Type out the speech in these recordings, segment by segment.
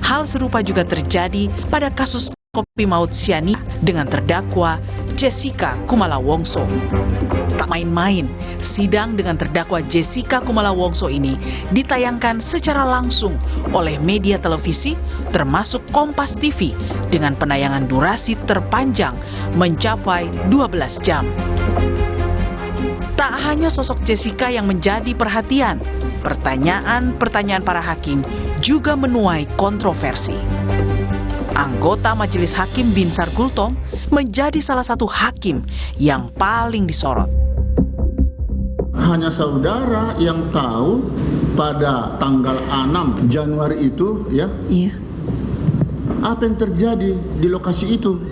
Hal serupa juga terjadi pada kasus kopi maut sianida dengan terdakwa Jessica Kumala Wongso. Tak main-main, sidang dengan terdakwa Jessica Kumala Wongso ini ditayangkan secara langsung oleh media televisi termasuk Kompas TV dengan penayangan durasi terpanjang mencapai 12 jam. Tak hanya sosok Jessica yang menjadi perhatian, pertanyaan-pertanyaan para hakim juga menuai kontroversi. Anggota Majelis Hakim Binsar Gultom menjadi salah satu hakim yang paling disorot. Hanya saudara yang tahu pada tanggal 6 Januari itu, ya. Iya. Apa yang terjadi di lokasi itu?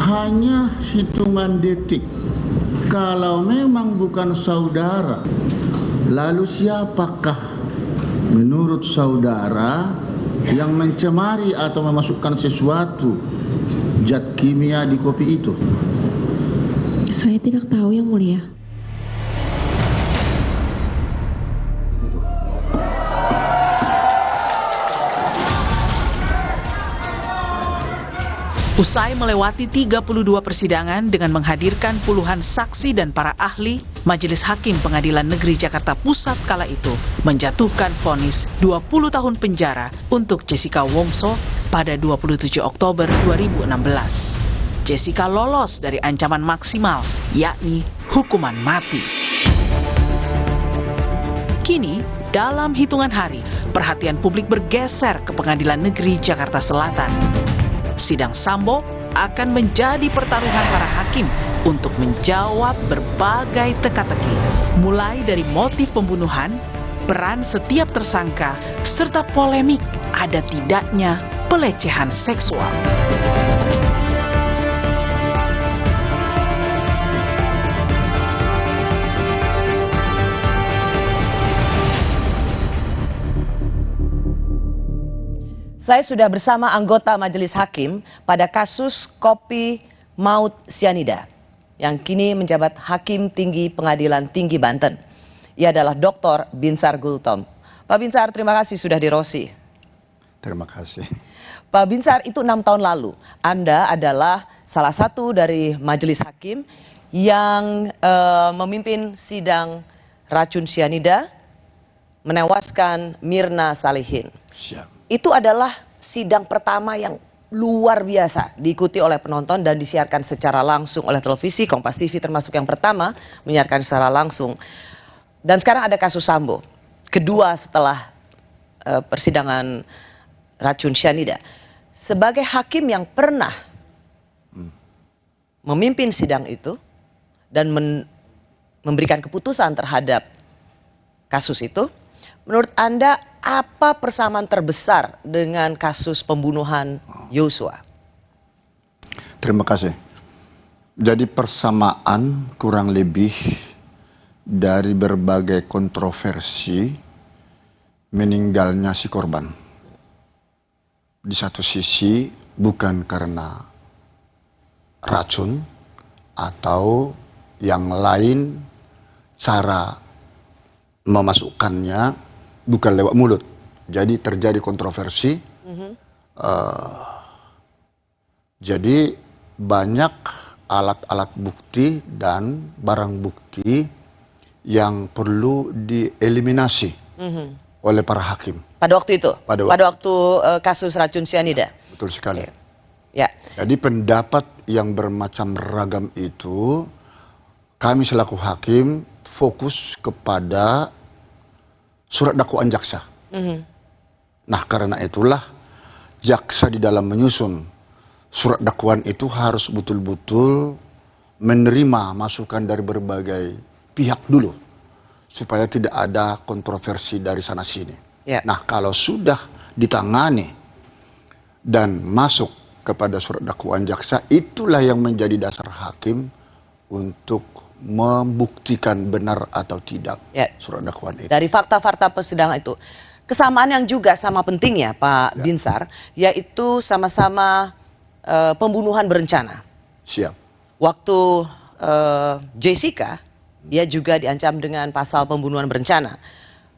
Hanya hitungan detik. Kalau memang bukan saudara, lalu siapakah menurut saudara yang mencemari atau memasukkan sesuatu zat kimia di kopi itu? Saya tidak tahu, Yang Mulia. Usai melewati 32 persidangan dengan menghadirkan puluhan saksi dan para ahli, Majelis Hakim Pengadilan Negeri Jakarta Pusat kala itu menjatuhkan vonis 20 tahun penjara untuk Jessica Wongso pada 27 Oktober 2016. Jessica lolos dari ancaman maksimal, yakni hukuman mati. Kini, dalam hitungan hari, perhatian publik bergeser ke Pengadilan Negeri Jakarta Selatan. Sidang Sambo akan menjadi pertaruhan para hakim untuk menjawab berbagai teka-teki, mulai dari motif pembunuhan, peran setiap tersangka, serta polemik ada tidaknya pelecehan seksual. Saya sudah bersama anggota Majelis Hakim pada kasus kopi maut sianida yang kini menjabat Hakim Tinggi Pengadilan Tinggi Banten. Ia adalah Dr. Binsar Gultom. Pak Binsar, terima kasih sudah di Rosi. Terima kasih. Pak Binsar, itu 6 tahun lalu Anda adalah salah satu dari Majelis Hakim yang memimpin sidang racun sianida menewaskan Mirna Salihin. Siap. Itu adalah sidang pertama yang luar biasa diikuti oleh penonton dan disiarkan secara langsung oleh televisi. Kompas TV termasuk yang pertama menyiarkan secara langsung. Dan sekarang ada kasus Sambo, kedua setelah persidangan racun sianida. Sebagai hakim yang pernah memimpin sidang itu dan memberikan keputusan terhadap kasus itu, menurut Anda apa persamaan terbesar dengan kasus pembunuhan Yosua? Terima kasih. Jadi persamaan kurang lebih dari berbagai kontroversi meninggalnya si korban. Di satu sisi bukan karena racun atau yang lain, cara memasukkannya bukan lewat mulut. Jadi terjadi kontroversi. Jadi banyak alat-alat bukti dan barang bukti yang perlu dieliminasi oleh para hakim. Pada waktu itu? Pada waktu kasus racun sianida? Betul sekali. Ya. Jadi pendapat yang bermacam ragam itu, kami selaku hakim fokus kepada surat dakwaan jaksa. Nah, karena itulah jaksa di dalam menyusun surat dakwaan itu harus betul-betul menerima masukan dari berbagai pihak dulu supaya tidak ada kontroversi dari sana sini. Ya. Nah, kalau sudah ditangani dan masuk kepada surat dakwaan jaksa, itulah yang menjadi dasar hakim untuk membuktikan benar atau tidak surat dakwaan itu. Dari fakta-fakta persidangan itu, kesamaan yang juga sama penting ya Pak Binsar, yaitu sama-sama pembunuhan berencana. Siap. Waktu Jessica, dia juga diancam dengan pasal pembunuhan berencana.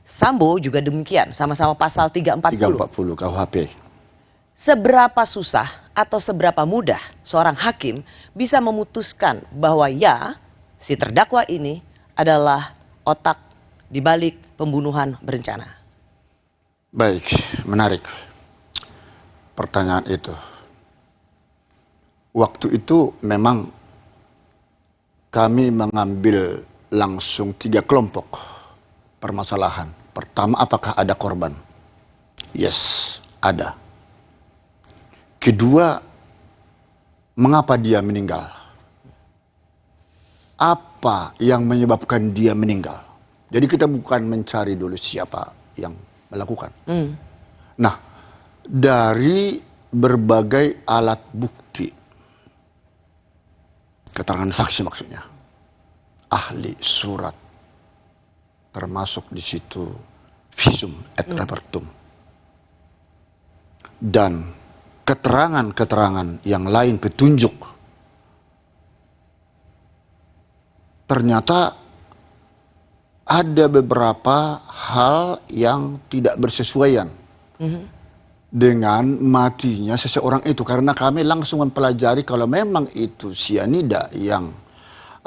Sambo juga demikian, sama-sama pasal 340. 340 KUHP. seberapa susah atau seberapa mudah seorang hakim bisa memutuskan bahwa ya, si terdakwa ini adalah otak di balik pembunuhan berencana? Baik, menarik pertanyaan itu. Waktu itu memang kami mengambil langsung 3 kelompok permasalahan. Pertama, apakah ada korban? Yes, ada. Kedua, mengapa dia meninggal? Apa yang menyebabkan dia meninggal? Jadi kita bukan mencari dulu siapa yang melakukan. Nah, dari berbagai alat bukti, keterangan saksi maksudnya, ahli, surat, termasuk di situ visum et repertum, dan keterangan-keterangan yang lain, petunjuk, ternyata ada beberapa hal yang tidak bersesuaian dengan matinya seseorang itu. Karena kami langsung mempelajari kalau memang itu sianida yang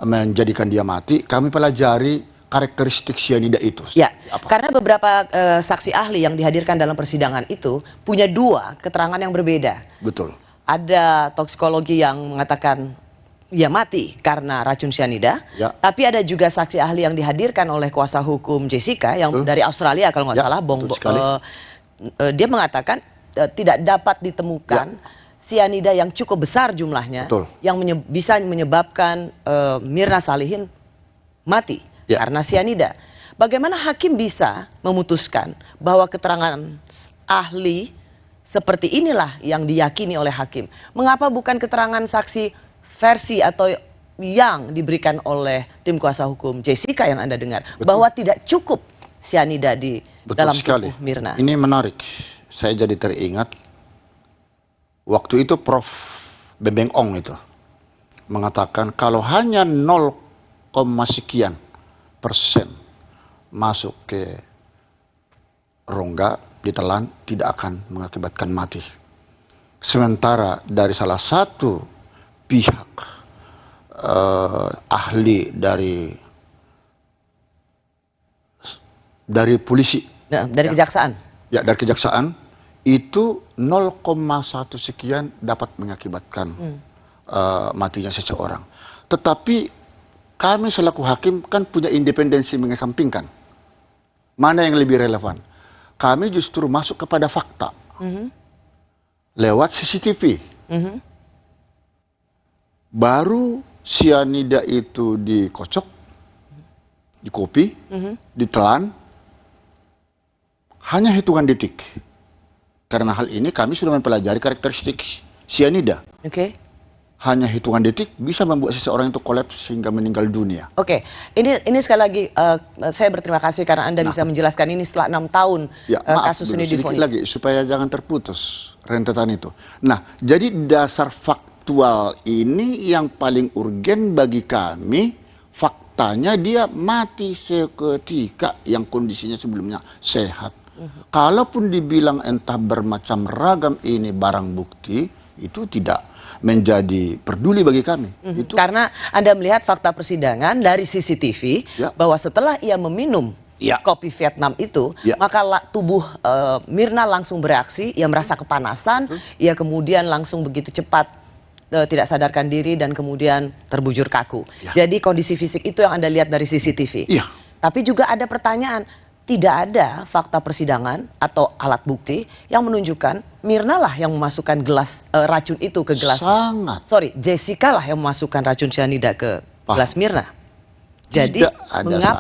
menjadikan dia mati, kami pelajari karakteristik sianida itu. Ya, apa? karena beberapa saksi ahli yang dihadirkan dalam persidangan itu punya 2 keterangan yang berbeda. Betul. Ada toksikologi yang mengatakan ia mati karena racun sianida, Ya. tapi ada juga saksi ahli yang dihadirkan oleh kuasa hukum Jessica yang dari Australia kalau nggak Ya, salah, betul sekali. dia mengatakan tidak dapat ditemukan sianida yang cukup besar jumlahnya, Betul. yang bisa menyebabkan Mirna Salihin mati karena sianida. Bagaimana hakim bisa memutuskan bahwa keterangan ahli seperti inilah yang diyakini oleh hakim? Mengapa bukan keterangan saksi versi atau yang diberikan oleh tim kuasa hukum Jessica yang Anda dengar? Bahwa tidak cukup sianida di dalam tubuh Mirna. Ini menarik. Saya jadi teringat waktu itu Prof. Bembeng Ong itu mengatakan kalau hanya 0, sekian persen masuk ke rongga ditelan tidak akan mengakibatkan mati. Sementara dari salah satu pihak ahli dari polisi, Dari kejaksaan. ya dari kejaksaan, itu 0,1 sekian dapat mengakibatkan matinya seseorang. Tetapi kami selaku hakim kan punya independensi mengesampingkan mana yang lebih relevan. Kami justru masuk kepada fakta lewat CCTV. Baru sianida itu dikocok, dikopi, ditelan, hanya hitungan detik. Karena hal ini kami sudah mempelajari karakteristik sianida. Oke. Hanya hitungan detik bisa membuat seseorang itu kolaps sehingga meninggal dunia. Oke, ini sekali lagi saya berterima kasih karena Anda bisa menjelaskan ini setelah 6 tahun kasus ini sedikit divonis. lagi supaya jangan terputus rentetan itu. Nah, jadi dasar faktual ini yang paling urgen bagi kami. Faktanya dia mati seketika yang kondisinya sebelumnya sehat. Kalaupun dibilang entah bermacam ragam ini barang bukti, itu tidak menjadi peduli bagi kami. Itu Karena Anda melihat fakta persidangan dari CCTV bahwa setelah ia meminum kopi Vietnam itu, maka tubuh Mirna langsung bereaksi, ia merasa kepanasan, ia kemudian langsung begitu cepat tidak sadarkan diri dan kemudian terbujur kaku. Jadi kondisi fisik itu yang Anda lihat dari CCTV. Tapi juga ada pertanyaan, tidak ada fakta persidangan atau alat bukti yang menunjukkan Mirna lah yang memasukkan gelas racun itu ke gelas. Jessica lah yang memasukkan racun cyanida ke gelas Mirna. Jadi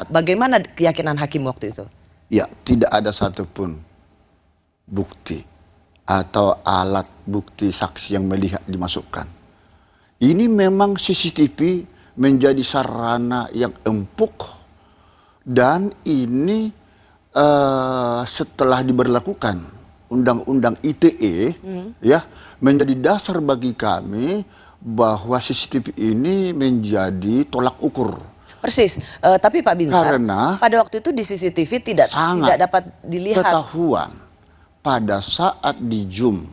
bagaimana keyakinan hakim waktu itu? Ya, tidak ada satupun bukti atau alat bukti saksi yang melihat dimasukkan. Ini memang CCTV menjadi sarana yang empuk dan ini setelah diberlakukan Undang-Undang ITE menjadi dasar bagi kami bahwa CCTV ini menjadi tolak ukur. Persis, tapi Pak Binsar, pada waktu itu di CCTV tidak dapat dilihat. Ketahuan pada saat di Zoom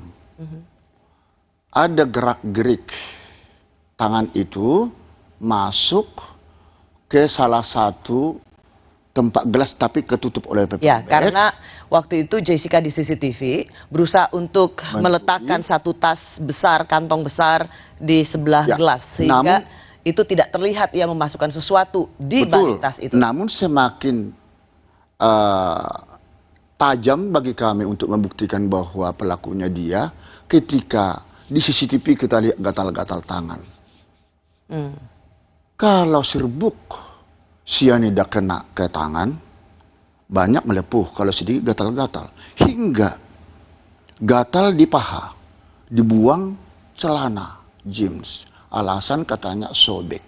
Ada gerak-gerik tangan itu masuk ke salah satu tempat gelas tapi ketutup oleh paper Ya, bag. karena waktu itu Jessica di CCTV berusaha untuk meletakkan satu tas besar, kantong besar di sebelah Ya, gelas sehingga itu tidak terlihat ia memasukkan sesuatu di balik tas itu. Namun semakin tajam bagi kami untuk membuktikan bahwa pelakunya dia ketika di CCTV kita lihat gatal-gatal tangan. Kalau serbuk sianida kena ke tangan, banyak melepuh. Kalau sedikit gatal-gatal. Hingga gatal di paha, dibuang celana, jeans. Alasan katanya sobek.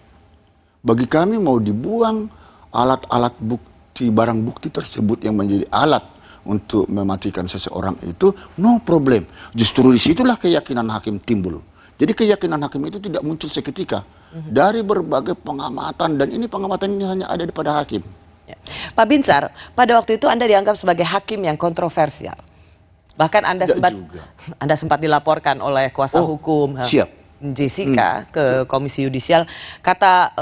Bagi kami mau dibuang alat-alat bukti, barang bukti tersebut yang menjadi alat untuk mematikan seseorang itu, no problem. Justru disitulah keyakinan hakim timbul. Jadi keyakinan hakim itu tidak muncul seketika. Dari berbagai pengamatan, dan ini pengamatan ini hanya ada pada hakim. Ya. Pak Binsar, pada waktu itu Anda dianggap sebagai hakim yang kontroversial. Bahkan Anda sempat dilaporkan oleh kuasa hukum Jessica ke Komisi Yudisial. Kata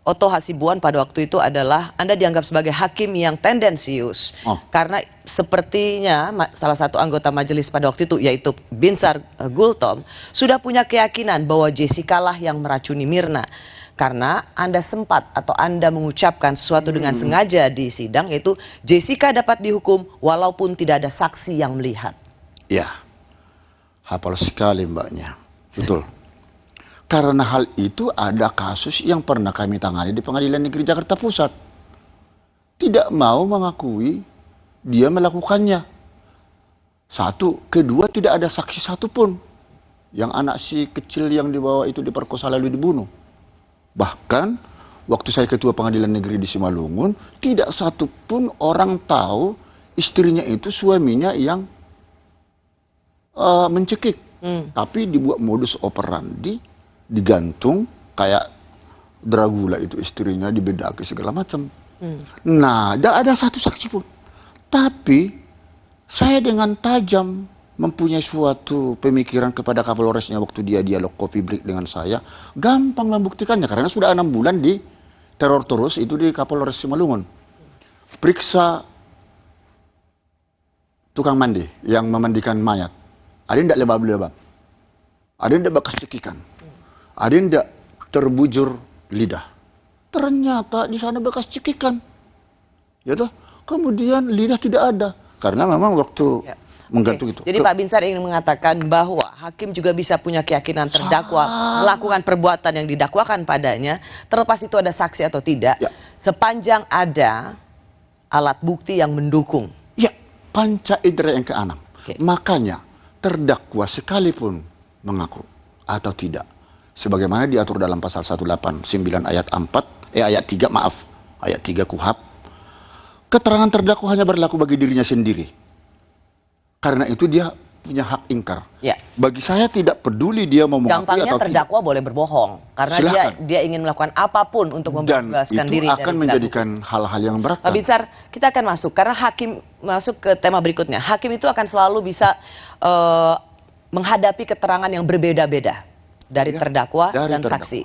Otto Hasibuan pada waktu itu adalah Anda dianggap sebagai hakim yang tendensius. Karena sepertinya salah satu anggota majelis pada waktu itu yaitu Binsar Gultom sudah punya keyakinan bahwa Jessica lah yang meracuni Mirna. Karena Anda sempat atau Anda mengucapkan sesuatu dengan sengaja di sidang yaitu Jessica dapat dihukum walaupun tidak ada saksi yang melihat. Ya, hafal sekali mbaknya. Betul. Karena hal itu ada kasus yang pernah kami tangani di Pengadilan Negeri Jakarta Pusat. Tidak mau mengakui dia melakukannya. Satu, kedua tidak ada saksi satupun. Yang anak si kecil yang dibawa itu diperkosa lalu dibunuh. Bahkan waktu saya ketua Pengadilan Negeri di Simalungun, tidak satupun orang tahu istrinya itu suaminya yang mencekik. Tapi dibuat modus operandi, digantung kayak Dragula itu istrinya dibedaki segala macam. Nah, tidak ada satu saksi pun. Tapi saya dengan tajam mempunyai suatu pemikiran kepada Kapolresnya waktu dia dialog kopi break dengan saya, gampang membuktikannya karena sudah 6 bulan di teror terus itu di Kapolres Simalungun. Periksa tukang mandi yang memandikan mayat. Ada yang tidak lebam-lebam? Ada yang tidak bekas cekikan? Ada yang tidak terbujur lidah? Ternyata di sana bekas cekikan. Ya toh? Kemudian lidah tidak ada. Karena memang waktu menggantung itu. Jadi Pak Binsar ingin mengatakan bahwa hakim juga bisa punya keyakinan terdakwa melakukan perbuatan yang didakwakan padanya, terlepas itu ada saksi atau tidak, sepanjang ada alat bukti yang mendukung. Ya, panca indera yang keenam. Makanya terdakwa sekalipun mengaku atau tidak, sebagaimana diatur dalam pasal 189 ayat 3 KUHP, keterangan terdakwa hanya berlaku bagi dirinya sendiri. Karena itu dia punya hak ingkar. Bagi saya tidak peduli dia mau mengakui atau tidak. Terdakwa boleh berbohong karena dia ingin melakukan apapun untuk membebaskan diri dan itu akan menjadikan hal-hal yang berat. Pak Binsar, kita akan masuk karena hakim masuk ke tema berikutnya. Hakim itu akan selalu bisa menghadapi keterangan yang berbeda-beda dari terdakwa dan saksi.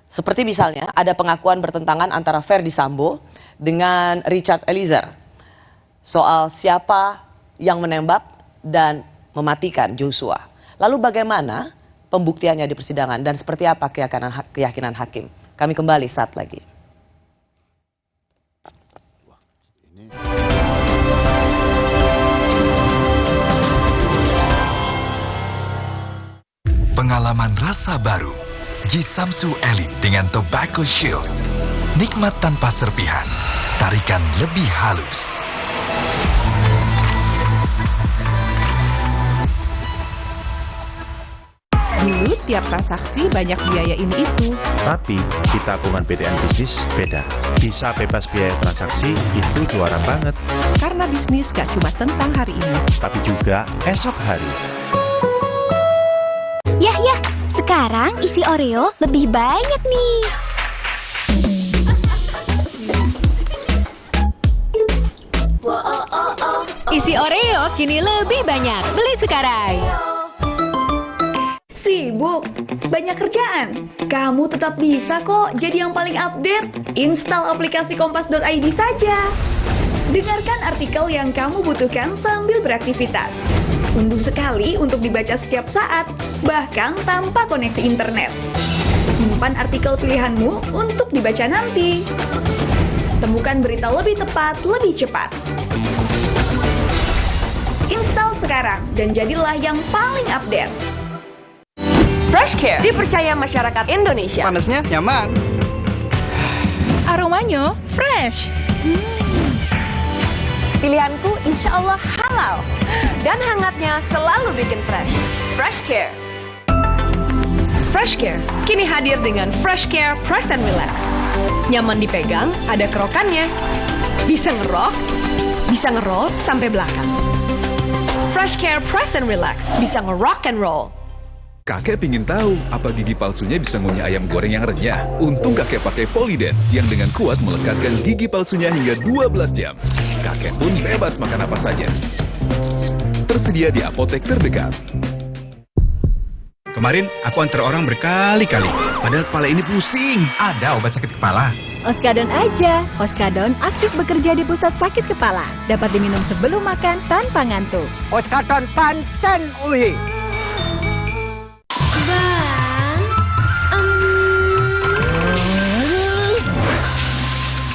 Seperti misalnya ada pengakuan bertentangan antara Ferdy Sambo dengan Richard Eliezer soal siapa yang menembak dan mematikan Joshua. Lalu bagaimana pembuktiannya di persidangan dan seperti apa keyakinan hakim? Kami kembali saat lagi. Pengalaman rasa baru, Jisamsu Elite dengan Tobacco Shield. Nikmat tanpa serpihan, tarikan lebih halus. Dulu tiap transaksi banyak biaya ini itu. Tapi di tabungan BTN Bisnis beda. Bisa bebas biaya transaksi itu juara banget. Karena bisnis gak cuma tentang hari ini, tapi juga esok hari. Yah, sekarang isi Oreo lebih banyak nih. Isi Oreo kini lebih banyak. Beli sekarang. Sibuk? Banyak kerjaan? Kamu tetap bisa kok jadi yang paling update. Install aplikasi kompas.id saja. Dengarkan artikel yang kamu butuhkan sambil beraktivitas. Unduh sekali untuk dibaca setiap saat, bahkan tanpa koneksi internet. Simpan artikel pilihanmu untuk dibaca nanti. Temukan berita lebih tepat, lebih cepat. Install sekarang dan jadilah yang paling update. FreshCare dipercaya masyarakat Indonesia. Panasnya nyaman. Aromanya fresh. Pilihanku insya Allah halal. Dan hangatnya selalu bikin fresh. FreshCare. FreshCare kini hadir dengan FreshCare Press and Relax. Nyaman dipegang, ada kerokannya. Bisa ngerok, bisa ngeroll sampai belakang. FreshCare Press and Relax bisa ngerock and roll. Kakek pingin tahu apa gigi palsunya bisa ngunyah ayam goreng yang renyah. Untung kakek pakai Poliden yang dengan kuat melekatkan gigi palsunya hingga 12 jam. Kakek pun bebas makan apa saja. Tersedia di apotek terdekat. Kemarin aku antar orang berkali-kali, padahal kepala ini pusing. Ada obat sakit kepala? Oskadon aja. Oskadon aktif bekerja di pusat sakit kepala. Dapat diminum sebelum makan tanpa ngantuk. Oskadon pancen uhi.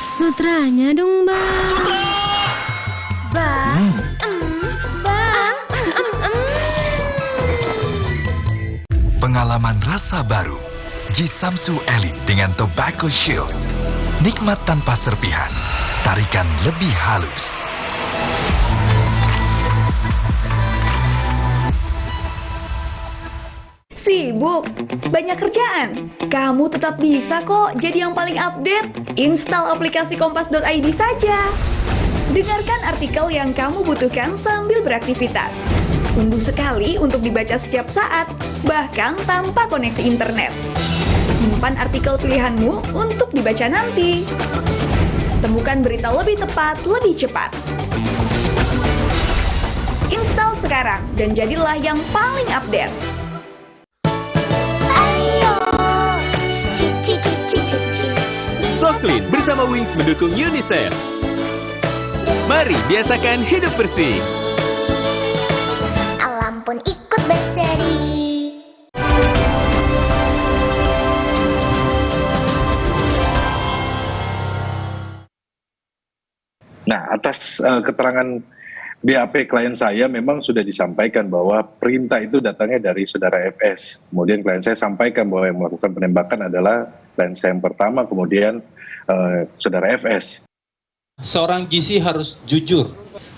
Sutranya dong, Bang. Bang. Pengalaman rasa baru. Jisamsu Elite dengan Tobacco Shield. Nikmat tanpa serpihan. Tarikan lebih halus. Sibuk? Banyak kerjaan? Kamu tetap bisa kok jadi yang paling update. Install aplikasi kompas.id saja. Dengarkan artikel yang kamu butuhkan sambil beraktivitas. Unduh sekali untuk dibaca setiap saat, bahkan tanpa koneksi internet. Simpan artikel pilihanmu untuk dibaca nanti. Temukan berita lebih tepat, lebih cepat. Install sekarang dan jadilah yang paling update. Soclean bersama Wings mendukung UNICEF. Mari biasakan hidup bersih. Alam pun ikut berseri. Nah, atas keterangan BAP klien saya memang sudah disampaikan bahwa perintah itu datangnya dari saudara FS. Kemudian klien saya sampaikan bahwa yang melakukan penembakan adalah klien saya yang pertama, kemudian saudara FS. Seorang GC harus jujur,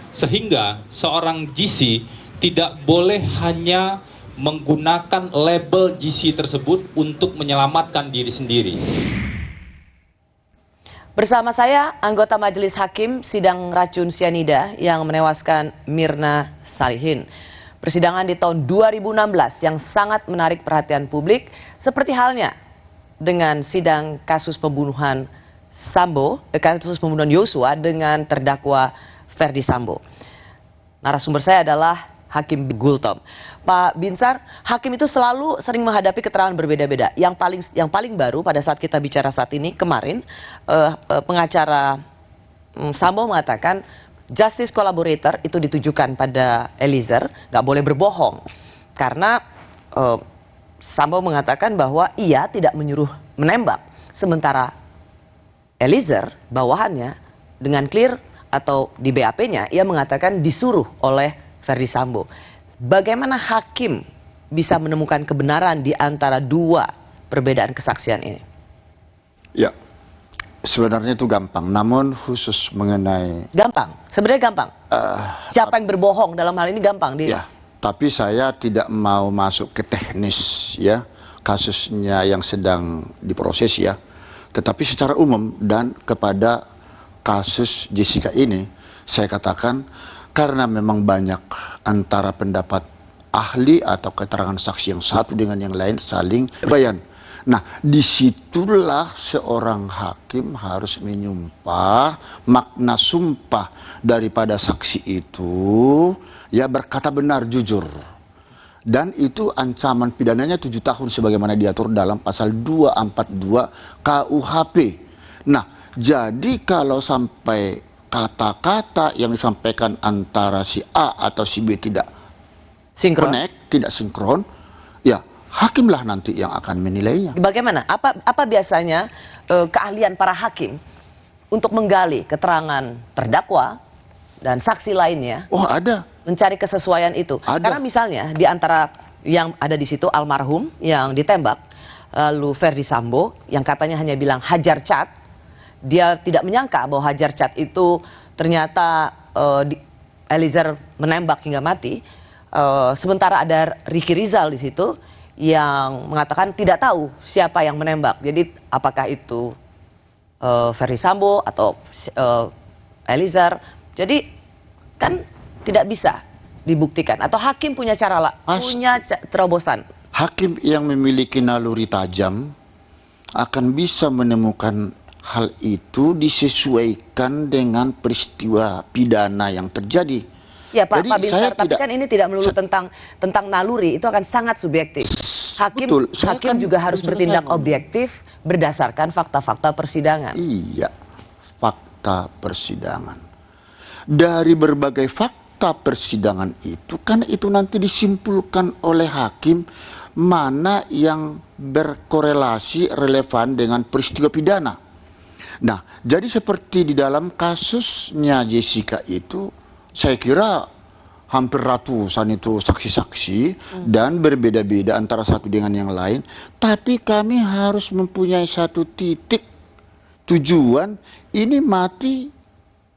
sehingga seorang GC tidak boleh hanya menggunakan label GC tersebut untuk menyelamatkan diri sendiri. Bersama saya, anggota Majelis Hakim Sidang Racun Sianida yang menewaskan Mirna Salihin. Persidangan di tahun 2016 yang sangat menarik perhatian publik, seperti halnya dengan sidang kasus pembunuhan kasus pembunuhan Yosua dengan terdakwa Ferdi Sambo. Narasumber saya adalah Hakim Gultom. Pak Binsar, hakim itu selalu sering menghadapi keterangan berbeda-beda. Yang paling baru pada saat kita bicara saat ini, kemarin pengacara Sambo mengatakan justice collaborator itu ditujukan pada Eliezer, nggak boleh berbohong. Karena Sambo mengatakan bahwa ia tidak menyuruh menembak. Sementara Eliezer, bawahannya, dengan clear atau di BAP-nya, ia mengatakan disuruh oleh Ferdi Sambo. Bagaimana hakim bisa menemukan kebenaran di antara dua perbedaan kesaksian ini? Ya, sebenarnya itu gampang. Namun khusus mengenai... Gampang? Sebenarnya gampang? Siapa yang berbohong dalam hal ini gampang? Ya, tapi saya tidak mau masuk ke teknis ya, kasusnya yang sedang diproses ya. Tetapi secara umum dan kepada kasus Jessica ini, saya katakan karena memang banyak antara pendapat ahli atau keterangan saksi yang satu dengan yang lain saling bayan. Nah, disitulah seorang hakim harus menyumpah, makna sumpah daripada saksi itu, ya berkata benar, jujur. Dan itu ancaman pidananya 7 tahun sebagaimana diatur dalam pasal 242 KUHP. Nah, jadi kalau sampai kata-kata yang disampaikan antara si A atau si B tidak sinkron, tidak sinkron, ya hakimlah nanti yang akan menilainya. Bagaimana? Apa biasanya keahlian para hakim untuk menggali keterangan terdakwa dan saksi lainnya? Oh, ada. Mencari kesesuaian itu. Ada. Karena misalnya di antara yang ada di situ almarhum yang ditembak, lalu Ferdi Sambo yang katanya hanya bilang hajar cat, dia tidak menyangka bahwa hajar cat itu ternyata Eliezer menembak hingga mati. Sementara ada Ricky Rizal di situ yang mengatakan tidak tahu siapa yang menembak. Jadi apakah itu Ferdi Sambo atau Eliezer? Jadi kan tidak bisa dibuktikan. Atau hakim punya cara punya terobosan. Hakim yang memiliki naluri tajam akan bisa menemukan hal itu disesuaikan dengan peristiwa pidana yang terjadi. Ya Pak, Jadi Pak Binsar, tapi tidak, kan ini tidak melulu tentang naluri, itu akan sangat subjektif. Hakim juga harus bertindak objektif berdasarkan fakta-fakta persidangan. Iya, fakta persidangan. Dari berbagai fakta persidangan itu, kan itu nanti disimpulkan oleh hakim mana yang berkorelasi relevan dengan peristiwa pidana. Nah, jadi seperti di dalam kasusnya Jessica itu, saya kira hampir ratusan itu saksi-saksi dan berbeda-beda antara satu dengan yang lain. Tapi kami harus mempunyai satu titik tujuan, ini mati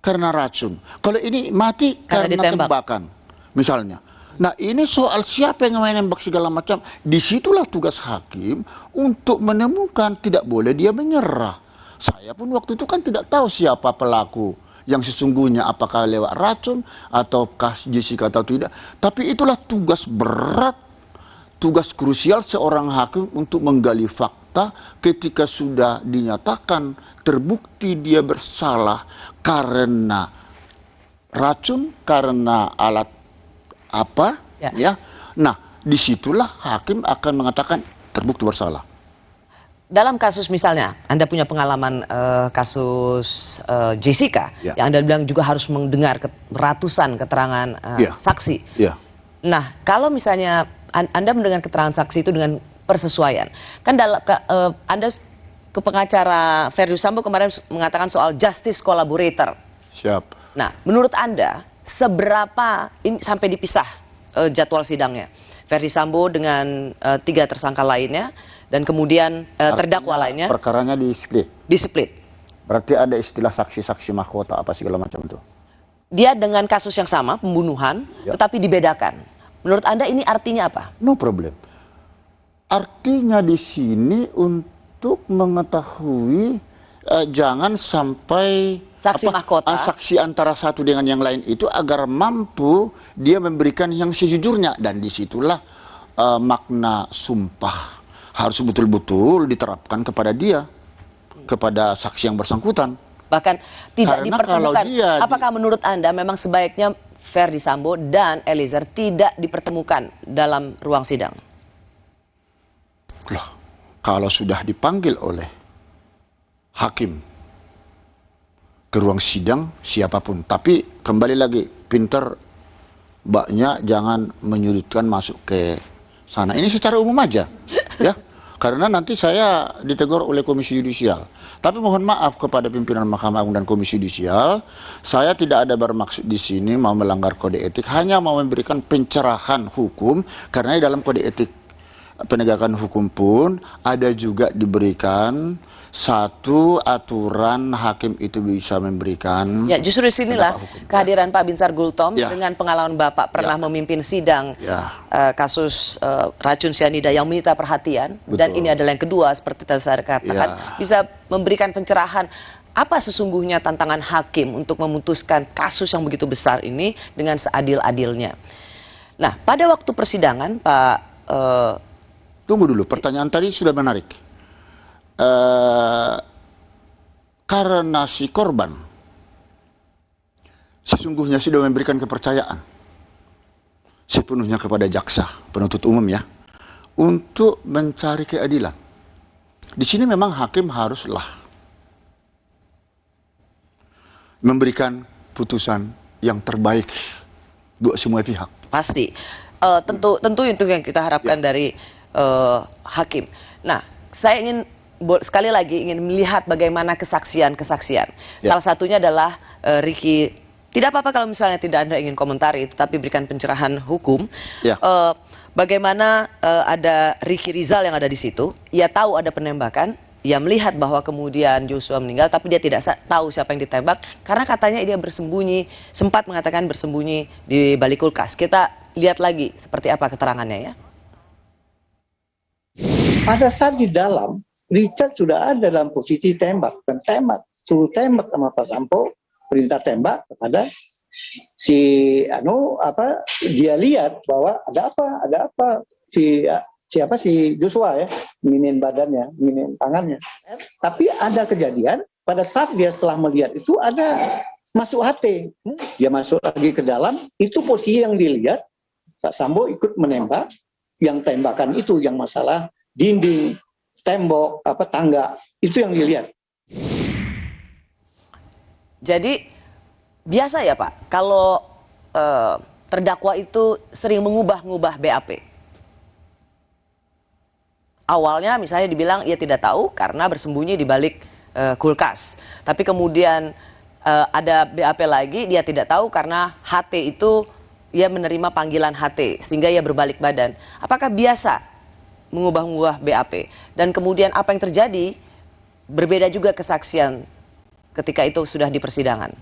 karena racun. Kalau ini mati karena tembakan, misalnya. Nah, ini soal siapa yang menembak segala macam. Disitulah tugas hakim untuk menemukan, tidak boleh dia menyerah. Saya pun waktu itu kan tidak tahu siapa pelaku yang sesungguhnya, apakah lewat racun ataukah Jessica atau tidak. Tapi itulah tugas berat, tugas krusial seorang hakim untuk menggali fakta ketika sudah dinyatakan terbukti dia bersalah karena racun, karena alat apa, ya. Nah, disitulah hakim akan mengatakan terbukti bersalah. Dalam kasus misalnya, Anda punya pengalaman kasus Jessica, yang Anda bilang juga harus mendengar ratusan keterangan saksi. Nah, kalau misalnya Anda mendengar keterangan saksi itu dengan persesuaian, kan Anda ke pengacara Ferdi Sambo kemarin mengatakan soal justice collaborator. Siap. Nah, menurut Anda, seberapa ini sampai dipisah jadwal sidangnya? Ferdi Sambo dengan 3 tersangka lainnya, dan kemudian terdakwa lainnya. Perkaranya di-split. Di-split. Berarti ada istilah saksi-saksi mahkota apa segala macam itu. Dia dengan kasus yang sama, pembunuhan, tetapi dibedakan. Menurut Anda ini artinya apa? No problem. Artinya di sini untuk mengetahui jangan sampai saksi mahkota, saksi antara satu dengan yang lain itu agar mampu dia memberikan yang sejujurnya, dan disitulah makna sumpah harus betul-betul diterapkan kepada dia, kepada saksi yang bersangkutan. Bahkan tidak Karena dipertemukan. Kalau apakah menurut Anda memang sebaiknya Ferdi Sambo dan Eliezer tidak dipertemukan dalam ruang sidang? Loh, kalau sudah dipanggil oleh hakim ke ruang sidang siapapun, tapi kembali lagi pinter mbaknya jangan menyudutkan masuk ke sana. Ini secara umum aja, ya. Karena nanti saya ditegur oleh Komisi Yudisial. Tapi mohon maaf kepada pimpinan Mahkamah Agung dan Komisi Yudisial, saya tidak ada bermaksud di sini mau melanggar kode etik, hanya mau memberikan pencerahan hukum, karena di dalam kode etik penegakan hukum pun ada juga diberikan satu aturan hakim itu bisa memberikan. Ya, justru di sinilah kehadiran Pak Binsar Gultom dengan pengalaman Bapak pernah memimpin sidang kasus racun sianida yang menyita perhatian. Betul. Dan ini adalah yang kedua seperti tadi saya katakan, bisa memberikan pencerahan apa sesungguhnya tantangan hakim untuk memutuskan kasus yang begitu besar ini dengan seadil-adilnya. Nah, pada waktu persidangan Pak tunggu dulu, pertanyaan tadi sudah menarik. karena si korban sesungguhnya sudah memberikan kepercayaan sepenuhnya kepada jaksa penuntut umum ya, untuk mencari keadilan. Di sini memang hakim haruslah memberikan putusan yang terbaik buat semua pihak. Pasti. Tentu itu yang kita harapkan dari hakim. Nah, saya ingin sekali lagi ingin melihat bagaimana kesaksian-kesaksian. Salah satunya adalah Ricky. Tidak apa-apa kalau misalnya tidak Anda ingin komentari, tetapi berikan pencerahan hukum. Bagaimana ada Ricky Rizal yang ada di situ, ia tahu ada penembakan, ia melihat bahwa kemudian Joshua meninggal, tapi dia tidak tahu siapa yang ditembak, karena katanya dia bersembunyi, sempat mengatakan bersembunyi di balik kulkas. Kita lihat lagi seperti apa keterangannya ya. Pada saat di dalam, Richard sudah ada dalam posisi tembak, dan suruh tembak sama Pak Sambo, perintah tembak kepada si dia lihat bahwa ada apa si Joshua ya, nginin badannya, nginin tangannya. Tapi ada kejadian pada saat dia setelah melihat itu ada masuk HT, dia masuk lagi ke dalam, itu posisi yang dilihat Pak Sambo ikut menembak, yang tembakan itu yang masalah dinding, tembok, tangga, itu yang dilihat. Jadi biasa ya Pak, kalau terdakwa itu sering mengubah-ngubah BAP. Awalnya misalnya dibilang ia tidak tahu karena bersembunyi di balik kulkas. Tapi kemudian ada BAP lagi, dia tidak tahu karena HT itu ia menerima panggilan HT sehingga ia berbalik badan. Apakah biasa mengubah-ngubah BAP? Dan kemudian apa yang terjadi? Berbeda juga kesaksian ketika itu sudah di persidangan.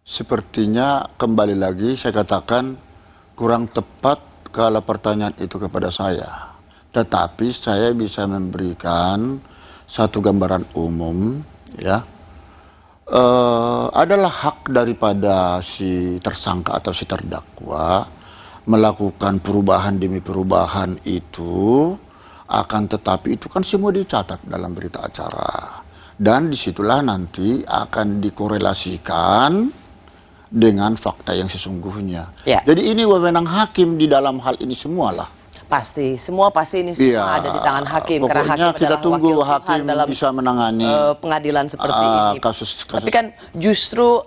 Sepertinya kembali lagi saya katakan kurang tepat kalau pertanyaan itu kepada saya. Tetapi saya bisa memberikan satu gambaran umum ya. Adalah hak daripada si tersangka atau si terdakwa melakukan perubahan demi perubahan itu. Akan tetapi itu kan semua dicatat dalam berita acara. Dan disitulah nanti akan dikorelasikan dengan fakta yang sesungguhnya. Jadi ini wewenang hakim di dalam hal ini semualah. Pasti, semua pasti ini semua ada di tangan hakim. Pokoknya karena hakim kita tunggu hakim dalam bisa menangani pengadilan seperti ini. Kasus. Tapi kan justru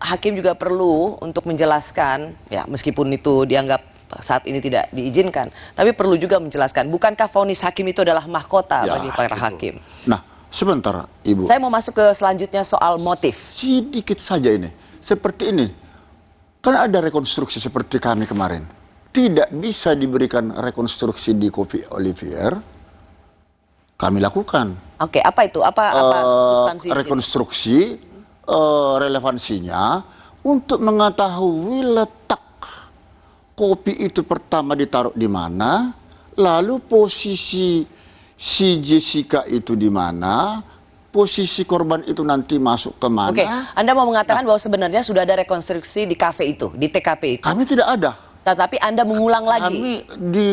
hakim juga perlu untuk menjelaskan, ya meskipun itu dianggap saat ini tidak diizinkan, tapi perlu juga menjelaskan, bukankah vonis hakim itu adalah mahkota bagi para hakim? Nah, sebentar Ibu. Saya mau masuk ke selanjutnya soal motif. Sedikit saja ini. Seperti ini. Kan ada rekonstruksi seperti kami kemarin. Tidak bisa diberikan rekonstruksi di Coffee Olivier. Kami lakukan. Oke, apa itu? Apa substansi rekonstruksi relevansinya untuk mengetahui letak kopi itu pertama ditaruh di mana, lalu posisi si Jessica itu di mana, posisi korban itu nanti masuk ke mana. Oke, Anda mau mengatakan bahwa sebenarnya sudah ada rekonstruksi di kafe itu, di TKP itu? Kami tidak ada. Tetapi Anda mengulang lagi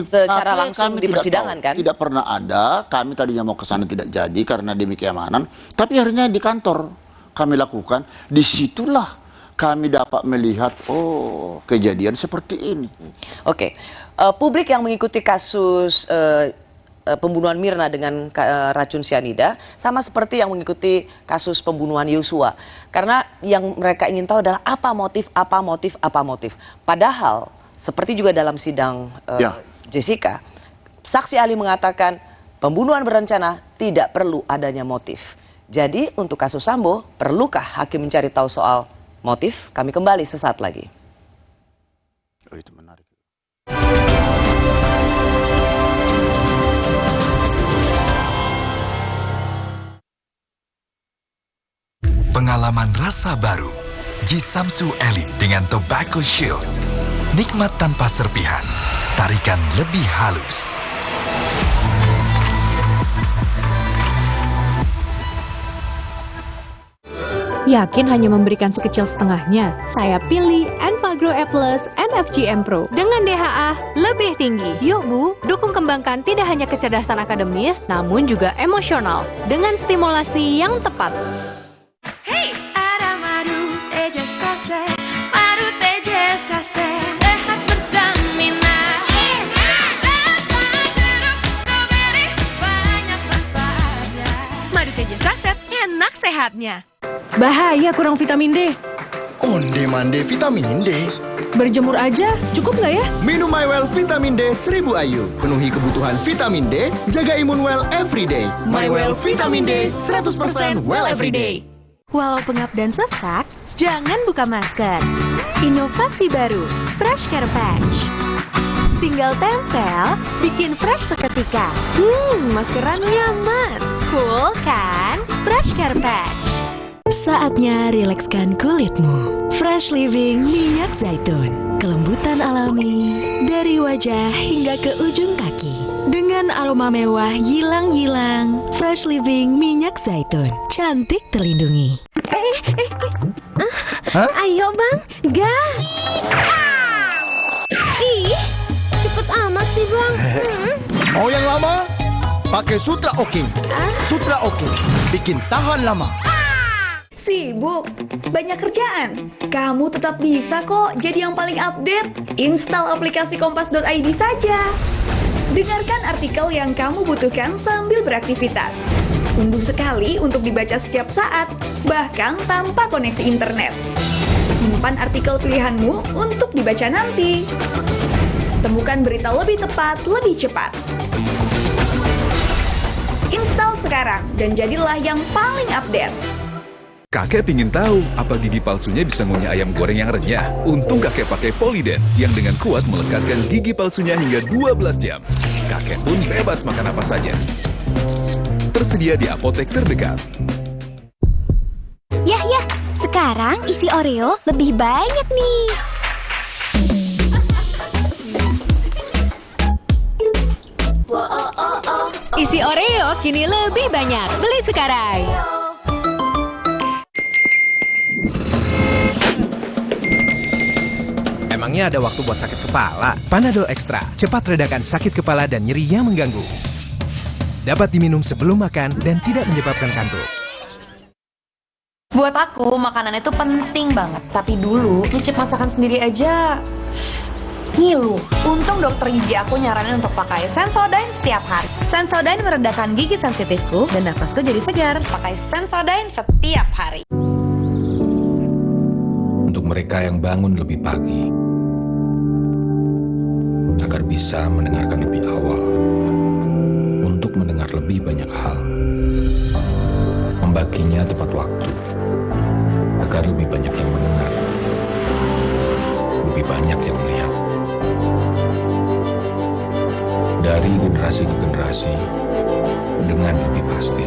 secara langsung di persidangan kan? Tidak pernah ada, kami tadinya mau ke sana tidak jadi karena demi keamanan. Tapi akhirnya di kantor kami lakukan, disitulah kami dapat melihat, kejadian seperti ini. Oke, publik yang mengikuti kasus pembunuhan Mirna dengan racun cyanida sama seperti yang mengikuti kasus pembunuhan Yosua. Karena yang mereka ingin tahu adalah apa motif. Padahal seperti juga dalam sidang Jessica, saksi ahli mengatakan pembunuhan berencana tidak perlu adanya motif. Jadi untuk kasus Sambo, perlukah hakim mencari tahu soal motif? Kami kembali sesaat lagi. Itu menarik. Pengalaman rasa baru. Jisamsu Elite dengan Tobacco Shield. Nikmat tanpa serpihan. Tarikan lebih halus. Yakin hanya memberikan sekecil setengahnya? Saya pilih Enfagrow Agro E Plus MFGM Pro dengan DHA lebih tinggi. Yuk Bu, dukung kembangkan tidak hanya kecerdasan akademis, namun juga emosional dengan stimulasi yang tepat. Hey, ada madu Teja Sase, madu Teja Sase, sehat berstamina. Madu Teja Sase, enak sehatnya. Bahaya kurang vitamin D. Onde-mande vitamin D. Berjemur aja, cukup nggak ya? Minum MyWell Vitamin D 1000 IU. Penuhi kebutuhan vitamin D, jaga imun well everyday. MyWell Vitamin D 100% well everyday. Walau pengap dan sesak, jangan buka masker. Inovasi baru, Fresh Care Patch. Tinggal tempel, bikin fresh seketika. Maskeran nyaman. Cool kan? Fresh Care Patch. Saatnya rilekskan kulitmu. Fresh Living minyak zaitun. Kelembutan alami dari wajah hingga ke ujung kaki. Dengan aroma mewah yilang-yilang. Fresh Living minyak zaitun. Cantik terlindungi. Ayo Bang, gas. Ih, cepet amat sih Bang. Mau yang lama? Pakai Sutra Oking. Sutra Oking bikin tahan lama. Sibuk? Banyak kerjaan? Kamu tetap bisa kok jadi yang paling update. Install aplikasi kompas.id saja. Dengarkan artikel yang kamu butuhkan sambil beraktivitas. Unduh sekali untuk dibaca setiap saat, bahkan tanpa koneksi internet. Simpan artikel pilihanmu untuk dibaca nanti. Temukan berita lebih tepat, lebih cepat. Install sekarang dan jadilah yang paling update. Kakek pingin tahu apa gigi palsunya bisa ngunyah ayam goreng yang renyah. Untung kakek pakai Poliden yang dengan kuat melekatkan gigi palsunya hingga 12 jam. Kakek pun bebas makan apa saja. Tersedia di apotek terdekat. Yah, sekarang isi Oreo lebih banyak nih. Isi Oreo kini lebih banyak. Beli sekarang. Emangnya ada waktu buat sakit kepala? Panadol Extra, cepat redakan sakit kepala dan nyeri yang mengganggu. Dapat diminum sebelum makan dan tidak menyebabkan kantuk. Buat aku, makanan itu penting banget. Tapi dulu, nyicip masakan sendiri aja ngilu. Untung dokter gigi aku nyaranin untuk pakai Sensodyne setiap hari. Sensodyne meredakan gigi sensitifku dan nafasku jadi segar. Pakai Sensodyne setiap hari. Untuk mereka yang bangun lebih pagi, agar bisa mendengarkan lebih awal, untuk mendengar lebih banyak hal, membaginya tepat waktu, agar lebih banyak yang mendengar, lebih banyak yang melihat. Dari generasi ke generasi, dengan lebih pasti.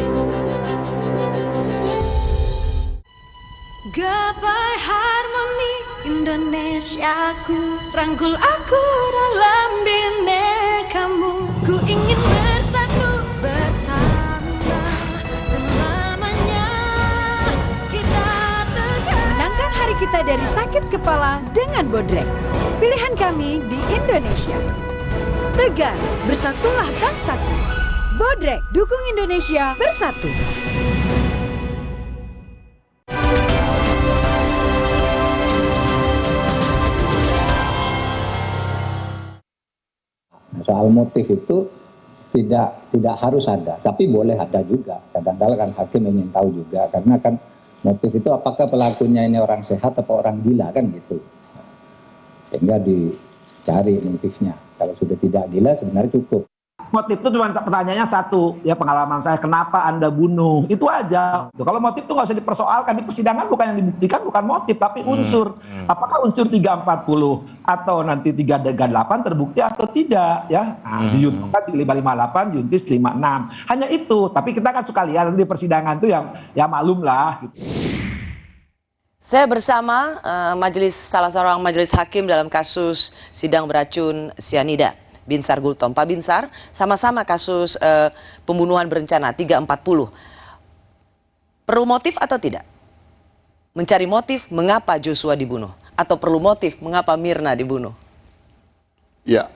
Gapai harmoni Indonesiaku, rangkul aku dalam binekamu. Ku ingin bersatu bersama selamanya. Kita tegar. Menangkan hari kita dari sakit kepala dengan Bodrek. Pilihan kami di Indonesia. Tegar, bersatulah bangsa. Bodrek, dukung Indonesia bersatu. Soal motif itu tidak harus ada, tapi boleh ada juga. Kadang-kadang kan hakim ingin tahu juga, karena kan motif itu apakah pelakunya ini orang sehat atau orang gila kan gitu. Sehingga dicari motifnya. Kalau sudah tidak gila sebenarnya cukup. Motif itu cuma pertanyaannya satu, ya pengalaman saya, kenapa Anda bunuh? Itu aja. Kalau motif itu nggak usah dipersoalkan, di persidangan bukan yang dibuktikan bukan motif, tapi unsur. Apakah unsur 340 atau nanti 338 terbukti atau tidak? Ya, nah, di Yuntus kan 558, Yuntis 56. Hanya itu, tapi kita kan suka lihat di persidangan itu yang ya maklum lah. Gitu. Saya bersama salah seorang majelis hakim dalam kasus sidang beracun sianida, Binsar Gultom. Pak Binsar, sama-sama kasus pembunuhan berencana 340. Perlu motif atau tidak? Mencari motif mengapa Joshua dibunuh. atau perlu motif mengapa Mirna dibunuh? Ya,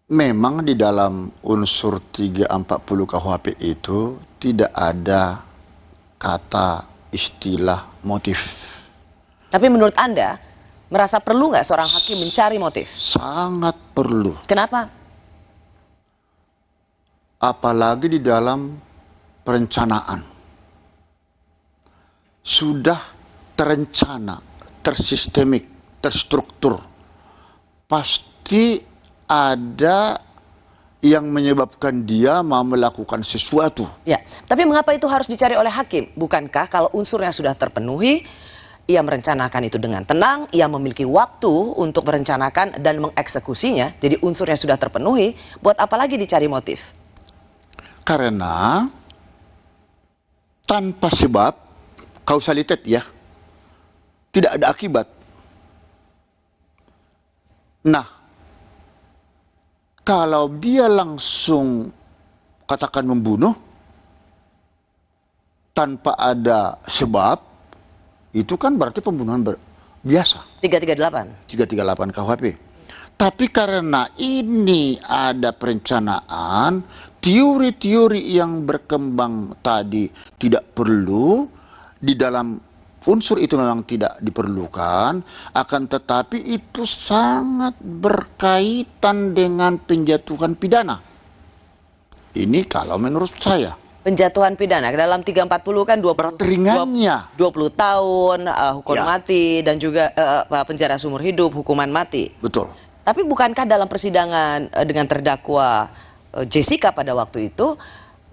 memang di dalam unsur 340 KUHP itu tidak ada kata istilah motif. Tapi menurut Anda, merasa perlu nggak seorang hakim mencari motif? Sangat perlu. Kenapa? Apalagi di dalam perencanaan. Sudah terencana, tersistemik, terstruktur. Pasti ada yang menyebabkan dia mau melakukan sesuatu. Ya, tapi mengapa itu harus dicari oleh hakim? Bukankah kalau unsurnya sudah terpenuhi, ia merencanakan itu dengan tenang, ia memiliki waktu untuk merencanakan dan mengeksekusinya, jadi unsurnya sudah terpenuhi, buat apa lagi dicari motif? Karena tanpa sebab, kausalitas ya, tidak ada akibat. Nah, kalau dia langsung katakan membunuh tanpa ada sebab, itu kan berarti pembunuhan biasa. 338. 338 KUHP. Tapi karena ini ada perencanaan, teori-teori yang berkembang tadi tidak perlu, di dalam unsur itu memang tidak diperlukan, akan tetapi itu sangat berkaitan dengan penjatuhan pidana. Ini kalau menurut saya. Penjatuhan pidana dalam 340 kan 20 tahun, hukuman mati, dan juga penjara seumur hidup, hukuman mati. Betul. Tapi bukankah dalam persidangan dengan terdakwa Jessica pada waktu itu,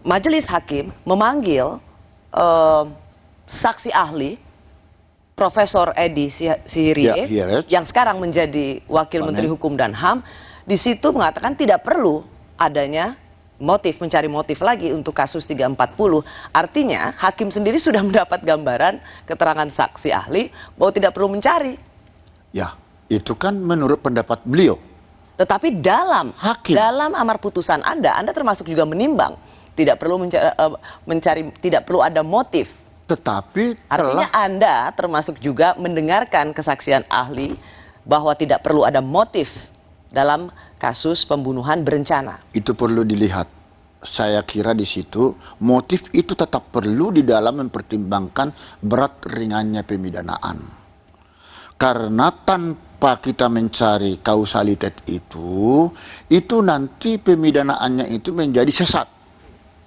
majelis hakim memanggil saksi ahli Profesor Edi Sihirie yang sekarang menjadi Wakil Menteri Hukum dan HAM, di situ mengatakan tidak perlu adanya motif, mencari motif lagi untuk kasus 340. Artinya hakim sendiri sudah mendapat gambaran keterangan saksi ahli bahwa tidak perlu mencari. Ya, itu kan menurut pendapat beliau. Tetapi dalam amar putusan Anda termasuk juga menimbang tidak perlu mencari, tidak perlu ada motif. Tetapi artinya Anda termasuk juga mendengarkan kesaksian ahli bahwa tidak perlu ada motif dalam kasus pembunuhan berencana. Itu perlu dilihat. Saya kira di situ motif itu tetap perlu di dalam mempertimbangkan berat ringannya pemidanaan. Karena tanpa kita mencari kausalitas itu nanti pemidanaannya itu menjadi sesat.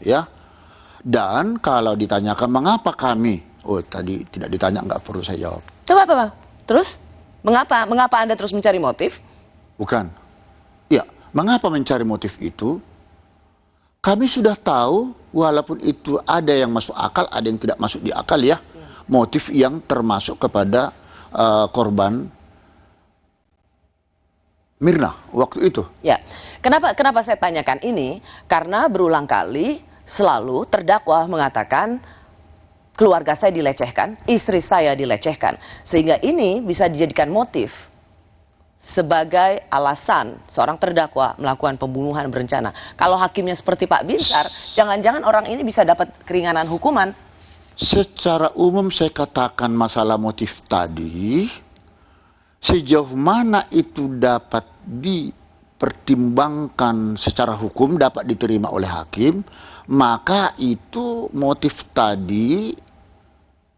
Ya. Dan kalau ditanyakan mengapa kami, tadi tidak ditanya, nggak perlu saya jawab. Coba Pak, terus mengapa Anda terus mencari motif? Bukan, ya mengapa mencari motif itu? Kami sudah tahu, walaupun itu ada yang masuk akal, ada yang tidak masuk di akal ya, motif yang termasuk kepada korban Mirna waktu itu. Ya, kenapa saya tanyakan ini? Karena berulang kali selalu terdakwa mengatakan keluarga saya dilecehkan, istri saya dilecehkan. Sehingga ini bisa dijadikan motif sebagai alasan seorang terdakwa melakukan pembunuhan berencana. Kalau hakimnya seperti Pak Binsar, jangan-jangan orang ini bisa dapat keringanan hukuman. Secara umum saya katakan masalah motif tadi, sejauh mana itu dapat dipertimbangkan secara hukum, dapat diterima oleh hakim, maka itu motif tadi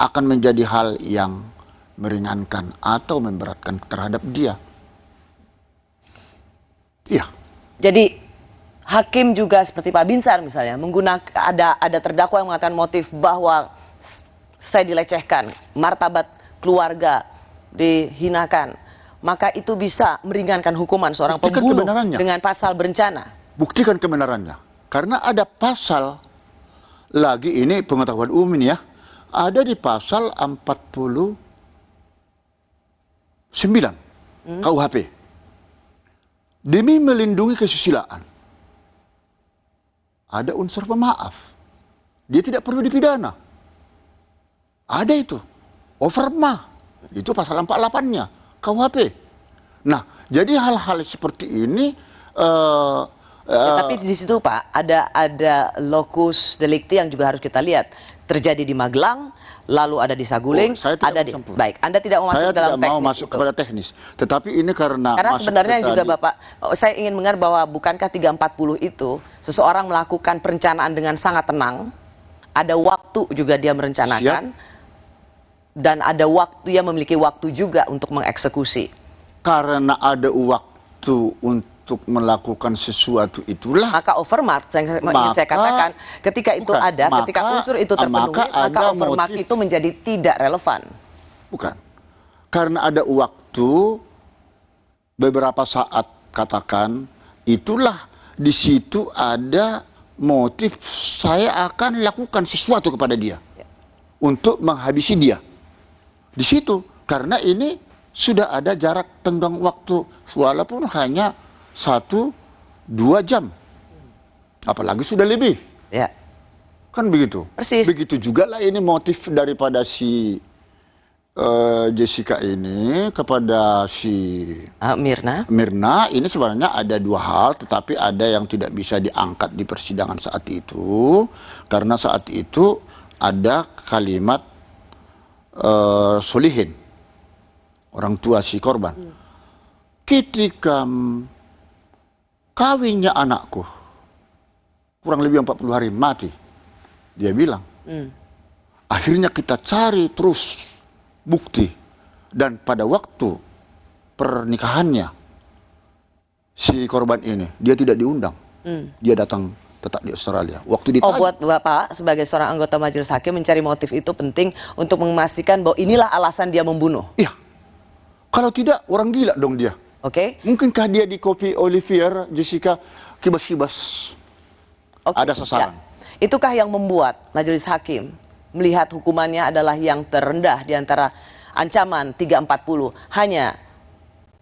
akan menjadi hal yang meringankan atau memberatkan terhadap dia. Iya. Jadi hakim juga seperti Pak Binsar misalnya menggunakan ada terdakwa yang mengatakan motif bahwa saya dilecehkan, martabat keluarga dihinakan, maka itu bisa meringankan hukuman seorang pembunuh dengan pasal berencana. Buktikan kebenarannya. Karena ada pasal lagi, ini pengetahuan umum ya, ada di pasal 49 KUHP. Demi melindungi kesusilaan. Ada unsur pemaaf. Dia tidak perlu dipidana. Ada itu. Overma. Itu pasal 48-nya KUHP. Nah, jadi hal-hal seperti ini tapi di situ Pak ada locus delicti yang juga harus kita lihat. Terjadi di Magelang, lalu ada di Saguling, ada di baik. Anda tidak mau masuk Saya dalam tidak mau teknis masuk itu. kepada teknis. Tetapi ini karena masuk sebenarnya ke juga tadi. Bapak, saya ingin mendengar bahwa bukankah 340 itu seseorang melakukan perencanaan dengan sangat tenang, ada waktu juga dia merencanakan, dan ada waktu, dia memiliki waktu juga untuk mengeksekusi. Karena ada waktu untuk melakukan sesuatu itulah. Maka overmark, saya katakan, ketika itu ketika unsur itu terpenuhi, maka overmark itu menjadi tidak relevan. Bukan. Karena ada waktu, beberapa saat katakan, itulah di situ ada motif saya akan lakukan sesuatu kepada dia. Untuk menghabisi dia. Di situ. Karena ini sudah ada jarak tenggang waktu. Walaupun hanya 1-2 jam. Apalagi sudah lebih. Ya. Kan begitu. Persis. Begitu juga lah ini motif daripada si Jessica ini kepada si Mirna. Mirna ini sebenarnya ada dua hal, tetapi ada yang tidak bisa diangkat di persidangan saat itu karena saat itu ada kalimat solihin orang tua si korban. Ketika kawinnya anakku kurang lebih 40 hari mati, dia bilang. Akhirnya kita cari terus bukti, dan pada waktu pernikahannya si korban ini dia tidak diundang, dia datang tetap di Australia. Waktu ditanya, buat Bapak sebagai seorang anggota majelis hakim mencari motif itu penting untuk memastikan bahwa inilah alasan dia membunuh. Iya. Kalau tidak orang gila dong dia. Oke. Mungkinkah dia di copy Olivier, Jessica kibas-kibas? Ada sasaran. Ya. Itukah yang membuat majelis hakim melihat hukumannya adalah yang terendah di antara ancaman 340 hanya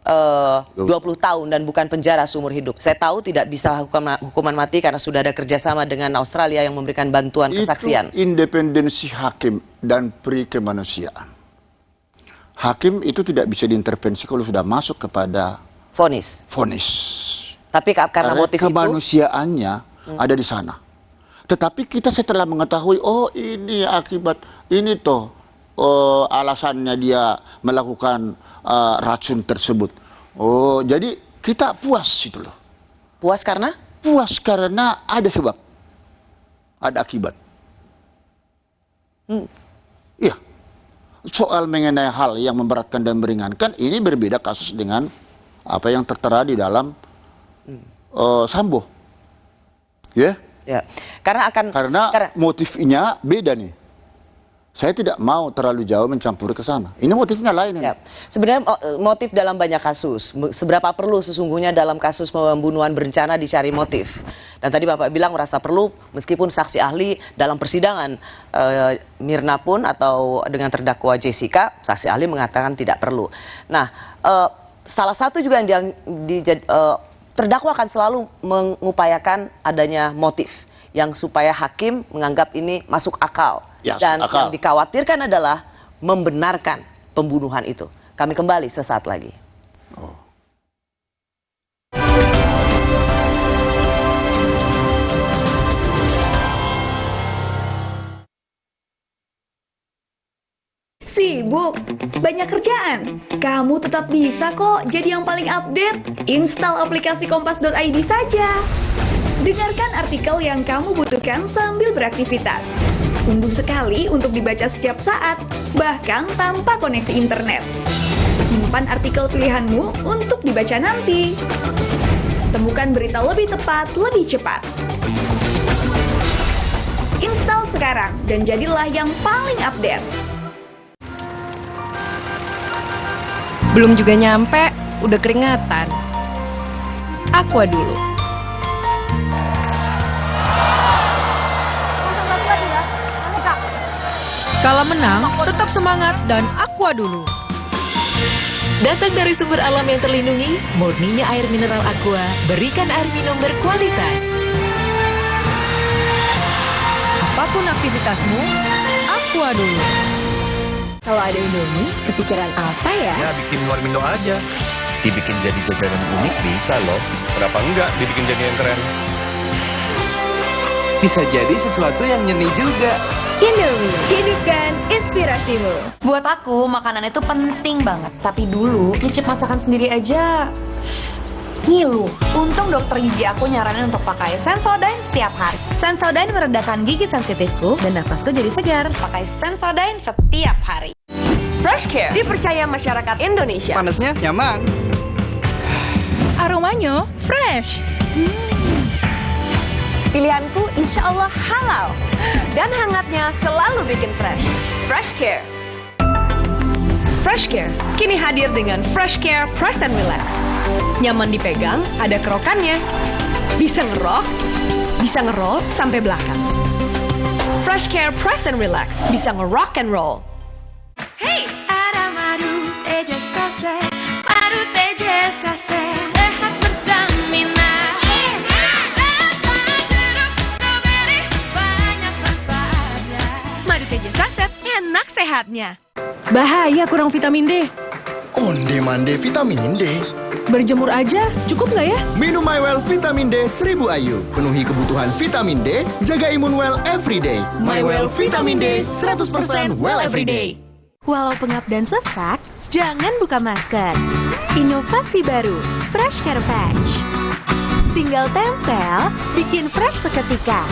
20 tahun dan bukan penjara seumur hidup. Saya tahu tidak bisa hukuman mati karena sudah ada kerjasama dengan Australia yang memberikan bantuan kesaksian. Itu independensi hakim dan pri kemanusiaan. Hakim itu tidak bisa diintervensi kalau sudah masuk kepada vonis. Tapi karena motif kemanusiaannya ada di sana. Tetapi kita setelah mengetahui, oh ini akibat ini toh alasannya dia melakukan racun tersebut. Oh, jadi kita puas itu loh. Puas karena? Puas karena ada sebab, ada akibat. Iya. Soal mengenai hal yang memberatkan dan meringankan ini berbeda kasus dengan apa yang tertera di dalam Sambo. Ya. Ya. Karena motifnya beda nih. Saya tidak mau terlalu jauh mencampuri ke sana. Ini motifnya lain. Ya. Sebenarnya motif dalam banyak kasus. Seberapa perlu sesungguhnya dalam kasus pembunuhan berencana dicari motif. Dan tadi Bapak bilang merasa perlu meskipun saksi ahli dalam persidangan Mirna pun atau dengan terdakwa Jessica, saksi ahli mengatakan tidak perlu. Nah, salah satu juga yang terdakwa akan selalu mengupayakan adanya motif yang supaya hakim menganggap ini masuk akal. Dan yang dikhawatirkan adalah membenarkan pembunuhan itu. Kami kembali sesaat lagi. Sibuk? Banyak kerjaan? Kamu tetap bisa kok jadi yang paling update. Install aplikasi kompas.id saja. Dengarkan artikel yang kamu butuhkan sambil beraktivitas. Unduh sekali untuk dibaca setiap saat, bahkan tanpa koneksi internet. Simpan artikel pilihanmu untuk dibaca nanti. Temukan berita lebih tepat, lebih cepat. Install sekarang dan jadilah yang paling update. Belum juga nyampe, udah keringatan. Aqua dulu. Kala menang, tetap semangat dan Aqua dulu. Datang dari sumber alam yang terlindungi, murninya air mineral Aqua, berikan air minum berkualitas. Apapun aktivitasmu, Aqua dulu. Kalau ada Indomie, kepikiran apa ya? Ya bikin warmindo aja. Dibikin jadi jajanan unik bisa loh. Kenapa enggak dibikin jadi yang keren? Bisa jadi sesuatu yang nyeni juga. Indomie, hidupkan inspirasimu. Buat aku, makanan itu penting banget. Tapi dulu, nyicip masakan sendiri aja ngilu. Untung dokter gigi aku nyaranin untuk pakai Sensodyne setiap hari. Sensodyne meredakan gigi sensitifku dan nafasku jadi segar. Pakai Sensodyne setiap hari. Fresh Care dipercaya masyarakat Indonesia. Panasnya nyaman. Aromanya fresh. Pilihanku insya Allah halal. Dan hangatnya selalu bikin fresh. Fresh Care. Fresh Care kini hadir dengan Fresh Care Press and Relax. Nyaman dipegang, ada kerokannya. Bisa ngerok, bisa ngerol sampai belakang. Fresh Care Press and Relax bisa ngerock and roll. Hey, ada madu teja sase, madu teja sase, sehat berstamina. Madu teja saset, enak sehatnya. Bahaya kurang vitamin D. Onde-mande vitamin D. Berjemur aja, cukup nggak ya? Minum MyWell Vitamin D 1000 IU. Penuhi kebutuhan vitamin D, jaga imun well everyday. MyWell Vitamin D 100% well everyday. Walau pengap dan sesak, jangan buka masker. Inovasi baru, Fresh Care Patch. Tinggal tempel, bikin fresh seketika.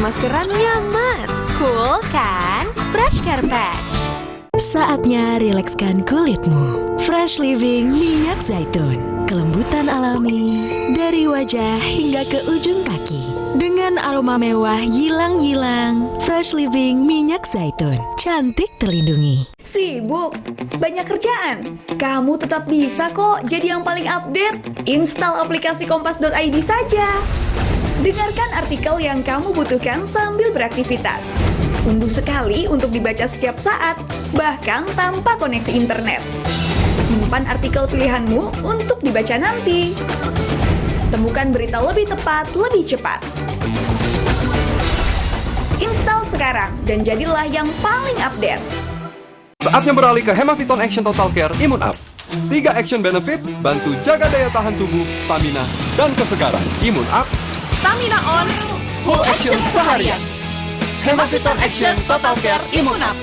Maskeran nyaman. Cool kan? Fresh Care Patch. Saatnya rilekskan kulitmu. Fresh Living minyak zaitun. Kelembutan alami dari wajah hingga ke ujung kaki. Dengan aroma mewah yilang-yilang. Fresh Living minyak zaitun. Cantik terlindungi. Sibuk? Banyak kerjaan? Kamu tetap bisa kok jadi yang paling update. Install aplikasi kompas.id saja. Dengarkan artikel yang kamu butuhkan sambil beraktivitas. Unduh sekali untuk dibaca setiap saat, bahkan tanpa koneksi internet. Simpan artikel pilihanmu untuk dibaca nanti. Temukan berita lebih tepat, lebih cepat. Install sekarang dan jadilah yang paling update. Saatnya beralih ke Hemaviton Action Total Care Imun Up. 3 action benefit, bantu jaga daya tahan tubuh, stamina, dan kesegaran. Imun Up, Stamina on, full action seharian. Hemaviton Action Total Care Imun Up.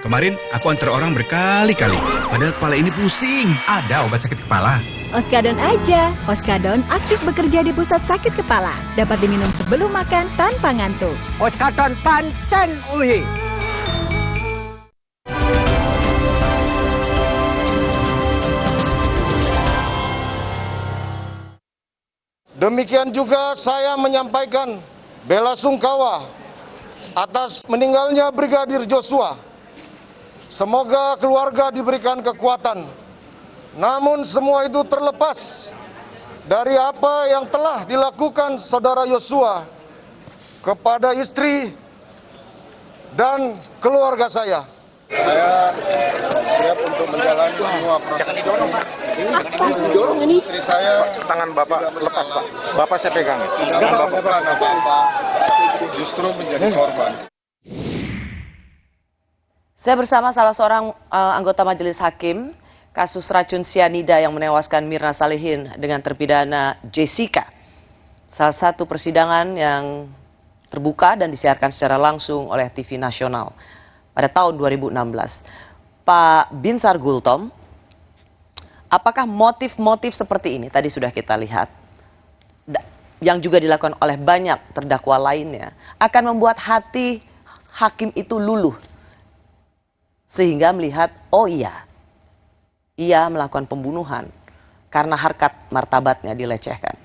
Kemarin aku antar orang berkali-kali, padahal kepala ini pusing. Ada obat sakit kepala? Oskadon aja. Oskadon aktif bekerja di pusat sakit kepala. Dapat diminum sebelum makan tanpa ngantuk. Oskadon pancen uhi. Demikian juga saya menyampaikan bela sungkawa atas meninggalnya Brigadir Joshua. Semoga keluarga diberikan kekuatan. Namun semua itu terlepas dari apa yang telah dilakukan saudara Joshua kepada istri dan keluarga saya. Saya siap untuk menjalani semua proses. Didorong ini. Istri saya, tangan Bapak lepas, Pak. Bapak saya pegang. Tidak melakukan apa-apa, justru menjadi korban. Saya bersama salah seorang anggota majelis hakim kasus racun sianida yang menewaskan Mirna Salihin dengan terpidana Jessica. Salah satu persidangan yang terbuka dan disiarkan secara langsung oleh TV nasional pada tahun 2016. Pak Binsar Gultom, apakah motif-motif seperti ini, tadi sudah kita lihat, yang juga dilakukan oleh banyak terdakwa lainnya, akan membuat hati hakim itu luluh. Sehingga melihat, oh iya, ia melakukan pembunuhan karena harkat martabatnya dilecehkan.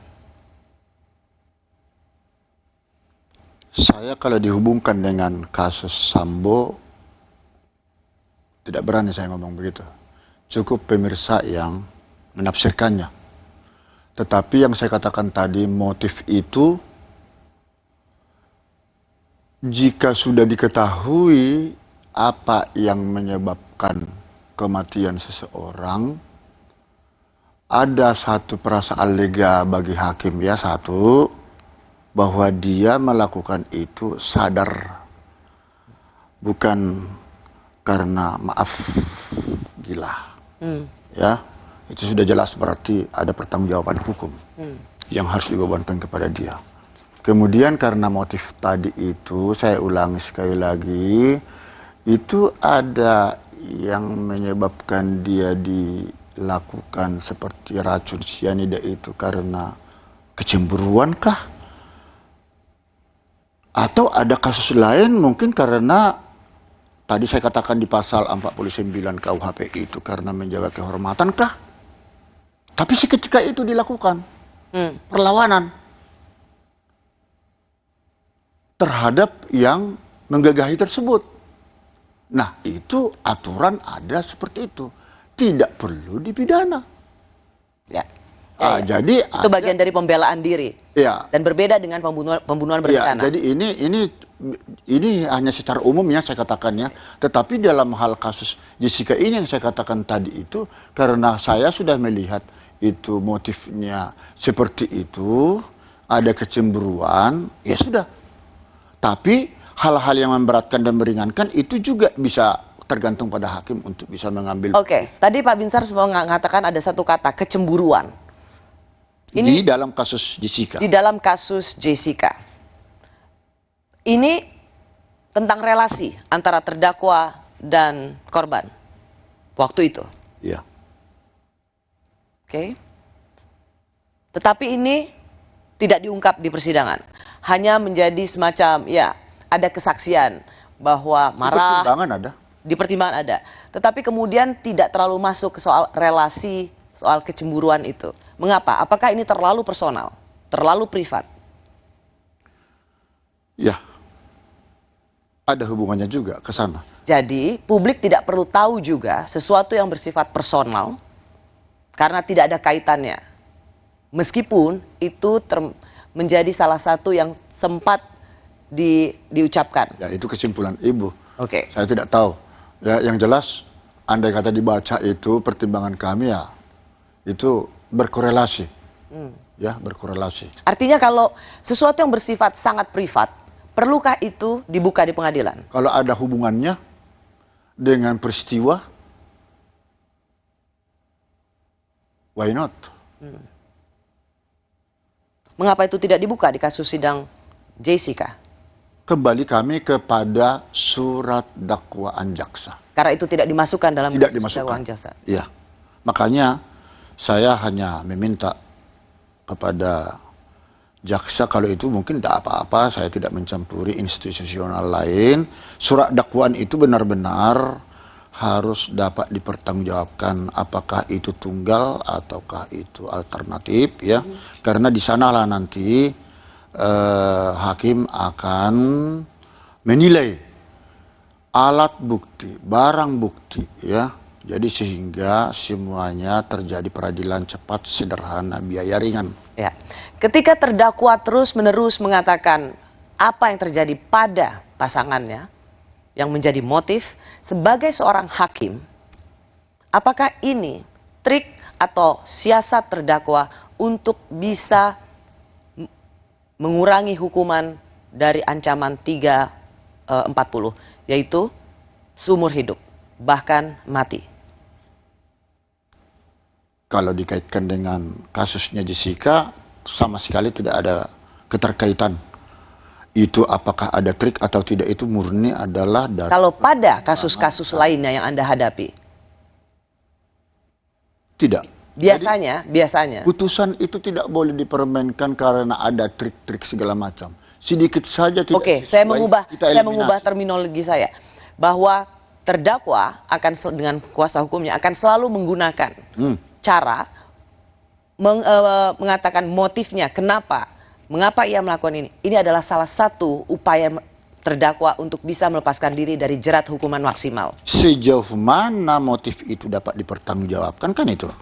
Saya kalau dihubungkan dengan kasus Sambo, tidak berani saya ngomong begitu. Cukup pemirsa yang menafsirkannya. Tetapi yang saya katakan tadi, motif itu jika sudah diketahui apa yang menyebabkan kematian seseorang, ada satu perasaan lega bagi hakim, ya, satu, bahwa dia melakukan itu sadar, bukan karena maaf gila. Ya, itu sudah jelas berarti ada pertanggungjawaban hukum yang harus dibebankan kepada dia. Kemudian karena motif tadi itu, saya ulangi sekali lagi, itu ada yang menyebabkan dia dilakukan seperti racun sianida itu karena kecemburuan kah? Atau ada kasus lain mungkin karena tadi saya katakan di pasal 49 KUHP itu karena menjaga kehormatan kah? Tapi seketika itu dilakukan perlawanan terhadap yang menggagahi tersebut. Nah, itu aturan ada seperti itu. Tidak perlu dipidana. Ya. Jadi itu bagian dari pembelaan diri. Ya. Dan berbeda dengan pembunuhan berencana. Ya, jadi ini hanya secara umum ya saya katakannya. Tetapi dalam hal kasus Jessica ini yang saya katakan tadi itu karena saya sudah melihat itu motifnya seperti itu, ada kecemburuan, ya sudah. Tapi hal-hal yang memberatkan dan meringankan itu juga bisa tergantung pada hakim untuk bisa mengambil. Oke, tadi Pak Binsar mengatakan ada satu kata, kecemburuan. Ini di dalam kasus Jessica. Di dalam kasus Jessica. Ini tentang relasi antara terdakwa dan korban. Waktu itu. Iya. Oke. Tetapi ini tidak diungkap di persidangan. Hanya menjadi semacam, ya, ada kesaksian bahwa marah. Di pertimbangan ada. Di pertimbangan ada. Tetapi kemudian tidak terlalu masuk ke soal relasi, soal kecemburuan itu. Mengapa? Apakah ini terlalu personal? Terlalu privat? Ya. Ada hubungannya juga ke sana. Jadi publik tidak perlu tahu juga sesuatu yang bersifat personal karena tidak ada kaitannya. Meskipun itu menjadi salah satu yang sempat diucapkan. Ya, itu kesimpulan Ibu. Oke. Saya tidak tahu. Ya, yang jelas andai kata dibaca itu pertimbangan kami ya itu berkorelasi. Ya, berkorelasi. Artinya kalau sesuatu yang bersifat sangat privat, perlukah itu dibuka di pengadilan? Kalau ada hubungannya dengan peristiwa, why not? Mengapa itu tidak dibuka di kasus sidang Jessica? Kembali kami kepada surat dakwaan jaksa. Karena itu tidak dimasukkan dalam Tidak kasus dimasukkan. dakwaan jaksa. Ya, makanya saya hanya meminta kepada jaksa kalau itu mungkin tidak apa-apa, saya tidak mencampuri institusional lain. Surat dakwaan itu benar-benar harus dapat dipertanggungjawabkan apakah itu tunggal ataukah itu alternatif ya. Karena di sanalah nanti hakim akan menilai alat bukti, barang bukti ya. Jadi sehingga semuanya terjadi peradilan cepat, sederhana, biaya ringan. Ya. Ketika terdakwa terus-menerus mengatakan apa yang terjadi pada pasangannya yang menjadi motif, sebagai seorang hakim, apakah ini trik atau siasat terdakwa untuk bisa mengurangi hukuman dari ancaman 340, yaitu seumur hidup, bahkan mati? Kalau dikaitkan dengan kasusnya Jessica, sama sekali tidak ada keterkaitan. Itu apakah ada trik atau tidak itu murni adalah dari... Kalau pada kasus-kasus lainnya yang Anda hadapi? Tidak. Biasanya. Putusan itu tidak boleh dipermainkan karena ada trik-trik segala macam. Sedikit saja tidak. Oke, saya mengubah terminologi saya. Bahwa terdakwa akan dengan kuasa hukumnya akan selalu menggunakan cara mengatakan motifnya, mengapa ia melakukan ini. Ini adalah salah satu upaya terdakwa untuk bisa melepaskan diri dari jerat hukuman maksimal. Sejauh mana motif itu dapat dipertanggungjawabkan kan itu?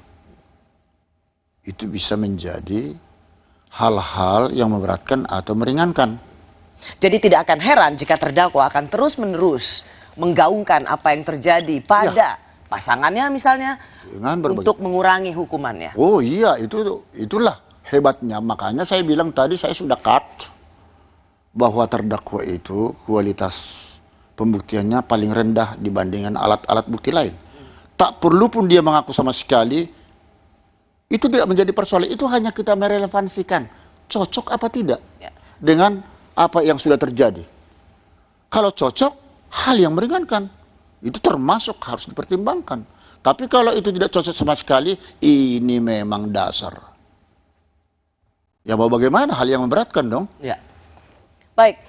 Itu bisa menjadi hal-hal yang memberatkan atau meringankan. Jadi tidak akan heran jika terdakwa akan terus-menerus menggaungkan apa yang terjadi pada pasangannya misalnya untuk mengurangi hukumannya. Oh iya, itulah hebatnya. Makanya saya bilang tadi saya sudah cut bahwa terdakwa itu kualitas pembuktiannya paling rendah dibandingkan alat-alat bukti lain. Tak perlu pun dia mengaku sama sekali. Itu tidak menjadi persoalan. Itu hanya kita merelevansikan cocok apa tidak. dengan apa yang sudah terjadi. Kalau cocok, hal yang meringankan. Itu termasuk harus dipertimbangkan. Tapi kalau itu tidak cocok sama sekali, ini memang dasar. Ya mau bagaimana, hal yang memberatkan dong. Ya. Baik,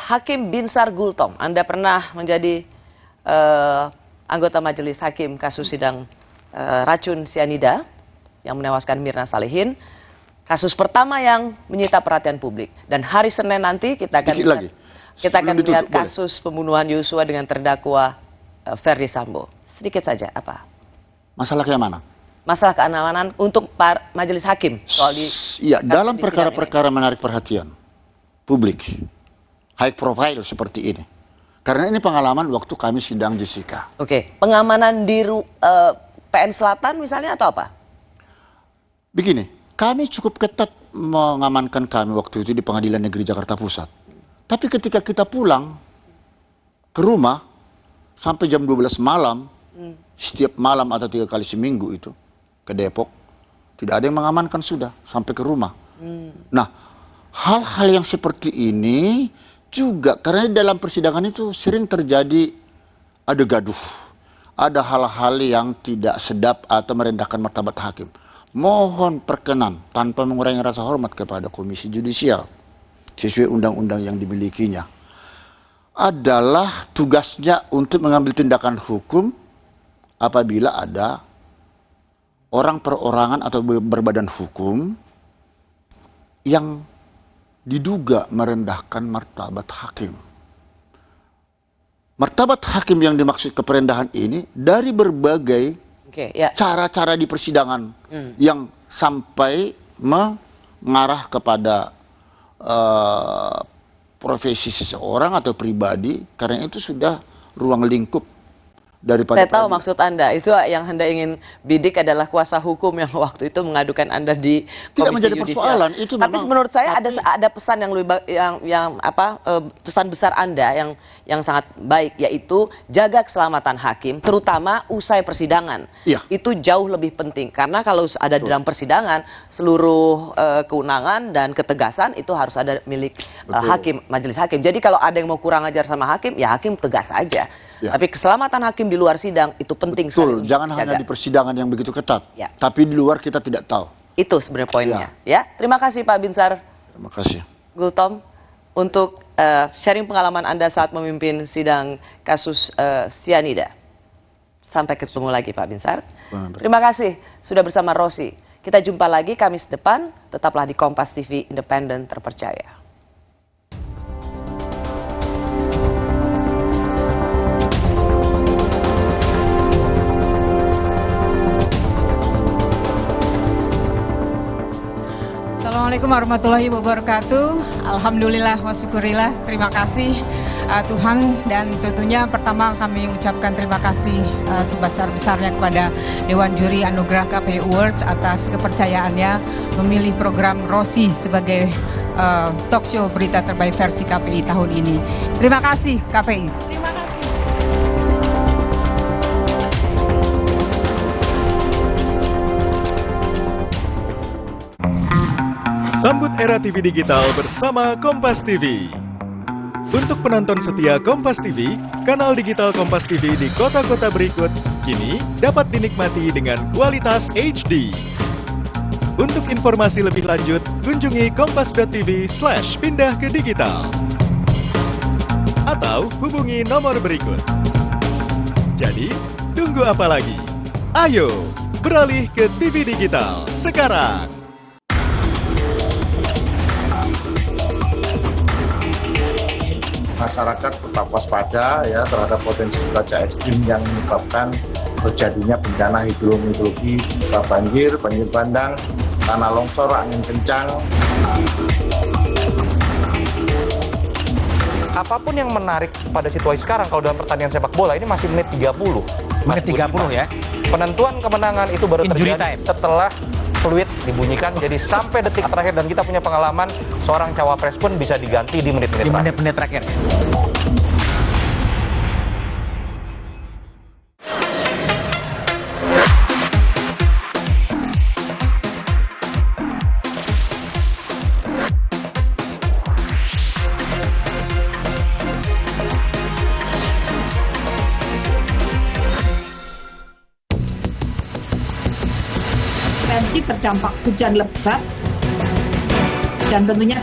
Hakim Binsar Gultom, Anda pernah menjadi anggota majelis hakim kasus sidang racun cyanida yang menewaskan Mirna Salihin. Kasus pertama yang menyita perhatian publik. Dan hari Senin nanti kita akan lihat kasus pembunuhan Yosua dengan terdakwa Ferdi Sambo. Sedikit saja, apa? Masalah keamanan. Masalah keamanan untuk majelis hakim soal Iya, dalam perkara-perkara menarik perhatian publik, high profile seperti ini. Karena ini pengalaman waktu kami sidang Jessica. Oke, pengamanan di PN Selatan misalnya atau apa? Begini, kami cukup ketat mengamankan kami waktu itu di Pengadilan Negeri Jakarta Pusat. Tapi ketika kita pulang ke rumah sampai jam 12 malam, setiap malam atau 3 kali seminggu itu ke Depok, tidak ada yang mengamankan sudah sampai ke rumah. Nah, hal-hal yang seperti ini juga karena dalam persidangan itu sering terjadi ada gaduh, ada hal-hal yang tidak sedap atau merendahkan martabat hakim. Mohon perkenan tanpa mengurangi rasa hormat kepada Komisi Judisial sesuai undang-undang yang dimilikinya, adalah tugasnya untuk mengambil tindakan hukum apabila ada orang perorangan atau berbadan hukum yang diduga merendahkan martabat hakim. Martabat hakim yang dimaksud keperendahan ini dari berbagai cara-cara di persidangan yang sampai mengarah kepada profesi seseorang atau pribadi, karena itu sudah ruang lingkup daripada. Saya tahu maksud Anda, itu yang Anda ingin bidik adalah kuasa hukum yang waktu itu mengadukan Anda di Komisi Tidak menjadi Yudisial. persoalan itu. Tapi menurut saya ada pesan yang lebih pesan besar Anda yang sangat baik, yaitu jaga keselamatan hakim, terutama usai persidangan. Ya. Itu jauh lebih penting karena kalau ada di dalam persidangan, seluruh kewenangan dan ketegasan itu harus ada milik hakim, majelis hakim. Jadi kalau ada yang mau kurang ajar sama hakim, ya hakim tegas aja. Ya. Tapi keselamatan hakim di luar sidang itu penting sekali. Jangan hanya di persidangan yang begitu ketat, tapi di luar kita tidak tahu. Itu sebenarnya poinnya. Ya, terima kasih Pak Binsar. Terima kasih. Gultom untuk sharing pengalaman Anda saat memimpin sidang kasus cyanida. Sampai ketemu lagi Pak Binsar. Terima kasih sudah bersama Rosi. Kita jumpa lagi Kamis depan. Tetaplah di Kompas TV Independen Terpercaya. Assalamualaikum warahmatullahi wabarakatuh. Alhamdulillah wa syukurillah. Terima kasih Tuhan, dan tentunya pertama kami ucapkan terima kasih sebesar-besarnya kepada Dewan Juri Anugerah KPI Awards atas kepercayaannya memilih program Rosi sebagai talk show berita terbaik versi KPI tahun ini. Terima kasih KPI. Terima kasih. Sambut era TV digital bersama Kompas TV. Untuk penonton setia Kompas TV, kanal digital Kompas TV di kota-kota berikut kini dapat dinikmati dengan kualitas HD. Untuk informasi lebih lanjut, kunjungi kompas.tv/pindah ke digital. Atau hubungi nomor berikut. Jadi, tunggu apa lagi? Ayo, beralih ke TV digital sekarang. Masyarakat tetap waspada ya terhadap potensi cuaca ekstrim yang menyebabkan terjadinya bencana hidrometeorologi berupa banjir bandang, tanah longsor, angin kencang. Apapun yang menarik pada situasi sekarang kalau dalam pertandingan sepak bola ini masih menit 30. Menit 30 ya. Penentuan kemenangan itu baru terjadi setelah fluid dibunyikan, jadi sampai detik terakhir, dan kita punya pengalaman seorang cawapres pun bisa diganti di menit-menit terakhir. berpotensi terdampak hujan lebat dan tentunya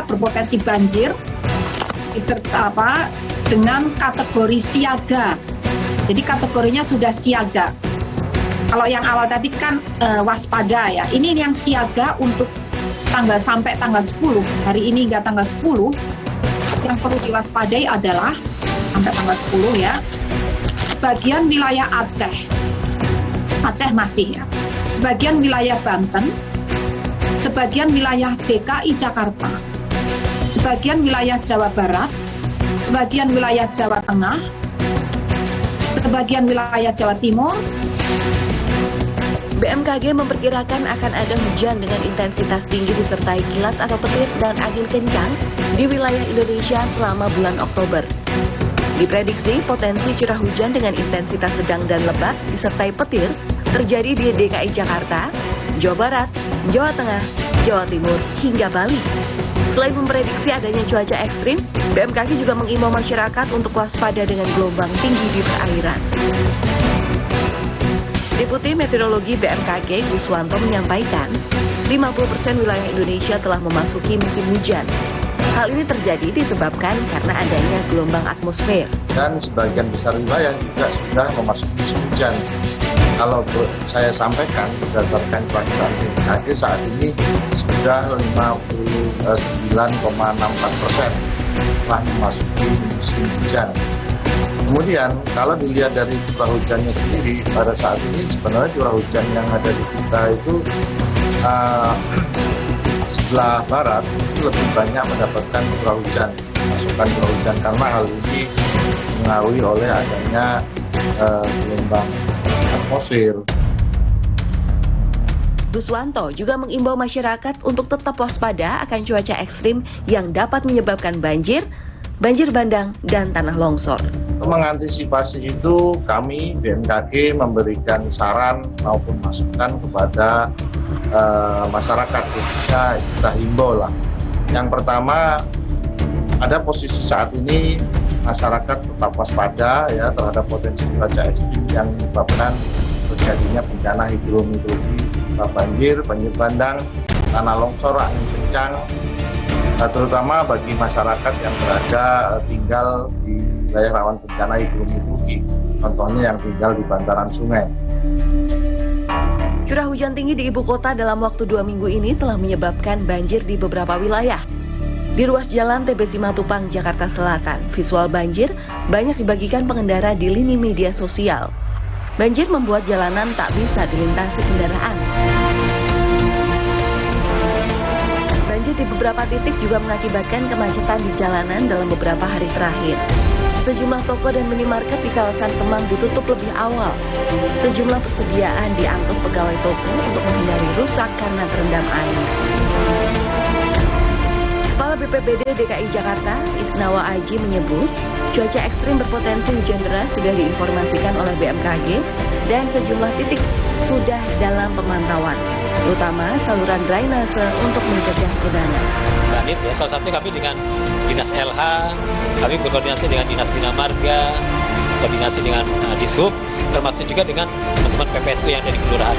berpotensi banjir dengan kategori siaga. Jadi kategorinya sudah siaga. Kalau yang awal tadi kan waspada ya. Ini yang siaga untuk sampai tanggal 10. Hari ini hingga tanggal 10. Yang perlu diwaspadai adalah sampai tanggal 10 ya. Sebagian wilayah Aceh masih ya. Sebagian wilayah Banten, sebagian wilayah DKI Jakarta, sebagian wilayah Jawa Barat, sebagian wilayah Jawa Tengah, sebagian wilayah Jawa Timur. BMKG memperkirakan akan ada hujan dengan intensitas tinggi disertai kilat atau petir dan angin kencang di wilayah Indonesia selama bulan Oktober. Diprediksi potensi curah hujan dengan intensitas sedang dan lebat disertai petir terjadi di DKI Jakarta, Jawa Barat, Jawa Tengah, Jawa Timur, hingga Bali. Selain memprediksi adanya cuaca ekstrim, BMKG juga mengimbau masyarakat untuk waspada dengan gelombang tinggi di perairan. Deputi Meteorologi BMKG Guswanto menyampaikan, 50% wilayah Indonesia telah memasuki musim hujan. Hal ini terjadi disebabkan karena adanya gelombang atmosfer. Dan sebagian besar wilayah juga sudah memasuki musim hujan. Kalau saya sampaikan berdasarkan perkiraan BMKG saat ini sudah 59,64% telah memasuki musim hujan. Kemudian kalau dilihat dari curah hujannya sendiri, pada saat ini sebenarnya curah hujan yang ada di kita itu sebelah barat itu lebih banyak mendapatkan curah hujan, masukan curah hujan, karena hal ini mengaruhi oleh adanya gelombang atmosfer. Guswanto juga mengimbau masyarakat untuk tetap waspada akan cuaca ekstrim yang dapat menyebabkan banjir bandang, dan tanah longsor. Mengantisipasi itu, kami BMKG memberikan saran maupun masukan kepada masyarakat, kita himbau lah. Yang pertama, ada posisi saat ini masyarakat tetap waspada ya terhadap potensi cuaca ekstrim yang menyebabkan terjadinya bencana hidrometeorologi, banjir bandang, tanah longsor, angin kencang, terutama bagi masyarakat yang tinggal di wilayah rawan bencana hidrometeorologi, contohnya yang tinggal di bantaran sungai. Curah hujan tinggi di ibu kota dalam waktu 2 minggu ini telah menyebabkan banjir di beberapa wilayah. Di ruas jalan TB Simatupang, Jakarta Selatan, visual banjir banyak dibagikan pengendara di lini media sosial. Banjir membuat jalanan tak bisa dilintasi kendaraan. Banjir di beberapa titik juga mengakibatkan kemacetan di jalanan dalam beberapa hari terakhir. Sejumlah toko dan minimarket di kawasan Kemang ditutup lebih awal. Sejumlah persediaan diangkut pegawai toko untuk menghindari rusak karena terendam air. Kepala BPBD DKI Jakarta, Isnawa Aji menyebut, cuaca ekstrim berpotensi hujan deras sudah diinformasikan oleh BMKG dan sejumlah titik sudah dalam pemantauan, terutama saluran drainase untuk mencegah genangan. Ya, salah satunya kami dengan Dinas LH, kami berkoordinasi dengan Dinas Bina Marga, koordinasi dengan Dishub, termasuk juga dengan teman-teman PPSU yang ada di kelurahan.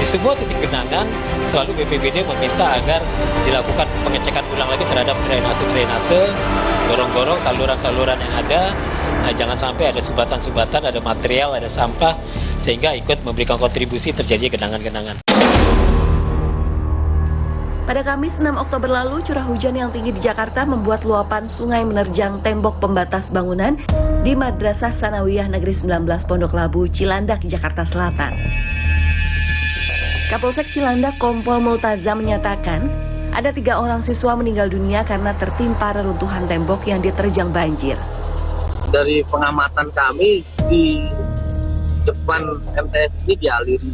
Di semua titik genangan, selalu BPBD meminta agar dilakukan pengecekan ulang lagi terhadap drainase, gorong-gorong, saluran-saluran yang ada. Nah, jangan sampai ada sumbatan-sumbatan, ada material, ada sampah, sehingga ikut memberikan kontribusi terjadinya genangan-genangan. Pada Kamis 6 Oktober lalu, curah hujan yang tinggi di Jakarta membuat luapan sungai menerjang tembok pembatas bangunan di Madrasah Sanawiyah Negeri 19 Pondok Labu, Cilandak, Jakarta Selatan. Kapolsek Cilandak Kompol Multazam menyatakan, ada 3 orang siswa meninggal dunia karena tertimpa reruntuhan tembok yang diterjang banjir. Dari pengamatan kami, di depan MTS ini dialiri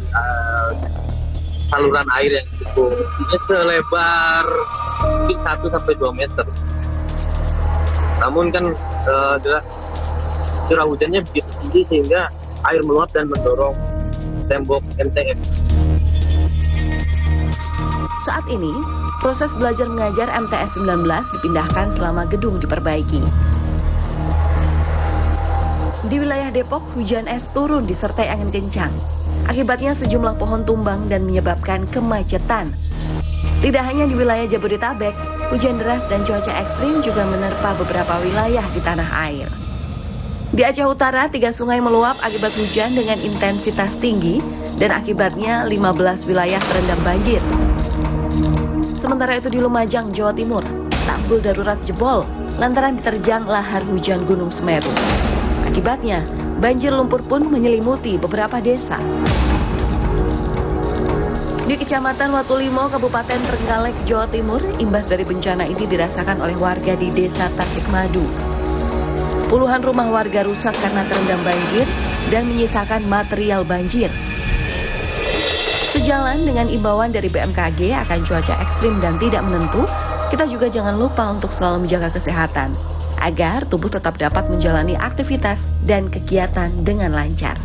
saluran air yang cukup selebar mungkin 1-2 meter. Namun kan curah hujannya begitu tinggi sehingga air meluap dan mendorong tembok MTS. Saat ini, proses belajar mengajar MTS 19 dipindahkan selama gedung diperbaiki. Di wilayah Depok, hujan es turun disertai angin kencang. Akibatnya sejumlah pohon tumbang dan menyebabkan kemacetan. Tidak hanya di wilayah Jabodetabek, hujan deras dan cuaca ekstrim juga menerpa beberapa wilayah di tanah air. Di Aceh Utara, 3 sungai meluap akibat hujan dengan intensitas tinggi dan akibatnya 15 wilayah terendam banjir. Sementara itu di Lumajang, Jawa Timur, tanggul darurat jebol lantaran diterjang lahar hujan Gunung Semeru. Akibatnya, banjir lumpur pun menyelimuti beberapa desa. Di Kecamatan Watulimo, Kabupaten Trenggalek, Jawa Timur, imbas dari bencana ini dirasakan oleh warga di Desa Tasikmadu. Puluhan rumah warga rusak karena terendam banjir dan menyisakan material banjir. Sejalan dengan imbauan dari BMKG akan cuaca ekstrim dan tidak menentu, kita juga jangan lupa untuk selalu menjaga kesehatan, agar tubuh tetap dapat menjalani aktivitas dan kegiatan dengan lancar.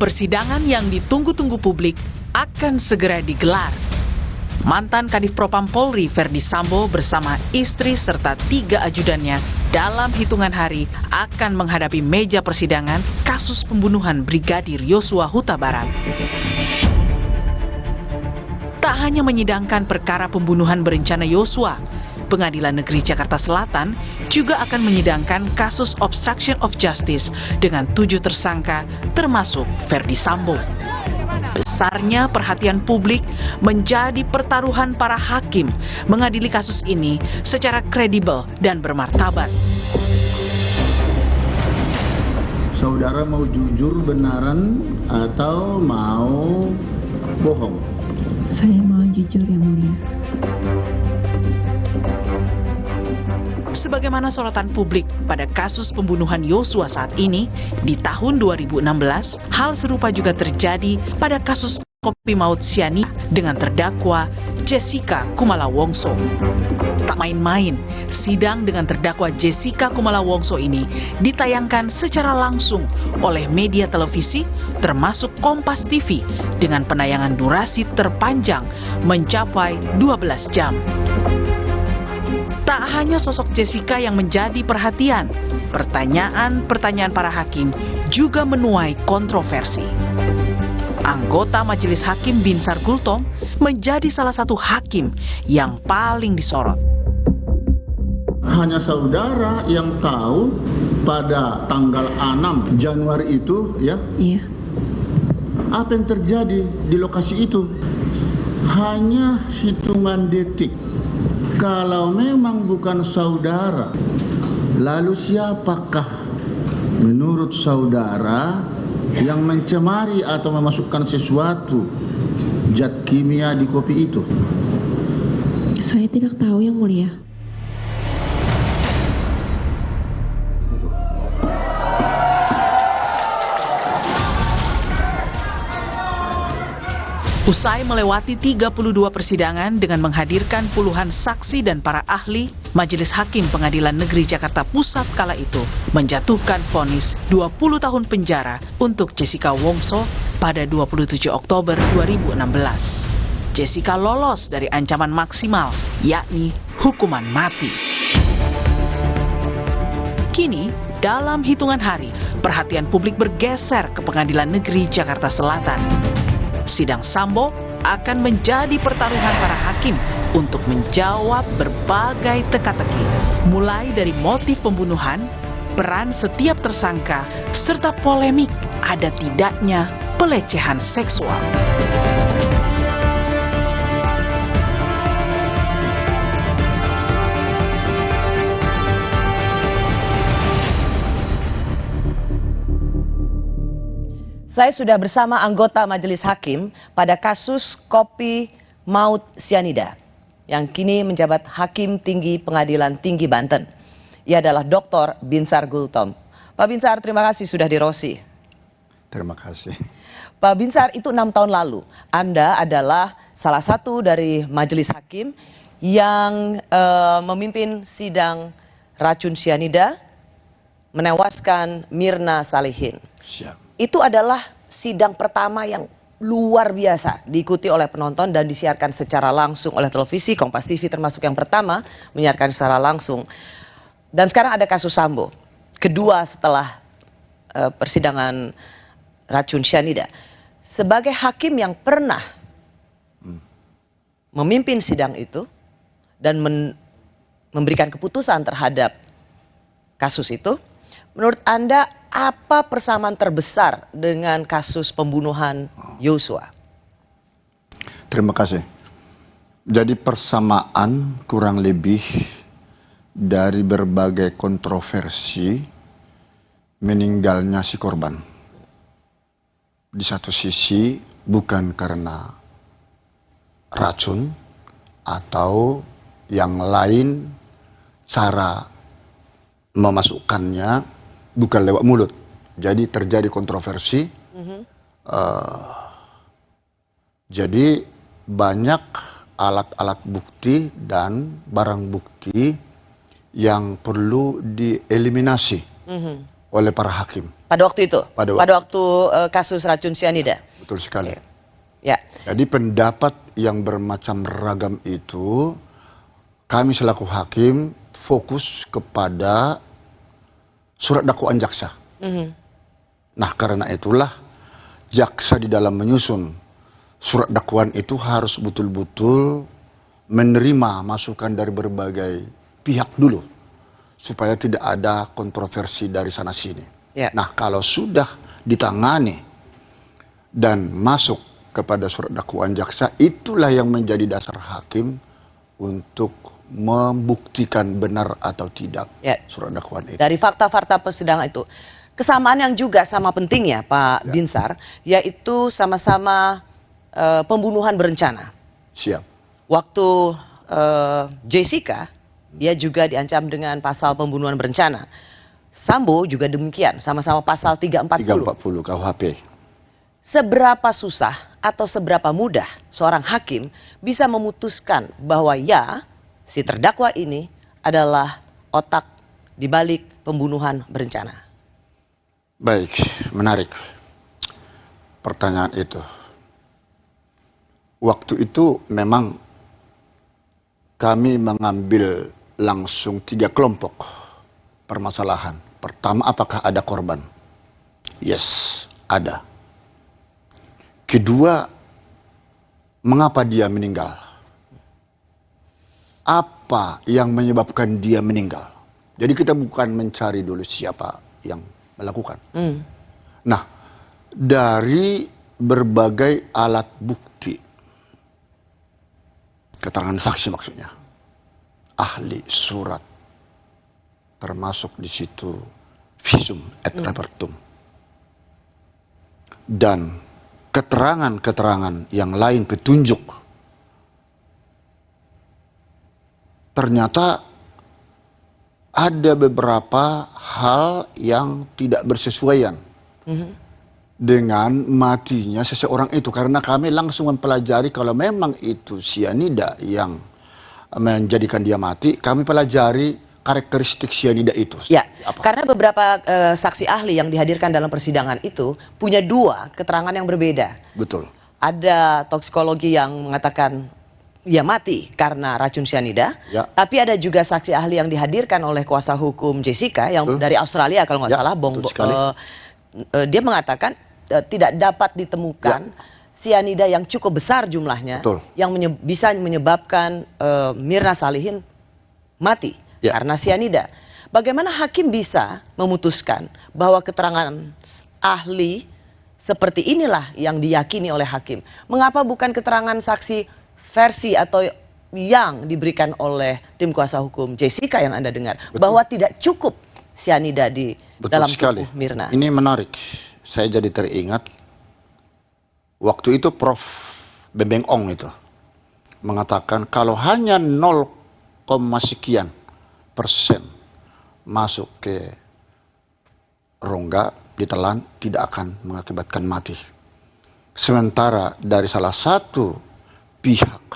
Persidangan yang ditunggu-tunggu publik akan segera digelar. Mantan Kadif Propam Polri Verdi Sambo bersama istri serta 3 ajudannya dalam hitungan hari akan menghadapi meja persidangan kasus pembunuhan Brigadir Yosua Huta Barat. Tak hanya menyidangkan perkara pembunuhan berencana Yosua, Pengadilan Negeri Jakarta Selatan juga akan menyidangkan kasus obstruction of justice dengan 7 tersangka termasuk Verdi Sambo. Besarnya perhatian publik menjadi pertaruhan para hakim mengadili kasus ini secara kredibel dan bermartabat. Saudara mau jujur benaran atau mau bohong? Saya mau jujur, Yang Mulia. Sebagaimana sorotan publik pada kasus pembunuhan Yosua saat ini, di tahun 2016, hal serupa juga terjadi pada kasus kopi maut sianida dengan terdakwa Jessica Kumala Wongso. Tak main-main, sidang dengan terdakwa Jessica Kumala Wongso ini ditayangkan secara langsung oleh media televisi termasuk Kompas TV dengan penayangan durasi terpanjang mencapai 12 jam. Tak hanya sosok Jessica yang menjadi perhatian, pertanyaan-pertanyaan para hakim juga menuai kontroversi. Anggota Majelis Hakim Binsar Gultom menjadi salah satu hakim yang paling disorot. Hanya saudara yang tahu pada tanggal 6 Januari itu, ya? Iya. Apa yang terjadi di lokasi itu? Hanya hitungan detik. Kalau memang bukan saudara, lalu siapakah menurut saudara yang mencemari atau memasukkan sesuatu zat kimia di kopi itu? Saya tidak tahu, Yang Mulia. Usai melewati 32 persidangan dengan menghadirkan puluhan saksi dan para ahli, Majelis Hakim Pengadilan Negeri Jakarta Pusat kala itu menjatuhkan vonis 20 tahun penjara untuk Jessica Wongso pada 27 Oktober 2016. Jessica lolos dari ancaman maksimal, yakni hukuman mati. Kini, dalam hitungan hari, perhatian publik bergeser ke Pengadilan Negeri Jakarta Selatan. Sidang Sambo akan menjadi pertaruhan para hakim untuk menjawab berbagai teka-teki, mulai dari motif pembunuhan, peran setiap tersangka, serta polemik ada tidaknya pelecehan seksual. Saya sudah bersama anggota Majelis Hakim pada kasus kopi maut sianida yang kini menjabat Hakim Tinggi Pengadilan Tinggi Banten. Ia adalah Dr. Binsar Gultom. Pak Binsar, terima kasih sudah di Rosi. Terima kasih. Pak Binsar, itu 6 tahun lalu Anda adalah salah satu dari Majelis Hakim yang memimpin sidang racun sianida menewaskan Mirna Salihin. Siap. Itu adalah sidang pertama yang luar biasa diikuti oleh penonton dan disiarkan secara langsung oleh televisi. Kompas TV termasuk yang pertama menyiarkan secara langsung. Dan sekarang ada kasus Sambo, kedua setelah persidangan racun sianida. Sebagai hakim yang pernah memimpin sidang itu dan memberikan keputusan terhadap kasus itu, menurut Anda apa persamaan terbesar dengan kasus pembunuhan Yosua? Terima kasih. Jadi persamaan kurang lebih dari berbagai kontroversi meninggalnya si korban. Di satu sisi bukan karena racun atau yang lain, cara memasukkannya bukan lewat mulut. Jadi terjadi kontroversi. Jadi banyak alat-alat bukti dan barang bukti yang perlu dieliminasi oleh para hakim. Pada waktu itu? Pada waktu kasus racun sianida? Betul sekali. Ya. Jadi pendapat yang bermacam ragam itu, kami selaku hakim fokus kepada surat dakwaan jaksa. Nah, karena itulah jaksa di dalam menyusun surat dakwaan itu harus betul-betul menerima masukan dari berbagai pihak dulu, supaya tidak ada kontroversi dari sana sini. Nah, kalau sudah ditangani dan masuk kepada surat dakwaan jaksa, itulah yang menjadi dasar hakim untuk membuktikan benar atau tidak surat dakwaan itu. Dari fakta-fakta persidangan itu, kesamaan yang juga sama pentingnya Pak Binsar, yaitu sama-sama pembunuhan berencana. Siap. Waktu Jessica, dia juga diancam dengan pasal pembunuhan berencana. Sambo juga demikian, sama-sama pasal 340 KUHP. Seberapa susah atau seberapa mudah seorang hakim bisa memutuskan bahwa si terdakwa ini adalah otak dibalik pembunuhan berencana? Baik, menarik pertanyaan itu. Waktu itu memang kami mengambil langsung 3 kelompok permasalahan. Pertama, apakah ada korban? Yes, ada. Kedua, mengapa dia meninggal? Apa yang menyebabkan dia meninggal? Jadi kita bukan mencari dulu siapa yang melakukan. Nah, dari berbagai alat bukti, keterangan saksi maksudnya, ahli, surat, termasuk di situ visum et repertum, dan keterangan-keterangan yang lain, petunjuk, ternyata ada beberapa hal yang tidak bersesuaian dengan matinya seseorang itu. Karena kami langsung mempelajari kalau memang itu sianida yang menjadikan dia mati, kami pelajari karakteristik sianida itu. Ya, karena beberapa saksi ahli yang dihadirkan dalam persidangan itu punya 2 keterangan yang berbeda. Betul. Ada toksikologi yang mengatakan ia mati karena racun sianida, tapi ada juga saksi ahli yang dihadirkan oleh kuasa hukum Jessica yang dari Australia kalau nggak salah, dia mengatakan tidak dapat ditemukan sianida yang cukup besar jumlahnya yang bisa menyebabkan Mirna Salihin mati karena sianida. Bagaimana hakim bisa memutuskan bahwa keterangan ahli seperti inilah yang diyakini oleh hakim? Mengapa bukan keterangan saksi versi atau yang diberikan oleh tim kuasa hukum Jessica yang Anda dengar? Bahwa tidak cukup sianida di dalam tubuh Mirna. Ini menarik. Saya jadi teringat waktu itu Prof. Bembeng Ong itu mengatakan kalau hanya 0, sekian persen masuk ke rongga ditelan tidak akan mengakibatkan mati. Sementara dari salah satu pihak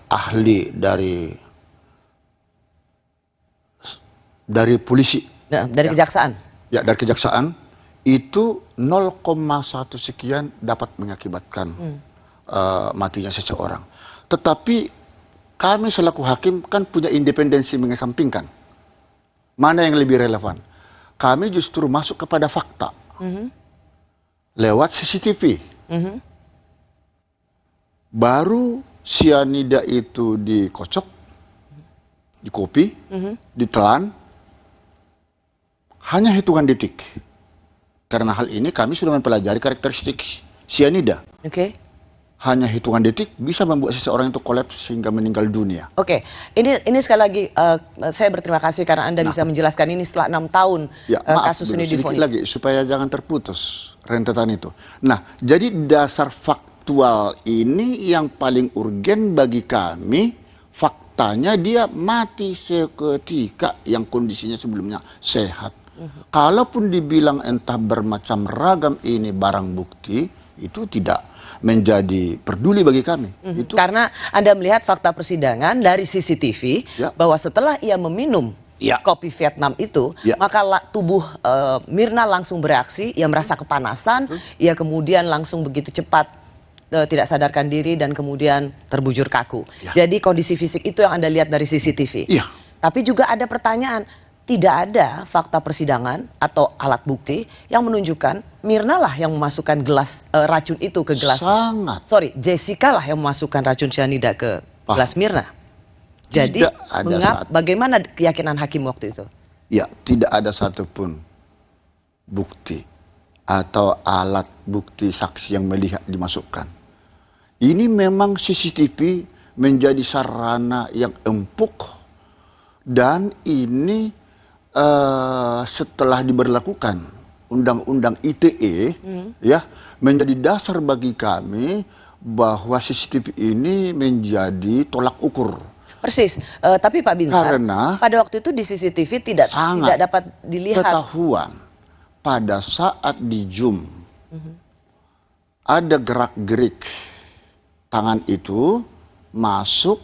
ahli dari polisi, dari kejaksaan. Ya, dari kejaksaan itu 0,1 sekian dapat mengakibatkan matinya seseorang. Tetapi kami selaku hakim kan punya independensi mengesampingkan mana yang lebih relevan. Kami justru masuk kepada fakta lewat CCTV. Baru sianida itu dikocok, dikopi, ditelan, hanya hitungan detik. Karena hal ini kami sudah mempelajari karakteristik sianida. Hanya hitungan detik bisa membuat seseorang itu kolaps sehingga meninggal dunia. Ini sekali lagi saya berterima kasih karena Anda bisa menjelaskan ini setelah 6 tahun kasus ini divonis. Lagi supaya jangan terputus rentetan itu. Nah, jadi dasar faktual ini yang paling urgen bagi kami. Faktanya dia mati seketika yang kondisinya sebelumnya sehat. Kalaupun dibilang entah bermacam ragam ini barang bukti, itu tidak menjadi peduli bagi kami. Itu karena Anda melihat fakta persidangan dari CCTV bahwa setelah ia meminum kopi Vietnam itu, maka tubuh Mirna langsung bereaksi, ia merasa kepanasan, ia kemudian langsung begitu cepat tidak sadarkan diri dan kemudian terbujur kaku. Jadi kondisi fisik itu yang Anda lihat dari CCTV. Tapi juga ada pertanyaan, tidak ada fakta persidangan atau alat bukti yang menunjukkan Mirna lah yang memasukkan gelas racun itu ke gelas. Jessica lah yang memasukkan racun cyanida ke gelas Mirna. Jadi bagaimana keyakinan hakim waktu itu? Ya, tidak ada satupun bukti atau alat bukti saksi yang melihat dimasukkan. Ini memang CCTV menjadi sarana yang empuk dan ini setelah diberlakukan Undang-Undang ITE ya menjadi dasar bagi kami bahwa CCTV ini menjadi tolak ukur. Persis, tapi Pak Binsar, karena pada waktu itu di CCTV tidak dapat dilihat. Ketahuan pada saat di zoom ada gerak-gerik tangan itu masuk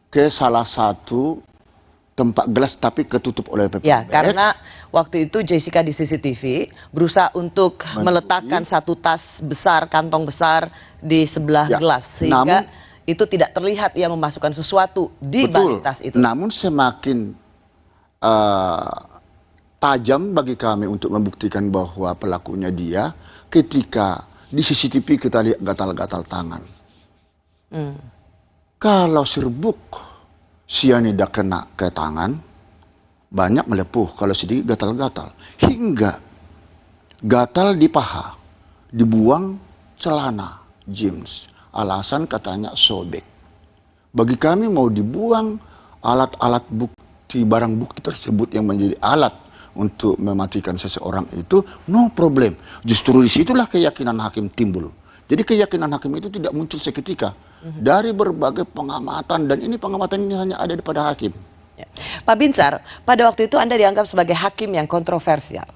ke salah satu tempat gelas tapi ketutup oleh paper ya, bag. karena waktu itu Jessica di CCTV berusaah untuk meletakkan satu tas besar, kantong besar di sebelah gelas sehingga itu tidak terlihat ia memasukkan sesuatu di balik tas itu. Namun semakin tajam bagi kami untuk membuktikan bahwa pelakunya dia ketika di CCTV kita lihat gatal-gatal tangan. Kalau serbuk cyanida kena ke tangan, banyak melepuh, kalau sedikit gatal-gatal. Hingga gatal di paha, dibuang celana, jeans. Alasan katanya sobek. Bagi kami mau dibuang alat-alat bukti, barang bukti tersebut yang menjadi alat untuk mematikan seseorang itu, no problem. Justru disitulah keyakinan hakim timbul. Jadi keyakinan hakim itu tidak muncul seketika. Dari berbagai pengamatan, dan ini pengamatan ini hanya ada pada hakim. Pak Binsar, pada waktu itu Anda dianggap sebagai hakim yang kontroversial.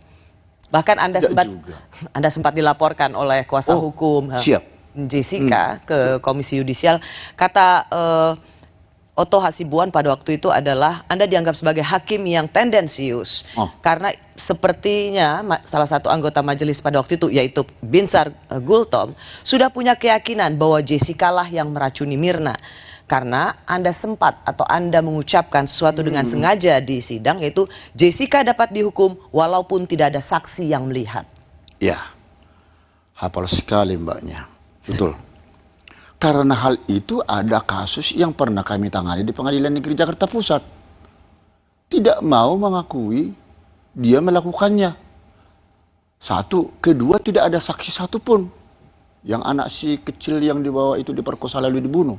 Bahkan Anda sempat dilaporkan oleh kuasa hukum Jessica ke Komisi Yudisial. Kata Otto Hasibuan pada waktu itu adalah Anda dianggap sebagai hakim yang tendensius. Karena sepertinya salah satu anggota majelis pada waktu itu yaitu Binsar Gultom sudah punya keyakinan bahwa Jessica lah yang meracuni Mirna. Karena Anda sempat atau Anda mengucapkan sesuatu dengan sengaja di sidang yaitu Jessica dapat dihukum walaupun tidak ada saksi yang melihat. Ya, hafal sekali mbaknya. Betul. Karena hal itu ada kasus yang pernah kami tangani di Pengadilan Negeri Jakarta Pusat. Tidak mau mengakui dia melakukannya. Satu, kedua tidak ada saksi satupun. Yang anak si kecil yang dibawa itu diperkosa lalu dibunuh.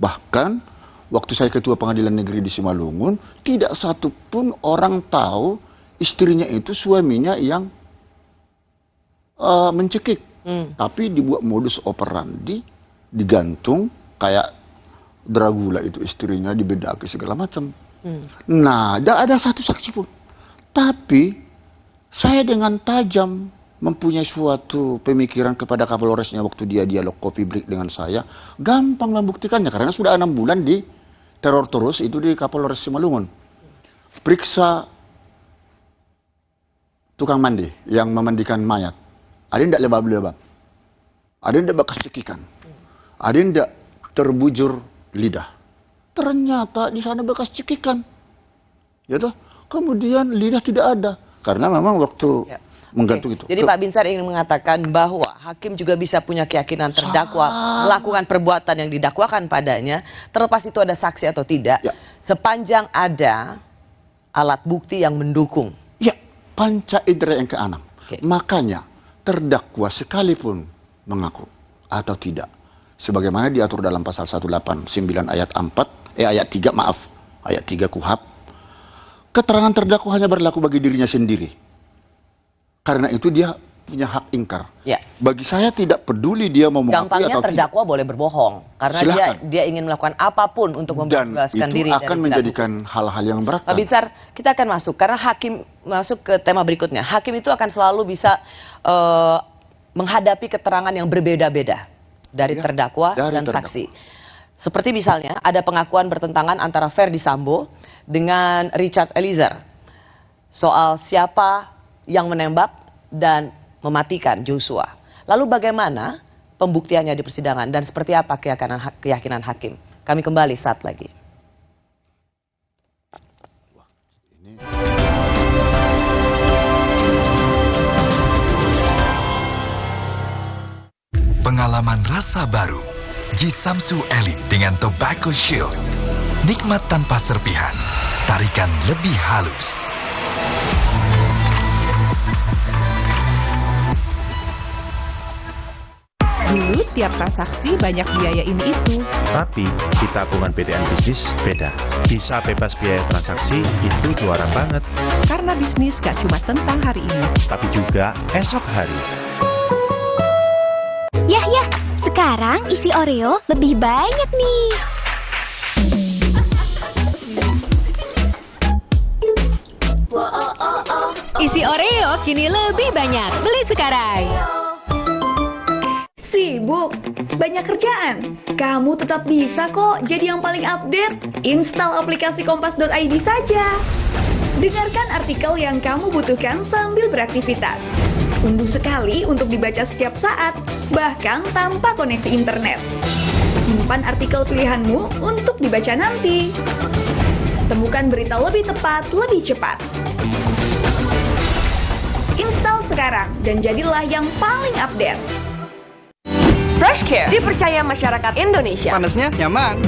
Bahkan waktu saya ketua Pengadilan Negeri di Simalungun, tidak satupun orang tahu istrinya itu suaminya yang mencekik. Tapi dibuat modus operandi, digantung kayak Dragula itu istrinya dibedaki segala macam. Nah, tidak ada satu saksi pun. Tapi saya dengan tajam mempunyai suatu pemikiran kepada Kapolresnya waktu dia dialog kopi break dengan saya, gampang membuktikannya karena sudah 6 bulan di teror terus itu di Kapolres Simalungun. Periksa tukang mandi yang memandikan mayat. Ada yang tidak lebab-lebab, ada yang tidak bekas cekikan, ada yang tidak terbujur lidah. Ternyata di sana bekas cekikan. Ya toh? Kemudian lidah tidak ada. Karena memang waktu menggantung itu. Jadi Pak Binsar ingin mengatakan bahwa hakim juga bisa punya keyakinan terdakwa melakukan perbuatan yang didakwakan padanya, terlepas itu ada saksi atau tidak, sepanjang ada alat bukti yang mendukung. Ya, panca indera yang keenam. Makanya terdakwa sekalipun mengaku atau tidak, sebagaimana diatur dalam pasal 189 ayat 3 ayat 3 KUHP, keterangan terdakwa hanya berlaku bagi dirinya sendiri. Karena itu dia punya hak ingkar. Bagi saya tidak peduli dia mau mengakui atau tidak. Terdakwa boleh berbohong karena dia ingin melakukan apapun untuk membebaskan diri dari itu akan menjadikan hal-hal yang berat. Pak Binsar, kita akan masuk karena hakim masuk ke tema berikutnya. Hakim itu akan selalu bisa menghadapi keterangan yang berbeda-beda dari terdakwa dan saksi. Seperti misalnya ada pengakuan bertentangan antara Ferdy Sambo dengan Richard Eliezer soal siapa yang menembak dan mematikan Joshua. Lalu bagaimana pembuktiannya di persidangan dan seperti apa keyakinan hakim? Kami kembali saat lagi. Pengalaman rasa baru. Jisamsu Elite dengan Tobacco Shield. Nikmat tanpa serpihan. Tarikan lebih halus. Dulu tiap transaksi banyak biaya ini itu. Tapi di tabungan BTN Bisnis beda. Bisa bebas biaya transaksi itu juara banget. Karena bisnis gak cuma tentang hari ini, tapi juga esok hari. Yah, sekarang isi Oreo lebih banyak nih. Isi Oreo kini lebih banyak. Beli sekarang. Sibuk? Banyak kerjaan? Kamu tetap bisa kok jadi yang paling update. Install aplikasi kompas.id saja. Dengarkan artikel yang kamu butuhkan sambil beraktivitas. Unduh sekali untuk dibaca setiap saat, bahkan tanpa koneksi internet. Simpan artikel pilihanmu untuk dibaca nanti. Temukan berita lebih tepat, lebih cepat. Install sekarang dan jadilah yang paling update. FreshCare dipercaya masyarakat Indonesia. Panasnya nyaman.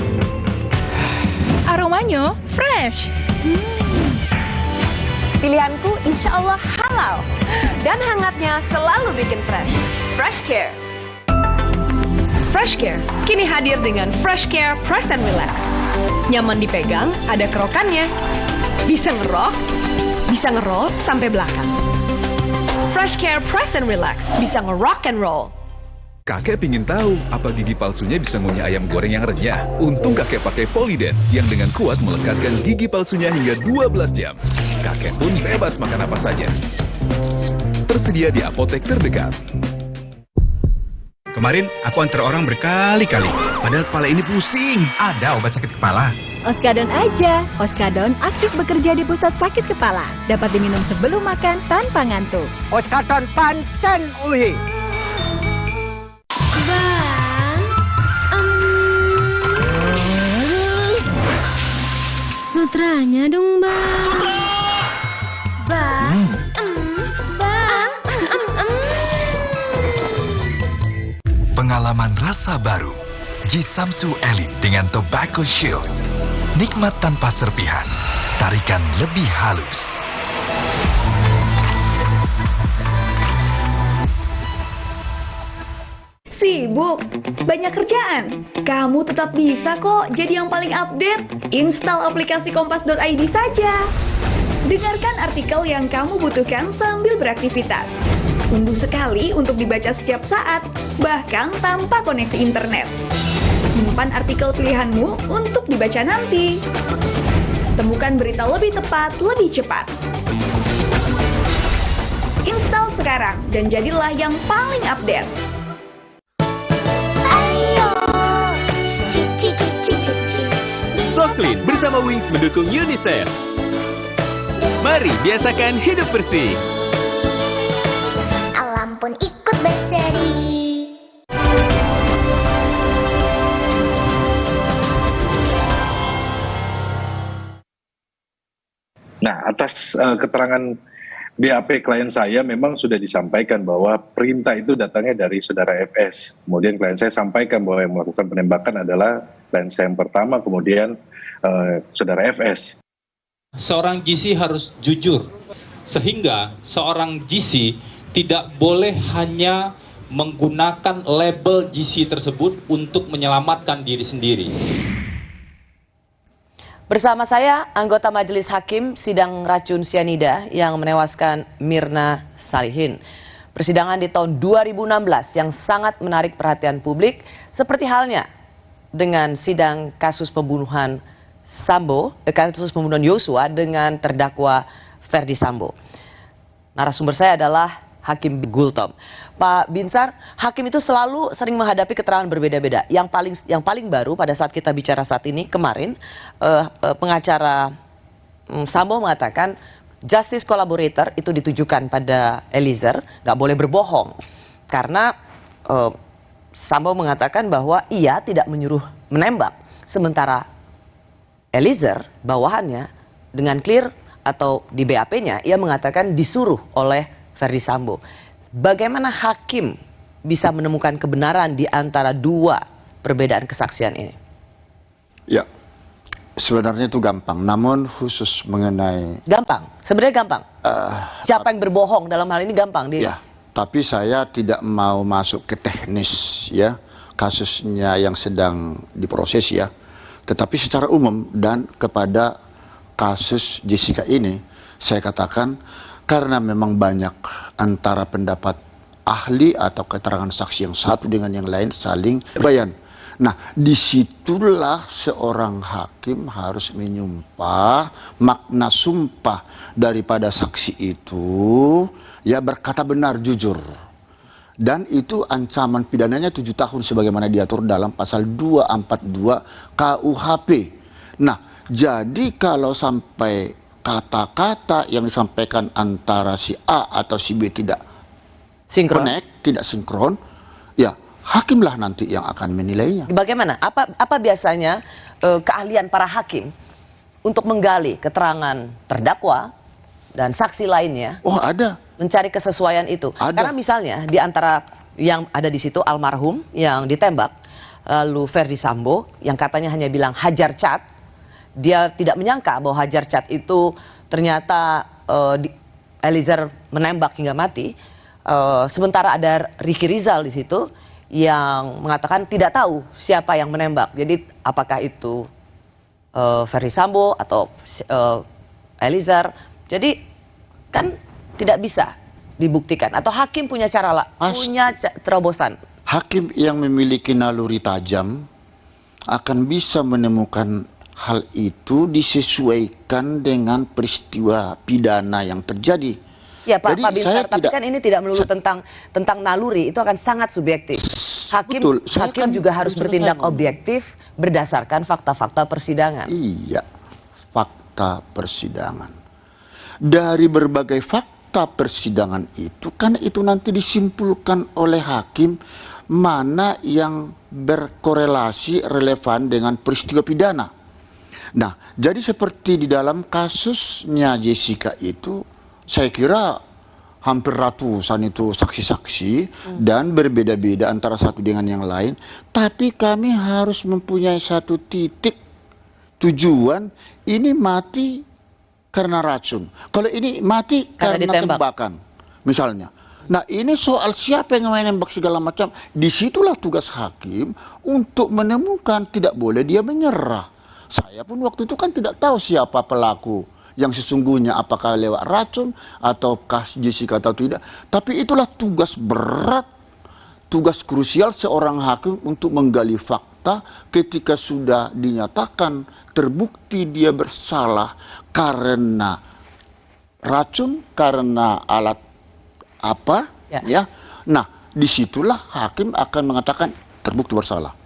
aromanya fresh. Pilihanku insya Allah halal. Dan hangatnya selalu bikin fresh. FreshCare. FreshCare kini hadir dengan FreshCare Press and Relax. Nyaman dipegang, ada kerokannya. Bisa ngerok, bisa ngeroll sampai belakang. FreshCare Press and Relax bisa ngerock and roll. Kakek pingin tahu apa gigi palsunya bisa ngunyah ayam goreng yang renyah. Untung kakek pakai Polydent yang dengan kuat melekatkan gigi palsunya hingga 12 jam. Kakek pun bebas makan apa saja. Tersedia di apotek terdekat. Kemarin aku antar orang berkali-kali, padahal kepala ini pusing. Ada obat sakit kepala. Oskadon aja. Oskadon aktif bekerja di pusat sakit kepala. Dapat diminum sebelum makan tanpa ngantuk. Oskadon pancen uhi. Sutranya dong, Bang. Bang. Pengalaman rasa baru. Jisamsu Elite dengan Tobacco Shield. Nikmat tanpa serpihan. Tarikan lebih halus. Sibuk? Banyak kerjaan? Kamu tetap bisa kok jadi yang paling update. Install aplikasi kompas.id saja. Dengarkan artikel yang kamu butuhkan sambil beraktivitas. Unduh sekali untuk dibaca setiap saat, bahkan tanpa koneksi internet. Simpan artikel pilihanmu untuk dibaca nanti. Temukan berita lebih tepat, lebih cepat. Install sekarang dan jadilah yang paling update. Softlin bersama Wings mendukung UNICEF. Mari biasakan hidup bersih. Alam pun ikut berseri. Nah, atas keterangan BAP klien saya memang sudah disampaikan bahwa perintah itu datangnya dari saudara FS. Kemudian klien saya sampaikan bahwa yang melakukan penembakan adalah klien saya yang pertama, kemudian saudara FS. Seorang GC harus jujur, sehingga seorang GC tidak boleh hanya menggunakan label GC tersebut untuk menyelamatkan diri sendiri. Bersama saya, anggota Majelis Hakim Sidang Racun Cyanida yang menewaskan Mirna Salihin. Persidangan di tahun 2016 yang sangat menarik perhatian publik, seperti halnya dengan sidang kasus pembunuhan kasus pembunuhan Joshua dengan terdakwa Ferdy Sambo. Narasumber saya adalah Hakim Gultom. Pak Binsar, hakim itu selalu sering menghadapi keterangan berbeda-beda. Yang paling baru pada saat kita bicara saat ini kemarin, pengacara Sambo mengatakan justice collaborator itu ditujukan pada Eliezer, nggak boleh berbohong karena Sambo mengatakan bahwa ia tidak menyuruh menembak, sementara Eliezer bawahannya dengan clear atau di BAP-nya ia mengatakan disuruh oleh Verdi Sambo. Bagaimana hakim bisa menemukan kebenaran di antara dua perbedaan kesaksian ini? Ya, sebenarnya itu gampang. Namun khusus mengenai gampang, sebenarnya gampang. Siapa yang berbohong dalam hal ini gampang dia. Ya, tapi saya tidak mau masuk ke teknis ya kasusnya yang sedang diproses ya. Tetapi secara umum dan kepada kasus Jessica ini saya katakan karena memang banyak antara pendapat ahli atau keterangan saksi yang satu dengan yang lain saling bayan. Nah, disitulah seorang hakim harus menyumpah makna sumpah daripada saksi itu ya berkata benar jujur. Dan itu ancaman pidananya 7 tahun sebagaimana diatur dalam pasal 242 KUHP. Nah, jadi kalau sampai kata-kata yang disampaikan antara si A atau si B tidak sinkron, tidak sinkron, ya hakimlah nanti yang akan menilainya. Bagaimana? Apa biasanya keahlian para hakim untuk menggali keterangan terdakwa dan saksi lainnya? Oh, ada. Mencari kesesuaian itu. Ada. Karena misalnya di antara yang ada di situ almarhum yang ditembak, lalu Verdi Sambo yang katanya hanya bilang hajar cat. Dia tidak menyangka bahwa hajar cat itu ternyata Eliezer menembak hingga mati. Sementara ada Ricky Rizal di situ yang mengatakan tidak tahu siapa yang menembak. Jadi apakah itu Verdi Sambo atau Eliezer? Jadi kan tidak bisa dibuktikan. Atau hakim punya cara punya terobosan. Hakim yang memiliki naluri tajam akan bisa menemukan hal itu disesuaikan dengan peristiwa pidana yang terjadi. Ya Pak, Jadi Pak Binsar, tapi tidak, kan ini tidak melulu tentang naluri, itu akan sangat subjektif. Hakim juga harus bertindak objektif berdasarkan fakta-fakta persidangan. Iya, fakta persidangan. Dari berbagai fakta persidangan itu, kan itu nanti disimpulkan oleh hakim mana yang berkorelasi relevan dengan peristiwa pidana. Nah, jadi seperti di dalam kasusnya Jessica itu, saya kira hampir ratusan itu saksi-saksi dan berbeda-beda antara satu dengan yang lain. Tapi kami harus mempunyai satu titik tujuan, ini mati karena racun. Kalau ini mati karena tembakan, misalnya. Nah, ini soal siapa yang menembak segala macam. Disitulah tugas hakim untuk menemukan, tidak boleh dia menyerah. Saya pun waktu itu kan tidak tahu siapa pelaku yang sesungguhnya, apakah lewat racun ataukah Jessica atau tidak. Tapi itulah tugas berat, tugas krusial seorang hakim untuk menggali fakta ketika sudah dinyatakan terbukti dia bersalah karena racun, karena alat apa, ya. Nah, disitulah hakim akan mengatakan terbukti bersalah.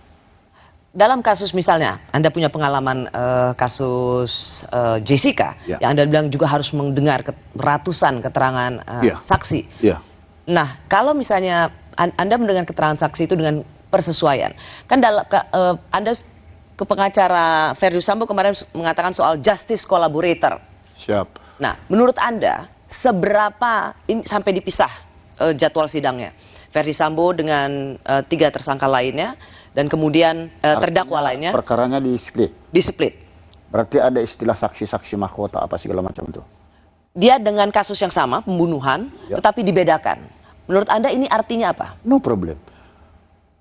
Dalam kasus misalnya, Anda punya pengalaman kasus Jessica, yang Anda bilang juga harus mendengar ratusan keterangan saksi. Nah, kalau misalnya Anda mendengar keterangan saksi itu dengan persesuaian, kan Anda ke pengacara Verdi Sambo kemarin mengatakan soal justice collaborator. Siap. Nah, menurut Anda seberapa ini sampai dipisah jadwal sidangnya? Verdi Sambo dengan 3 tersangka lainnya dan kemudian terdakwa lainnya. Perkaranya di split. Di split. Berarti ada istilah saksi-saksi mahkota apa segala macam itu. Dia dengan kasus yang sama, pembunuhan, tetapi dibedakan. Menurut Anda ini artinya apa? No problem.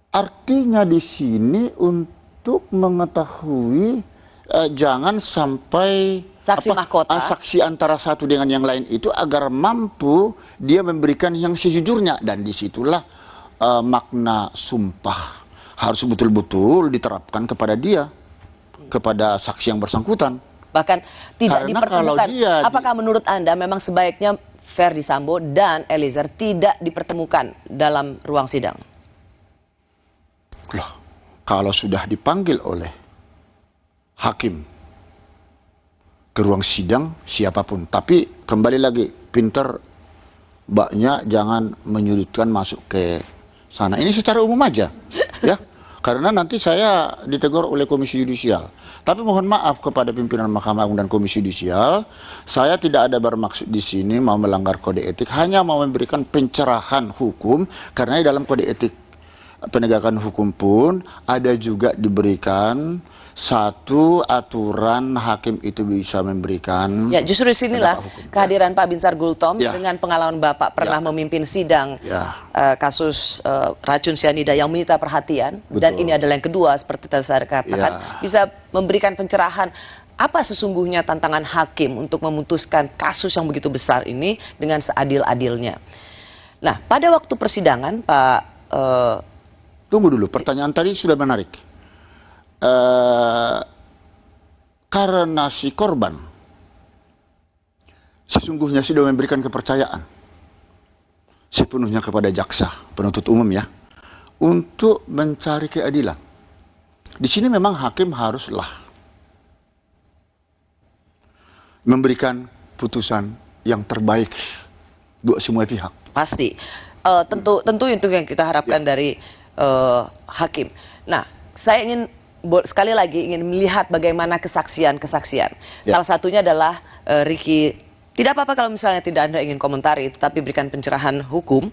Artinya di sini untuk mengetahui jangan sampai saksi mahkota, saksi antara satu dengan yang lain itu agar mampu dia memberikan yang sejujurnya, dan disitulah makna sumpah harus betul-betul diterapkan kepada dia, kepada saksi yang bersangkutan. Bahkan tidak dipertemukan. Apakah menurut Anda memang sebaiknya Verdi Sambo dan Eliezer tidak dipertemukan dalam ruang sidang? Loh, kalau sudah dipanggil oleh hakim ke ruang sidang siapapun, tapi kembali lagi pinter mbaknya jangan menyudutkan masuk ke sana. Ini secara umum aja, ya. Karena nanti saya ditegur oleh Komisi Yudisial. Tapi mohon maaf kepada pimpinan Mahkamah Agung dan Komisi Yudisial, saya tidak ada bermaksud di sini mau melanggar kode etik, hanya mau memberikan pencerahan hukum, karena di dalam kode etik penegakan hukum pun ada juga diberikan satu aturan hakim itu bisa memberikan. Ya, justru di sinilah kehadiran Pak Binsar Gultom dengan pengalaman Bapak pernah memimpin sidang kasus racun cyanida yang menyita perhatian. Betul. Dan ini adalah yang kedua seperti tadi saya katakan, bisa memberikan pencerahan apa sesungguhnya tantangan hakim untuk memutuskan kasus yang begitu besar ini dengan seadil-adilnya. Nah, pada waktu persidangan Pak tunggu dulu, pertanyaan tadi sudah menarik. Karena si korban sesungguhnya sudah memberikan kepercayaan sepenuhnya kepada jaksa penuntut umum ya, untuk mencari keadilan. Di sini memang hakim haruslah memberikan putusan yang terbaik buat semua pihak. Pasti, tentu itu yang kita harapkan dari hakim. Nah, saya ingin sekali lagi ingin melihat bagaimana kesaksian-kesaksian. Salah satunya adalah Ricky. Tidak apa-apa kalau misalnya tidak Anda ingin komentari, tetapi berikan pencerahan hukum.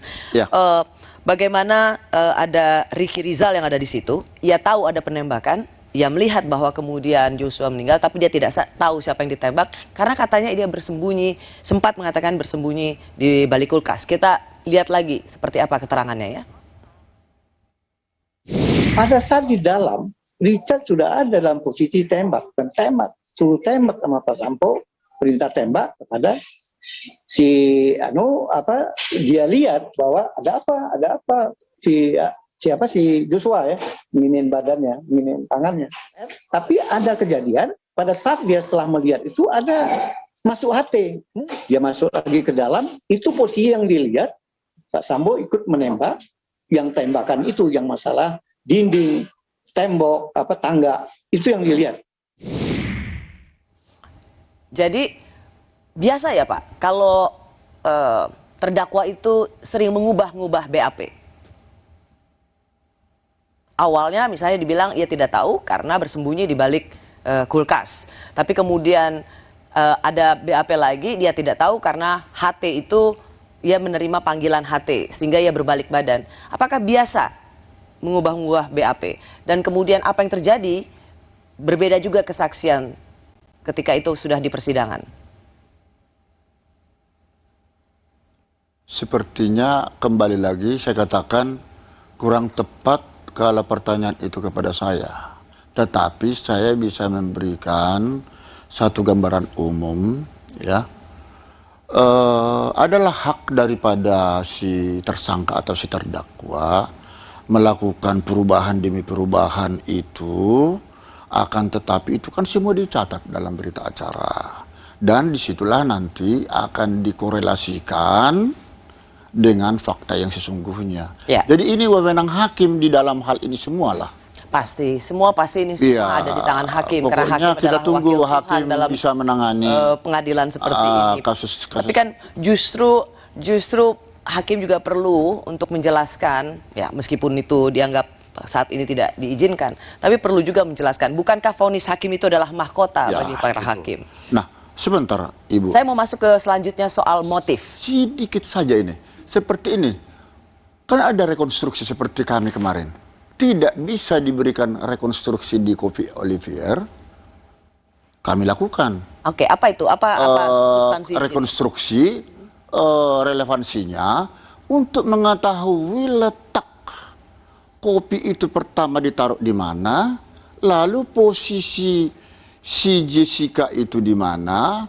Bagaimana ada Ricky Rizal yang ada di situ. Ia tahu ada penembakan. Ia melihat bahwa kemudian Joshua meninggal, tapi dia tidak tahu siapa yang ditembak karena katanya dia bersembunyi, sempat mengatakan bersembunyi di balik kulkas. Kita lihat lagi seperti apa keterangannya ya. Pada saat di dalam, Richard sudah ada dalam posisi tembak dan tembak, suruh tembak sama Pak Sambo, perintah tembak kepada si dia lihat bahwa ada apa si Joshua ya, nginin badannya, nginin tangannya. Tapi ada kejadian pada saat dia setelah melihat itu ada masuk HT, dia masuk lagi ke dalam, itu posisi yang dilihat Pak Sambo ikut menembak, yang tembakan itu yang masalah dinding, tembok, tangga, itu yang dilihat. Jadi biasa ya Pak, kalau terdakwa itu sering mengubah-ngubah BAP. Awalnya misalnya dibilang ia tidak tahu karena bersembunyi di balik kulkas. Tapi kemudian ada BAP lagi, dia tidak tahu karena HT itu ia menerima panggilan HT sehingga ia berbalik badan. Apakah biasa mengubah-ubah BAP? Dan kemudian apa yang terjadi berbeda juga kesaksian ketika itu sudah di persidangan. Sepertinya kembali lagi saya katakan kurang tepat kalau pertanyaan itu kepada saya. Tetapi saya bisa memberikan satu gambaran umum ya. Adalah hak daripada si tersangka atau si terdakwa melakukan perubahan demi perubahan itu, akan tetapi itu kan semua dicatat dalam berita acara. Dan disitulah nanti akan dikorelasikan dengan fakta yang sesungguhnya. Jadi ini wewenang hakim di dalam hal ini semualah. Pasti, semua pasti ini semua ada di tangan hakim. Pokoknya karena hakim kita tunggu hakim dalam bisa menangani pengadilan seperti ini. Kasus. Tapi kan justru hakim juga perlu untuk menjelaskan, ya meskipun itu dianggap saat ini tidak diizinkan, tapi perlu juga menjelaskan, bukankah vonis hakim itu adalah mahkota bagi para hakim? Nah, sebentar Ibu. Saya mau masuk ke selanjutnya soal motif. Sedikit saja ini, seperti ini, kan ada rekonstruksi seperti kami kemarin. Tidak bisa diberikan rekonstruksi di Kopi Olivier, kami lakukan. Oke, apa itu? Apa substansi rekonstruksi relevansinya untuk mengetahui letak kopi itu pertama ditaruh di mana, lalu posisi si Jessica itu di mana,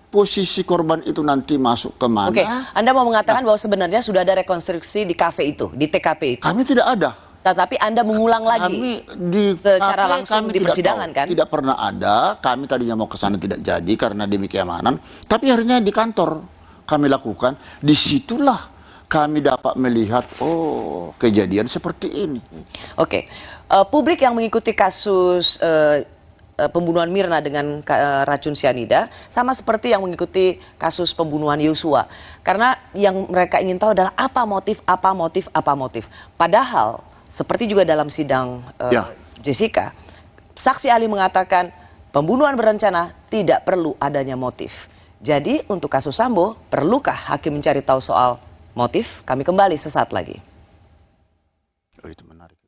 posisi korban itu nanti masuk ke mana. Oke, Anda mau mengatakan bahwa sebenarnya sudah ada rekonstruksi di kafe itu, di TKP itu? Kami tidak ada. Tetapi Anda mengulang lagi secara langsung di persidangan kan? Tidak pernah ada, kami tadinya mau ke sana tidak jadi karena demi keamanan. Tapi akhirnya di kantor kami lakukan, disitulah kami dapat melihat, oh kejadian seperti ini. Oke, publik yang mengikuti kasus pembunuhan Mirna dengan racun sianida sama seperti yang mengikuti kasus pembunuhan Yosua. Karena yang mereka ingin tahu adalah apa motif. Padahal seperti juga dalam sidang Jessica, saksi ahli mengatakan pembunuhan berencana tidak perlu adanya motif. Jadi untuk kasus Sambo, perlukah hakim mencari tahu soal motif? Kami kembali sesaat lagi. Oh, itu menarik.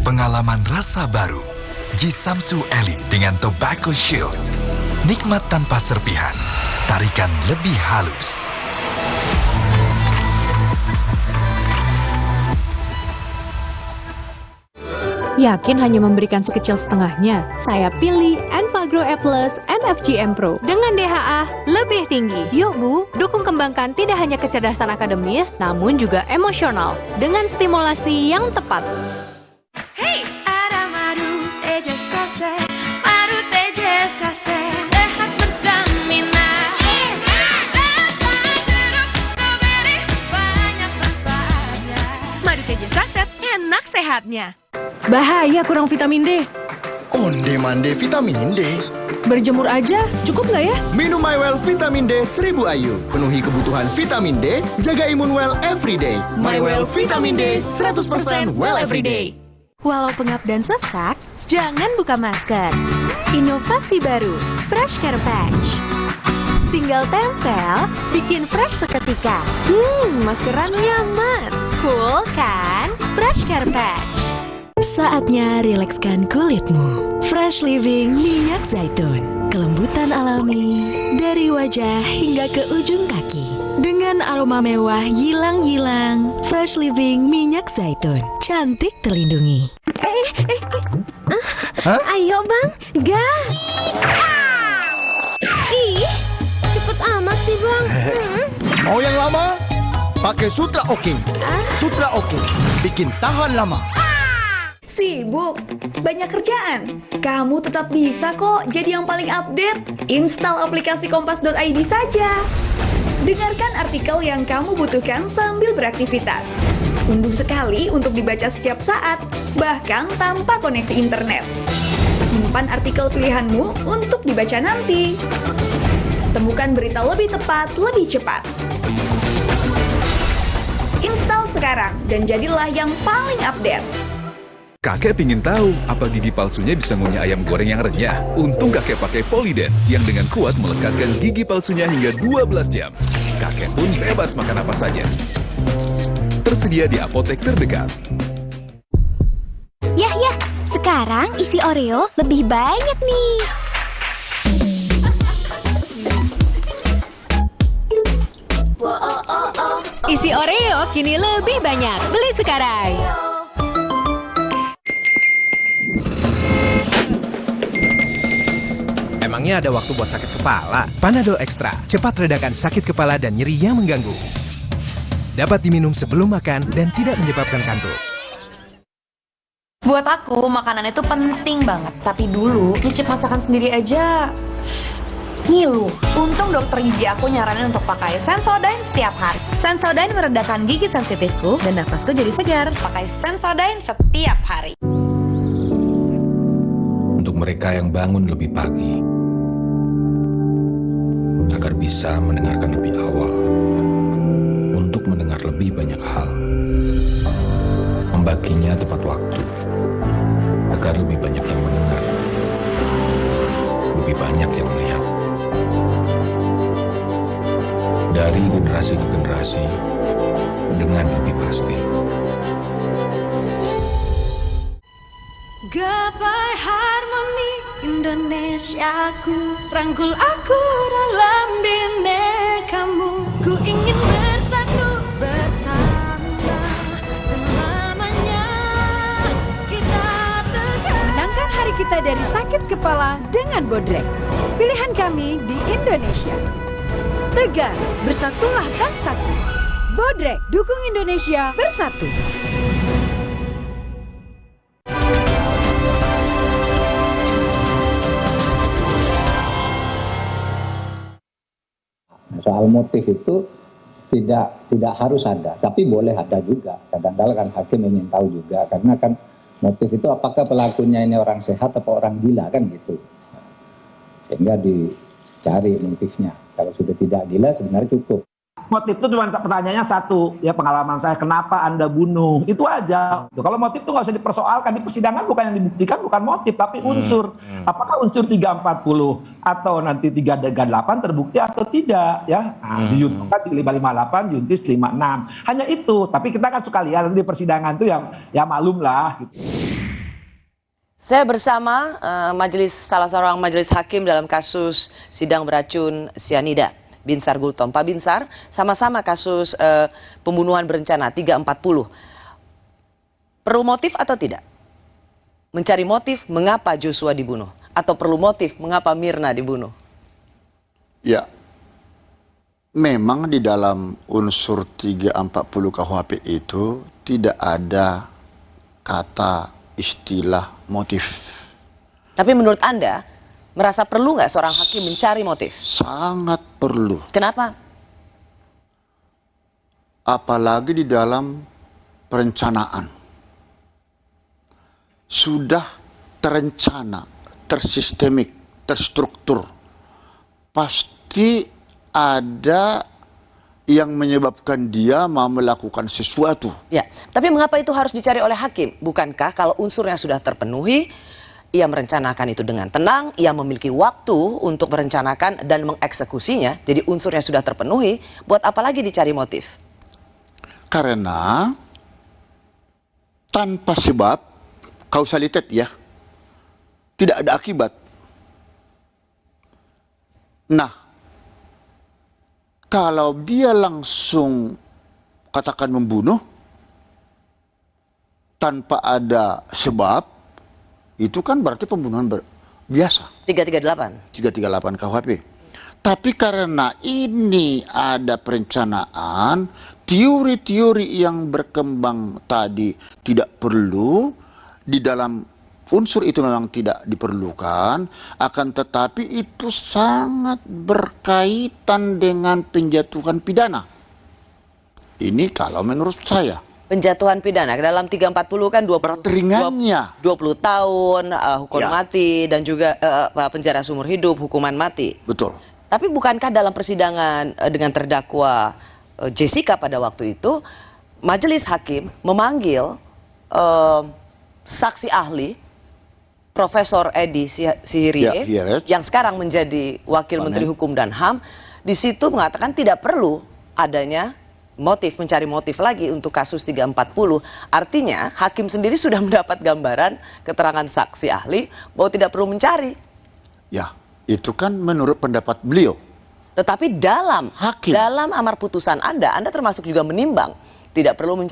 Pengalaman rasa baru. Jisamsu Elite dengan Tobacco Shield. Nikmat tanpa serpihan. Tarikan lebih halus. Yakin hanya memberikan sekecil setengahnya? Saya pilih Enfagrow E+ MFGM Pro dengan DHA lebih tinggi. Yuk Bu, dukung kembangkan tidak hanya kecerdasan akademis, namun juga emosional dengan stimulasi yang tepat. Hey, ada madu TJ-Sase, madu TJ-Sase, sehat berstamina. Madu TJ-Sase, enak sehatnya. Bahaya kurang vitamin D. Onde-mande vitamin D. Berjemur aja, cukup nggak ya? Minum MyWell Vitamin D 1000 IU. Penuhi kebutuhan vitamin D, jaga imun well everyday. MyWell Vitamin D 100% well everyday. Walau pengap dan sesak, jangan buka masker. Inovasi baru, Fresh Care Patch. Tinggal tempel, bikin fresh seketika. Maskeran nyaman. Cool kan? Fresh Care Patch. Saatnya rilekskan kulitmu. Fresh Living minyak zaitun. Kelembutan alami dari wajah hingga ke ujung kaki. Dengan aroma mewah yilang-yilang. Fresh Living minyak zaitun. Cantik terlindungi. Ayo Bang, gas. Ih, cepet amat sih Bang. Mau yang lama? Pakai Sutra Oking. Sutra Oking. Bikin tahan lama. Sibuk, banyak kerjaan. Kamu tetap bisa kok jadi yang paling update. Install aplikasi kompas.id saja. Dengarkan artikel yang kamu butuhkan sambil beraktivitas. Unduh sekali untuk dibaca setiap saat, bahkan tanpa koneksi internet. Simpan artikel pilihanmu untuk dibaca nanti. Temukan berita lebih tepat, lebih cepat. Install sekarang dan jadilah yang paling update. Kakek pingin tahu apa gigi palsunya bisa ngunyah ayam goreng yang renyah. Untung kakek pakai Poliden yang dengan kuat melekatkan gigi palsunya hingga 12 jam. Kakek pun bebas makan apa saja. Tersedia di apotek terdekat. Yah, sekarang isi Oreo lebih banyak nih. Isi Oreo kini lebih banyak. Beli sekarang. Emangnya ada waktu buat sakit kepala? Panadol Extra, cepat redakan sakit kepala dan nyeri yang mengganggu. Dapat diminum sebelum makan dan tidak menyebabkan kantuk. Buat aku, makanan itu penting banget. Tapi dulu, nyicip masakan sendiri aja ngilu. Untung dokter gigi aku nyaranin untuk pakai Sensodyne setiap hari. Sensodyne meredakan gigi sensitifku dan nafasku jadi segar. Pakai Sensodyne setiap hari. Untuk mereka yang bangun lebih pagi, agar bisa mendengarkan lebih awal, untuk mendengar lebih banyak hal, membaginya tepat waktu, agar lebih banyak yang mendengar, lebih banyak yang melihat. Dari generasi ke generasi, dengan lebih pasti. Gapai harmoni Indonesiaku, rangkul aku dalam binekamu. Ku ingin bersatu bersama selamanya. Kita tegar. Menangkan hari kita dari sakit kepala dengan Bodrek. Pilihan kami di Indonesia. Tegar, bersatulah kan sakit. Bodrek, dukung Indonesia bersatu. soal motif itu tidak harus ada, tapi boleh ada juga. Kadang-kadang kan hakim ingin tahu juga, karena kan motif itu apakah pelakunya ini orang sehat atau orang gila kan gitu. Sehingga dicari motifnya. Kalau sudah tidak gila sebenarnya cukup. Motif itu cuma pertanyaannya satu, ya pengalaman saya, kenapa Anda bunuh? Itu aja. Kalau motif itu nggak usah dipersoalkan, di persidangan bukan yang dibuktikan bukan motif, tapi unsur. Apakah unsur 340 atau nanti 338 terbukti atau tidak, ya? Nah, di Yuntus di 558, Yuntis 56. Hanya itu, tapi kita kan suka lihat di persidangan itu yang ya maklum lah. Gitu. Saya bersama salah seorang majelis hakim dalam kasus sidang beracun sianida, Binsar Gultom. Pak Binsar, sama-sama kasus pembunuhan berencana 340. Perlu motif atau tidak? Mencari motif mengapa Joshua dibunuh? Atau perlu motif mengapa Mirna dibunuh? Ya, memang di dalam unsur 340 KUHP itu tidak ada kata istilah motif. Tapi menurut Anda, merasa perlu nggak seorang hakim mencari motif? Sangat perlu. Kenapa? Apalagi di dalam perencanaan. Sudah terencana, tersistemik, terstruktur. Pasti ada yang menyebabkan dia mau melakukan sesuatu. Ya, tapi mengapa itu harus dicari oleh hakim? Bukankah kalau unsurnya sudah terpenuhi, ia merencanakan itu dengan tenang, ia memiliki waktu untuk merencanakan dan mengeksekusinya, jadi unsurnya sudah terpenuhi, buat apa lagi dicari motif? Karena tanpa sebab, kausalitas ya, tidak ada akibat. Nah, kalau dia langsung katakan membunuh, tanpa ada sebab, itu kan berarti pembunuhan biasa. 338. 338 KUHP. Tapi karena ini ada perencanaan, teori-teori yang berkembang tadi tidak perlu, di dalam unsur itu memang tidak diperlukan, akan tetapi itu sangat berkaitan dengan penjatuhan pidana. Ini kalau menurut saya. Penjatuhan pidana dalam 340 kan 20 tahun hukuman mati dan juga penjara seumur hidup, hukuman mati. Betul. Tapi bukankah dalam persidangan dengan terdakwa Jessica pada waktu itu majelis hakim memanggil saksi ahli Profesor Edi Sihirie yang sekarang menjadi Wakil Menteri Hukum dan HAM, di situ mengatakan tidak perlu adanya motif, mencari motif lagi untuk kasus 340. Artinya hakim sendiri sudah mendapat gambaran keterangan saksi ahli bahwa tidak perlu mencari. Ya, itu kan menurut pendapat beliau. Tetapi dalam amar putusan Anda termasuk juga menimbang tidak perlu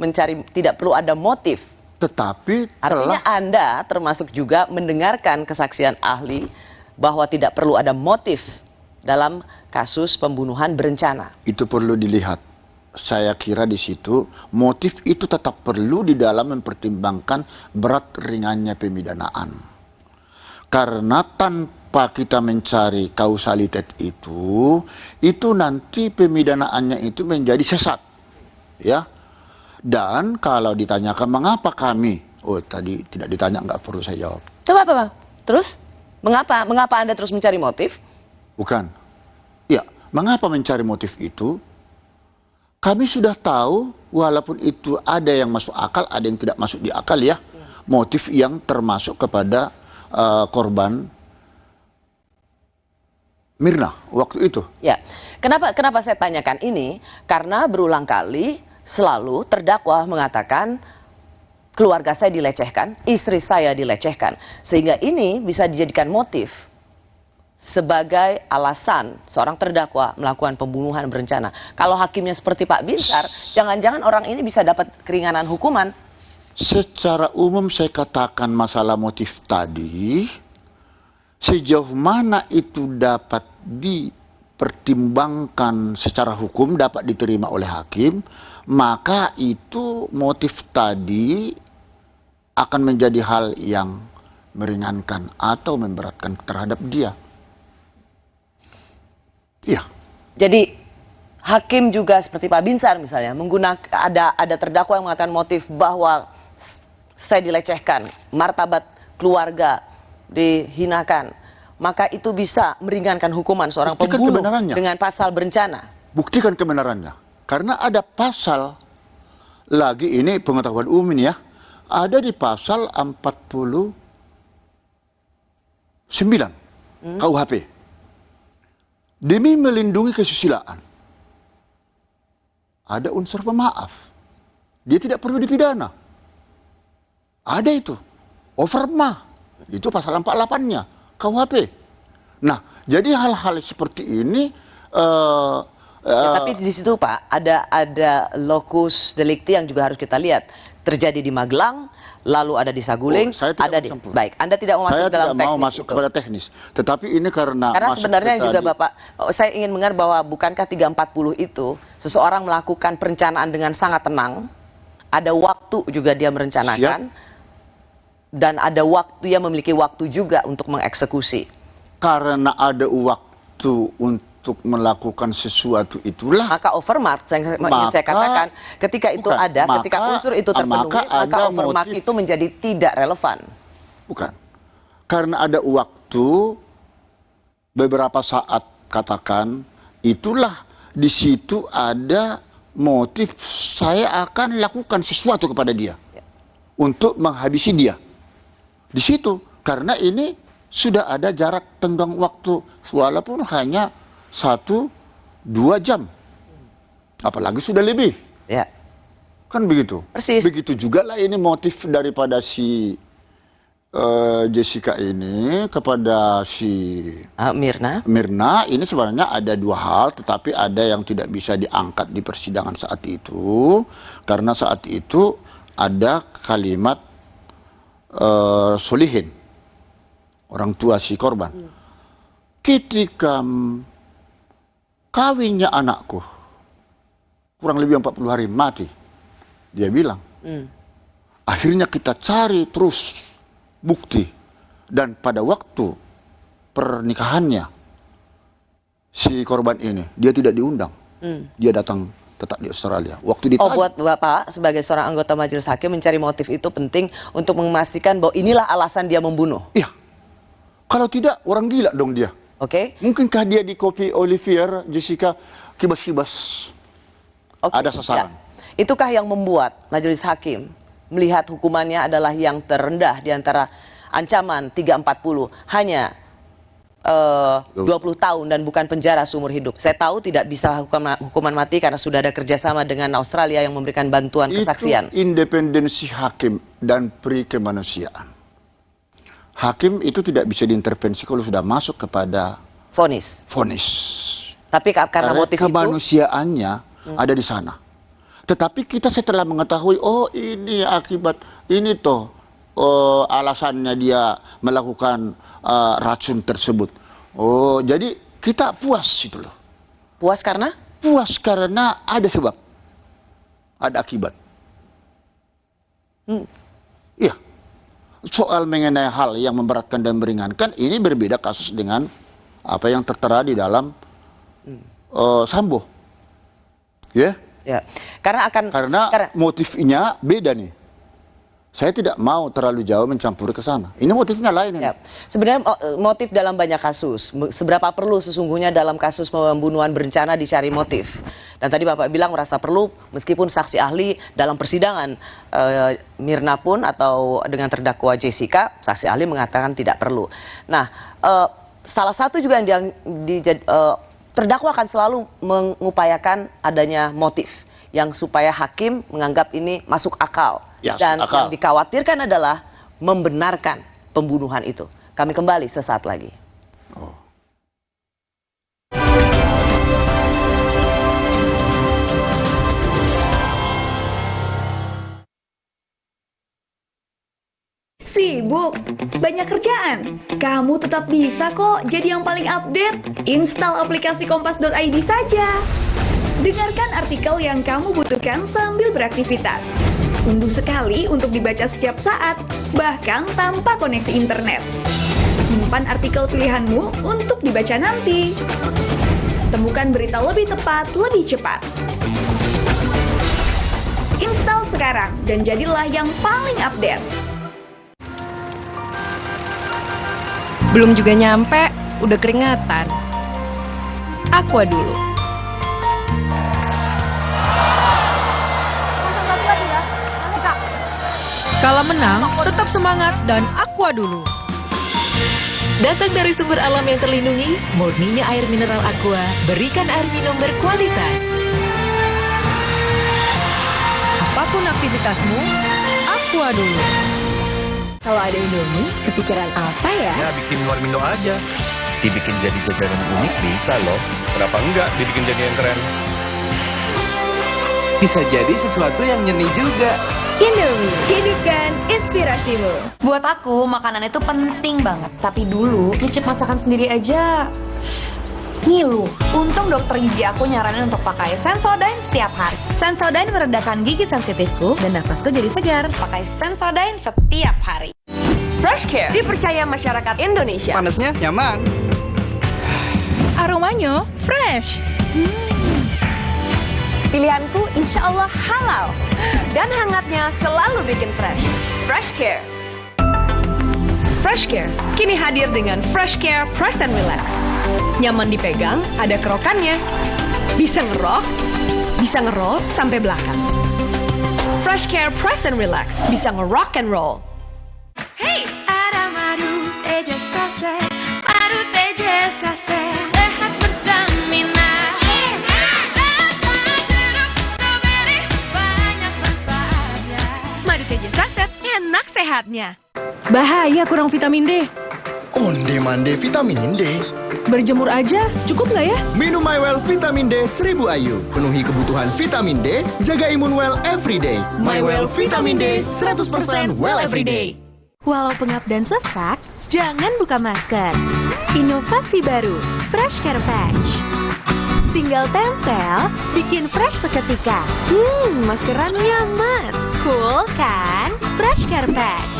mencari, tidak perlu ada motif. Tetapi artinya Anda termasuk juga mendengarkan kesaksian ahli bahwa tidak perlu ada motif dalam kasus pembunuhan berencana. Itu perlu dilihat. Saya kira di situ motif itu tetap perlu di dalam mempertimbangkan berat ringannya pemidanaan. Karena tanpa kita mencari kausalitas itu nanti pemidanaannya itu menjadi sesat. Ya. Dan kalau ditanyakan mengapa kami, tadi tidak ditanya, nggak perlu saya jawab. Coba Pak, terus mengapa Anda terus mencari motif? Bukan. Ya, mengapa mencari motif itu? Kami sudah tahu, walaupun itu ada yang masuk akal, ada yang tidak masuk di akal ya. Motif yang termasuk kepada korban Mirna waktu itu. Ya, kenapa saya tanyakan ini? Karena berulang kali selalu terdakwa mengatakan keluarga saya dilecehkan, istri saya dilecehkan. Sehingga ini bisa dijadikan motif sebagai alasan seorang terdakwa melakukan pembunuhan berencana. Kalau hakimnya seperti Pak Binsar, jangan-jangan orang ini bisa dapat keringanan hukuman. Secara umum saya katakan masalah motif tadi, sejauh mana itu dapat dipertimbangkan secara hukum, dapat diterima oleh hakim, maka itu motif tadi akan menjadi hal yang meringankan atau memberatkan terhadap dia. Iya. Jadi hakim juga seperti Pak Binsar misalnya menggunakan ada terdakwa yang mengatakan motif bahwa saya dilecehkan, martabat keluarga dihinakan, maka itu bisa meringankan hukuman seorang pembunuh dengan pasal berencana. Buktikan kebenarannya. Karena ada pasal lagi, ini pengetahuan umum ya, ada di pasal 49 KUHP. Demi melindungi kesusilaan, ada unsur pemaaf. Dia tidak perlu dipidana. Ada itu. Overma. Itu pasal 48-nya KUHP. Nah, jadi hal-hal seperti ini tapi di situ Pak ada locus delicti yang juga harus kita lihat. Terjadi di Magelang, lalu ada di Saguling, ada di baik. Anda tidak mau masuk dalam teknis. Saya tidak mau masuk kepada teknis. Tetapi ini karena sebenarnya juga Bapak, saya ingin mendengar bahwa bukankah 340 itu seseorang melakukan perencanaan dengan sangat tenang, ada waktu juga dia merencanakan, dan ada waktu, dia memiliki waktu juga untuk mengeksekusi. Karena ada waktu untuk melakukan sesuatu itulah, maka overmark yang saya katakan, ketika itu ketika unsur itu terpenuhi, maka overmark itu menjadi tidak relevan. Bukan. Karena ada waktu beberapa saat, katakan, itulah di situ ada motif, saya akan lakukan sesuatu kepada dia untuk menghabisi dia. Di situ, karena ini sudah ada jarak tenggang waktu, walaupun hanya 1-2 jam, apalagi sudah lebih, kan begitu. Persis. Begitu juga lah ini motif daripada si Jessica ini kepada si Mirna. Ini sebenarnya ada dua hal, tetapi ada yang tidak bisa diangkat di persidangan saat itu, karena saat itu ada kalimat solihin, orang tua si korban. Ketika kawinnya anakku, kurang lebih 40 hari mati, dia bilang. Akhirnya kita cari terus bukti, dan pada waktu pernikahannya si korban ini, dia tidak diundang. Dia datang tetap di Australia. Waktu ditanya, buat Bapak sebagai seorang anggota majelis hakim mencari motif itu penting untuk memastikan bahwa inilah alasan dia membunuh. Iya. Kalau tidak, orang gila dong dia. Mungkinkah dia di kopi Olivier, Jessica, kibas-kibas ada sasaran? Itukah yang membuat majelis hakim melihat hukumannya adalah yang terendah di antara ancaman 340 hanya 20 tahun dan bukan penjara seumur hidup. Saya tahu tidak bisa hukuman mati karena sudah ada kerjasama dengan Australia yang memberikan bantuan kesaksian. Itu independensi hakim dan pri kemanusiaan. Hakim itu tidak bisa diintervensi kalau sudah masuk kepada vonis. Tapi karena motif kemanusiaannya ada di sana. Tetapi kita setelah mengetahui, oh ini akibat ini toh alasannya dia melakukan racun tersebut. Oh, jadi kita puas itu loh. Puas karena? Puas karena ada sebab, ada akibat. Iya. Soal mengenai hal yang memberatkan dan meringankan, ini berbeda kasus dengan apa yang tertera di dalam Sambo. Karena motifnya beda nih. Saya tidak mau terlalu jauh mencampuri ke sana. Ini motifnya lain. Sebenarnya motif dalam banyak kasus. Seberapa perlu sesungguhnya dalam kasus pembunuhan berencana dicari motif. Dan tadi Bapak bilang merasa perlu, meskipun saksi ahli dalam persidangan Mirna pun atau dengan terdakwa Jessica, saksi ahli mengatakan tidak perlu. Nah, salah satu juga yang terdakwa akan selalu mengupayakan adanya motif yang supaya hakim menganggap ini masuk akal. Dan yang dikhawatirkan adalah membenarkan pembunuhan itu. Kami kembali sesaat lagi. Sibuk? Banyak kerjaan? Kamu tetap bisa kok jadi yang paling update. Install aplikasi kompas.id saja. Dengarkan artikel yang kamu butuhkan sambil beraktivitas. Unduh sekali untuk dibaca setiap saat, bahkan tanpa koneksi internet. Simpan artikel pilihanmu untuk dibaca nanti. Temukan berita lebih tepat, lebih cepat. Install sekarang dan jadilah yang paling update. Belum juga nyampe, udah keringatan. Aqua dulu. Kala menang, tetap semangat dan Aqua dulu. Datang dari sumber alam yang terlindungi, murninya air mineral Aqua, berikan air minum berkualitas. Apapun aktivitasmu, Aqua dulu. Kalau ada Indomie, kepikiran apa ya? Ya bikin Warmindo aja. Dibikin jadi jajanan unik bisa loh. Kenapa enggak dibikin jadi yang keren? Bisa jadi sesuatu yang nyeni juga. Indomie, hidupkan inspirasimu. Buat aku, makanan itu penting banget. Tapi dulu, nyicip masakan sendiri aja ngilu. Untung dokter gigi aku nyaranin untuk pakai Sensodyne setiap hari. Sensodyne meredakan gigi sensitifku dan nafasku jadi segar. Pakai Sensodyne setiap hari. Fresh Care dipercaya masyarakat Indonesia. Panasnya nyaman. Aromanya fresh. Pilihanku insya Allah halal. Dan hangatnya selalu bikin fresh. Fresh Care. Fresh Care kini hadir dengan Fresh Care Press and Relax. Nyaman dipegang, ada kerokannya. Bisa ngerok, bisa ngerol sampai belakang. Fresh Care Press and Relax bisa ngerock and roll. Hey, ada madu teja sase, madu teja sase, sehat berstamina. Madu teja saset, enak sehatnya. Bahaya kurang vitamin D. Onde-mande vitamin D. Berjemur aja, cukup nggak ya? Minum MyWell Vitamin D 1000 IU. Penuhi kebutuhan vitamin D, jaga imun well everyday. MyWell Vitamin D 100% well everyday. Walau pengap dan sesak, jangan buka masker. Inovasi baru, Fresh Care Patch. Tinggal tempel, bikin fresh seketika. Maskeran nyaman. Cool kan? Fresh Care Patch.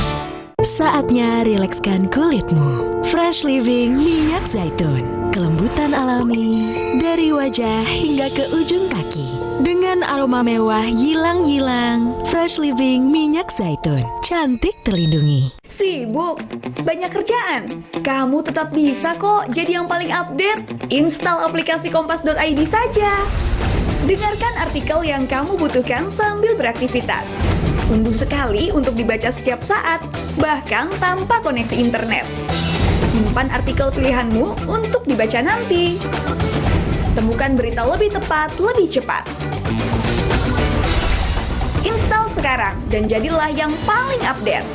Saatnya rilekskan kulitmu. Fresh Living minyak zaitun. Kelembutan alami dari wajah hingga ke ujung kaki. Dengan aroma mewah yilang-yilang. Fresh Living minyak zaitun. Cantik terlindungi. Sibuk? Banyak kerjaan? Kamu tetap bisa kok jadi yang paling update. Install aplikasi kompas.id saja. Dengarkan artikel yang kamu butuhkan sambil beraktivitas. Unduh sekali untuk dibaca setiap saat, bahkan tanpa koneksi internet. Simpan artikel pilihanmu untuk dibaca nanti. Temukan berita lebih tepat, lebih cepat. Install sekarang dan jadilah yang paling update.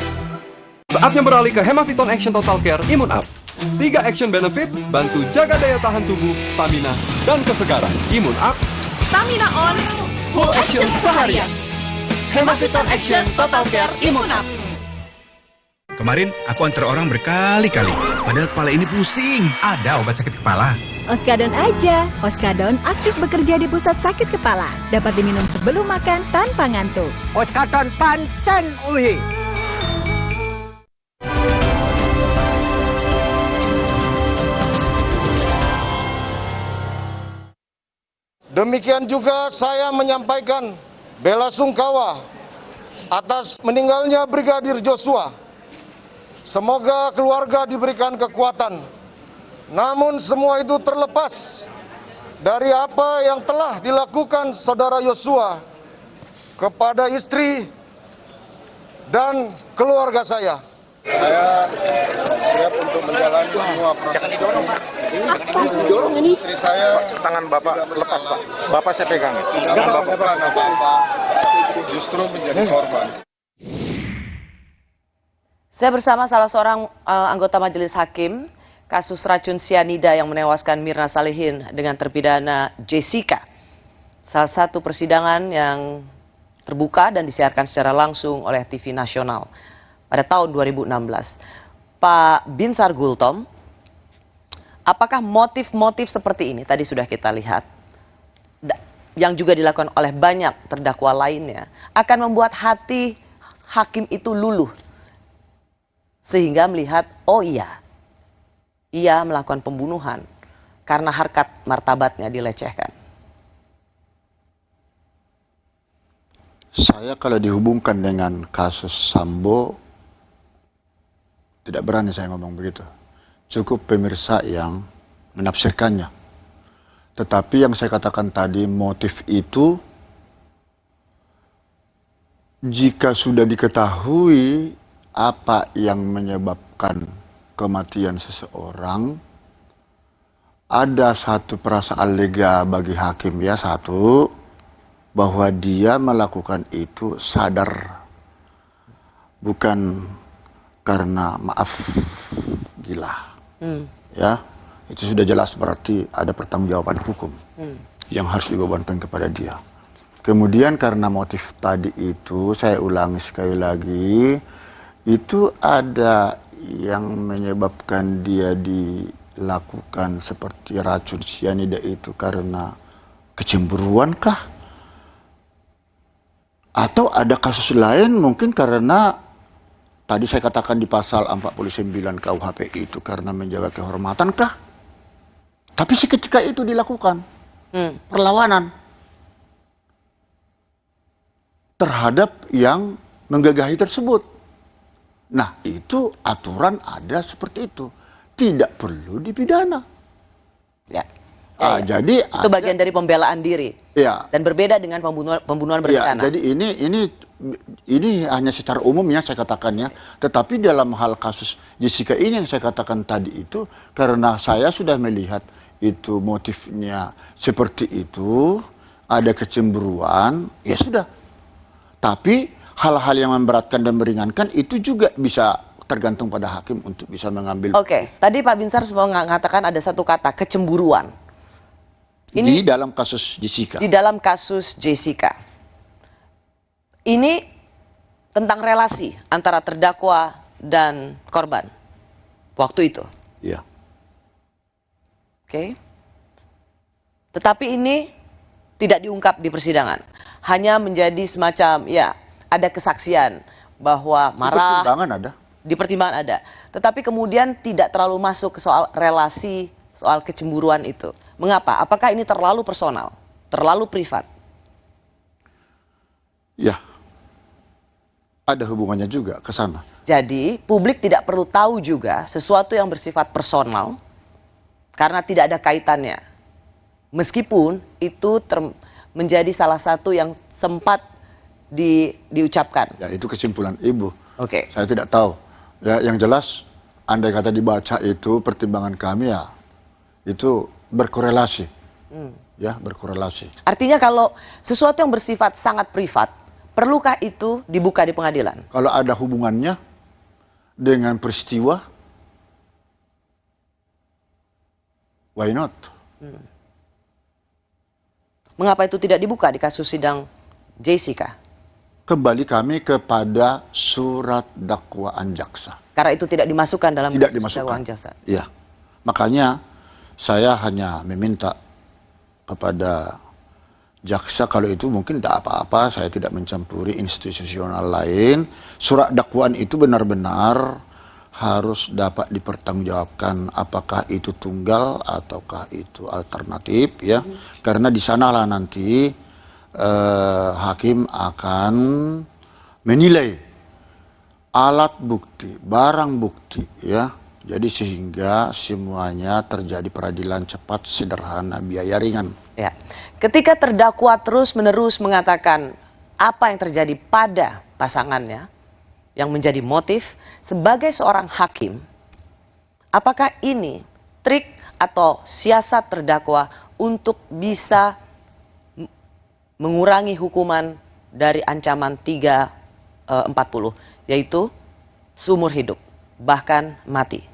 Saatnya beralih ke Hemaviton Action Total Care Imun Up. 3 action benefit, bantu jaga daya tahan tubuh, stamina, dan kesegaran. Imun Up, Stamina on, full action seharian. Hemaviton Action Total Care Imun Up. Kemarin aku antar orang berkali-kali, padahal kepala ini pusing. Ada obat sakit kepala? Oskadon aja. Oskadon aktif bekerja di pusat sakit kepala. Dapat diminum sebelum makan tanpa ngantuk. Oskadon pancen uhi. Demikian juga saya menyampaikan bela sungkawa atas meninggalnya Brigadir Joshua. Semoga keluarga diberikan kekuatan. Namun semua itu terlepas dari apa yang telah dilakukan saudara Joshua kepada istri dan keluarga saya. Saya siap untuk menjalani semua proses. Didorong ini. Istri saya, tangan Bapak lepas, Pak. Bapak saya pegang. tidak melakukan apa-apa, justru menjadi korban. Saya bersama salah seorang anggota majelis hakim kasus racun sianida yang menewaskan Mirna Salihin dengan terpidana Jessica. Salah satu persidangan yang terbuka dan disiarkan secara langsung oleh TV nasional pada tahun 2016. Pak Binsar Gultom, apakah motif-motif seperti ini tadi sudah kita lihat yang juga dilakukan oleh banyak terdakwa lainnya akan membuat hati hakim itu luluh sehingga melihat, oh iya, ia melakukan pembunuhan karena harkat martabatnya dilecehkan? Saya kalau dihubungkan dengan kasus Sambo, tidak berani saya ngomong begitu. Cukup pemirsa yang menafsirkannya. Tetapi yang saya katakan tadi, motif itu jika sudah diketahui apa yang menyebabkan kematian seseorang, ada satu perasaan lega bagi hakim ya, satu, bahwa dia melakukan itu sadar, bukan karena maaf gila. Ya, itu sudah jelas berarti ada pertanggungjawaban hukum yang harus dibebankan kepada dia. Kemudian karena motif tadi itu, saya ulangi sekali lagi, itu ada yang menyebabkan dia dilakukan seperti racun cyanida itu karena kecemburuan kah? Atau ada kasus lain mungkin karena tadi saya katakan di pasal 49 KUHP itu karena menjaga kehormatan kah? Tapi seketika itu dilakukan perlawanan terhadap yang menggagahi tersebut. Nah, itu aturan ada seperti itu. Tidak perlu dipidana. Ya. Jadi itu bagian dari pembelaan diri. Ya. Dan berbeda dengan pembunuhan berencana. Ya, jadi ini hanya secara umum ya saya katakannya. Tetapi dalam hal kasus Jessica ini yang saya katakan tadi itu, karena saya sudah melihat itu motifnya seperti itu, ada kecemburuan, ya sudah. Tapi hal-hal yang memberatkan dan meringankan itu juga bisa tergantung pada hakim untuk bisa mengambil. Oke, tadi Pak Binsar semua mengatakan ada satu kata, kecemburuan. Ini di dalam kasus Jessica. Di dalam kasus Jessica. Ini tentang relasi antara terdakwa dan korban. Waktu itu. Iya. Oke. Tetapi ini tidak diungkap di persidangan. Hanya menjadi semacam, ya, ada kesaksian bahwa marah. Di pertimbangan ada. Di pertimbangan ada. Tetapi kemudian tidak terlalu masuk ke soal relasi, soal kecemburuan itu. Mengapa? Apakah ini terlalu personal? Terlalu privat? Ya. Ada hubungannya juga ke sana. Jadi publik tidak perlu tahu juga sesuatu yang bersifat personal karena tidak ada kaitannya. Meskipun itu menjadi salah satu yang sempat diucapkan. Ya, itu kesimpulan Ibu. Oke. Saya tidak tahu. Ya, yang jelas andai kata dibaca itu pertimbangan kami ya itu berkorelasi. Ya, berkorelasi. Artinya kalau sesuatu yang bersifat sangat privat, perlukah itu dibuka di pengadilan? Kalau ada hubungannya dengan peristiwa, why not? Mengapa itu tidak dibuka di kasus sidang Jessica? Kembali kami kepada surat dakwaan jaksa. Karena itu tidak dimasukkan dalam Tidak kasus dimasukkan. dakwaan jaksa. Ya, makanya saya hanya meminta kepada jaksa kalau itu mungkin tidak apa-apa, saya tidak mencampuri institusional lain. Surat dakwaan itu benar-benar harus dapat dipertanggungjawabkan apakah itu tunggal ataukah itu alternatif ya. Karena di sanalah nanti hakim akan menilai alat bukti, barang bukti ya. Jadi sehingga semuanya terjadi peradilan cepat, sederhana, biaya ringan. Ya. Ketika terdakwa terus-menerus mengatakan apa yang terjadi pada pasangannya yang menjadi motif, sebagai seorang hakim, apakah ini trik atau siasat terdakwa untuk bisa mengurangi hukuman dari ancaman 340, yaitu seumur hidup, bahkan mati?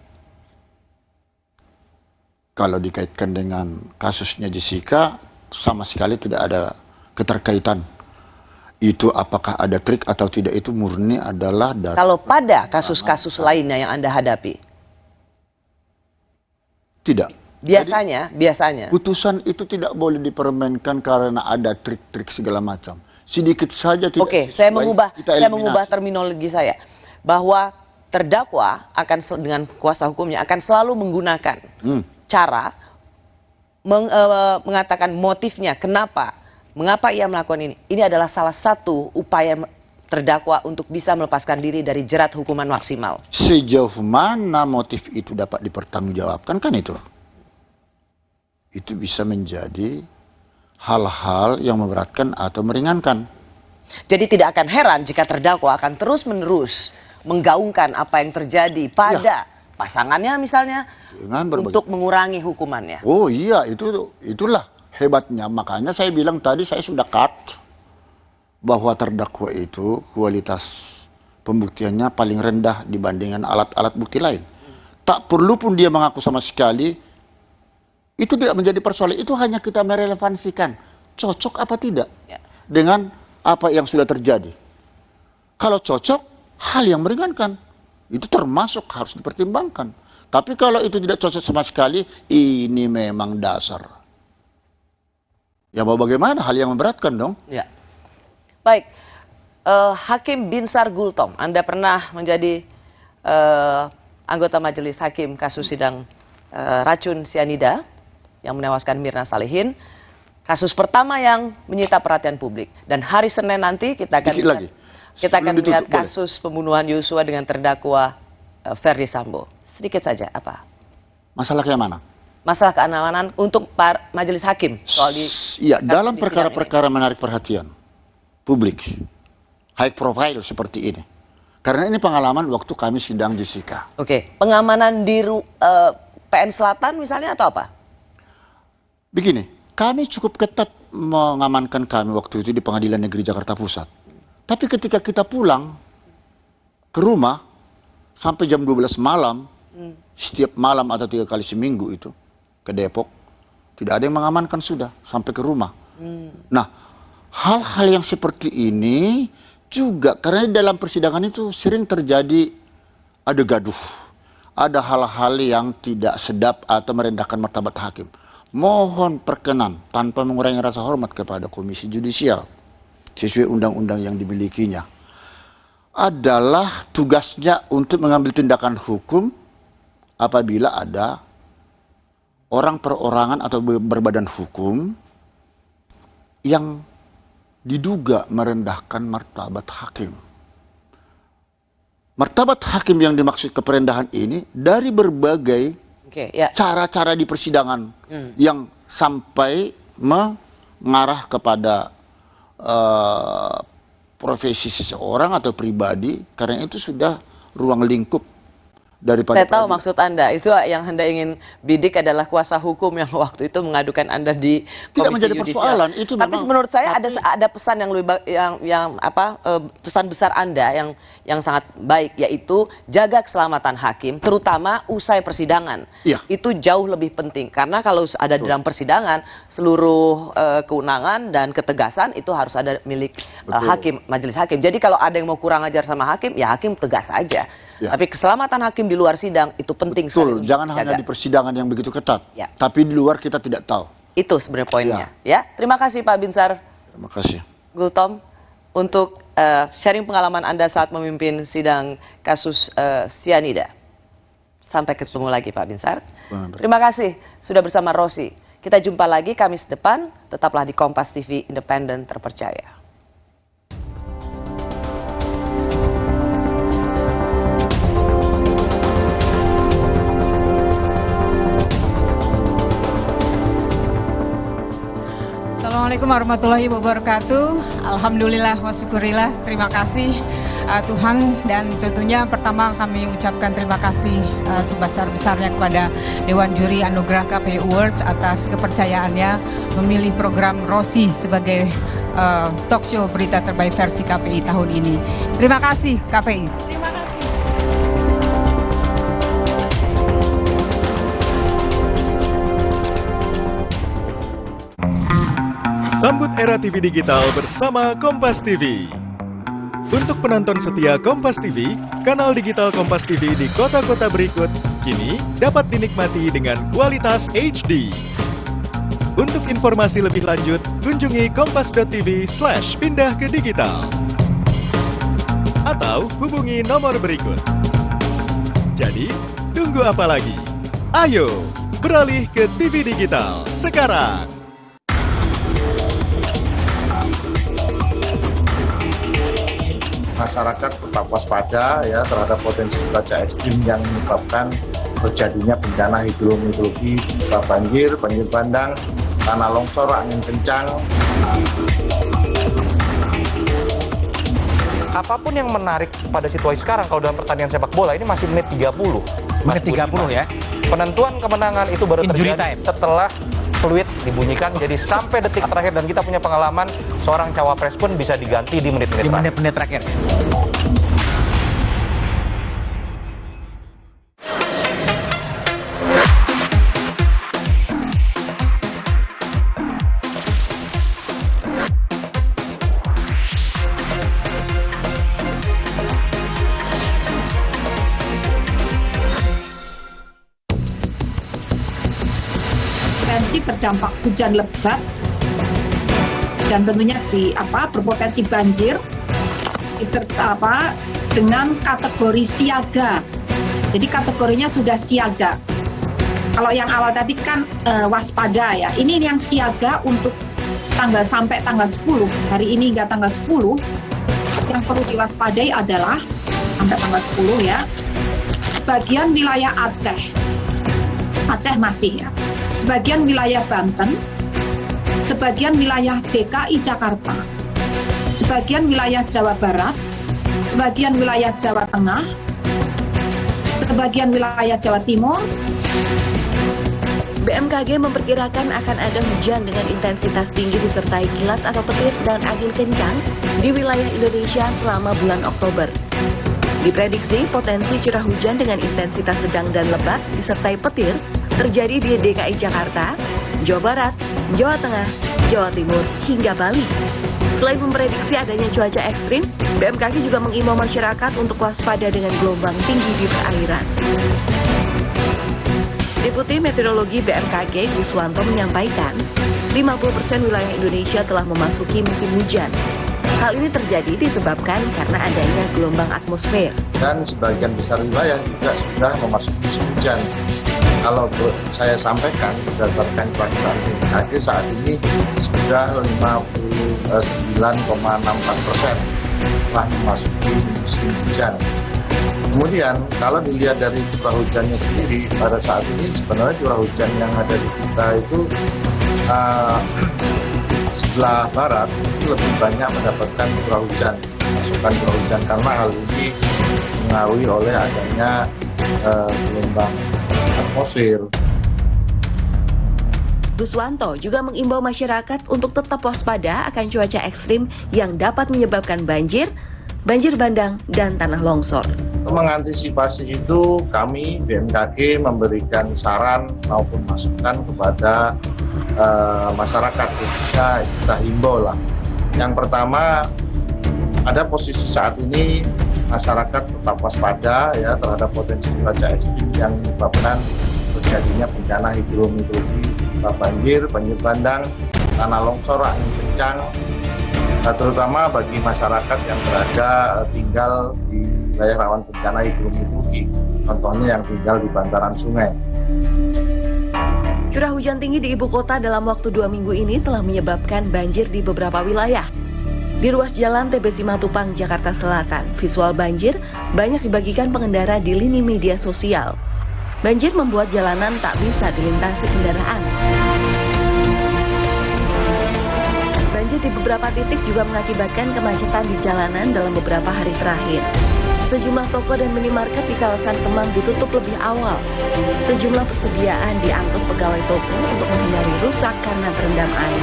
Kalau dikaitkan dengan kasusnya Jessica, sama sekali tidak ada keterkaitan. Itu apakah ada trik atau tidak itu murni adalah dari... Kalau pada kasus-kasus lainnya yang Anda hadapi? Tidak. Biasanya. Putusan itu tidak boleh dipermainkan karena ada trik-trik segala macam. Sedikit saja tidak. Oke, saya mengubah terminologi saya. Bahwa terdakwa akan dengan kuasa hukumnya akan selalu menggunakan cara mengatakan motifnya, mengapa ia melakukan ini. Ini adalah salah satu upaya terdakwa untuk bisa melepaskan diri dari jerat hukuman maksimal. Sejauh mana motif itu dapat dipertanggungjawabkan kan itu? Itu bisa menjadi hal-hal yang memberatkan atau meringankan. Jadi tidak akan heran jika terdakwa akan terus-menerus menggaungkan apa yang terjadi pada pasangannya misalnya untuk mengurangi hukumannya. Oh iya, itulah hebatnya. Makanya saya bilang tadi saya sudah cut bahwa terdakwa itu kualitas pembuktiannya paling rendah dibandingkan alat-alat bukti lain. Tak perlu pun dia mengaku sama sekali, itu tidak menjadi persoalan. Itu hanya kita merelevansikan cocok apa tidak dengan apa yang sudah terjadi. Kalau cocok, hal yang meringankan. Itu termasuk harus dipertimbangkan. Tapi kalau itu tidak cocok sama sekali, ini memang dasar. Ya mau bagaimana, hal yang memberatkan dong. Ya. Baik, Hakim Binsar Gultom, Anda pernah menjadi anggota majelis hakim kasus sidang racun cyanida yang menewaskan Mirna Salihin. Kasus pertama yang menyita perhatian publik. Dan hari Senin nanti kita akan lihat kasus pembunuhan Yosua dengan terdakwa Ferdi Sambo. Sedikit saja, apa? Masalah yang mana? Masalah keamanan untuk majelis hakim. Soal iya, dalam perkara-perkara menarik perhatian publik, high profile seperti ini. Karena ini pengalaman waktu kami sidang Jessica. Oke, pengamanan di PN Selatan misalnya atau apa? Begini, kami cukup ketat mengamankan kami waktu itu di Pengadilan Negeri Jakarta Pusat. Tapi ketika kita pulang ke rumah sampai jam 12 malam, setiap malam atau 3 kali seminggu itu ke Depok, tidak ada yang mengamankan sudah sampai ke rumah. Nah, hal-hal yang seperti ini juga karena dalam persidangan itu sering terjadi ada gaduh, ada hal-hal yang tidak sedap atau merendahkan martabat hakim. Mohon perkenan tanpa mengurangi rasa hormat kepada Komisi Judisial sesuai undang-undang yang dimilikinya, adalah tugasnya untuk mengambil tindakan hukum apabila ada orang perorangan atau berbadan hukum yang diduga merendahkan martabat hakim. Martabat hakim yang dimaksud keperendahan ini dari berbagai cara-cara di persidangan yang sampai mengarah kepada profesi seseorang atau pribadi, karena itu sudah ruang lingkup daripada. Saya tahu maksud Anda, itu yang Anda ingin bidik adalah kuasa hukum yang waktu itu mengadukan Anda di Komisi Tidak menjadi Yudisial. persoalan itu. Tapi menurut saya ada pesan yang lebih pesan besar Anda yang sangat baik, yaitu jaga keselamatan hakim terutama usai persidangan. Ya. Itu jauh lebih penting karena kalau ada di dalam persidangan seluruh kewenangan dan ketegasan itu harus ada milik hakim, majelis hakim. Jadi kalau ada yang mau kurang ajar sama hakim, ya hakim tegas aja. Ya. Tapi keselamatan hakim di luar sidang itu penting sekali. Jangan hanya di persidangan yang begitu ketat, tapi di luar kita tidak tahu. Itu sebenarnya poinnya. Ya, terima kasih Pak Binsar. Terima kasih. Gultom untuk sharing pengalaman Anda saat memimpin sidang kasus cyanida. Sampai ketemu lagi Pak Binsar. Terima kasih sudah bersama Rosi. Kita jumpa lagi Kamis depan. Tetaplah di Kompas TV Independen Terpercaya. Assalamualaikum warahmatullahi wabarakatuh. Alhamdulillah wa syukurillah. Terima kasih Tuhan, dan tentunya pertama kami ucapkan terima kasih sebesar-besarnya kepada Dewan Juri Anugerah KPI Awards atas kepercayaannya memilih program Rosi sebagai talk show berita terbaik versi KPI tahun ini. Terima kasih KPI. Terima kasih. Sambut era TV digital bersama Kompas TV. Untuk penonton setia Kompas TV, kanal digital Kompas TV di kota-kota berikut kini dapat dinikmati dengan kualitas HD. Untuk informasi lebih lanjut, kunjungi kompas.tv/pindah ke digital. Atau hubungi nomor berikut. Jadi, tunggu apa lagi? Ayo, beralih ke TV digital sekarang. Masyarakat tetap waspada ya terhadap potensi cuaca ekstrim yang menyebabkan terjadinya bencana hidrometeorologi berupa banjir bandang, tanah longsor, angin kencang. Apapun yang menarik pada situasi sekarang kalau dalam pertandingan sepak bola ini masih menit 30. Menit 30 ya. Penentuan kemenangan itu baru Injury terjadi time. setelah fluid dibunyikan, jadi sampai detik terakhir, dan kita punya pengalaman seorang cawapres pun bisa diganti di menit-menit terakhir. Menit-menit terakhir. Potensi terdampak hujan lebat dan tentunya berpotensi banjir diserta dengan kategori siaga. Jadi kategorinya sudah siaga. Kalau yang awal tadi kan waspada ya. Ini yang siaga untuk sampai tanggal 10. Hari ini hingga tanggal 10 yang perlu diwaspadai adalah sampai tanggal 10 ya. Sebagian wilayah Aceh masih ya. Sebagian wilayah Banten, sebagian wilayah DKI Jakarta, sebagian wilayah Jawa Barat, sebagian wilayah Jawa Tengah, sebagian wilayah Jawa Timur. BMKG memperkirakan akan ada hujan dengan intensitas tinggi disertai kilat atau petir dan angin kencang di wilayah Indonesia selama bulan Oktober. Diprediksi potensi curah hujan dengan intensitas sedang dan lebat disertai petir terjadi di DKI Jakarta, Jawa Barat, Jawa Tengah, Jawa Timur, hingga Bali. Selain memprediksi adanya cuaca ekstrim, BMKG juga mengimbau masyarakat untuk waspada dengan gelombang tinggi di perairan. Deputi Meteorologi BMKG Guswanto menyampaikan, 50% wilayah Indonesia telah memasuki musim hujan. Hal ini terjadi disebabkan karena adanya gelombang atmosfer. Dan sebagian besar wilayah juga sudah memasuki musim hujan. Kalau saya sampaikan berdasarkan perkiraan BMKG saat ini sudah 59,64% telah memasuki musim hujan. Kemudian kalau dilihat dari curah hujannya sendiri, pada saat ini sebenarnya curah hujan yang ada di kita itu sebelah barat itu lebih banyak mendapatkan curah hujan, masukan curah hujan, karena hal ini mengaruhi oleh adanya gelombang atmosfer. Guswanto juga mengimbau masyarakat untuk tetap waspada akan cuaca ekstrim yang dapat menyebabkan banjir bandang, dan tanah longsor. Mengantisipasi itu, kami BMKG memberikan saran maupun masukan kepada masyarakat. Kita himbau lah. Yang pertama, pada posisi saat ini masyarakat tetap waspada ya terhadap potensi cuaca ekstrim yang menyebabkan terjadinya bencana hidrometeorologi, banjir bandang, tanah longsor, angin kencang, terutama bagi masyarakat yang tinggal di wilayah rawan bencana hidrometeorologi, contohnya yang tinggal di bantaran sungai. Curah hujan tinggi di ibu kota dalam waktu 2 minggu ini telah menyebabkan banjir di beberapa wilayah. Di ruas jalan TB Simatupang, Jakarta Selatan, visual banjir banyak dibagikan pengendara di lini media sosial. Banjir membuat jalanan tak bisa dilintasi kendaraan. Banjir di beberapa titik juga mengakibatkan kemacetan di jalanan dalam beberapa hari terakhir. Sejumlah toko dan minimarket di kawasan Kemang ditutup lebih awal. Sejumlah persediaan diangkut pegawai toko untuk menghindari rusak karena terendam air.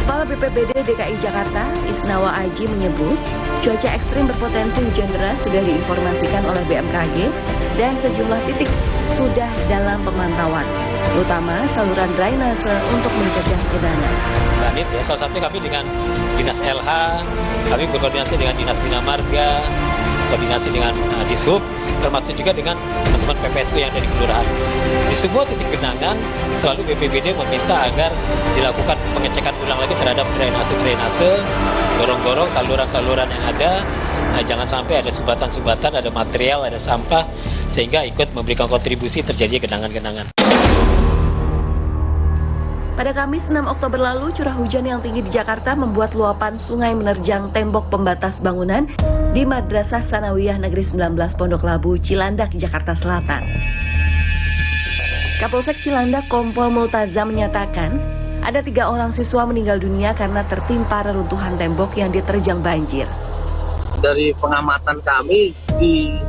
Kepala BPBD DKI Jakarta, Isnawa Aji menyebut, cuaca ekstrim berpotensi hujan deras sudah diinformasikan oleh BMKG dan sejumlah titik sudah dalam pemantauan, terutama saluran drainase untuk mencegah genangan. Granit ya, salah satunya kami dengan Dinas LH, kami berkoordinasi dengan Dinas Bina Marga, koordinasi dengan Dishub, termasuk juga dengan teman-teman PPSU yang ada di kelurahan. Di semua titik genangan, selalu BPBD meminta agar dilakukan pengecekan ulang lagi terhadap drainase, gorong-gorong, saluran-saluran yang ada, jangan sampai ada sumbatan-sumbatan, ada material, ada sampah, sehingga ikut memberikan kontribusi terjadi genangan-genangan. Pada Kamis 6 Oktober lalu, curah hujan yang tinggi di Jakarta membuat luapan sungai menerjang tembok pembatas bangunan di Madrasah Sanawiyah Negeri 19 Pondok Labu, Cilandak, Jakarta Selatan. Kapolsek Cilandak Kompol Multazam menyatakan, ada 3 orang siswa meninggal dunia karena tertimpa reruntuhan tembok yang diterjang banjir. Dari pengamatan kami, di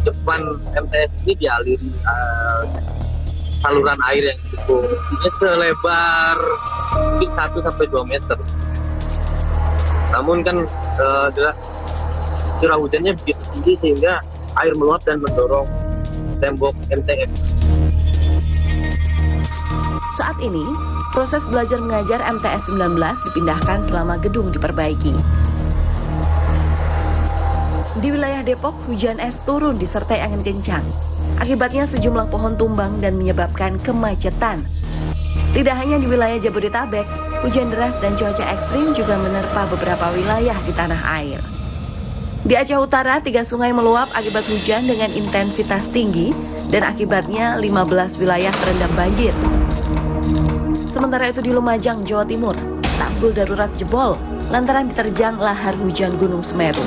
depan MTS ini dialiri saluran air yang cukup selebar mungkin 1-2 meter. Namun kan curah hujannya begitu tinggi sehingga air meluap dan mendorong tembok MTS. Saat ini, proses belajar mengajar MTS 19 dipindahkan selama gedung diperbaiki. Di wilayah Depok, hujan es turun disertai angin kencang. Akibatnya sejumlah pohon tumbang dan menyebabkan kemacetan. Tidak hanya di wilayah Jabodetabek, hujan deras dan cuaca ekstrim juga menerpa beberapa wilayah di tanah air. Di Aceh Utara, 3 sungai meluap akibat hujan dengan intensitas tinggi dan akibatnya 15 wilayah terendam banjir. Sementara itu di Lumajang, Jawa Timur, tanggul darurat jebol lantaran diterjang lahar hujan Gunung Semeru.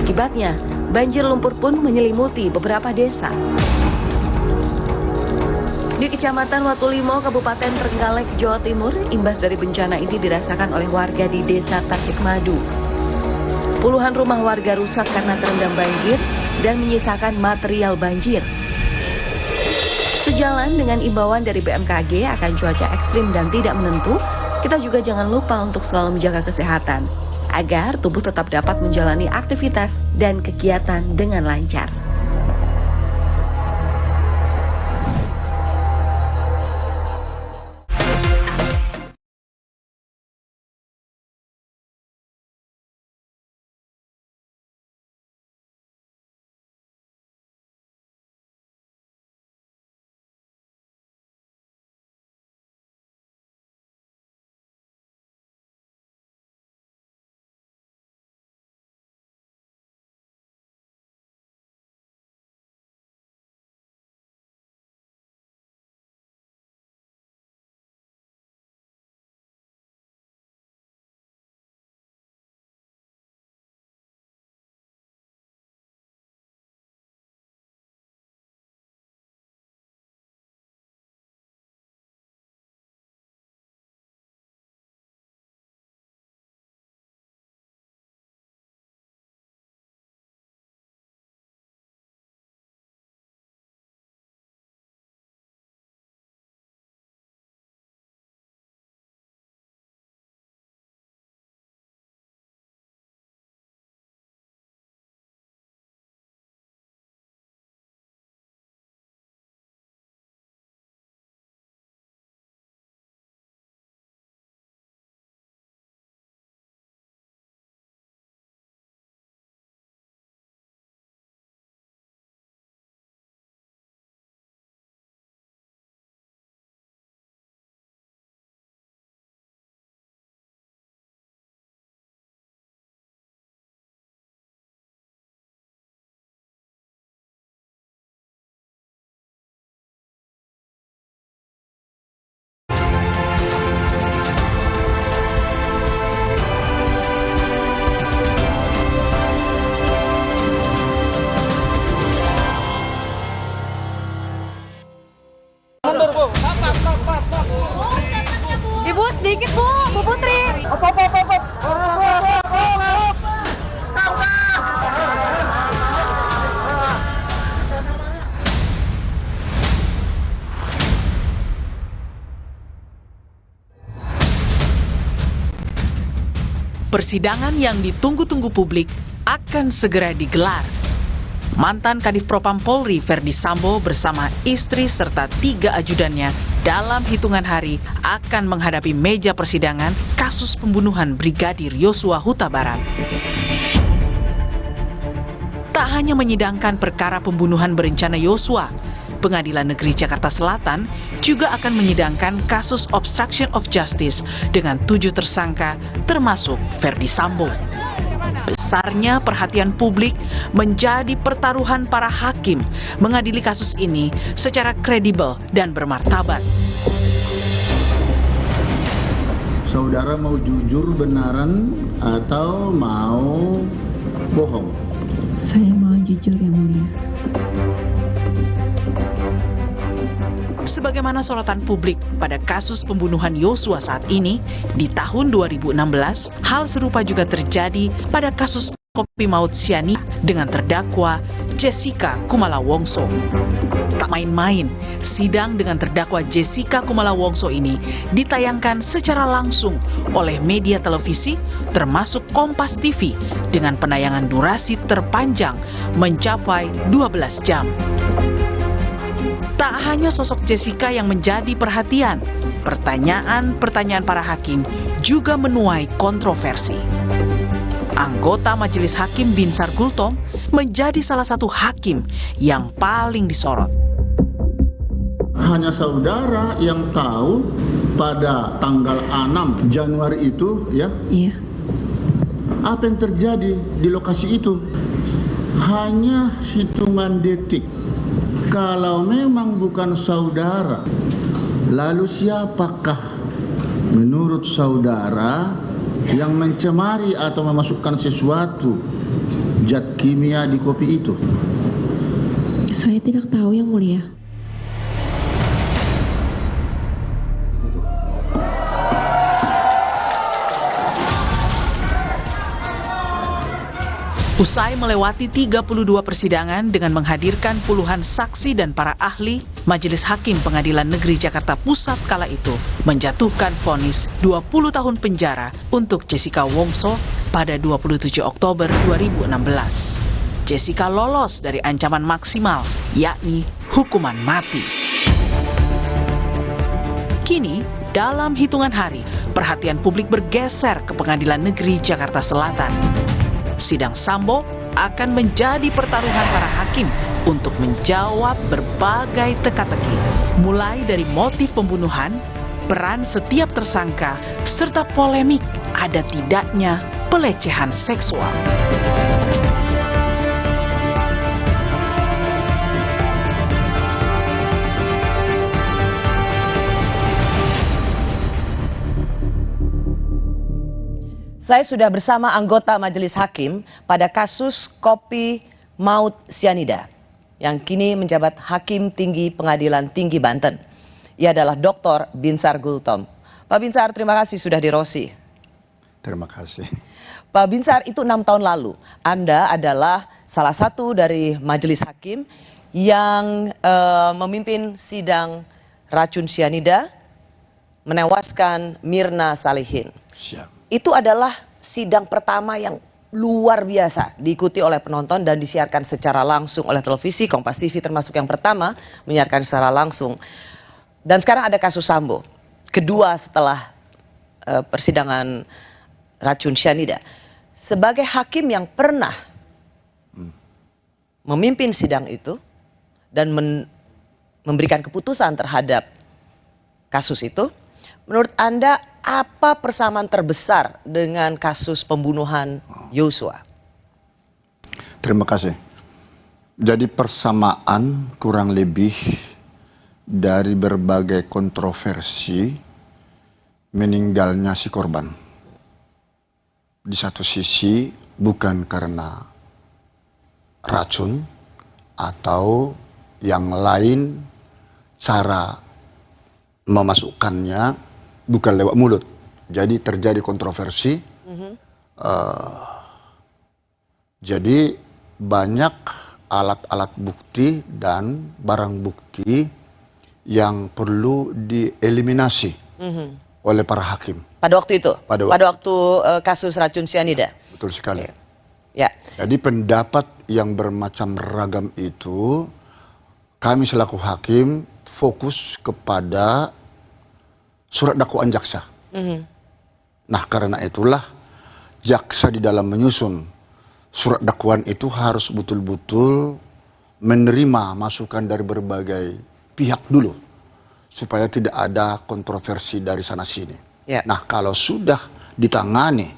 Akibatnya, banjir lumpur pun menyelimuti beberapa desa. Di Kecamatan Watulimo, Kabupaten Trenggalek, Jawa Timur, imbas dari bencana ini dirasakan oleh warga di Desa Tasikmadu. Puluhan rumah warga rusak karena terendam banjir dan menyisakan material banjir. Sejalan dengan imbauan dari BMKG akan cuaca ekstrim dan tidak menentu, kita juga jangan lupa untuk selalu menjaga kesehatan, agar tubuh tetap dapat menjalani aktivitas dan kegiatan dengan lancar. Ibu sedikit Bu Putri. Persidangan yang ditunggu-tunggu publik akan segera digelar. Mantan Kadif Propam Polri Verdi Sambo bersama istri serta 3 ajudannya dalam hitungan hari akan menghadapi meja persidangan kasus pembunuhan Brigadir Yosua Huta Barat. Tak hanya menyidangkan perkara pembunuhan berencana Yosua, Pengadilan Negeri Jakarta Selatan juga akan menyidangkan kasus obstruction of justice dengan 7 tersangka termasuk Verdi Sambo. besarnya perhatian publik menjadi pertaruhan para hakim mengadili kasus ini secara kredibel dan bermartabat. Saudara mau jujur benaran atau mau bohong? Saya mau jujur, Yang Mulia. Sebagaimana sorotan publik pada kasus pembunuhan Yosua saat ini, di tahun 2016, hal serupa juga terjadi pada kasus kopi maut sianida dengan terdakwa Jessica Kumala Wongso. Tak main-main, sidang dengan terdakwa Jessica Kumala Wongso ini ditayangkan secara langsung oleh media televisi termasuk Kompas TV dengan penayangan durasi terpanjang mencapai 12 jam. Tak hanya sosok Jessica yang menjadi perhatian, pertanyaan-pertanyaan para hakim juga menuai kontroversi. Anggota Majelis Hakim Binsar Gultom menjadi salah satu hakim yang paling disorot. Hanya saudara yang tahu pada tanggal 6 Januari itu, ya? Iya. Apa yang terjadi di lokasi itu? Hanya hitungan detik. Kalau memang bukan saudara, lalu siapakah menurut saudara yang mencemari atau memasukkan sesuatu zat kimia di kopi itu? Saya tidak tahu, Yang Mulia. Usai melewati 32 persidangan dengan menghadirkan puluhan saksi dan para ahli, Majelis Hakim Pengadilan Negeri Jakarta Pusat kala itu menjatuhkan vonis 20 tahun penjara untuk Jessica Wongso pada 27 Oktober 2016. Jessica lolos dari ancaman maksimal, yakni hukuman mati. Kini, dalam hitungan hari, perhatian publik bergeser ke Pengadilan Negeri Jakarta Selatan. Sidang Sambo akan menjadi pertaruhan para hakim untuk menjawab berbagai teka-teki, mulai dari motif pembunuhan, peran setiap tersangka, serta polemik ada tidaknya pelecehan seksual. Saya sudah bersama anggota Majelis Hakim pada kasus kopi maut sianida yang kini menjabat Hakim Tinggi Pengadilan Tinggi Banten. Ia adalah Dr. Binsar Gultom. Pak Binsar, terima kasih sudah di Rosi. Terima kasih. Pak Binsar, itu 6 tahun lalu Anda adalah salah satu dari Majelis Hakim yang memimpin sidang racun sianida menewaskan Mirna Salihin. Siap. Itu adalah sidang pertama yang luar biasa diikuti oleh penonton dan disiarkan secara langsung oleh televisi. Kompas TV termasuk yang pertama menyiarkan secara langsung. Dan sekarang ada kasus Sambo, kedua setelah persidangan racun sianida. Sebagai hakim yang pernah memimpin sidang itu dan memberikan keputusan terhadap kasus itu, menurut Anda apa persamaan terbesar dengan kasus pembunuhan Yosua? Terima kasih. Jadi persamaan kurang lebih dari berbagai kontroversi meninggalnya si korban. Di satu sisi bukan karena racun atau yang lain, cara memasukkannya bukan lewat mulut. Jadi terjadi kontroversi. Jadi banyak alat-alat bukti dan barang bukti yang perlu dieliminasi oleh para hakim. Pada waktu itu? Pada waktu kasus racun sianida? Betul sekali. Ya. Jadi pendapat yang bermacam ragam itu, kami selaku hakim fokus kepada surat dakwaan jaksa. Nah, karena itulah jaksa di dalam menyusun surat dakwaan itu harus betul-betul menerima masukan dari berbagai pihak dulu, supaya tidak ada kontroversi dari sana sini. Nah, kalau sudah ditangani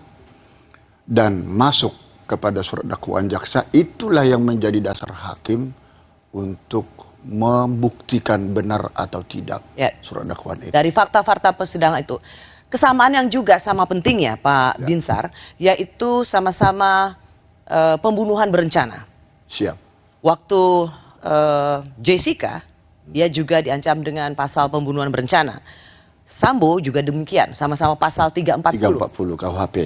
dan masuk kepada surat dakwaan jaksa, itulah yang menjadi dasar hakim untuk membuktikan benar atau tidak surat dakwaan itu. Dari fakta-fakta persidangan itu, kesamaan yang juga sama penting ya Pak Binsar, yaitu sama-sama pembunuhan berencana. Siap. Waktu Jessica, dia juga diancam dengan pasal pembunuhan berencana. Sambo juga demikian, sama-sama pasal 340 KUHP.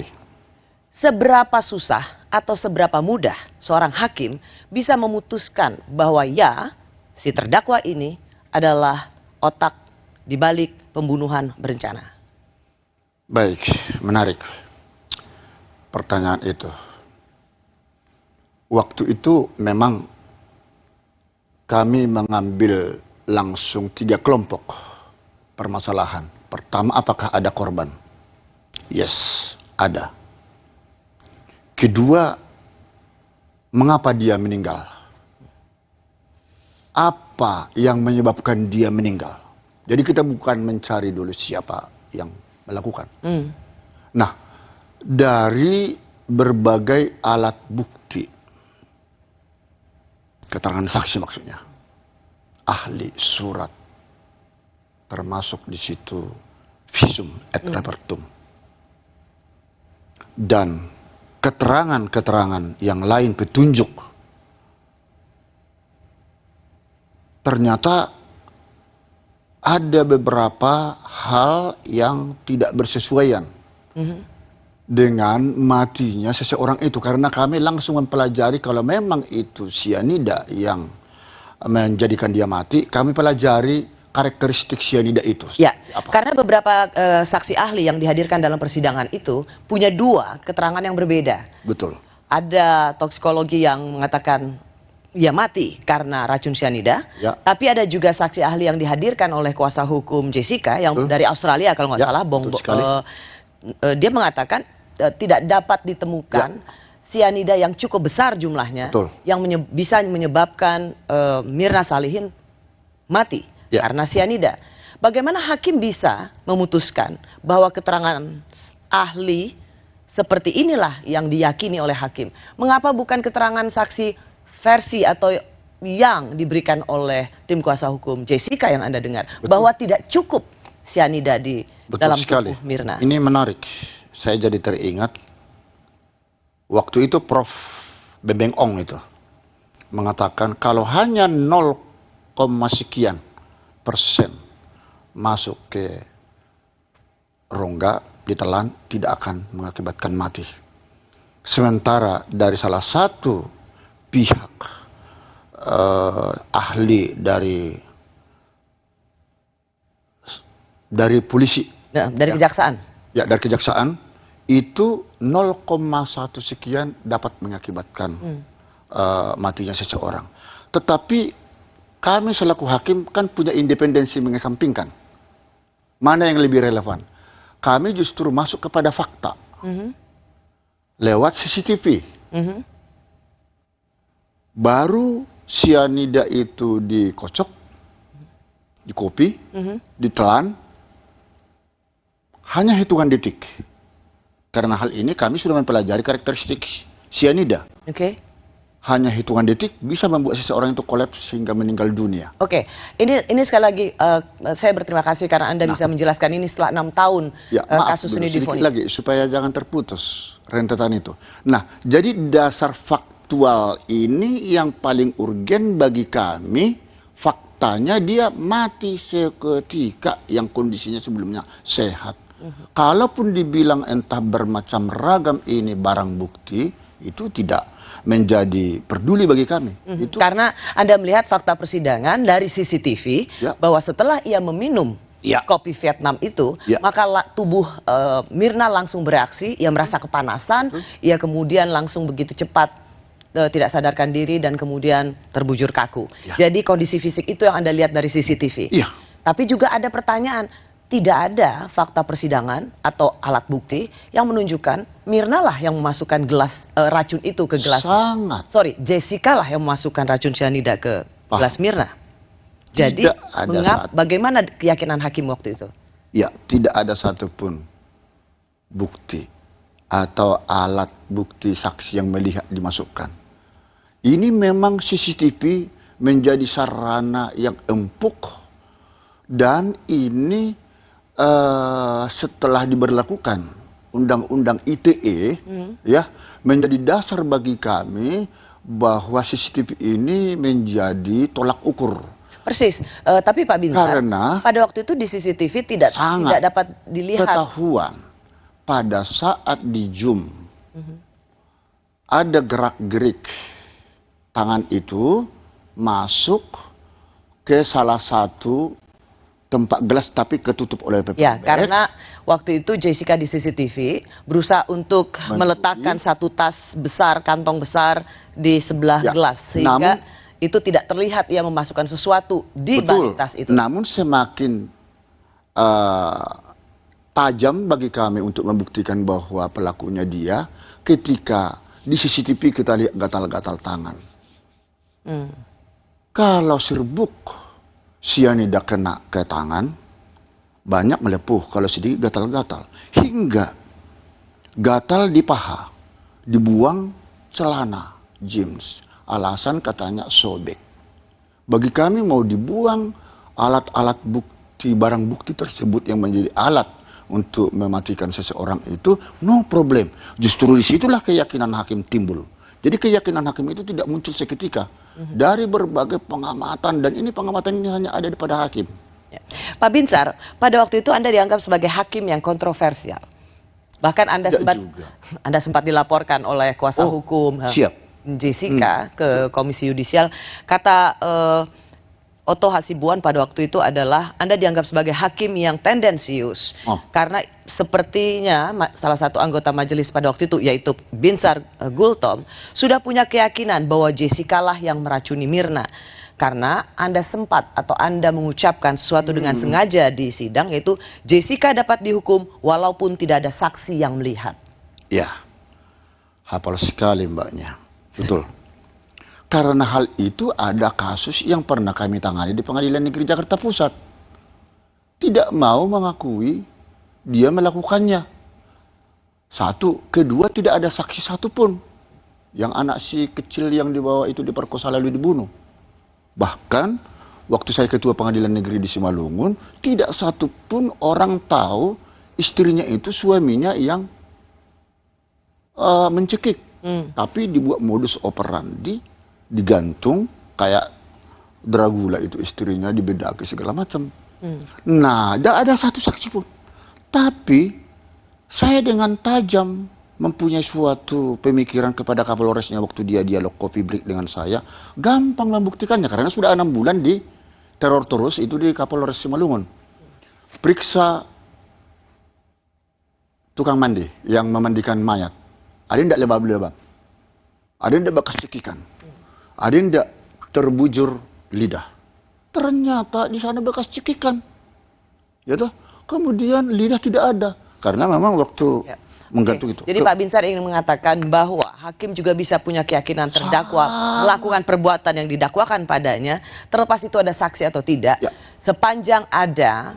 Seberapa susah atau seberapa mudah seorang hakim bisa memutuskan bahwa ya, si terdakwa ini adalah otak dibalik pembunuhan berencana? Baik, menarik pertanyaan itu. Waktu itu memang kami mengambil langsung 3 kelompok permasalahan. Pertama, apakah ada korban? Yes, ada. Kedua, mengapa dia meninggal? Apa yang menyebabkan dia meninggal? Jadi kita bukan mencari dulu siapa yang melakukan. Nah, dari berbagai alat bukti, keterangan saksi maksudnya, ahli, surat, termasuk di situ visum et repertum, dan keterangan-keterangan yang lain, petunjuk, ternyata ada beberapa hal yang tidak bersesuaian dengan matinya seseorang itu. Karena kami langsung mempelajari kalau memang itu sianida yang menjadikan dia mati, kami pelajari karakteristik sianida itu. Ya, karena beberapa saksi ahli yang dihadirkan dalam persidangan itu punya 2 keterangan yang berbeda. Betul. Ada toksikologi yang mengatakan ia mati karena racun sianida, tapi ada juga saksi ahli yang dihadirkan oleh kuasa hukum Jessica yang dari Australia kalau nggak salah, dia mengatakan tidak dapat ditemukan sianida yang cukup besar jumlahnya yang bisa menyebabkan Mirna Salihin mati karena sianida. Bagaimana hakim bisa memutuskan bahwa keterangan ahli seperti inilah yang diyakini oleh hakim? Mengapa bukan keterangan saksi versi atau yang diberikan oleh tim kuasa hukum Jessica yang Anda dengar? Bahwa tidak cukup sianida di dalam tubuh Mirna. Ini menarik. Saya jadi teringat waktu itu Prof. Bembeng Ong itu mengatakan kalau hanya 0, sekian persen masuk ke rongga ditelan tidak akan mengakibatkan mati. Sementara dari salah satu pihak ahli dari polisi, dari kejaksaan, dari kejaksaan itu 0,1 sekian dapat mengakibatkan matinya seseorang. Tetapi kami selaku hakim kan punya independensi mengesampingkan mana yang lebih relevan. Kami justru masuk kepada fakta lewat CCTV. Baru sianida itu dikocok, dikopi, ditelan, hanya hitungan detik. Karena hal ini kami sudah mempelajari karakteristik sianida. Hanya hitungan detik bisa membuat seseorang itu kolaps sehingga meninggal dunia. Ini sekali lagi saya berterima kasih karena Anda bisa menjelaskan ini setelah 6 tahun kasus ini divonis. Lagi supaya jangan terputus rentetan itu. Nah, jadi dasar faktual ini yang paling urgen bagi kami. Faktanya dia mati seketika yang kondisinya sebelumnya sehat. Kalaupun dibilang entah bermacam ragam ini barang bukti, itu tidak menjadi peduli bagi kami. Karena Anda melihat fakta persidangan dari CCTV bahwa setelah ia meminum kopi Vietnam itu, maka tubuh Mirna langsung bereaksi, ia merasa kepanasan, ia kemudian langsung begitu cepat tidak sadarkan diri dan kemudian terbujur kaku. Jadi kondisi fisik itu yang Anda lihat dari CCTV. Tapi juga ada pertanyaan, tidak ada fakta persidangan atau alat bukti yang menunjukkan Mirna lah yang memasukkan gelas racun itu ke gelas. Jessica lah yang memasukkan racun cyanida ke gelas Mirna. Jadi bagaimana keyakinan hakim waktu itu? Ya, tidak ada satupun bukti atau alat bukti saksi yang melihat dimasukkan. Ini memang CCTV menjadi sarana yang empuk, dan ini setelah diberlakukan Undang-Undang ITE ya, menjadi dasar bagi kami bahwa CCTV ini menjadi tolak ukur. Persis, tapi Pak Binsar, karena pada waktu itu di CCTV tidak dapat dilihat. Ketahuan pada saat di Zoom ada gerak-gerik tangan itu masuk ke salah satu tempat gelas tapi ketutup oleh PPBX. Ya, karena waktu itu Jessica di CCTV berusaha untuk meletakkan satu tas besar, kantong besar di sebelah gelas, sehingga itu tidak terlihat ia memasukkan sesuatu di balik tas itu. Namun semakin tajam bagi kami untuk membuktikan bahwa pelakunya dia ketika di CCTV kita lihat gatal-gatal tangan. Kalau serbuk sianida kena ke tangan, banyak melepuh, kalau sedikit gatal-gatal. Hingga gatal di paha, dibuang celana jeans. Alasan katanya sobek. Bagi kami mau dibuang alat-alat bukti, barang bukti tersebut yang menjadi alat untuk mematikan seseorang itu, no problem. Justru disitulah keyakinan hakim timbul. Jadi keyakinan hakim itu tidak muncul seketika. Dari berbagai pengamatan, dan ini pengamatan ini hanya ada pada hakim. Ya. Pak Binsar, pada waktu itu Anda dianggap sebagai hakim yang kontroversial. Bahkan Anda sempat dilaporkan oleh kuasa hukum Jessica ke Komisi Yudisial. Kata Otto Hasibuan pada waktu itu adalah Anda dianggap sebagai hakim yang tendensius. Karena sepertinya salah satu anggota majelis pada waktu itu, yaitu Binsar Gultom, sudah punya keyakinan bahwa Jessica lah yang meracuni Mirna. Karena Anda sempat atau Anda mengucapkan sesuatu dengan sengaja di sidang, yaitu Jessica dapat dihukum walaupun tidak ada saksi yang melihat. Ya, hafal sekali mbaknya. Betul. Karena hal itu ada kasus yang pernah kami tangani di Pengadilan Negeri Jakarta Pusat. Tidak mau mengakui dia melakukannya. Satu, kedua tidak ada saksi satupun. Yang anak si kecil yang dibawa itu diperkosa lalu dibunuh. Bahkan waktu saya ketua Pengadilan Negeri di Simalungun, tidak satupun orang tahu istrinya itu suaminya yang mencekik. Tapi dibuat modus operandi, digantung kayak Dragula itu istrinya, dibedaki segala macam. Nah, tidak ada satu saksi pun. Tapi saya dengan tajam mempunyai suatu pemikiran kepada Kapolresnya waktu dia dialog kopi break dengan saya, gampang membuktikannya karena sudah 6 bulan di teror terus itu di Kapolres Simalungun. Periksa tukang mandi yang memandikan mayat. Ada yang tidak lebab-lebab, ada yang tidak bekas cekikan, ada yang tidak terbujur lidah. Ternyata di sana bekas cekikan, ya toh. Kemudian lidah tidak ada karena memang waktu menggantung itu. Jadi Pak Binsar ingin mengatakan bahwa hakim juga bisa punya keyakinan terdakwa melakukan perbuatan yang didakwakan padanya, terlepas itu ada saksi atau tidak, sepanjang ada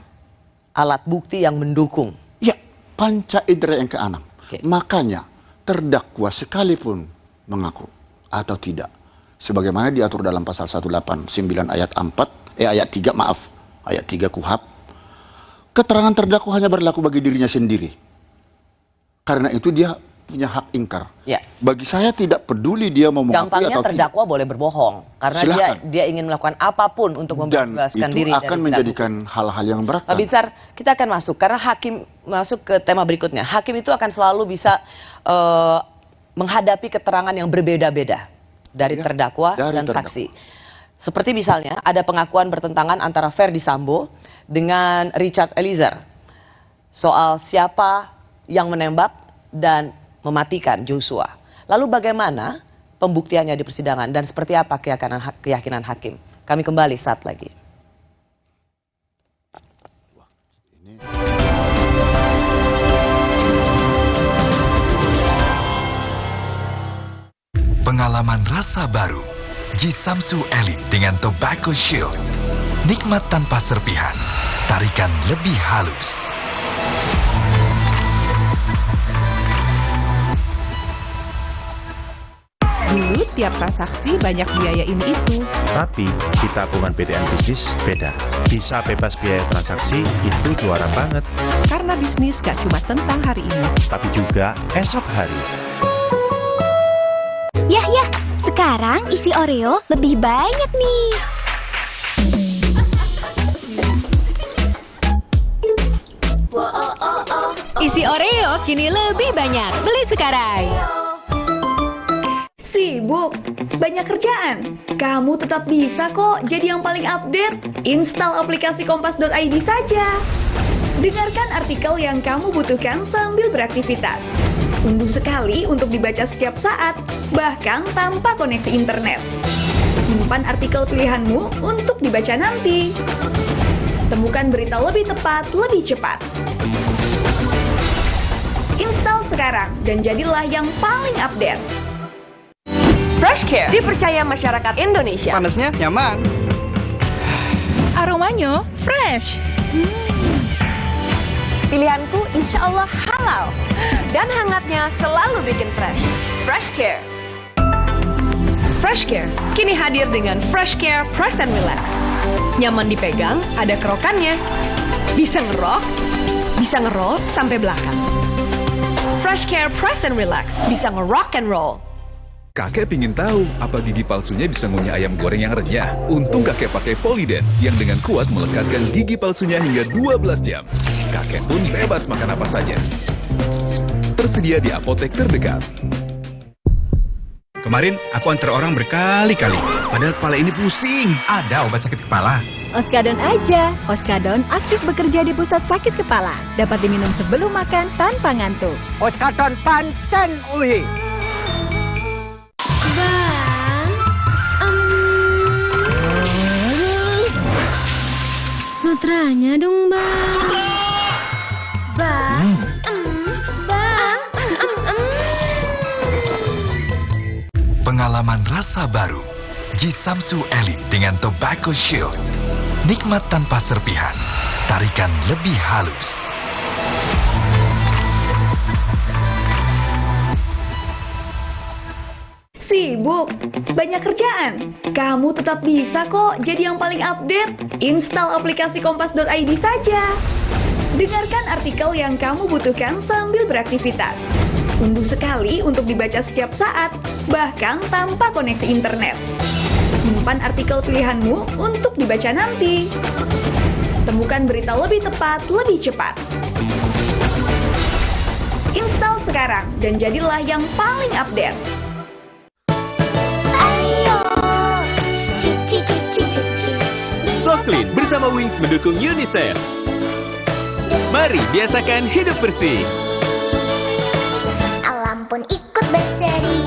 alat bukti yang mendukung. Ya, panca indera yang keenam. Makanya terdakwa sekalipun mengaku atau tidak, sebagaimana diatur dalam pasal 189 ayat 3 ayat 3 KUHP, keterangan terdakwa hanya berlaku bagi dirinya sendiri. Karena itu dia punya hak ingkar. Bagi saya tidak peduli dia mau mengakui atau tidak. Terdakwa boleh berbohong karena dia ingin melakukan apapun untuk membebaskan diri dari akan menjadikan hal-hal yang berat. Pak Binsar, kita akan masuk karena hakim masuk ke tema berikutnya. Hakim itu akan selalu bisa menghadapi keterangan yang berbeda-beda dari terdakwa dan saksi. Seperti misalnya ada pengakuan bertentangan antara Ferdi Sambo dengan Richard Eliezer soal siapa yang menembak dan mematikan Joshua. Lalu bagaimana pembuktiannya di persidangan dan seperti apa keyakinan hakim? Kami kembali saat lagi. Pengalaman rasa baru. Jisamsu Elite dengan Tobacco Shield. Nikmat tanpa serpihan. Tarikan lebih halus. setiap transaksi banyak biaya ini itu. Tapi di tabungan BTN Bisnis beda. Bisa bebas biaya transaksi itu juara banget. Karena bisnis gak cuma tentang hari ini, tapi juga esok hari. Yah, sekarang isi Oreo lebih banyak nih. Isi Oreo kini lebih banyak. Beli sekarang. Sibuk? Banyak kerjaan? Kamu tetap bisa kok jadi yang paling update. Install aplikasi kompas.id saja. Dengarkan artikel yang kamu butuhkan sambil beraktivitas. Unduh sekali untuk dibaca setiap saat, bahkan tanpa koneksi internet. Simpan artikel pilihanmu untuk dibaca nanti. Temukan berita lebih tepat, lebih cepat. Install sekarang dan jadilah yang paling update. FreshCare dipercaya masyarakat Indonesia. Panasnya nyaman. Aromanya fresh. Pilihanku insya Allah halal. Dan hangatnya selalu bikin fresh. FreshCare. FreshCare kini hadir dengan FreshCare Press and Relax. Nyaman dipegang, ada kerokannya. Bisa ngerok, bisa ngeroll sampai belakang. FreshCare Press and Relax bisa ngerock and roll. Kakek pingin tahu apa gigi palsunya bisa ngunyah ayam goreng yang renyah. Untung kakek pakai Poliden yang dengan kuat melekatkan gigi palsunya hingga 12 jam. Kakek pun bebas makan apa saja. Tersedia di apotek terdekat. Kemarin aku antar orang berkali-kali, padahal kepala ini pusing. Ada obat sakit kepala. Oskadon aja. Oskadon aktif bekerja di pusat sakit kepala. Dapat diminum sebelum makan tanpa ngantuk. Oskadon pancen uhi. Sutranya dong, Bang. Bang. Pengalaman rasa baru. Jisamsu Elite dengan Tobacco Shield. Nikmat tanpa serpihan. Tarikan lebih halus. Sibuk? Banyak kerjaan? Kamu tetap bisa kok jadi yang paling update. Install aplikasi kompas.id saja. Dengarkan artikel yang kamu butuhkan sambil beraktivitas. Unduh sekali untuk dibaca setiap saat, bahkan tanpa koneksi internet. Simpan artikel pilihanmu untuk dibaca nanti. Temukan berita lebih tepat, lebih cepat. Install sekarang dan jadilah yang paling update. Soklin bersama Wings mendukung UNICEF. Mari biasakan hidup bersih. Alam pun ikut berseri.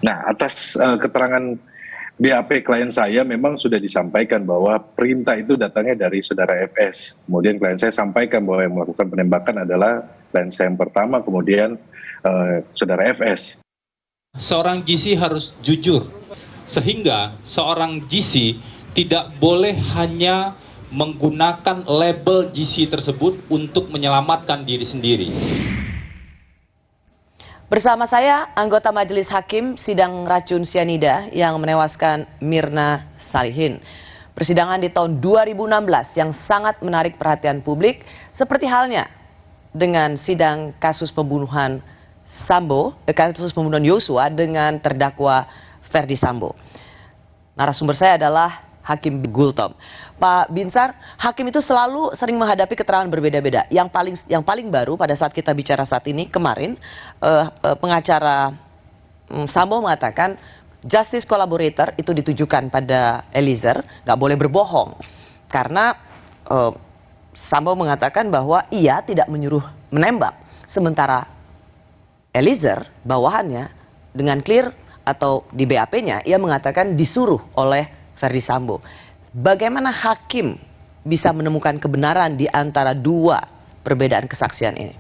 Nah, atas keterangan BAP klien saya memang sudah disampaikan bahwa perintah itu datangnya dari saudara FS. Kemudian klien saya sampaikan bahwa yang melakukan penembakan adalah klien saya yang pertama, kemudian saudara FS. Seorang GC harus jujur, sehingga seorang GC tidak boleh hanya menggunakan label GC tersebut untuk menyelamatkan diri sendiri. Bersama saya, anggota Majelis Hakim Sidang Racun Sianida yang menewaskan Mirna Salihin. Persidangan di tahun 2016 yang sangat menarik perhatian publik, seperti halnya dengan sidang kasus pembunuhan kasus pembunuhan Yosua dengan terdakwa Ferdi Sambo. Narasumber saya adalah Hakim Gultom. Pak Binsar, hakim itu selalu sering menghadapi keterangan berbeda-beda. Yang paling baru pada saat kita bicara saat ini kemarin, pengacara Sambo mengatakan justice collaborator itu ditujukan pada Eliezer, nggak boleh berbohong karena Sambo mengatakan bahwa ia tidak menyuruh menembak, sementara Eliezer bawahannya dengan clear atau di BAP-nya ia mengatakan disuruh oleh Ferdi Sambo. Bagaimana hakim bisa menemukan kebenaran di antara dua perbedaan kesaksian ini?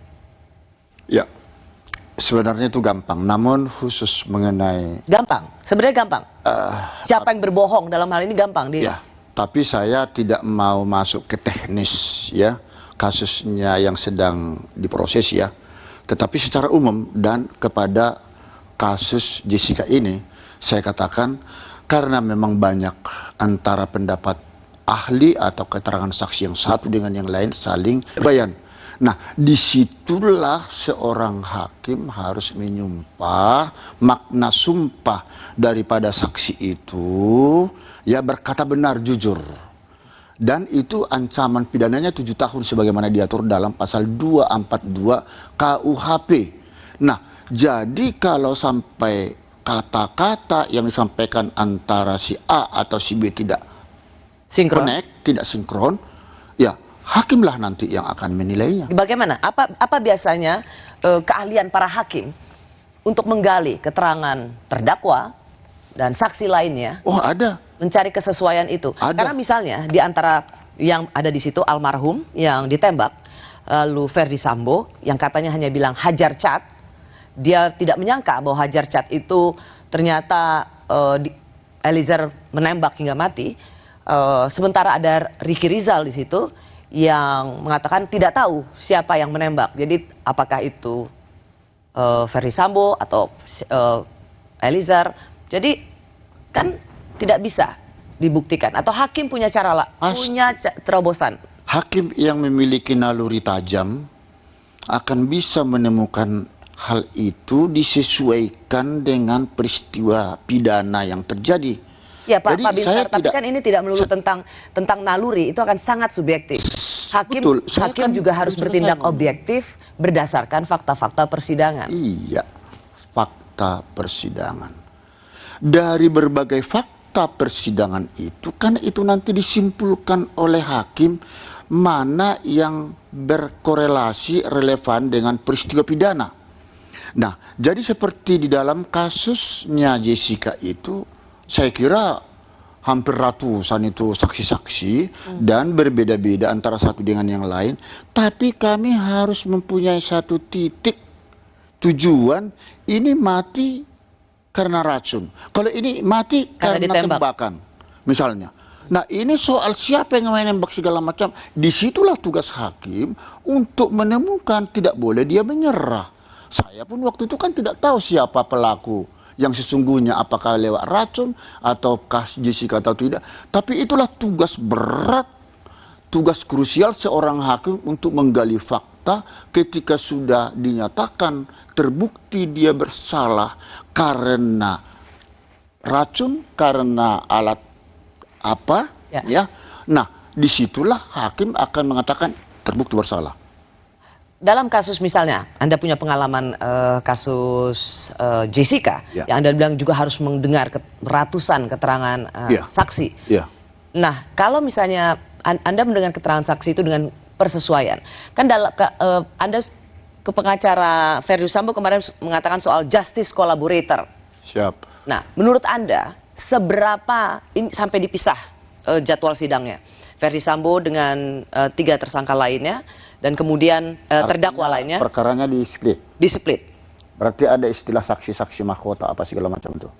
Ya, sebenarnya itu gampang. Namun khusus mengenai... Gampang? Sebenarnya gampang? Siapa yang berbohong dalam hal ini gampang? Ya, tapi saya tidak mau masuk ke teknis ya. kasusnya yang sedang diproses ya, tetapi secara umum dan kepada kasus Jessica ini saya katakan karena memang banyak antara pendapat ahli atau keterangan saksi yang satu dengan yang lain saling bayan. Nah, disitulah seorang hakim harus menyumpah, makna sumpah daripada saksi itu ya berkata benar, jujur. Dan itu ancaman pidananya 7 tahun sebagaimana diatur dalam pasal 242 KUHP. Nah, jadi kalau sampai kata-kata yang disampaikan antara si A atau si B tidak sinkron, tidak sinkron, ya hakimlah nanti yang akan menilainya. Bagaimana? Apa biasanya keahlian para hakim untuk menggali keterangan terdakwa dan saksi lainnya? Oh, ada. Mencari kesesuaian itu. Ada. Karena misalnya di antara yang ada di situ almarhum yang ditembak, lalu Ferdi Sambo yang katanya hanya bilang hajar cat, dia tidak menyangka bahwa hajar cat itu ternyata Eliezer menembak hingga mati. Sementara ada Ricky Rizal di situ yang mengatakan tidak tahu siapa yang menembak. Jadi apakah itu Ferdi Sambo atau Eliezer? Jadi kan tidak bisa dibuktikan. Atau hakim punya cara punya terobosan. Hakim yang memiliki naluri tajam akan bisa menemukan hal itu disesuaikan dengan peristiwa pidana yang terjadi. Ya Pak, Jadi Pak Binsar, tapi tidak, kan ini tidak melulu tentang naluri, itu akan sangat subjektif. Hakim juga harus bertindak objektif berdasarkan fakta-fakta persidangan. Iya, fakta persidangan. Dari berbagai fakta persidangan itu, kan itu nanti disimpulkan oleh hakim mana yang berkorelasi relevan dengan peristiwa pidana. Nah, jadi seperti di dalam kasusnya Jessica itu, saya kira hampir ratusan itu saksi-saksi dan berbeda-beda antara satu dengan yang lain. Tapi kami harus mempunyai satu titik tujuan, ini mati karena racun. Kalau ini mati karena tembakan, misalnya. Nah, ini soal siapa yang menembak segala macam. Disitulah tugas hakim untuk menemukan, tidak boleh dia menyerah. Saya pun waktu itu kan tidak tahu siapa pelaku yang sesungguhnya, apakah lewat racun ataukah Jessica atau tidak. Tapi itulah tugas berat, tugas krusial seorang hakim untuk menggali fakta ketika sudah dinyatakan terbukti dia bersalah karena racun, karena alat apa, ya. Nah, disitulah hakim akan mengatakan terbukti bersalah. Dalam kasus misalnya, Anda punya pengalaman kasus Jessica, yang Anda bilang juga harus mendengar ratusan keterangan saksi. Nah, kalau misalnya Anda mendengar keterangan saksi itu dengan persesuaian, kan Anda ke pengacara Ferdi Sambo kemarin mengatakan soal justice collaborator. Siap. Nah, menurut Anda seberapa ini sampai dipisah jadwal sidangnya? Ferdi Sambo dengan 3 tersangka lainnya dan kemudian terdakwa lainnya. Perkaranya di-split. Di-split. Berarti ada istilah saksi-saksi mahkota apa segala macam itu.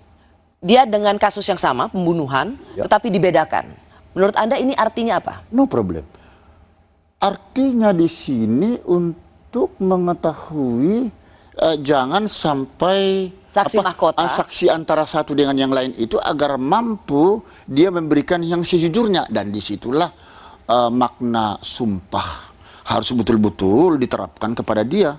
Dia dengan kasus yang sama, pembunuhan, tetapi dibedakan. Menurut Anda ini artinya apa? No problem. Artinya di sini untuk mengetahui jangan sampai saksi mahkota, saksi antara satu dengan yang lain itu agar mampu dia memberikan yang sejujurnya, dan disitulah makna sumpah harus betul-betul diterapkan kepada dia,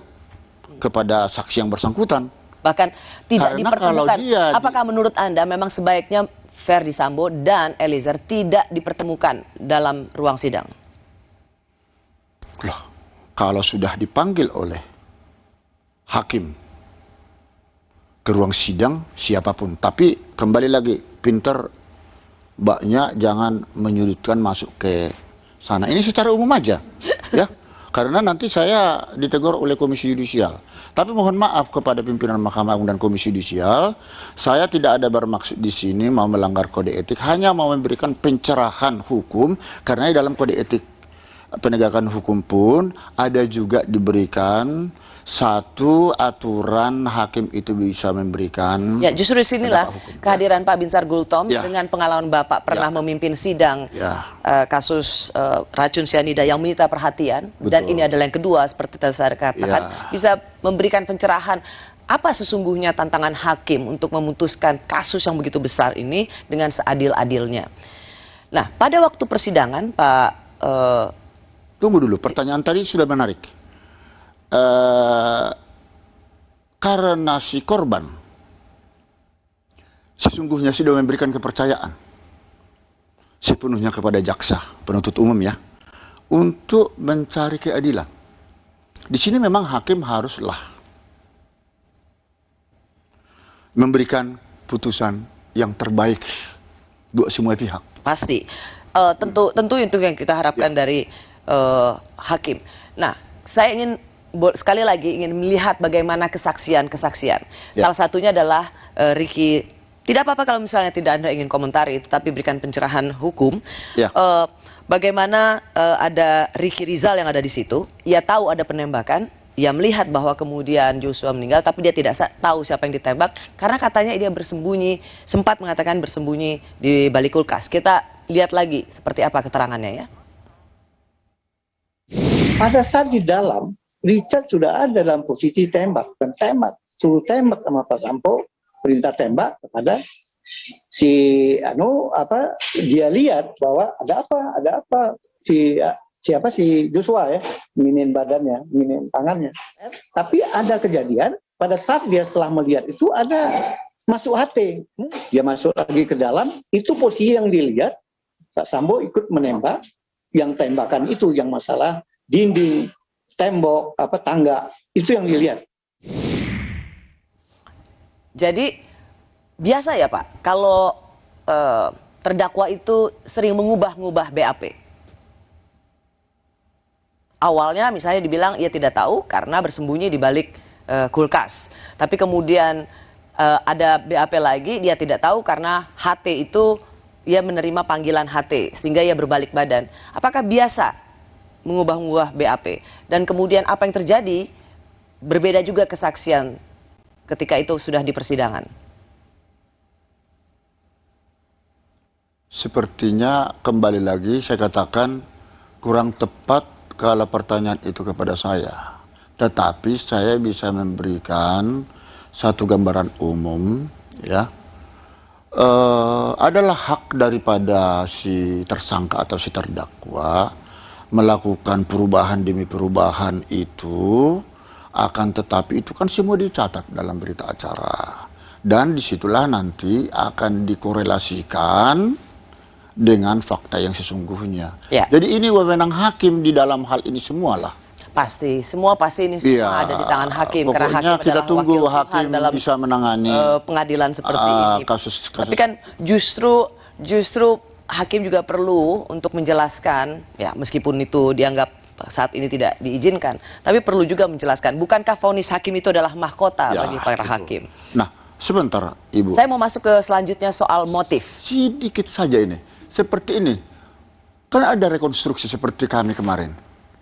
kepada saksi yang bersangkutan. Bahkan tidak Karena dipertemukan. Kalau apakah menurut Anda memang sebaiknya Ferdi Sambo dan Eliezer tidak dipertemukan dalam ruang sidang? Loh, kalau sudah dipanggil oleh hakim ke ruang sidang siapapun, tapi kembali lagi pinter mbaknya jangan menyudutkan masuk ke sana. Ini secara umum aja, ya, karena nanti saya ditegur oleh Komisi Yudisial. Tapi mohon maaf kepada pimpinan Mahkamah Agung dan Komisi Yudisial, saya tidak ada bermaksud di sini mau melanggar kode etik, hanya mau memberikan pencerahan hukum, karena dalam kode etik penegakan hukum pun ada juga diberikan satu aturan hakim itu bisa memberikan. Ya, justru di sinilah kehadiran Pak Binsar Gultom dengan pengalaman Bapak pernah memimpin sidang kasus racun cyanida yang menyita perhatian. Betul. Dan ini adalah yang kedua seperti tadi saya katakan, bisa memberikan pencerahan apa sesungguhnya tantangan hakim untuk memutuskan kasus yang begitu besar ini dengan seadil-adilnya. Nah, pada waktu persidangan, Pak... Tunggu dulu, pertanyaan tadi sudah menarik. Karena si korban sesungguhnya sudah memberikan kepercayaan sepenuhnya kepada jaksa penuntut umum ya, untuk mencari keadilan. Di sini memang hakim haruslah memberikan putusan yang terbaik buat semua pihak. Pasti, tentu itu yang kita harapkan dari hakim. Nah, saya ingin sekali lagi ingin melihat bagaimana kesaksian-kesaksian. Salah satunya adalah Ricky. Tidak apa-apa kalau misalnya tidak Anda ingin komentari, tetapi berikan pencerahan hukum. Bagaimana ada Ricky Rizal yang ada di situ. Ia tahu ada penembakan. Ia melihat bahwa kemudian Joshua meninggal, tapi dia tidak tahu siapa yang ditembak karena katanya dia bersembunyi, sempat mengatakan bersembunyi di balik kulkas. Kita lihat lagi seperti apa keterangannya ya. Pada saat di dalam, Richard sudah ada dalam posisi tembak dan tembak, suruh tembak sama Pak Sambo, perintah tembak kepada si dia lihat bahwa ada apa si Joshua ya, minin badannya, minin tangannya. Tapi ada kejadian pada saat dia setelah melihat itu ada masuk HT, dia masuk lagi ke dalam, itu posisi yang dilihat Pak Sambo ikut menembak, yang tembakan itu yang masalah dinding, tembok, tangga, itu yang dilihat. Jadi biasa ya Pak, kalau terdakwa itu sering mengubah-ngubah BAP. Awalnya misalnya dibilang ia tidak tahu karena bersembunyi di balik kulkas. Tapi kemudian ada BAP lagi, dia tidak tahu karena HT itu ia menerima panggilan HT sehingga ia berbalik badan. Apakah biasa mengubah-ubah BAP? Dan kemudian apa yang terjadi berbeda juga kesaksian ketika itu sudah di persidangan. Sepertinya kembali lagi saya katakan kurang tepat kalau pertanyaan itu kepada saya. Tetapi saya bisa memberikan satu gambaran umum ya. Adalah hak daripada si tersangka atau si terdakwa melakukan perubahan demi perubahan itu, akan tetapi itu kan semua dicatat dalam berita acara. Dan disitulah nanti akan dikorelasikan dengan fakta yang sesungguhnya. Jadi ini wewenang hakim di dalam hal ini semualah. Pasti, semua pasti ini semua ada di tangan hakim. Pokoknya karena hakim kita tunggu hakim dalam bisa menangani pengadilan seperti ini. Kasus. Tapi kan justru hakim juga perlu untuk menjelaskan, ya meskipun itu dianggap saat ini tidak diizinkan, tapi perlu juga menjelaskan. Bukankah vonis hakim itu adalah mahkota bagi para hakim? Nah, sebentar Ibu. Saya mau masuk ke selanjutnya soal motif. Sedikit saja ini. Seperti ini. Kan ada rekonstruksi seperti kami kemarin.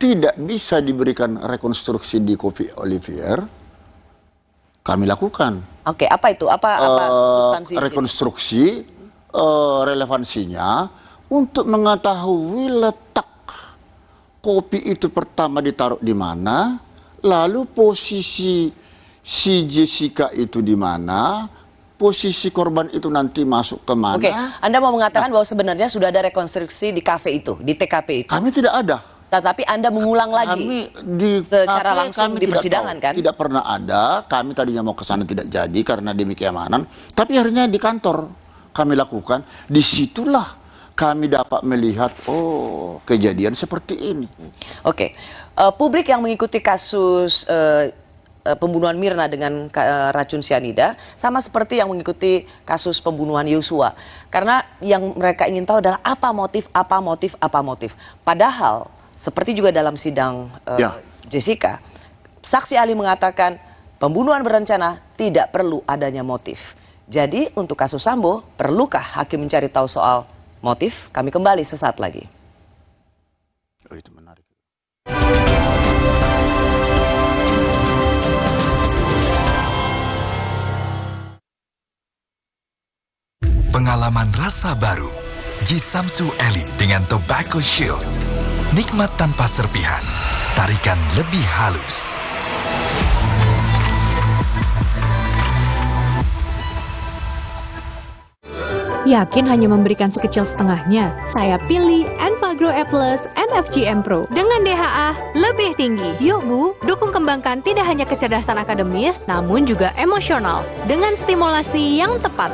Tidak bisa diberikan rekonstruksi di Kopi Olivier, kami lakukan. Oke, apa itu? Apa substansi rekonstruksi relevansinya untuk mengetahui letak kopi itu pertama ditaruh di mana, lalu posisi si Jessica itu di mana, posisi korban itu nanti masuk ke mana. Oke, Anda mau mengatakan bahwa sebenarnya sudah ada rekonstruksi di kafe itu, di TKP itu? Kami tidak ada. Tetapi Anda mengulang lagi secara langsung di persidangan kan? Tidak pernah ada, kami tadinya mau ke sana tidak jadi karena demi keamanan. Tapi akhirnya di kantor kami lakukan, disitulah kami dapat melihat, oh kejadian seperti ini. Oke, publik yang mengikuti kasus pembunuhan Mirna dengan racun cyanida sama seperti yang mengikuti kasus pembunuhan Yosua. Karena yang mereka ingin tahu adalah apa motif. Padahal seperti juga dalam sidang Jessica, saksi ahli mengatakan pembunuhan berencana tidak perlu adanya motif. Jadi untuk kasus Sambo, perlukah hakim mencari tahu soal motif? Kami kembali sesaat lagi. Oh, itu menarik. Pengalaman rasa baru. Jisamsu Elite dengan Tobacco Shield. Nikmat tanpa serpihan. Tarikan lebih halus. Yakin hanya memberikan sekecil setengahnya? Saya pilih Enfagrow E Plus MFGM Pro. Dengan DHA lebih tinggi. Yuk Bu, dukung kembangkan tidak hanya kecerdasan akademis, namun juga emosional. Dengan stimulasi yang tepat.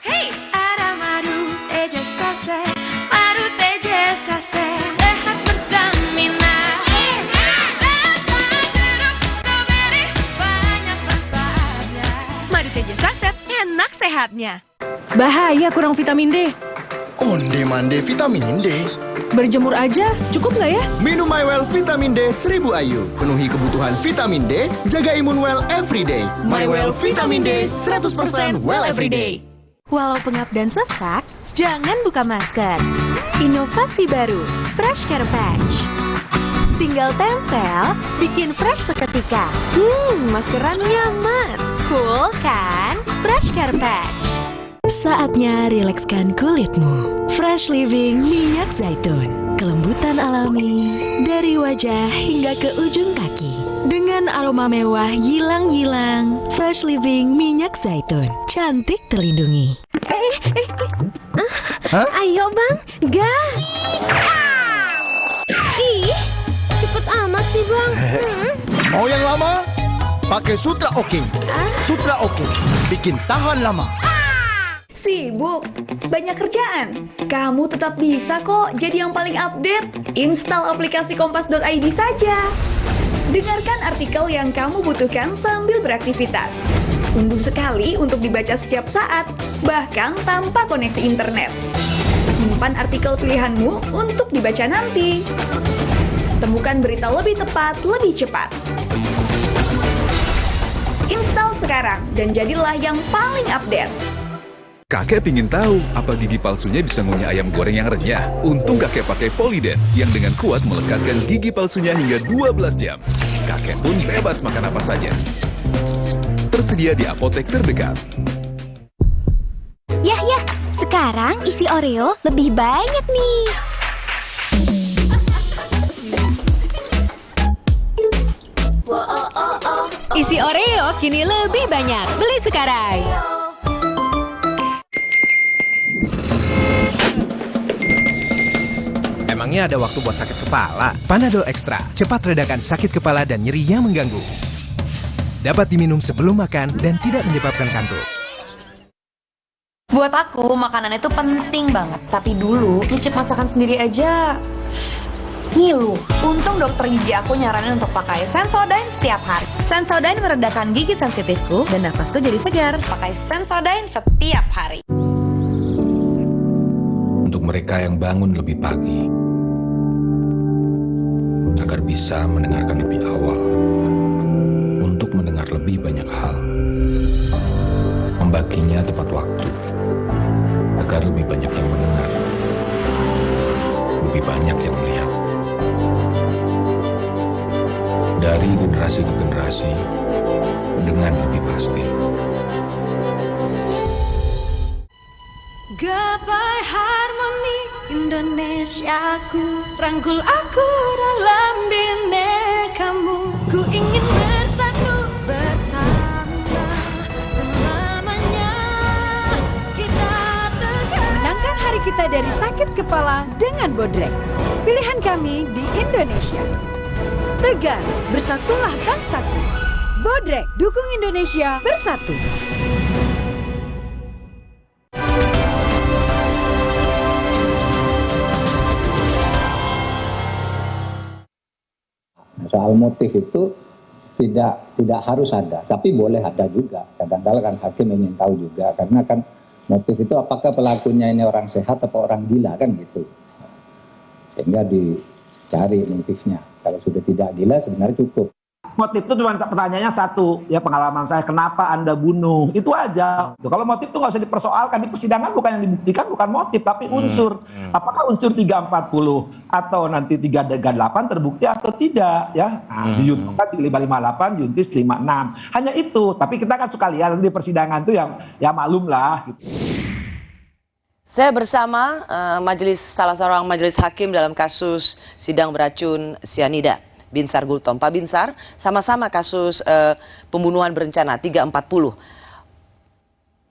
Hey, ada madu teja sase, madu teja sase, sehat berstamina. Madu teja saset, enak sehatnya. Bahaya kurang vitamin D. Onde-mande vitamin D. Berjemur aja, cukup nggak ya? Minum MyWell Vitamin D 1000 IU. Penuhi kebutuhan vitamin D, jaga imun well everyday. MyWell Vitamin D 100% well everyday. Walau pengap dan sesak, jangan buka masker. Inovasi baru, Fresh Care Patch. Tinggal tempel, bikin fresh seketika. Maskeran nyaman. Cool kan? Fresh Care Patch. Saatnya rilekskan kulitmu. Fresh Living minyak zaitun. Kelembutan alami dari wajah hingga ke ujung kaki. Dengan aroma mewah yilang-yilang. Fresh Living minyak zaitun. Cantik terlindungi. Ayo bang, gas. Ih, cepet amat sih bang. Mau yang lama? Pakai Sutra Oking. Sutra Oking bikin tahan lama. Sibuk, banyak kerjaan. Kamu tetap bisa kok jadi yang paling update. Install aplikasi kompas.id saja. Dengarkan artikel yang kamu butuhkan sambil beraktivitas. Unduh sekali untuk dibaca setiap saat, bahkan tanpa koneksi internet. Simpan artikel pilihanmu untuk dibaca nanti. Temukan berita lebih tepat, lebih cepat. Install sekarang dan jadilah yang paling update. Kakek pingin tahu apa gigi palsunya bisa ngunyah ayam goreng yang renyah. Untung kakek pakai Poliden yang dengan kuat melekatkan gigi palsunya hingga 12 jam. Kakek pun bebas makan apa saja. Tersedia di apotek terdekat. Yah, sekarang isi Oreo lebih banyak nih. Isi Oreo kini lebih banyak. Beli sekarang. Emangnya ada waktu buat sakit kepala? Panadol Extra, cepat redakan sakit kepala dan nyeri yang mengganggu. Dapat diminum sebelum makan dan tidak menyebabkan kantuk. Buat aku, makanan itu penting banget. Tapi dulu, nyicip masakan sendiri aja ngilu. Untung dokter gigi aku nyaranin untuk pakai Sensodyne setiap hari. Sensodyne meredakan gigi sensitifku dan nafasku jadi segar. Pakai Sensodyne setiap hari. Untuk mereka yang bangun lebih pagi, agar bisa mendengarkan lebih awal, untuk mendengar lebih banyak hal, membaginya tepat waktu, agar lebih banyak yang mendengar, lebih banyak yang melihat. Dari generasi ke generasi, dengan lebih pasti. Gapai harmoni Indonesiaku, rangkul aku dalam binekamu. Ku ingin bersatu bersama selamanya. Kita tegar. Menangkan hari kita dari sakit kepala dengan Bodrek. Pilihan kami di Indonesia. Tegar, bersatulah bangsaku. Bodrek, dukung Indonesia bersatu. Soal motif itu tidak harus ada, tapi boleh ada juga. Kadang-kadang kan hakim ingin tahu juga, karena kan motif itu apakah pelakunya ini orang sehat atau orang gila kan gitu. Sehingga dicari motifnya. Kalau sudah tidak gila sebenarnya cukup. Motif itu cuma pertanyaannya satu, ya pengalaman saya, kenapa Anda bunuh? Itu aja. Kalau motif itu nggak usah dipersoalkan, di persidangan bukan yang dibuktikan bukan motif, tapi unsur. Apakah unsur 340 atau nanti 338 terbukti atau tidak? Ya, nah, di Yuntus kan 558, Yuntis 56. Hanya itu, tapi kita kan suka lihat di persidangan itu ya maklum lah. Gitu. Saya bersama salah seorang majelis hakim dalam kasus sidang beracun sianida, Binsar Gultom. Pak Binsar, sama-sama kasus pembunuhan berencana 340.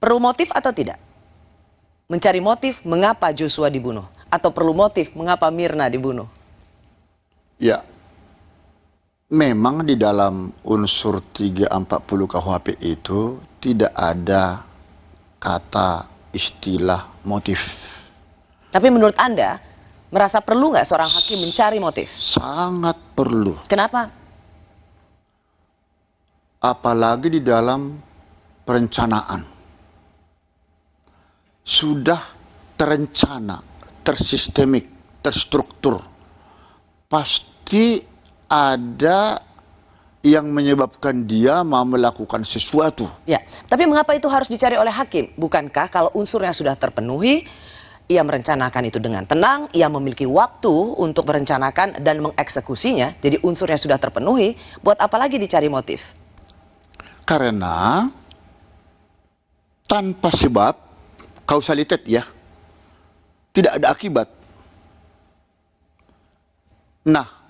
Perlu motif atau tidak? Mencari motif mengapa Joshua dibunuh? Atau perlu motif mengapa Mirna dibunuh? Ya, memang di dalam unsur 340 KUHP itu tidak ada kata istilah motif. Tapi menurut Anda, merasa perlu nggak seorang hakim mencari motif? Sangat perlu. Kenapa? Apalagi di dalam perencanaan. Sudah terencana, tersistemik, terstruktur. Pasti ada yang menyebabkan dia mau melakukan sesuatu. Ya, tapi mengapa itu harus dicari oleh hakim? Bukankah kalau unsurnya sudah terpenuhi, ia merencanakan itu dengan tenang, ia memiliki waktu untuk merencanakan dan mengeksekusinya, jadi unsurnya sudah terpenuhi, buat apa lagi dicari motif? Karena tanpa sebab, kausalitas ya, tidak ada akibat. Nah,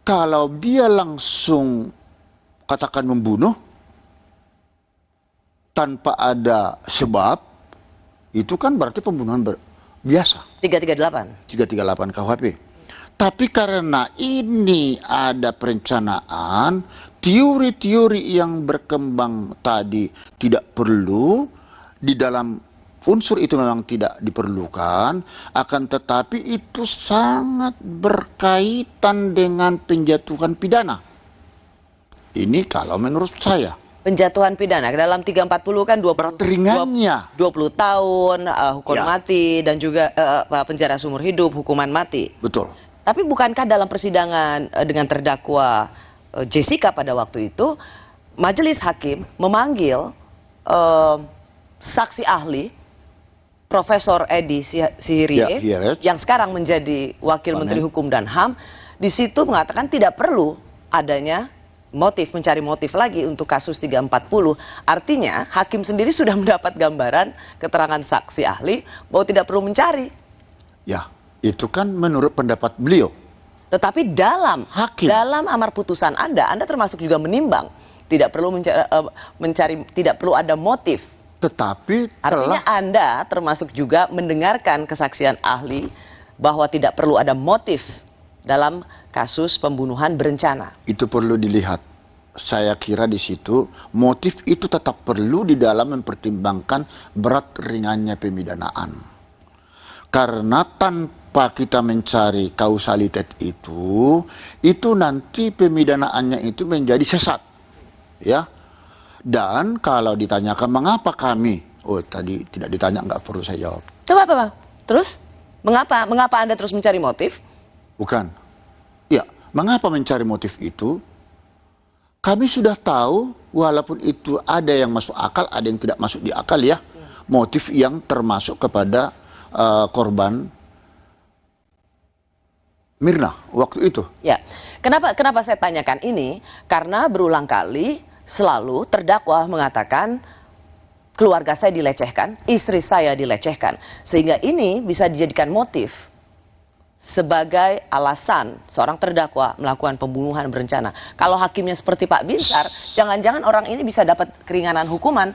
kalau dia langsung katakan membunuh tanpa ada sebab, itu kan berarti pembunuhan biasa. 338. 338 KUHP. Tapi karena ini ada perencanaan, teori-teori yang berkembang tadi tidak perlu, di dalam unsur itu memang tidak diperlukan, akan tetapi itu sangat berkaitan dengan penjatuhan pidana. Ini kalau menurut saya. Penjatuhan pidana dalam 340 kan 20 tahun, hukuman mati, dan juga penjara seumur hidup, hukuman mati. Betul. Tapi bukankah dalam persidangan dengan terdakwa Jessica pada waktu itu, majelis hakim memanggil saksi ahli Profesor Edi Sihirie, yang sekarang menjadi Wakil Menteri Hukum dan HAM, di situ mengatakan tidak perlu adanya motif, mencari motif lagi untuk kasus 340. Artinya hakim sendiri sudah mendapat gambaran keterangan saksi ahli bahwa tidak perlu mencari. Ya, itu kan menurut pendapat beliau. Tetapi dalam amar putusan Anda termasuk juga menimbang tidak perlu mencari, tidak perlu ada motif. Tetapi artinya Anda termasuk juga mendengarkan kesaksian ahli bahwa tidak perlu ada motif dalam kasus pembunuhan berencana. Itu perlu dilihat. Saya kira di situ motif itu tetap perlu di dalam mempertimbangkan berat ringannya pemidanaan. Karena tanpa kita mencari kausalitas itu nanti pemidanaannya itu menjadi sesat. Ya. Dan kalau ditanyakan mengapa kami, tadi tidak ditanya, nggak perlu saya jawab. Coba apa, Bang? Terus mengapa Anda terus mencari motif? Bukan. Ya, mengapa mencari motif itu? Kami sudah tahu, walaupun itu ada yang masuk akal, ada yang tidak masuk di akal ya. Motif yang termasuk kepada korban Mirna waktu itu. Ya, kenapa saya tanyakan ini? Karena berulang kali selalu terdakwa mengatakan keluarga saya dilecehkan, istri saya dilecehkan. Sehingga ini bisa dijadikan motif sebagai alasan seorang terdakwa melakukan pembunuhan berencana. Kalau hakimnya seperti Pak Binsar, jangan-jangan orang ini bisa dapat keringanan hukuman.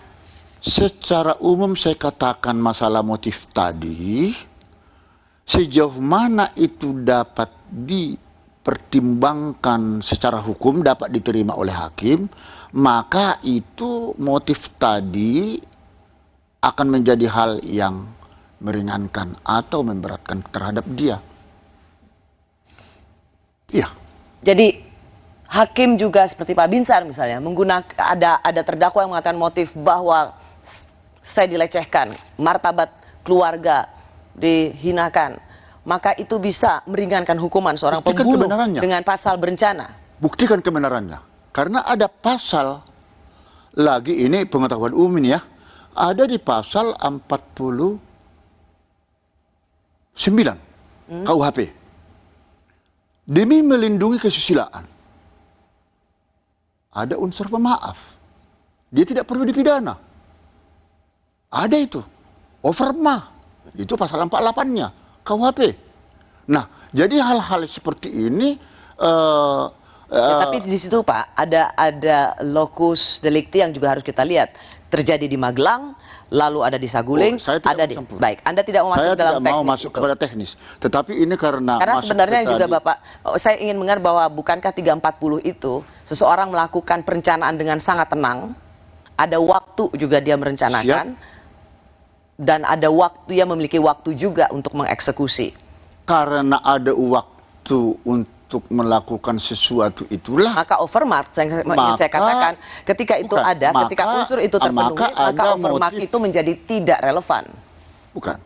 Secara umum saya katakan masalah motif tadi, sejauh mana itu dapat dipertimbangkan secara hukum, dapat diterima oleh hakim, maka itu motif tadi akan menjadi hal yang meringankan atau memberatkan terhadap dia. Iya. Jadi hakim juga seperti Pak Binsar misalnya menggunakan ada terdakwa yang mengatakan motif bahwa saya dilecehkan, martabat keluarga dihinakan, maka itu bisa meringankan hukuman seorang pembunuh dengan pasal berencana. Buktikan kebenarannya. Karena ada pasal lagi, ini pengetahuan umum ya, ada di pasal 49 KUHP. Demi melindungi kesusilaan. Ada unsur pemaaf. Dia tidak perlu dipidana. Ada itu. Overma. Itu pasal 48-nya KUHP. Nah, jadi hal-hal seperti ini tapi di situ Pak ada lokus delikti yang juga harus kita lihat. Terjadi di Magelang, lalu ada di Saguling, ada di baik. Anda tidak mau masuk dalam teknis. Saya tidak mau masuk kepada teknis. Tetapi ini karena sebenarnya juga Bapak, saya ingin mendengar bahwa bukankah 340 itu seseorang melakukan perencanaan dengan sangat tenang, ada waktu juga dia merencanakan, dan ada waktu, dia memiliki waktu juga untuk mengeksekusi. Karena ada waktu untuk melakukan sesuatu itulah, maka overmark saya katakan ketika itu ketika unsur itu terpenuhi, maka overmark itu menjadi tidak relevan. Bukan.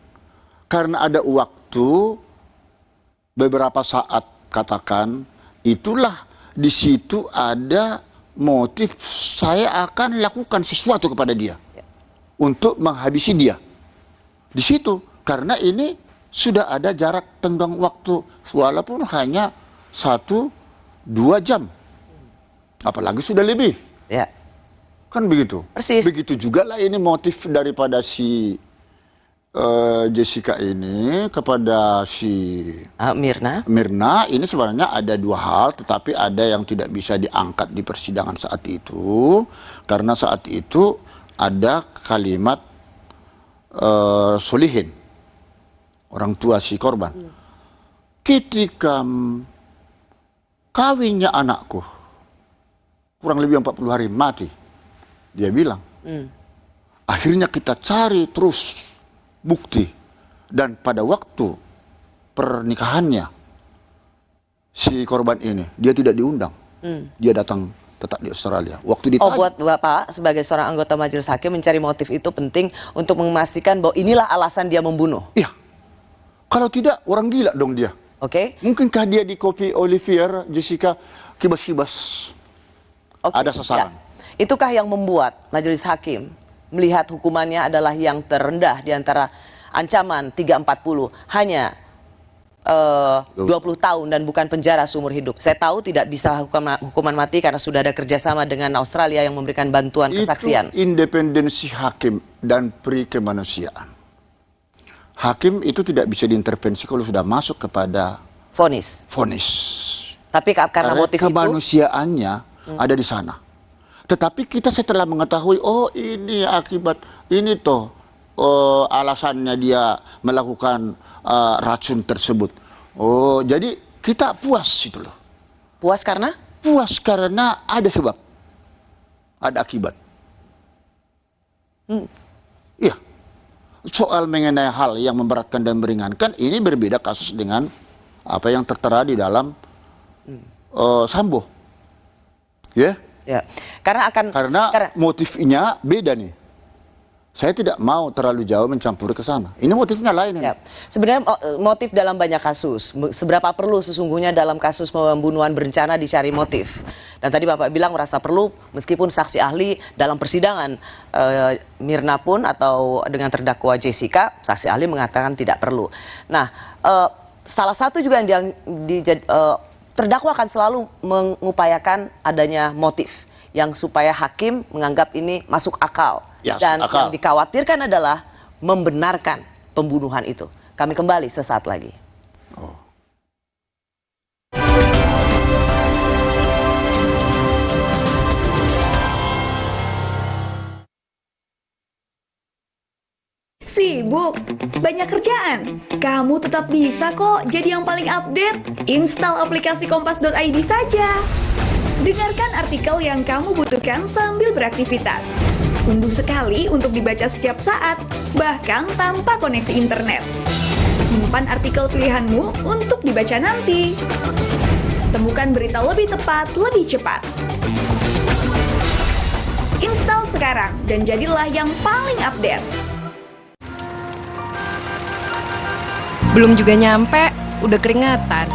Karena ada waktu beberapa saat, katakan itulah di situ ada motif, saya akan lakukan sesuatu kepada dia untuk menghabisi dia. Di situ karena ini sudah ada jarak tenggang waktu walaupun hanya 1-2 jam, apalagi sudah lebih, kan begitu. Persis. Begitu juga lah ini motif daripada si Jessica ini kepada si Mirna ini sebenarnya ada dua hal, tetapi ada yang tidak bisa diangkat di persidangan saat itu karena saat itu ada kalimat solihin, orang tua si korban. Ketika kawinnya anakku kurang lebih 40 hari mati, dia bilang. Akhirnya kita cari terus bukti, dan pada waktu pernikahannya si korban ini dia tidak diundang, dia datang tetap di Australia. Waktu ditanya, buat Bapak sebagai seorang anggota majelis hakim mencari motif itu penting untuk memastikan bahwa inilah alasan dia membunuh. Iya. Kalau tidak orang gila dong dia. Oke. Mungkinkah dia di copy Olivier, Jessica, kibas-kibas ada sasaran? Ya. Itukah yang membuat majelis hakim melihat hukumannya adalah yang terendah di antara ancaman 340 hanya 20 tahun dan bukan penjara seumur hidup. Saya tahu tidak bisa hukuman mati karena sudah ada kerjasama dengan Australia yang memberikan bantuan kesaksian. Itu independensi hakim dan pri kemanusiaan. Hakim itu tidak bisa diintervensi kalau sudah masuk kepada vonis. Tapi karena motif kemanusiaannya ada di sana. Tetapi kita setelah mengetahui, oh ini akibat ini toh alasannya dia melakukan racun tersebut. Oh, jadi kita puas itu loh. Puas karena? Puas karena ada sebab, ada akibat. Iya. Soal mengenai hal yang memberatkan dan meringankan ini berbeda kasus dengan apa yang tertera di dalam Sambo. Ya? Ya. Karena motifnya beda nih. Saya tidak mau terlalu jauh mencampuri ke sana. Ini motifnya lain. Ya. Sebenarnya motif dalam banyak kasus. Seberapa perlu sesungguhnya dalam kasus pembunuhan berencana dicari motif. Dan tadi Bapak bilang merasa perlu meskipun saksi ahli dalam persidangan Mirna pun atau dengan terdakwa Jessica, saksi ahli mengatakan tidak perlu. Nah, salah satu juga yang terdakwa akan selalu mengupayakan adanya motif yang supaya hakim menganggap ini masuk akal. Dan yang dikhawatirkan adalah membenarkan pembunuhan itu. Kami kembali sesaat lagi. Sibuk? Banyak kerjaan? Kamu tetap bisa kok jadi yang paling update. Install aplikasi kompas.id saja. Dengarkan artikel yang kamu butuhkan sambil beraktivitas. Unduh sekali untuk dibaca setiap saat, bahkan tanpa koneksi internet. Simpan artikel pilihanmu untuk dibaca nanti. Temukan berita lebih tepat, lebih cepat. Install sekarang dan jadilah yang paling update. Belum juga nyampe, udah keringatan.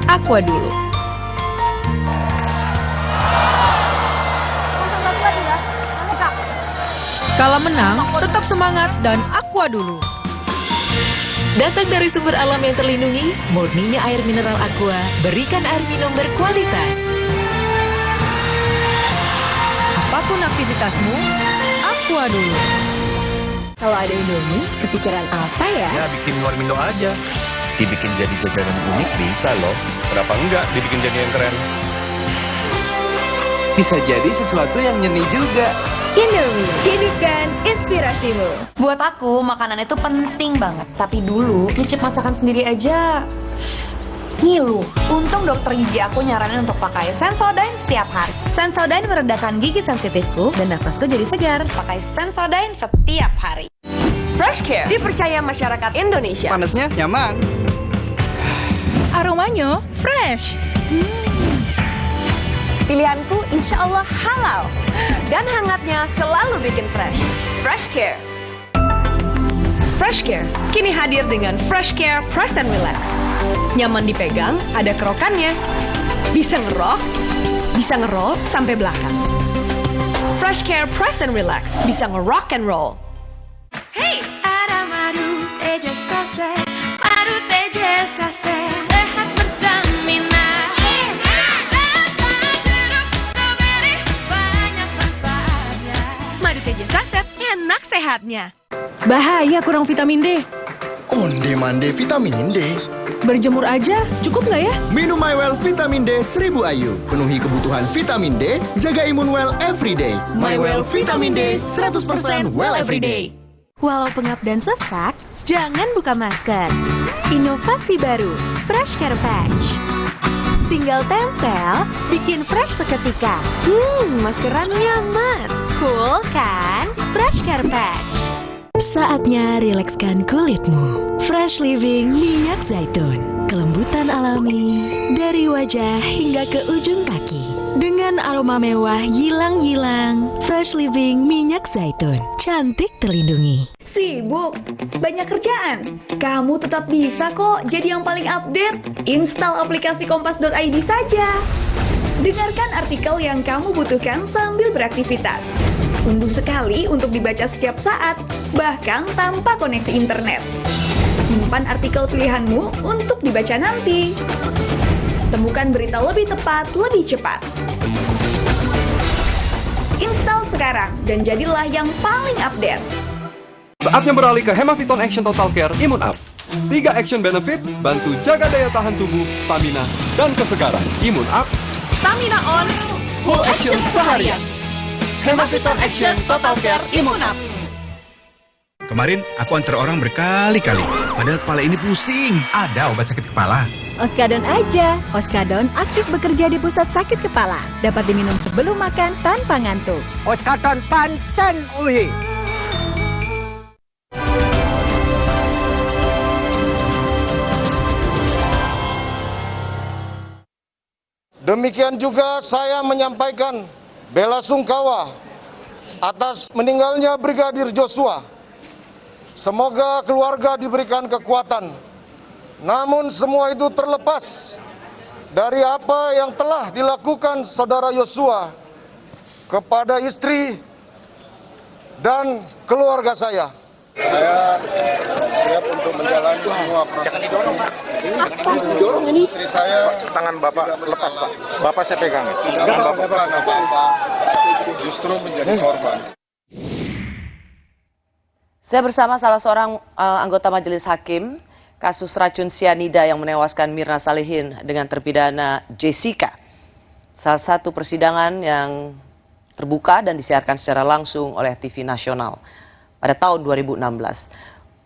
Aqua dulu. Kala menang, tetap semangat dan Aqua dulu. Datang dari sumber alam yang terlindungi, murninya air mineral Aqua, berikan air minum berkualitas. Apapun aktivitasmu, Aqua dulu. Kalau ada Indomie, kepikiran apa ya? Ya bikin warmindo aja. Dibikin jadi jajanan unik bisa loh. Kenapa enggak dibikin jadi yang keren? Bisa jadi sesuatu yang nyeni juga. Indomie, hidupkan inspirasimu. Buat aku, makanan itu penting banget. Tapi dulu, nyicip masakan sendiri aja ngilu. Untung dokter gigi aku nyaranin untuk pakai Sensodyne setiap hari. Sensodyne meredakan gigi sensitifku dan nafasku jadi segar. Pakai Sensodyne setiap hari. Fresh Care dipercaya masyarakat Indonesia. Panasnya nyaman. Aromanya fresh. Pilihanku insya Allah halal. Dan hangatnya selalu bikin fresh. Fresh Care. Fresh Care kini hadir dengan Fresh Care Press and Relax. Nyaman dipegang, ada kerokannya. Bisa ngerok, bisa ngeroll sampai belakang. Fresh Care Press and Relax bisa ngerock and roll. Hey, ada madu teja sase, madu teja sase, sehat berstamina. Madu teja saset, enak sehatnya. Bahaya kurang vitamin D. Onde-mande vitamin D. Berjemur aja, cukup nggak ya? Minum MyWell Vitamin D 1000 IU. Penuhi kebutuhan vitamin D, jaga imun well everyday. MyWell Vitamin D 100% well everyday. Walau pengap dan sesak, jangan buka masker. Inovasi baru, Fresh Care Patch. Tinggal tempel, bikin fresh seketika. Maskeran nyaman. Cool kan? Fresh Care Patch. Saatnya rilekskan kulitmu. Fresh Living minyak zaitun. Kelembutan alami dari wajah hingga ke ujung kaki. Dengan aroma mewah yilang-yilang. Fresh Living minyak zaitun. Cantik terlindungi. Sibuk? Banyak kerjaan? Kamu tetap bisa kok jadi yang paling update. Install aplikasi kompas.id saja. Dengarkan artikel yang kamu butuhkan sambil beraktivitas. Unduh sekali untuk dibaca setiap saat, bahkan tanpa koneksi internet. Simpan artikel pilihanmu untuk dibaca nanti. Temukan berita lebih tepat, lebih cepat. Install sekarang dan jadilah yang paling update. Saatnya beralih ke Hemaviton Action Total Care Imun Up. 3 action benefit, bantu jaga daya tahan tubuh, stamina, dan kesegaran. Imun Up, Stamina on, full action seharian. Hemaviton Action Total Care Imun Up. Kemarin aku antar orang berkali-kali, padahal kepala ini pusing. Ada obat sakit kepala? Oskadon aja. Oskadon aktif bekerja di pusat sakit kepala. Dapat diminum sebelum makan tanpa ngantuk. Oskadon pancen uhi. Demikian juga saya menyampaikan bela sungkawa atas meninggalnya Brigadir Joshua. Semoga keluarga diberikan kekuatan. Namun semua itu terlepas dari apa yang telah dilakukan saudara Joshua kepada istri dan keluarga saya. Saya siap untuk menjalani semua proses. Didorong ini. Istri saya, tangan Bapak lepas, Pak. Bapak saya pegang. Tidak melakukan apa-apa, justru menjadi korban. Saya bersama salah seorang anggota majelis hakim kasus racun sianida yang menewaskan Mirna Salihin dengan terpidana Jessica. Salah satu persidangan yang terbuka dan disiarkan secara langsung oleh TV nasional pada tahun 2016.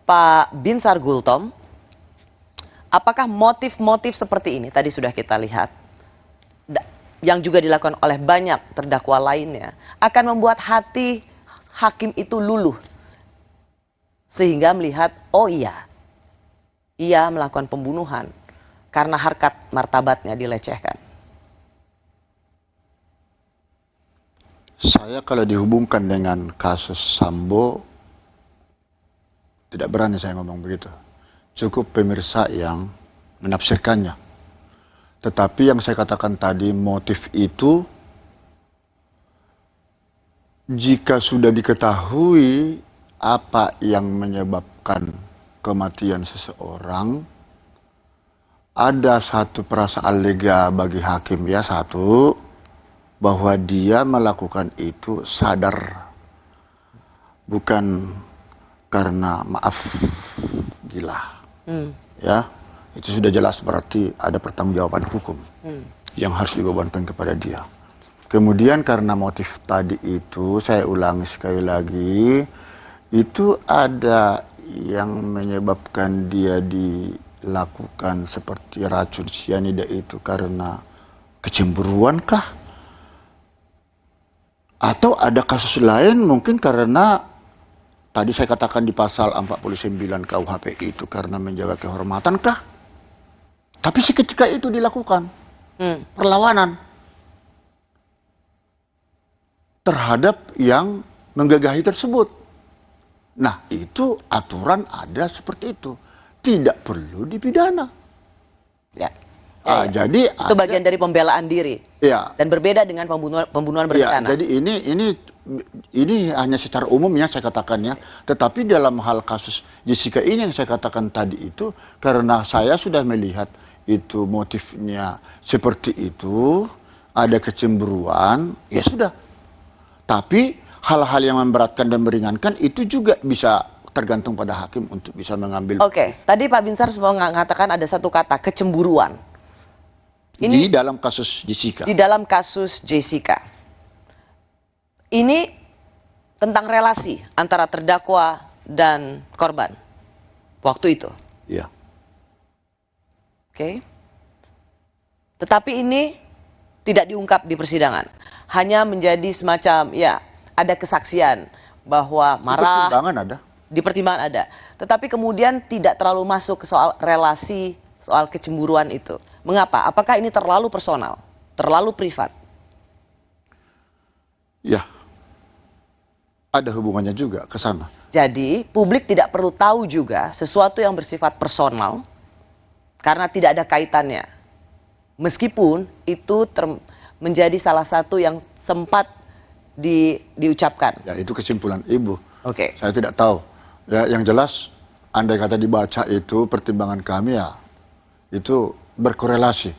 Pak Binsar Gultom, apakah motif-motif seperti ini tadi sudah kita lihat yang juga dilakukan oleh banyak terdakwa lainnya akan membuat hati hakim itu luluh sehingga melihat, oh iya, ia melakukan pembunuhan karena harkat martabatnya dilecehkan? Saya kalau dihubungkan dengan kasus Sambo, tidak berani saya ngomong begitu. Cukup pemirsa yang menafsirkannya. Tetapi yang saya katakan tadi, motif itu jika sudah diketahui apa yang menyebabkan kematian seseorang, ada satu perasaan lega bagi hakim, ya, satu, bahwa dia melakukan itu sadar, bukan karena maaf gila. Ya, itu sudah jelas berarti ada pertanggungjawaban hukum yang harus dibebankan kepada dia. Kemudian karena motif tadi itu, saya ulangi sekali lagi, itu ada yang menyebabkan dia dilakukan seperti racun sianida itu karena kecemburuan kah? Atau ada kasus lain mungkin karena tadi saya katakan di pasal 49 KUHP itu karena menjaga kehormatan kah? Tapi seketika itu dilakukan perlawanan terhadap yang menggagahi tersebut. Nah, itu aturan ada seperti itu. Tidak perlu dipidana. Ya. Jadi itu bagian dari pembelaan diri. Ya. Dan berbeda dengan pembunuhan berencana. Ya, jadi ini hanya secara umumnya saya katakannya, tetapi dalam hal kasus Jessica ini yang saya katakan tadi itu karena saya sudah melihat itu motifnya seperti itu, ada kecemburuan, ya sudah. Tapi hal-hal yang memberatkan dan meringankan itu juga bisa tergantung pada hakim untuk bisa mengambil. Oke, tadi Pak Binsar semua mengatakan ada satu kata, kecemburuan. Ini di dalam kasus Jessica. Di dalam kasus Jessica. Ini tentang relasi antara terdakwa dan korban. Waktu itu. Iya. Oke. Tetapi ini tidak diungkap di persidangan. Hanya menjadi semacam, ya, ada kesaksian bahwa marah. Di pertimbangan ada. Di pertimbangan ada. Tetapi kemudian tidak terlalu masuk ke soal relasi, soal kecemburuan itu. Mengapa? Apakah ini terlalu personal? Terlalu privat? Ya. Ada hubungannya juga ke sana. Jadi publik tidak perlu tahu juga sesuatu yang bersifat personal karena tidak ada kaitannya. Meskipun itu menjadi salah satu yang sempat diucapkan. Ya, itu kesimpulan Ibu. Oke. Saya tidak tahu. Ya, yang jelas andai kata dibaca itu pertimbangan kami ya itu berkorelasi.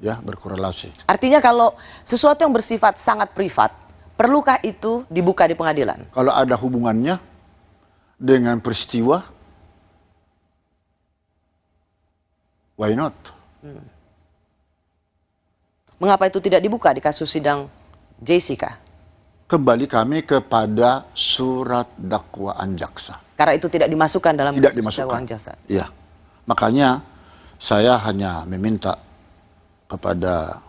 Ya, berkorelasi. Artinya kalau sesuatu yang bersifat sangat privat, perlukah itu dibuka di pengadilan? Kalau ada hubungannya dengan peristiwa, why not? Mengapa itu tidak dibuka di kasus sidang Jessica? Kembali kami kepada surat dakwaan jaksa. Karena itu tidak dimasukkan dalam tidak kasus dimasukkan. dakwaan jaksa. Iya. Makanya saya hanya meminta kepada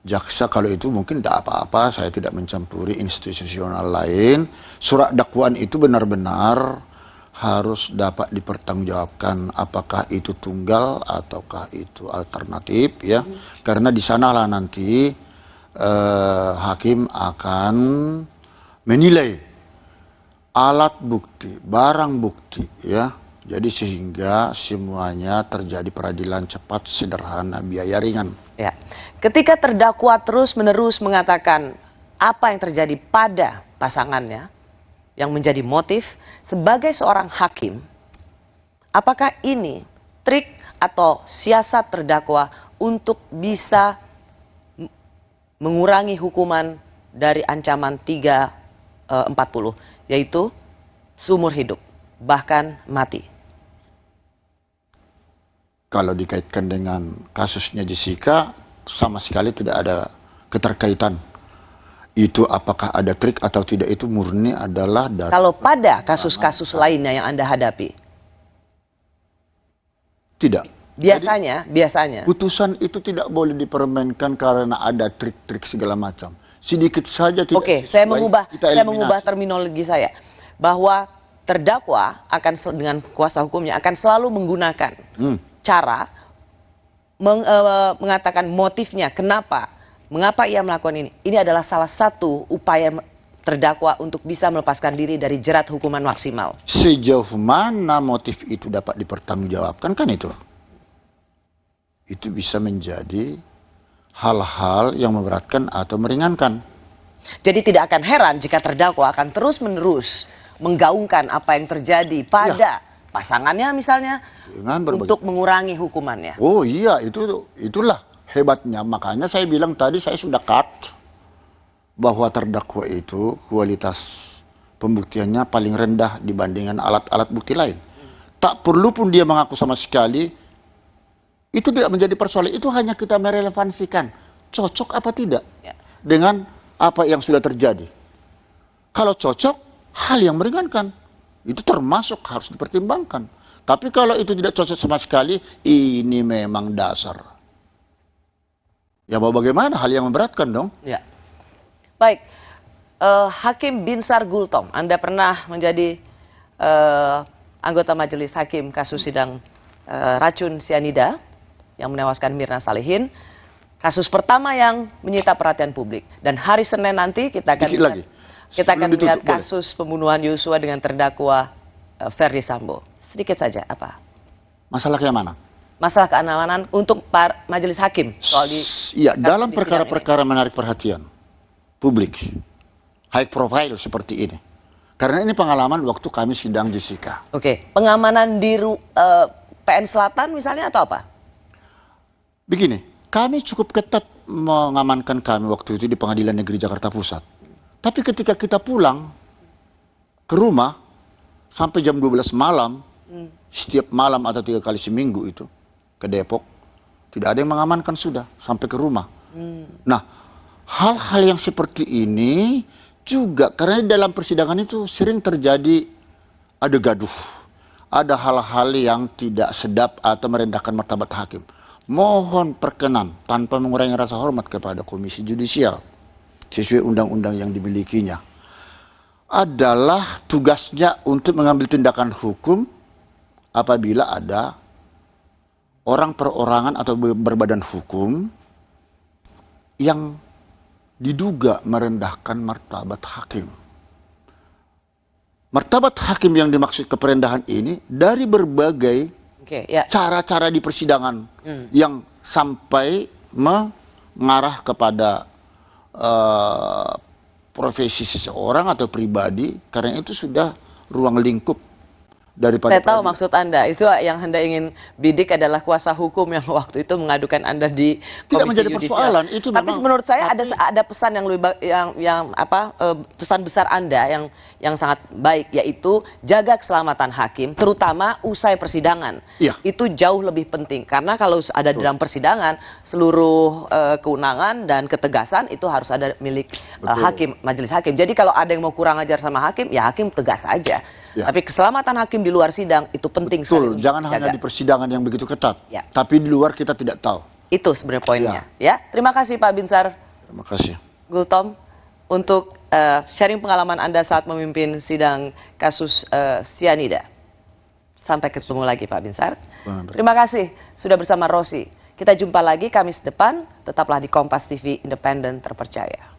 jaksa kalau itu mungkin tidak apa-apa, saya tidak mencampuri institusional lain. Surat dakwaan itu benar-benar harus dapat dipertanggungjawabkan apakah itu tunggal ataukah itu alternatif ya. Karena di sanalah nanti hakim akan menilai alat bukti, barang bukti ya. Jadi sehingga semuanya terjadi peradilan cepat, sederhana, biaya ringan. Ya. Ketika terdakwa terus-menerus mengatakan apa yang terjadi pada pasangannya yang menjadi motif sebagai seorang hakim, apakah ini trik atau siasat terdakwa untuk bisa mengurangi hukuman dari ancaman 340 yaitu seumur hidup bahkan mati? Kalau dikaitkan dengan kasusnya Jessica, sama sekali tidak ada keterkaitan. Itu apakah ada trik atau tidak itu murni adalah dari... Kalau pada kasus-kasus lainnya yang Anda hadapi? Tidak. Biasanya. Putusan itu tidak boleh dipermainkan karena ada trik-trik segala macam. Sedikit saja tidak. Oke, saya mengubah terminologi saya. Bahwa terdakwa akan dengan kuasa hukumnya akan selalu menggunakan cara mengatakan motifnya, mengapa ia melakukan ini. Ini adalah salah satu upaya terdakwa untuk bisa melepaskan diri dari jerat hukuman maksimal. Sejauh mana motif itu dapat dipertanggungjawabkan kan itu? Itu bisa menjadi hal-hal yang memberatkan atau meringankan. Jadi tidak akan heran jika terdakwa akan terus-menerus menggaungkan apa yang terjadi pada pasangannya misalnya untuk mengurangi hukumannya. Oh iya, itulah hebatnya. Makanya saya bilang tadi saya sudah cut bahwa terdakwa itu kualitas pembuktiannya paling rendah dibandingkan alat-alat bukti lain. Tak perlu pun dia mengaku sama sekali, itu tidak menjadi persoalan. Itu hanya kita merelevansikan cocok apa tidak dengan apa yang sudah terjadi. Kalau cocok, hal yang meringankan. Itu termasuk harus dipertimbangkan. Tapi kalau itu tidak cocok sama sekali, ini memang dasar. Ya mau bagaimana, hal yang memberatkan dong. Ya. Baik, Hakim Binsar Gultom, Anda pernah menjadi anggota majelis hakim kasus sidang racun sianida yang menewaskan Mirna Salihin. Kasus pertama yang menyita perhatian publik. Dan hari Senin nanti kita akan lihat kasus pembunuhan Yosua dengan terdakwa Ferdi Sambo. Sedikit saja, apa? Masalah keamanan. Masalah keamanan untuk majelis hakim soal di. Iya, dalam perkara-perkara menarik perhatian publik, high profile seperti ini. Karena ini pengalaman waktu kami sidang Jessica. Oke, pengamanan di PN Selatan misalnya atau apa? Begini, kami cukup ketat mengamankan kami waktu itu di Pengadilan Negeri Jakarta Pusat. Tapi ketika kita pulang ke rumah sampai jam 12 malam, setiap malam atau 3 kali seminggu itu ke Depok, tidak ada yang mengamankan sudah sampai ke rumah. Nah, hal-hal yang seperti ini juga karena dalam persidangan itu sering terjadi ada gaduh, ada hal-hal yang tidak sedap atau merendahkan martabat hakim. Mohon perkenan tanpa mengurangi rasa hormat kepada Komisi Judisial sesuai undang-undang yang dimilikinya, adalah tugasnya untuk mengambil tindakan hukum apabila ada orang perorangan atau berbadan hukum yang diduga merendahkan martabat hakim. Martabat hakim yang dimaksud keperendahan ini dari berbagai cara-cara di persidangan yang sampai mengarah kepada profesi seseorang atau pribadi, karena itu sudah ruang lingkup daripada. Saya tahu maksud Anda, itu yang Anda ingin bidik adalah kuasa hukum yang waktu itu mengadukan Anda di Komisi Tidak menjadi Yudisial. persoalan, itu tapi memang menurut saya ada pesan yang lebih pesan besar Anda yang sangat baik, yaitu jaga keselamatan hakim, terutama usai persidangan. Iya. Itu jauh lebih penting karena kalau ada di dalam persidangan, seluruh kewenangan dan ketegasan itu harus ada milik hakim, majelis hakim. Jadi kalau ada yang mau kurang ajar sama hakim, ya hakim tegas aja. Ya. Tapi keselamatan hakim di luar sidang itu penting sekali. Jangan hanya di persidangan yang begitu ketat, tapi di luar kita tidak tahu. Itu sebenarnya poinnya. Ya, terima kasih Pak Binsar. Terima kasih. Gultom untuk sharing pengalaman Anda saat memimpin sidang kasus sianida. Sampai ketemu lagi Pak Binsar. Terima kasih sudah bersama Rosi. Kita jumpa lagi Kamis depan. Tetaplah di Kompas TV Independen Terpercaya.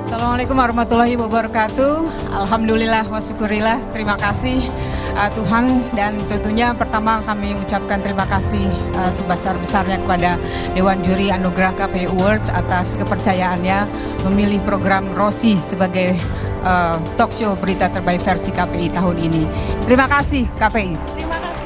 Assalamualaikum warahmatullahi wabarakatuh. Alhamdulillah wa syukurillah. Terima kasih Tuhan, dan tentunya pertama kami ucapkan terima kasih sebesar-besarnya kepada Dewan Juri Anugerah KPI Awards atas kepercayaannya memilih program Rosi sebagai talk show berita terbaik versi KPI tahun ini. Terima kasih KPI. Terima kasih.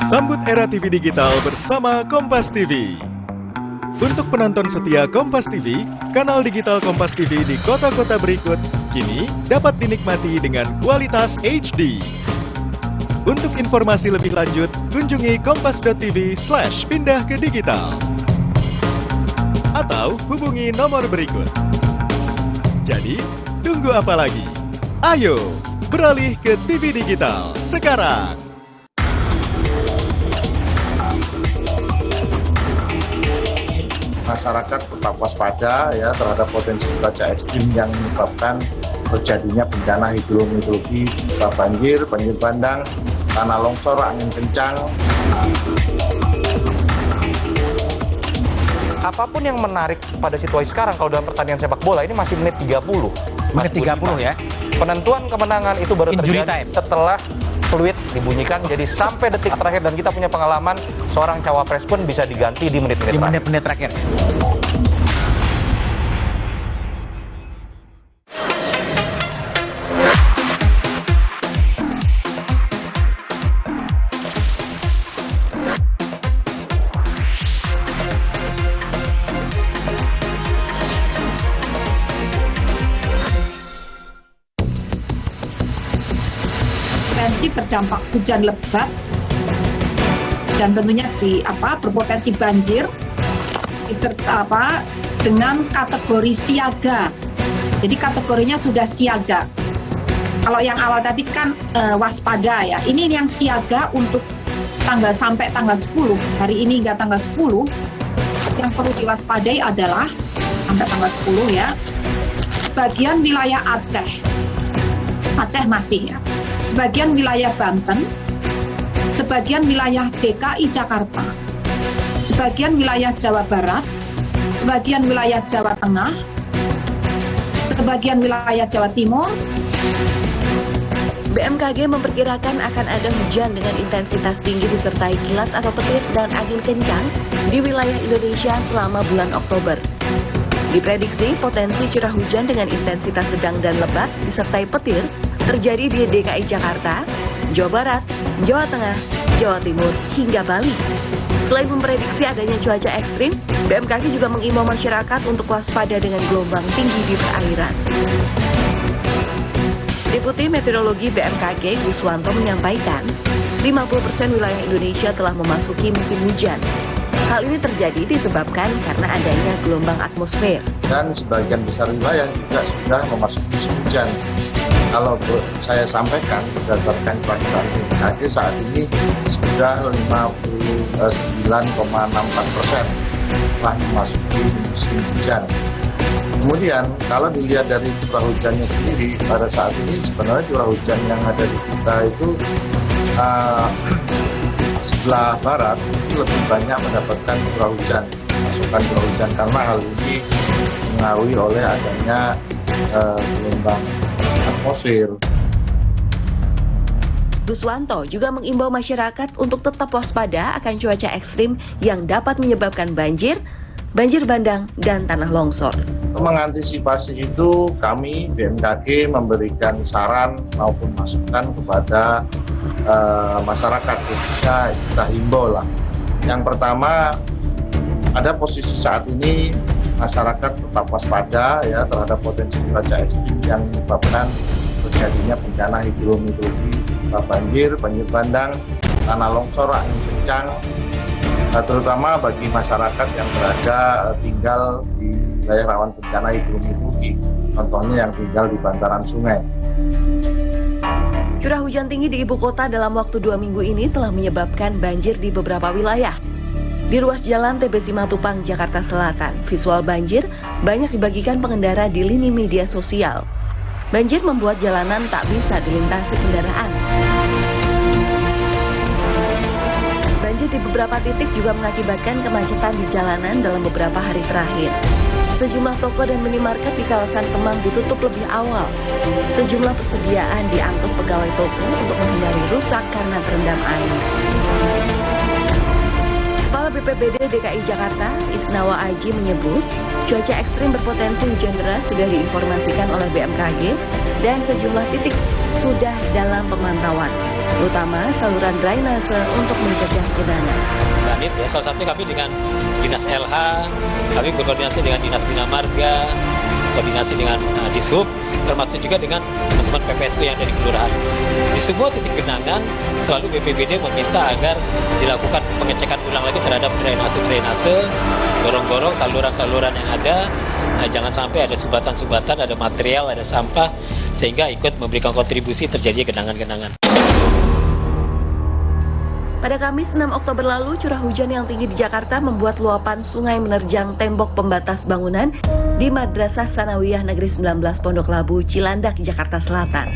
Sambut era TV digital bersama Kompas TV. Untuk penonton setia Kompas TV, kanal digital Kompas TV di kota-kota berikut kini dapat dinikmati dengan kualitas HD. Untuk informasi lebih lanjut, kunjungi kompas.tv/pindah ke digital. Atau hubungi nomor berikut. Jadi, tunggu apa lagi? Ayo, beralih ke TV digital sekarang. Masyarakat tetap waspada ya terhadap potensi cuaca ekstrim yang menyebabkan terjadinya bencana hidrometeorologi berupa banjir bandang, tanah longsor, angin kencang. Apapun yang menarik pada situasi sekarang kalau dalam pertandingan sepak bola ini masih menit 30. Menit 30 ya. Penentuan kemenangan itu baru Injury terjadi time setelah fluid dibunyikan, jadi sampai detik terakhir, dan kita punya pengalaman seorang cawapres pun bisa diganti di menit-menit terakhir. Menit-menit terakhir. berpotensi terdampak hujan lebat dan tentunya berpotensi banjir dengan kategori siaga. Jadi kategorinya sudah siaga. Kalau yang awal tadi kan waspada ya. Ini yang siaga untuk sampai tanggal 10. Hari ini hingga tanggal 10. Yang perlu diwaspadai adalah sampai tanggal 10 ya. Sebagian wilayah Aceh. Aceh masih ya. Sebagian wilayah Banten. Sebagian wilayah DKI Jakarta. Sebagian wilayah Jawa Barat. Sebagian wilayah Jawa Tengah. Sebagian wilayah Jawa Timur. BMKG memperkirakan akan ada hujan dengan intensitas tinggi disertai kilat atau petir dan angin kencang di wilayah Indonesia selama bulan Oktober. Diprediksi potensi curah hujan dengan intensitas sedang dan lebat disertai petir terjadi di DKI Jakarta, Jawa Barat, Jawa Tengah, Jawa Timur, hingga Bali. Selain memprediksi adanya cuaca ekstrim, BMKG juga mengimbau masyarakat untuk waspada dengan gelombang tinggi di perairan. Deputi Meteorologi BMKG Guswanto menyampaikan, 50% wilayah Indonesia telah memasuki musim hujan. Hal ini terjadi disebabkan karena adanya gelombang atmosfer. Dan sebagian besar wilayah juga sudah memasuki musim hujan. Kalau saya sampaikan berdasarkan perkiraan BMKG saat ini sudah 59,64% telah memasuki musim hujan. Kemudian kalau dilihat dari curah hujannya sendiri pada saat ini sebenarnya curah hujan yang ada di kita itu sebelah barat itu lebih banyak mendapatkan curah hujan, masukan curah hujan karena hal ini mengaruhi oleh adanya gelombang atmosfer. Guswanto juga mengimbau masyarakat untuk tetap waspada akan cuaca ekstrim yang dapat menyebabkan banjir bandang, dan tanah longsor. Mengantisipasi itu kami BMKG memberikan saran maupun masukan kepada masyarakat, khususnya kita himbau lah. Yang pertama, ada posisi saat ini masyarakat tetap waspada ya terhadap potensi cuaca ekstrim yang menyebabkan terjadinya bencana hidrometeorologi, banjir bandang, tanah longsor, angin kencang, terutama bagi masyarakat yang berada tinggal di wilayah rawan bencana hidrometeorologi, contohnya yang tinggal di bantaran sungai. Curah hujan tinggi di ibu kota dalam waktu 2 minggu ini telah menyebabkan banjir di beberapa wilayah. Di ruas jalan TB Simatupang, Jakarta Selatan, visual banjir banyak dibagikan pengendara di lini media sosial. Banjir membuat jalanan tak bisa dilintasi kendaraan. Banjir di beberapa titik juga mengakibatkan kemacetan di jalanan dalam beberapa hari terakhir. Sejumlah toko dan minimarket di kawasan Kemang ditutup lebih awal. Sejumlah persediaan diangkut pegawai toko untuk menghindari rusak karena terendam air. Kepala BPBD DKI Jakarta, Isnawa Aji menyebut, cuaca ekstrim berpotensi hujan deras sudah diinformasikan oleh BMKG dan sejumlah titik sudah dalam pemantauan, terutama saluran drainase untuk mencegah genangan. Ya, salah satu kami dengan Dinas LH, kami berkoordinasi dengan Dinas Bina Marga, koordinasi dengan Dishub, termasuk juga dengan teman-teman PPSU yang dari kelurahan. Di semua titik genangan, selalu BPBD meminta agar dilakukan pengecekan ulang lagi terhadap drainase, gorong-gorong, saluran-saluran yang ada. Jangan sampai ada sumbatan-sumbatan, ada material, ada sampah, sehingga ikut memberikan kontribusi terjadi genangan-genangan. Pada Kamis 6 Oktober lalu, curah hujan yang tinggi di Jakarta membuat luapan sungai menerjang tembok pembatas bangunan di Madrasah Sanawiyah Negeri 19 Pondok Labu, Cilandak, Jakarta Selatan.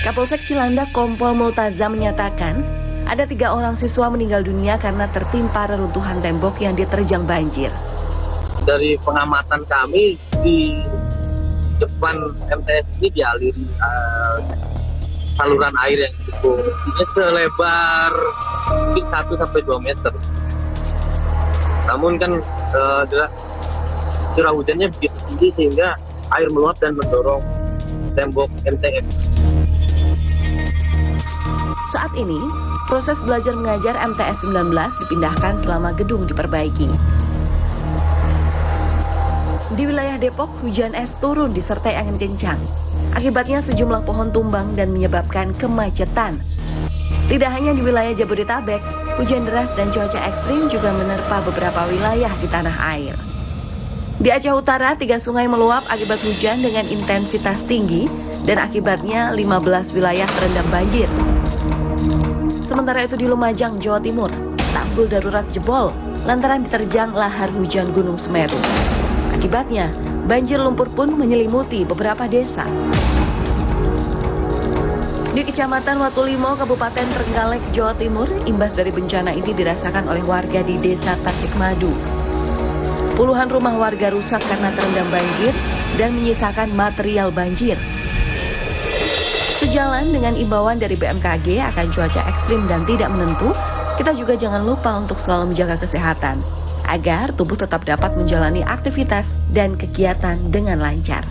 Kapolsek Cilandak Kompol Multazam menyatakan, ada 3 orang siswa meninggal dunia karena tertimpa reruntuhan tembok yang diterjang banjir. Dari pengamatan kami, di depan MTS ini dialiri saluran air yang cukup selebar mungkin 1-2 meter. Namun kan curah hujannya begitu tinggi sehingga air meluap dan mendorong tembok MTS. Saat ini, proses belajar mengajar MTS 19 dipindahkan selama gedung diperbaiki. Di wilayah Depok, hujan es turun disertai angin kencang. Akibatnya sejumlah pohon tumbang dan menyebabkan kemacetan. Tidak hanya di wilayah Jabodetabek, hujan deras dan cuaca ekstrim juga menerpa beberapa wilayah di tanah air. Di Aceh Utara, 3 sungai meluap akibat hujan dengan intensitas tinggi dan akibatnya 15 wilayah terendam banjir. Sementara itu di Lumajang, Jawa Timur, tanggul darurat jebol lantaran diterjang lahar hujan Gunung Semeru. Akibatnya, banjir lumpur pun menyelimuti beberapa desa. Di Kecamatan Watulimo, Kabupaten Trenggalek, Jawa Timur, imbas dari bencana ini dirasakan oleh warga di Desa Tasikmadu. Puluhan rumah warga rusak karena terendam banjir dan menyisakan material banjir. Sejalan dengan imbauan dari BMKG akan cuaca ekstrim dan tidak menentu, kita juga jangan lupa untuk selalu menjaga kesehatan, agar tubuh tetap dapat menjalani aktivitas dan kegiatan dengan lancar.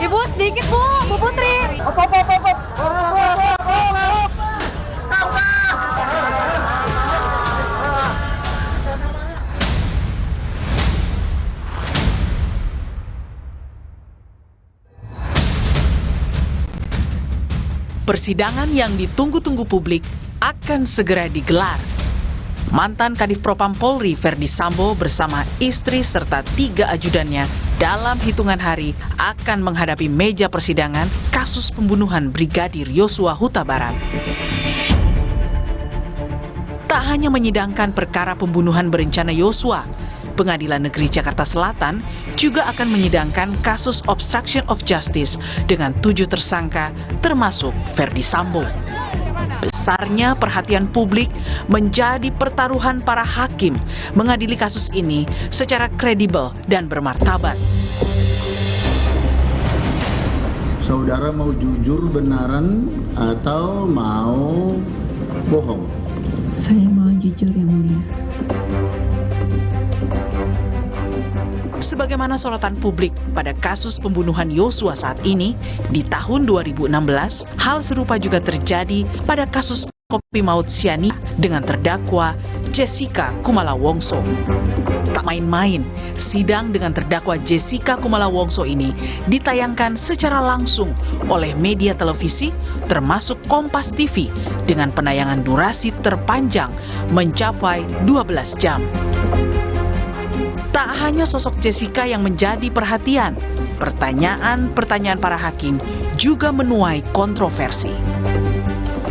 Ibu sedikit Bu Putri. Persidangan yang ditunggu-tunggu publik akan segera digelar. Mantan Kadif Propam Polri Verdi Sambo bersama istri serta 3 ajudannya dalam hitungan hari akan menghadapi meja persidangan kasus pembunuhan Brigadir Yosua Huta Barat. Tak hanya menyidangkan perkara pembunuhan berencana Yosua, Pengadilan Negeri Jakarta Selatan juga akan menyidangkan kasus obstruction of justice dengan 7 tersangka termasuk Verdi Sambo. Besarnya perhatian publik menjadi pertaruhan para hakim mengadili kasus ini secara kredibel dan bermartabat. Saudara mau jujur benaran atau mau bohong? Saya mau jujur, Yang Mulia. Sebagaimana sorotan publik pada kasus pembunuhan Yosua saat ini, di tahun 2016, hal serupa juga terjadi pada kasus kopi maut sianida dengan terdakwa Jessica Kumala Wongso. Tak main-main, sidang dengan terdakwa Jessica Kumala Wongso ini ditayangkan secara langsung oleh media televisi termasuk Kompas TV dengan penayangan durasi terpanjang mencapai 12 jam. Tak hanya sosok Jessica yang menjadi perhatian, pertanyaan-pertanyaan para hakim juga menuai kontroversi.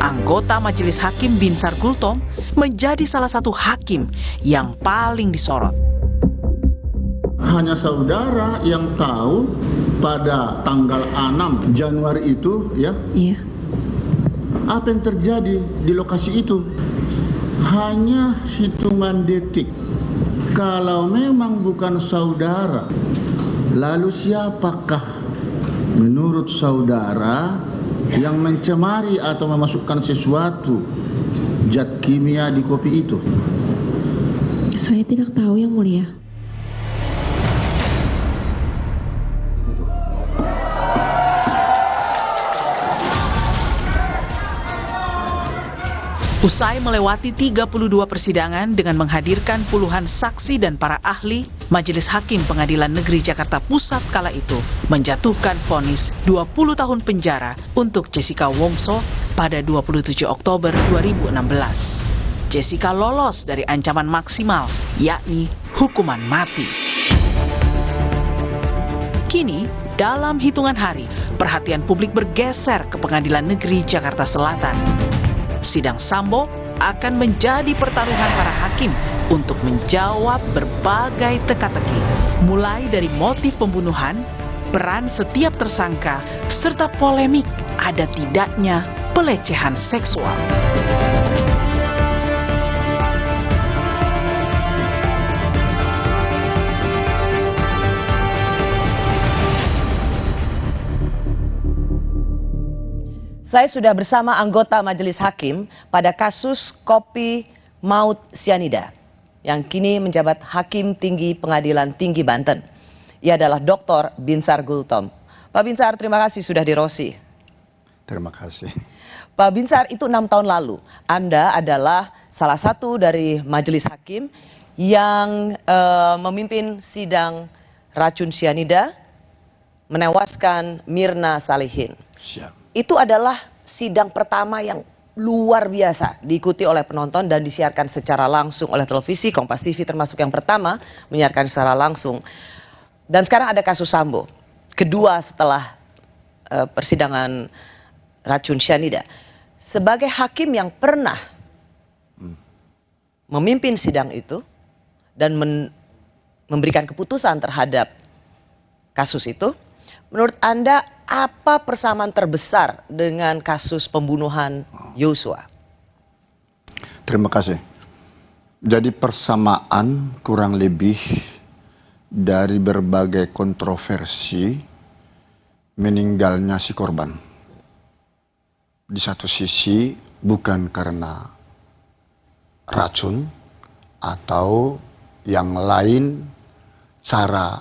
Anggota Majelis Hakim Binsar Gultom menjadi salah satu hakim yang paling disorot. Hanya saudara yang tahu pada tanggal 6 Januari itu, ya. Iya. Apa yang terjadi di lokasi itu? Hanya hitungan detik. Kalau memang bukan saudara, lalu siapakah menurut saudara yang mencemari atau memasukkan sesuatu zat kimia di kopi itu? Saya tidak tahu, Yang Mulia. Usai melewati 32 persidangan dengan menghadirkan puluhan saksi dan para ahli, Majelis Hakim Pengadilan Negeri Jakarta Pusat kala itu menjatuhkan vonis 20 tahun penjara untuk Jessica Wongso pada 27 Oktober 2016. Jessica lolos dari ancaman maksimal, yakni hukuman mati. Kini, dalam hitungan hari, perhatian publik bergeser ke Pengadilan Negeri Jakarta Selatan. Sidang Sambo akan menjadi pertaruhan para hakim untuk menjawab berbagai teka-teki, mulai dari motif pembunuhan, peran setiap tersangka, serta polemik ada tidaknya pelecehan seksual. Saya sudah bersama anggota Majelis Hakim pada kasus kopi maut sianida yang kini menjabat Hakim Tinggi Pengadilan Tinggi Banten. Ia adalah Dr. Binsar Gultom. Pak Binsar, terima kasih sudah di Rosi. Terima kasih. Pak Binsar, itu 6 tahun lalu Anda adalah salah satu dari Majelis Hakim yang memimpin sidang racun sianida menewaskan Mirna Salihin. Siap. Itu adalah sidang pertama yang luar biasa diikuti oleh penonton dan disiarkan secara langsung oleh televisi. Kompas TV termasuk yang pertama menyiarkan secara langsung. Dan sekarang ada kasus Sambo, kedua setelah persidangan racun sianida. Sebagai hakim yang pernah memimpin sidang itu dan memberikan keputusan terhadap kasus itu, menurut Anda apa persamaan terbesar dengan kasus pembunuhan Yosua? Terima kasih. Jadi persamaan kurang lebih dari berbagai kontroversi meninggalnya si korban. Di satu sisi bukan karena racun atau yang lain, cara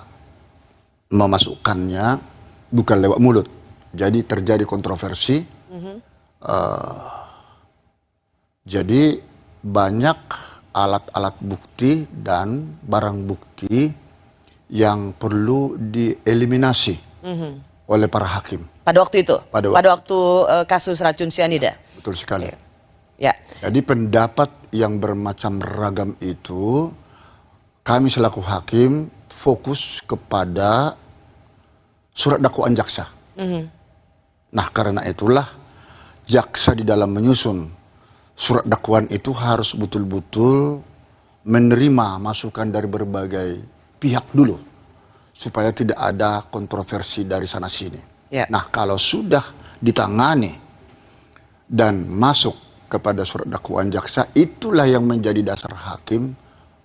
memasukkannya bukan lewat mulut. Jadi terjadi kontroversi. Jadi banyak alat-alat bukti dan barang bukti yang perlu dieliminasi oleh para hakim. Pada waktu itu? Pada waktu kasus racun sianida? Betul sekali. Ya. Jadi pendapat yang bermacam ragam itu, kami selaku hakim fokus kepada surat dakwaan jaksa. Nah, karena itulah jaksa di dalam menyusun surat dakwaan itu harus betul-betul menerima masukan dari berbagai pihak dulu supaya tidak ada kontroversi dari sana sini. Ya. Nah, kalau sudah ditangani dan masuk kepada surat dakwaan jaksa, itulah yang menjadi dasar hakim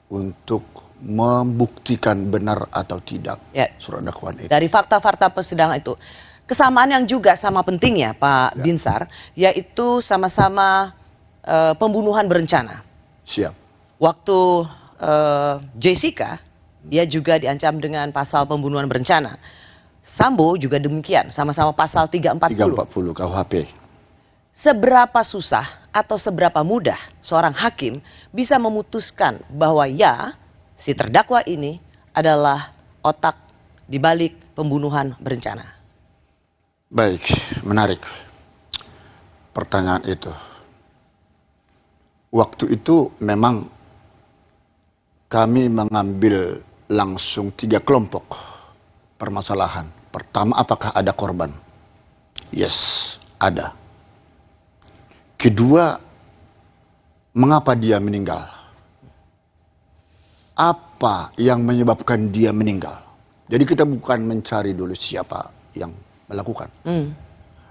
untuk membuktikan benar atau tidak surat dakwaan itu. Dari fakta-fakta persidangan itu, kesamaan yang juga sama pentingnya Pak Binsar, yaitu sama-sama pembunuhan berencana. Siap. Waktu Jessica, dia juga diancam dengan pasal pembunuhan berencana. Sambo juga demikian, sama-sama pasal 340 KUHP. Seberapa susah atau seberapa mudah seorang hakim bisa memutuskan bahwa si terdakwa ini adalah otak di balik pembunuhan berencana? Baik, menarik pertanyaan itu. Waktu itu memang kami mengambil langsung 3 kelompok permasalahan. Pertama, apakah ada korban? Yes, ada. Kedua, mengapa dia meninggal? Apa yang menyebabkan dia meninggal? Jadi kita bukan mencari dulu siapa yang melakukan.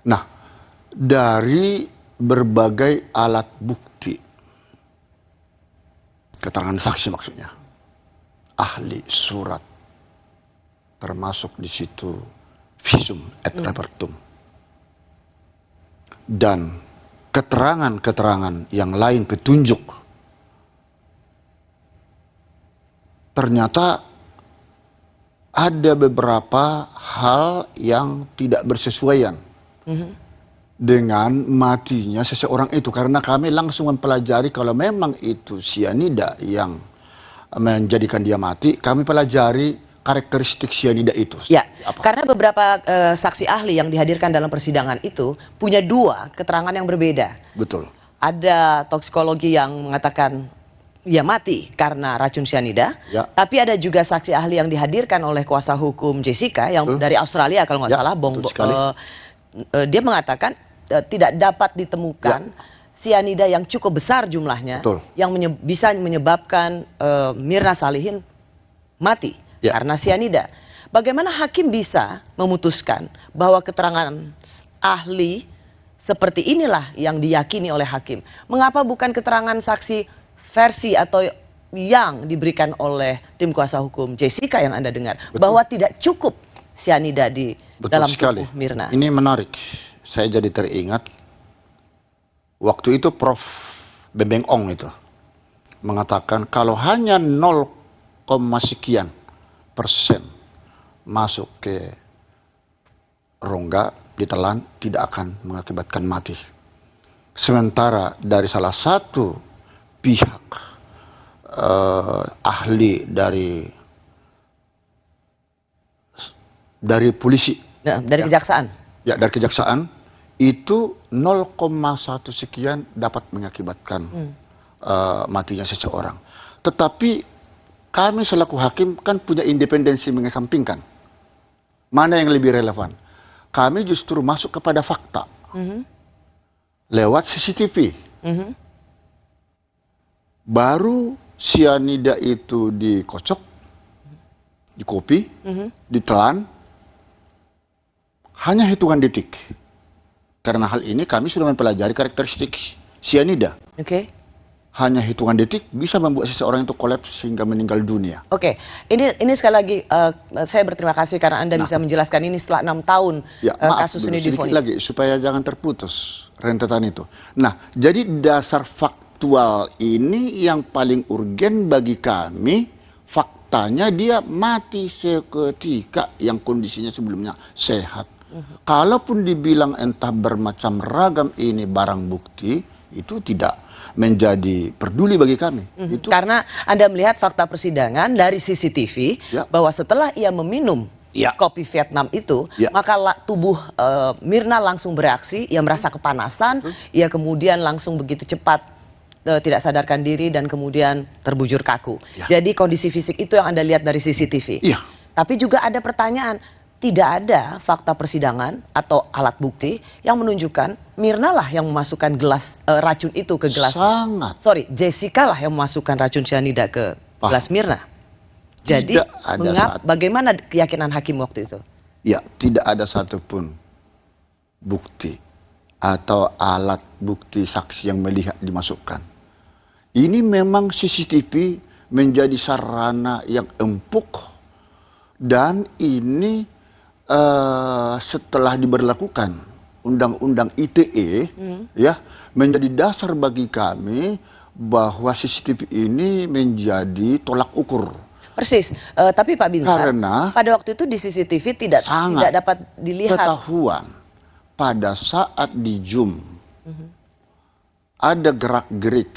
Nah, dari berbagai alat bukti, keterangan saksi maksudnya, ahli, surat, termasuk di situ visum et repertum, dan keterangan-keterangan yang lain, petunjuk, ternyata ada beberapa hal yang tidak bersesuaian dengan matinya seseorang itu. Karena kami langsung mempelajari kalau memang itu sianida yang menjadikan dia mati, kami pelajari karakteristik sianida itu. Ya, karena beberapa saksi ahli yang dihadirkan dalam persidangan itu punya dua keterangan yang berbeda. Betul. Ada toksikologi yang mengatakan ia mati karena racun sianida, tapi ada juga saksi ahli yang dihadirkan oleh kuasa hukum Jessica yang dari Australia kalau nggak salah, dia mengatakan tidak dapat ditemukan sianida yang cukup besar jumlahnya yang bisa menyebabkan Mirna Salihin mati karena sianida. Bagaimana hakim bisa memutuskan bahwa keterangan ahli seperti inilah yang diyakini oleh hakim? Mengapa bukan keterangan saksi versi atau yang diberikan oleh tim kuasa hukum Jessica yang Anda dengar, bahwa tidak cukup sianida di dalam tubuh Mirna? Ini menarik. Saya jadi teringat waktu itu Prof. Bembeng Ong itu mengatakan kalau hanya 0, sekian persen masuk ke rongga ditelan tidak akan mengakibatkan mati. Sementara dari salah satu pihak ahli dari polisi, dari kejaksaan, dari kejaksaan itu 0,1 sekian dapat mengakibatkan matinya seseorang. Tetapi kami selaku hakim kan punya independensi mengesampingkan mana yang lebih relevan. Kami justru masuk kepada fakta lewat CCTV. Baru sianida itu dikocok, dikopi, ditelan, hanya hitungan detik. Karena hal ini kami sudah mempelajari karakteristik sianida. Hanya hitungan detik bisa membuat seseorang itu kolaps sehingga meninggal dunia. Ini sekali lagi saya berterima kasih karena Anda bisa menjelaskan ini setelah 6 tahun kasus ini divonis. Lagi supaya jangan terputus rentetan itu. Nah, jadi dasar faktual ini yang paling urgen bagi kami. Faktanya dia mati seketika yang kondisinya sebelumnya sehat. Kalaupun dibilang entah bermacam ragam ini barang bukti, itu tidak menjadi peduli bagi kami. Itu karena Anda melihat fakta persidangan dari CCTV bahwa setelah ia meminum kopi Vietnam itu, maka tubuh Mirna langsung bereaksi, ia merasa kepanasan, ia kemudian langsung begitu cepat tidak sadarkan diri dan kemudian terbujur kaku. Jadi kondisi fisik itu yang Anda lihat dari CCTV. Tapi juga ada pertanyaan, tidak ada fakta persidangan atau alat bukti yang menunjukkan Mirna lah yang memasukkan gelas racun itu ke gelas. Jessica lah yang memasukkan racun cyanida ke gelas Mirna. Jadi bagaimana keyakinan hakim waktu itu? Ya, tidak ada satupun bukti atau alat bukti saksi yang melihat dimasukkan. Ini memang CCTV menjadi sarana yang empuk dan ini setelah diberlakukan Undang-Undang ITE menjadi dasar bagi kami bahwa CCTV ini menjadi tolak ukur. Persis, tapi Pak Binsar, pada waktu itu di CCTV tidak dapat dilihat. Ketahuan pada saat di zoom ada gerak-gerik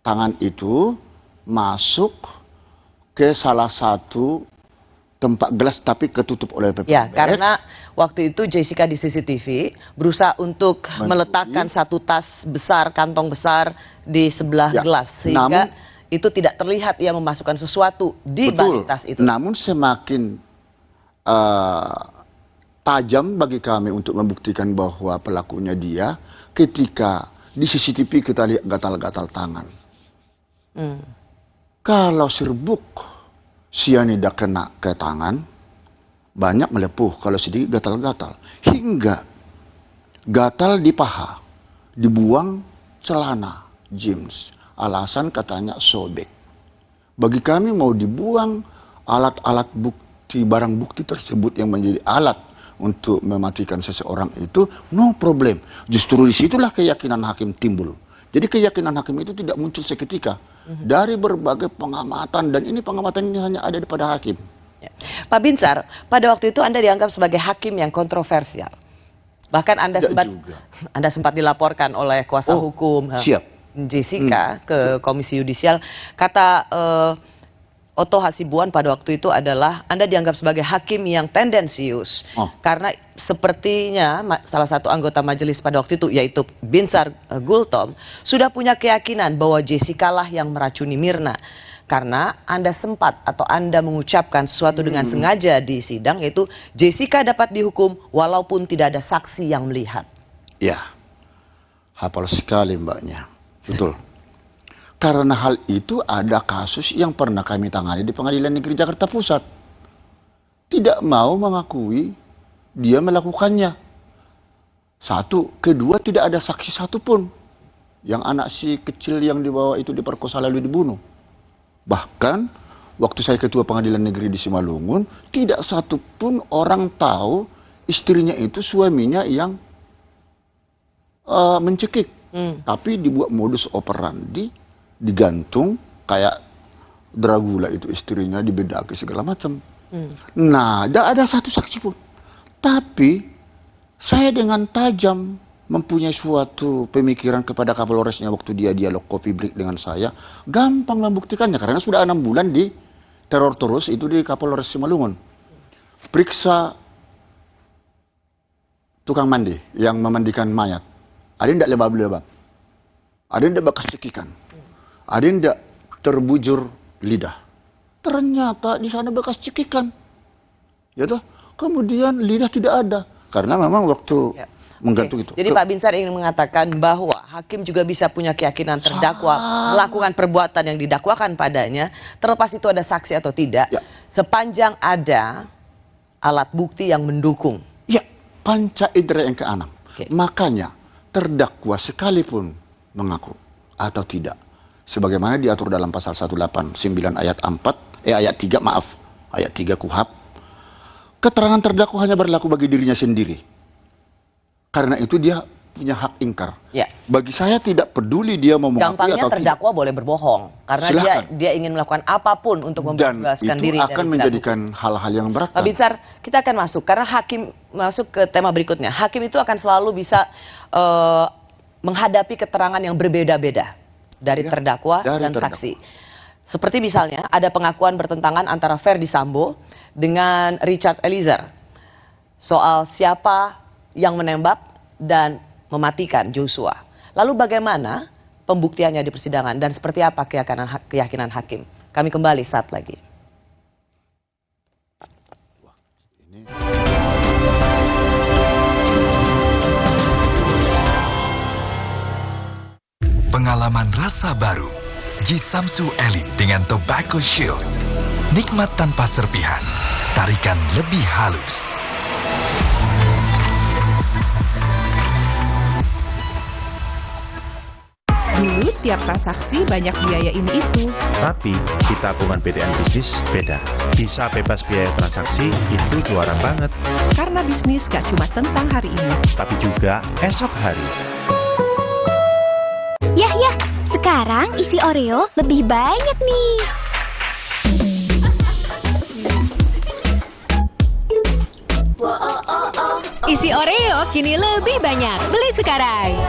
tangan itu masuk ke salah satu tempat gelas tapi ketutup oleh PPBX. Ya, karena waktu itu Jessica di CCTV berusaha untuk meletakkan satu tas besar, kantong besar di sebelah gelas sehingga itu tidak terlihat ia memasukkan sesuatu di balik tas itu. Namun semakin tajam bagi kami untuk membuktikan bahwa pelakunya dia ketika Di CCTV kita lihat gatal-gatal tangan. Kalau serbuk sianida kena ke tangan, banyak melepuh. Kalau sedikit gatal-gatal. Hingga gatal di paha, dibuang celana jeans. Alasan katanya sobek. Bagi kami mau dibuang alat-alat bukti, barang bukti tersebut yang menjadi alat untuk mematikan seseorang itu, no problem. Justru disitulah keyakinan hakim timbul. Jadi keyakinan hakim itu tidak muncul seketika. Dari berbagai pengamatan, dan ini pengamatan ini hanya ada pada hakim. Ya. Pak Binsar, pada waktu itu Anda dianggap sebagai hakim yang kontroversial. Bahkan Anda sempat dilaporkan oleh kuasa hukum Jessica ke Komisi Yudisial. Kata Otto Hasibuan pada waktu itu adalah Anda dianggap sebagai hakim yang tendensius. Karena sepertinya salah satu anggota majelis pada waktu itu, yaitu Binsar Gultom, sudah punya keyakinan bahwa Jessica lah yang meracuni Mirna. Karena Anda sempat atau Anda mengucapkan sesuatu dengan sengaja di sidang, yaitu Jessica dapat dihukum walaupun tidak ada saksi yang melihat. Ya, hafal sekali mbaknya. Betul. Karena hal itu ada kasus yang pernah kami tangani di Pengadilan Negeri Jakarta Pusat. Tidak mau mengakui dia melakukannya. Satu, kedua tidak ada saksi satupun. Yang anak si kecil yang dibawa itu diperkosa lalu dibunuh. Bahkan waktu saya ketua Pengadilan Negeri di Simalungun, tidak satupun orang tahu istrinya itu suaminya yang mencekik. Tapi dibuat modus operandi, digantung kayak Dragula itu istrinya, dibedaki segala macam. Nah, tidak ada satu saksi pun. Tapi saya dengan tajam mempunyai suatu pemikiran kepada Kapolresnya waktu dia dialog kopi break dengan saya, gampang membuktikannya karena sudah 6 bulan di teror terus itu di Kapolres Simalungun. Periksa tukang mandi yang memandikan mayat. Ada yang tidak lebab-lebab, ada yang tidak bekas cekikan, ada yang tidak terbujur lidah. Ternyata di sana bekas cekikan, ya toh. Kemudian lidah tidak ada karena memang waktu menggantung itu. Jadi Pak Binsar ingin mengatakan bahwa hakim juga bisa punya keyakinan terdakwa melakukan perbuatan yang didakwakan padanya, terlepas itu ada saksi atau tidak, sepanjang ada alat bukti yang mendukung. Ya, panca indera yang keenam. Makanya terdakwa sekalipun mengaku atau tidak, sebagaimana diatur dalam pasal 189 ayat 3 ayat 3 KUHP, keterangan terdakwa hanya berlaku bagi dirinya sendiri. Karena itu dia punya hak ingkar. Bagi saya tidak peduli dia mau mengakui atau tidak. Terdakwa boleh berbohong karena dia ingin melakukan apapun untuk membebaskan diri dan itu akan menjadikan hal-hal yang berat. Pak Binsar, kita akan masuk karena hakim masuk ke tema berikutnya. Hakim itu akan selalu bisa menghadapi keterangan yang berbeda-beda dari terdakwa dan saksi. Seperti misalnya ada pengakuan bertentangan antara Ferdy Sambo dengan Richard Eliezer soal siapa yang menembak dan mematikan Joshua. Lalu bagaimana pembuktiannya di persidangan dan seperti apa keyakinan hakim? Kami kembali saat lagi. Pengalaman rasa baru, Jisamsu Elite dengan Tobacco Shield. Nikmat tanpa serpihan, tarikan lebih halus. Dulu tiap transaksi banyak biaya ini itu. Tapi di tabungan BTN Bisnis beda. Bisa bebas biaya transaksi itu juara banget. Karena bisnis gak cuma tentang hari ini, tapi juga esok hari. Yah, sekarang isi Oreo lebih banyak nih. Isi Oreo kini lebih banyak. Beli sekarang.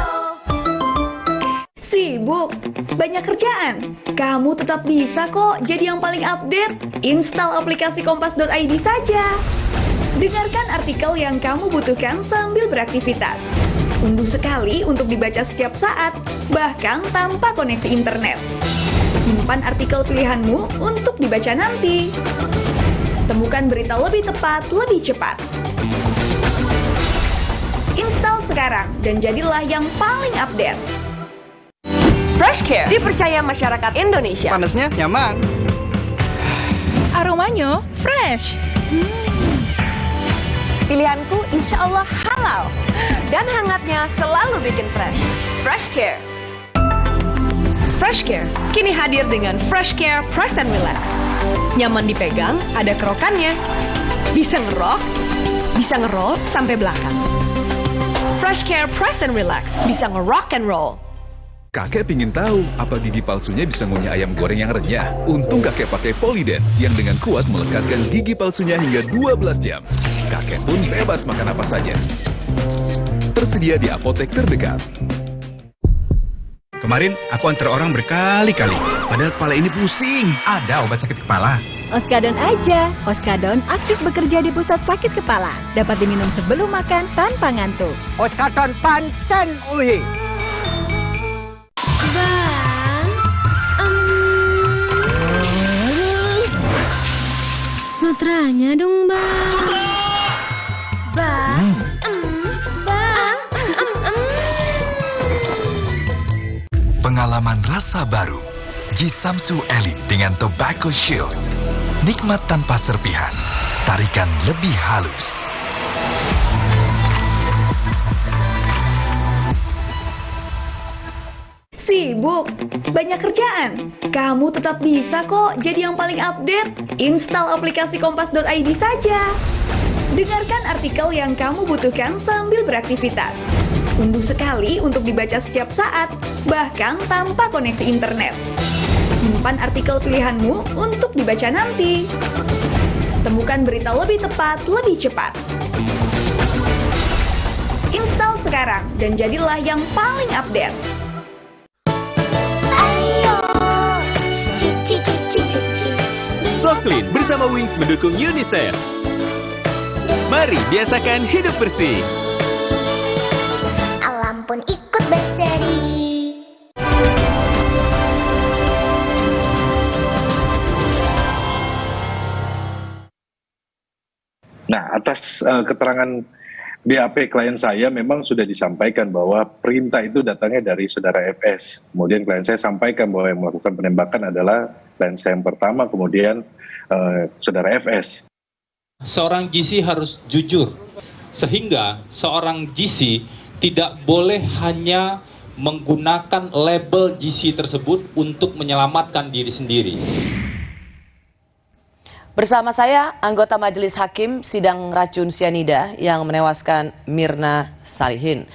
Sibuk? Banyak kerjaan? Kamu tetap bisa kok jadi yang paling update. Install aplikasi kompas.id saja. Dengarkan artikel yang kamu butuhkan sambil beraktivitas. Unduh sekali untuk dibaca setiap saat, bahkan tanpa koneksi internet. Simpan artikel pilihanmu untuk dibaca nanti. Temukan berita lebih tepat, lebih cepat. Install sekarang dan jadilah yang paling update. Fresh Care dipercaya masyarakat Indonesia. Panasnya nyaman. Aromanya fresh. Pilihanku insya Allah halal. Dan hangatnya selalu bikin fresh. Fresh Care. Fresh Care kini hadir dengan Fresh Care Press and Relax. Nyaman dipegang, ada kerokannya. Bisa ngerok, bisa ngeroll sampai belakang. Fresh Care Press and Relax bisa ngerock and roll. Kakek pingin tahu apa gigi palsunya bisa ngunyah ayam goreng yang renyah. Untung kakek pakai Poliden yang dengan kuat melekatkan gigi palsunya hingga 12 jam. Kakek pun bebas makan apa saja. Tersedia di apotek terdekat. Kemarin aku antar orang berkali-kali, padahal kepala ini pusing. Ada obat sakit kepala. Oskadon aja. Oskadon aktif bekerja di pusat sakit kepala. Dapat diminum sebelum makan tanpa ngantuk. Oskadon pancen uhi. Sutranya dong, Bang. Bang. Pengalaman rasa baru. Jisamsu Elite dengan Tobacco Shield. Nikmat tanpa serpihan. Tarikan lebih halus. Sibuk? Banyak kerjaan? Kamu tetap bisa kok jadi yang paling update. Install aplikasi kompas.id saja. Dengarkan artikel yang kamu butuhkan sambil beraktivitas. Unduh sekali untuk dibaca setiap saat, bahkan tanpa koneksi internet. Simpan artikel pilihanmu untuk dibaca nanti. Temukan berita lebih tepat, lebih cepat. Install sekarang dan jadilah yang paling update. Softlin bersama Wings mendukung UNICEF. Mari biasakan hidup bersih. Alam pun ikut berseri. Nah, atas keterangan BAP klien saya memang sudah disampaikan bahwa perintah itu datangnya dari saudara FS. Kemudian klien saya sampaikan bahwa yang melakukan penembakan adalah klien saya yang pertama, kemudian saudara FS. Seorang GC harus jujur, sehingga seorang GC tidak boleh hanya menggunakan label GC tersebut untuk menyelamatkan diri sendiri. Bersama saya, anggota Majelis Hakim Sidang Racun Cyanida yang menewaskan Mirna Salihin.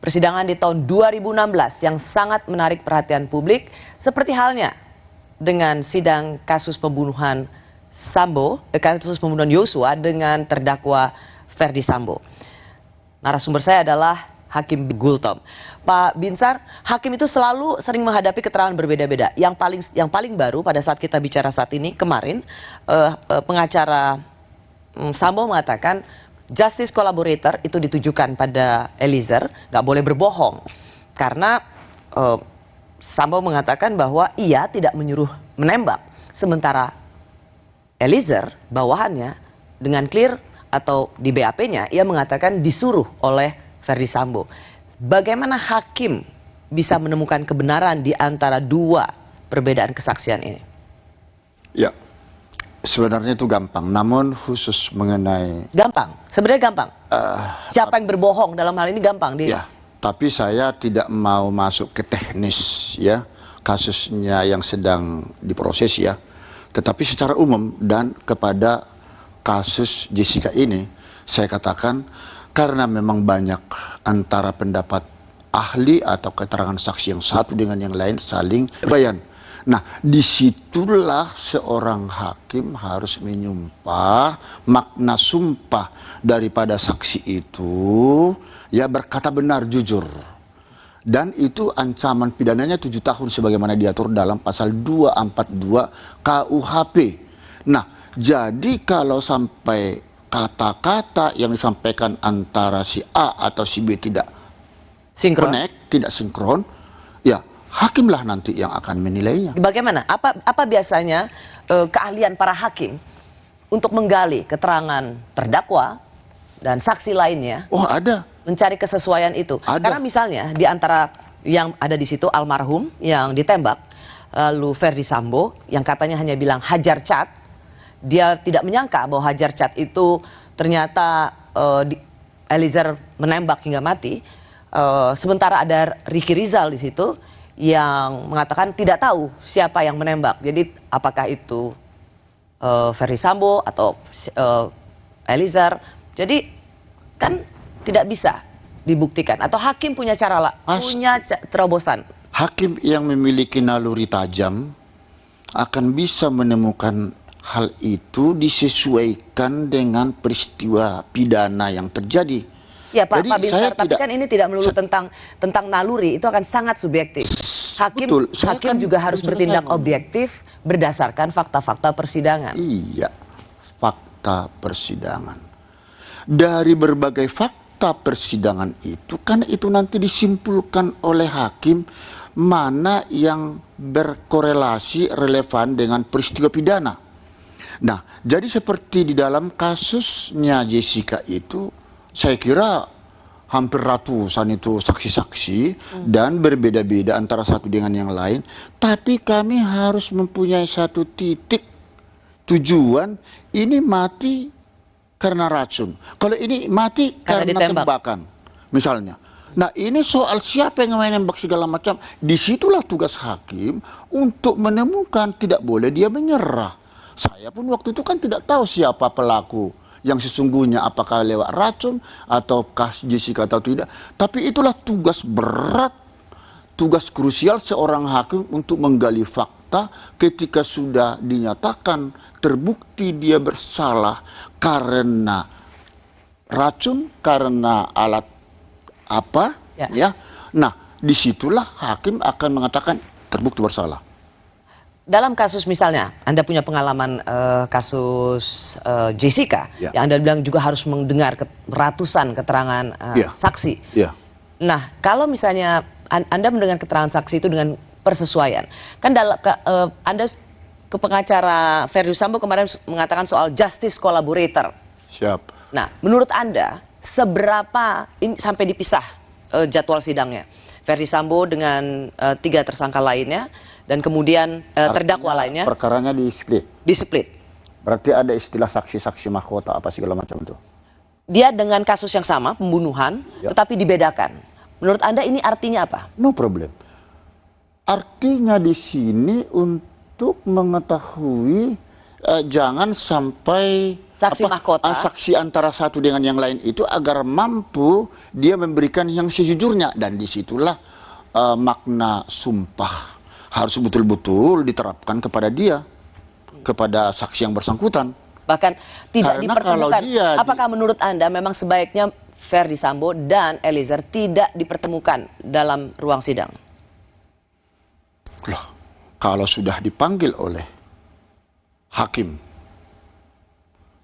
Persidangan di tahun 2016 yang sangat menarik perhatian publik, seperti halnya dengan sidang kasus pembunuhan kasus pembunuhan Yosua dengan terdakwa Ferdi Sambo. Narasumber saya adalah Hakim Gultom. Pak Binsar, hakim itu selalu sering menghadapi keterangan berbeda-beda. Yang paling baru pada saat kita bicara saat ini, kemarin pengacara Sambo mengatakan justice collaborator itu ditujukan pada Eliezer, nggak boleh berbohong. Karena Sambo mengatakan bahwa ia tidak menyuruh menembak. Sementara Eliezer, bawahannya, dengan clear atau di BAP-nya, ia mengatakan disuruh oleh Ferdi Sambo. Bagaimana hakim bisa menemukan kebenaran di antara dua perbedaan kesaksian ini? Ya, sebenarnya itu gampang. Namun khusus mengenai... Gampang? Sebenarnya gampang? Siapa yang berbohong dalam hal ini gampang? Ya, tapi saya tidak mau masuk ke teknis ya, kasusnya yang sedang diproses ya. Tetapi secara umum dan kepada kasus Jessica ini, saya katakan karena memang banyak antara pendapat ahli atau keterangan saksi yang satu dengan yang lain saling bayan. Nah, disitulah seorang hakim harus menyumpah makna sumpah daripada saksi itu, ya berkata benar, jujur. Dan itu ancaman pidananya 7 tahun sebagaimana diatur dalam pasal 242 KUHP. Nah, jadi kalau sampai kata-kata yang disampaikan antara si A atau si B tidak sinkron, tidak sinkron, ya hakimlah nanti yang akan menilainya. Bagaimana? Apa biasanya keahlian para hakim untuk menggali keterangan terdakwa dan saksi lainnya? Oh, ada. Mencari kesesuaian itu. Ada. Karena misalnya di antara yang ada di situ almarhum yang ditembak, lalu Ferdi Sambo yang katanya hanya bilang hajar Cat. Dia tidak menyangka bahwa hajar Cat itu ternyata Eliezer menembak hingga mati. Sementara ada Ricky Rizal di situ yang mengatakan tidak tahu siapa yang menembak. Jadi apakah itu Ferdi Sambo atau Eliezer? Jadi kan tidak bisa dibuktikan. Atau hakim punya cara punya terobosan. Hakim yang memiliki naluri tajam akan bisa menemukan hal itu disesuaikan dengan peristiwa pidana yang terjadi. Ya Pak, Jadi Pak Binsar, tapi tidak, kan ini tidak melulu tentang naluri, itu akan sangat subjektif. Hakim juga harus bertindak objektif berdasarkan fakta-fakta persidangan. Iya, fakta persidangan. Dari berbagai fakta persidangan itu, kan itu nanti disimpulkan oleh hakim mana yang berkorelasi relevan dengan peristiwa pidana. Nah, jadi seperti di dalam kasusnya Jessica itu, saya kira hampir ratusan itu saksi-saksi dan berbeda-beda antara satu dengan yang lain. Tapi kami harus mempunyai satu titik tujuan, ini mati karena racun. Kalau ini mati karena tembakan, misalnya. Nah, ini soal siapa yang menembak segala macam. Disitulah tugas hakim untuk menemukan, tidak boleh dia menyerah. Saya pun waktu itu kan tidak tahu siapa pelaku yang sesungguhnya, apakah lewat racun ataukah Jessica atau tidak. Tapi itulah tugas berat, tugas krusial seorang hakim untuk menggali fakta ketika sudah dinyatakan terbukti dia bersalah karena racun, karena alat apa, ya. Nah, disitulah hakim akan mengatakan terbukti bersalah. Dalam kasus misalnya, Anda punya pengalaman kasus Jessica, yang Anda bilang juga harus mendengar ratusan keterangan saksi. Nah, kalau misalnya Anda mendengar keterangan saksi itu dengan persesuaian, kan Anda ke pengacara Ferdi Sambo kemarin mengatakan soal justice collaborator. Siap. Nah, menurut Anda seberapa ini sampai dipisah jadwal sidangnya? Ferdi Sambo dengan 3 tersangka lainnya dan kemudian terdakwa lainnya. Perkaranya di split. Di split. Berarti ada istilah saksi-saksi mahkota apa segala macam itu. Dia dengan kasus yang sama, pembunuhan, tetapi dibedakan. Menurut Anda ini artinya apa? No problem. Artinya di sini untuk mengetahui jangan sampai saksi mahkota, saksi antara satu dengan yang lain itu agar mampu dia memberikan yang sejujurnya, dan disitulah makna sumpah harus betul-betul diterapkan kepada dia, kepada saksi yang bersangkutan. Bahkan tidak Karena dipertemukan. Kalau apakah menurut Anda memang sebaiknya Ferdi Sambo dan Eliezer tidak dipertemukan dalam ruang sidang? Loh, kalau sudah dipanggil oleh hakim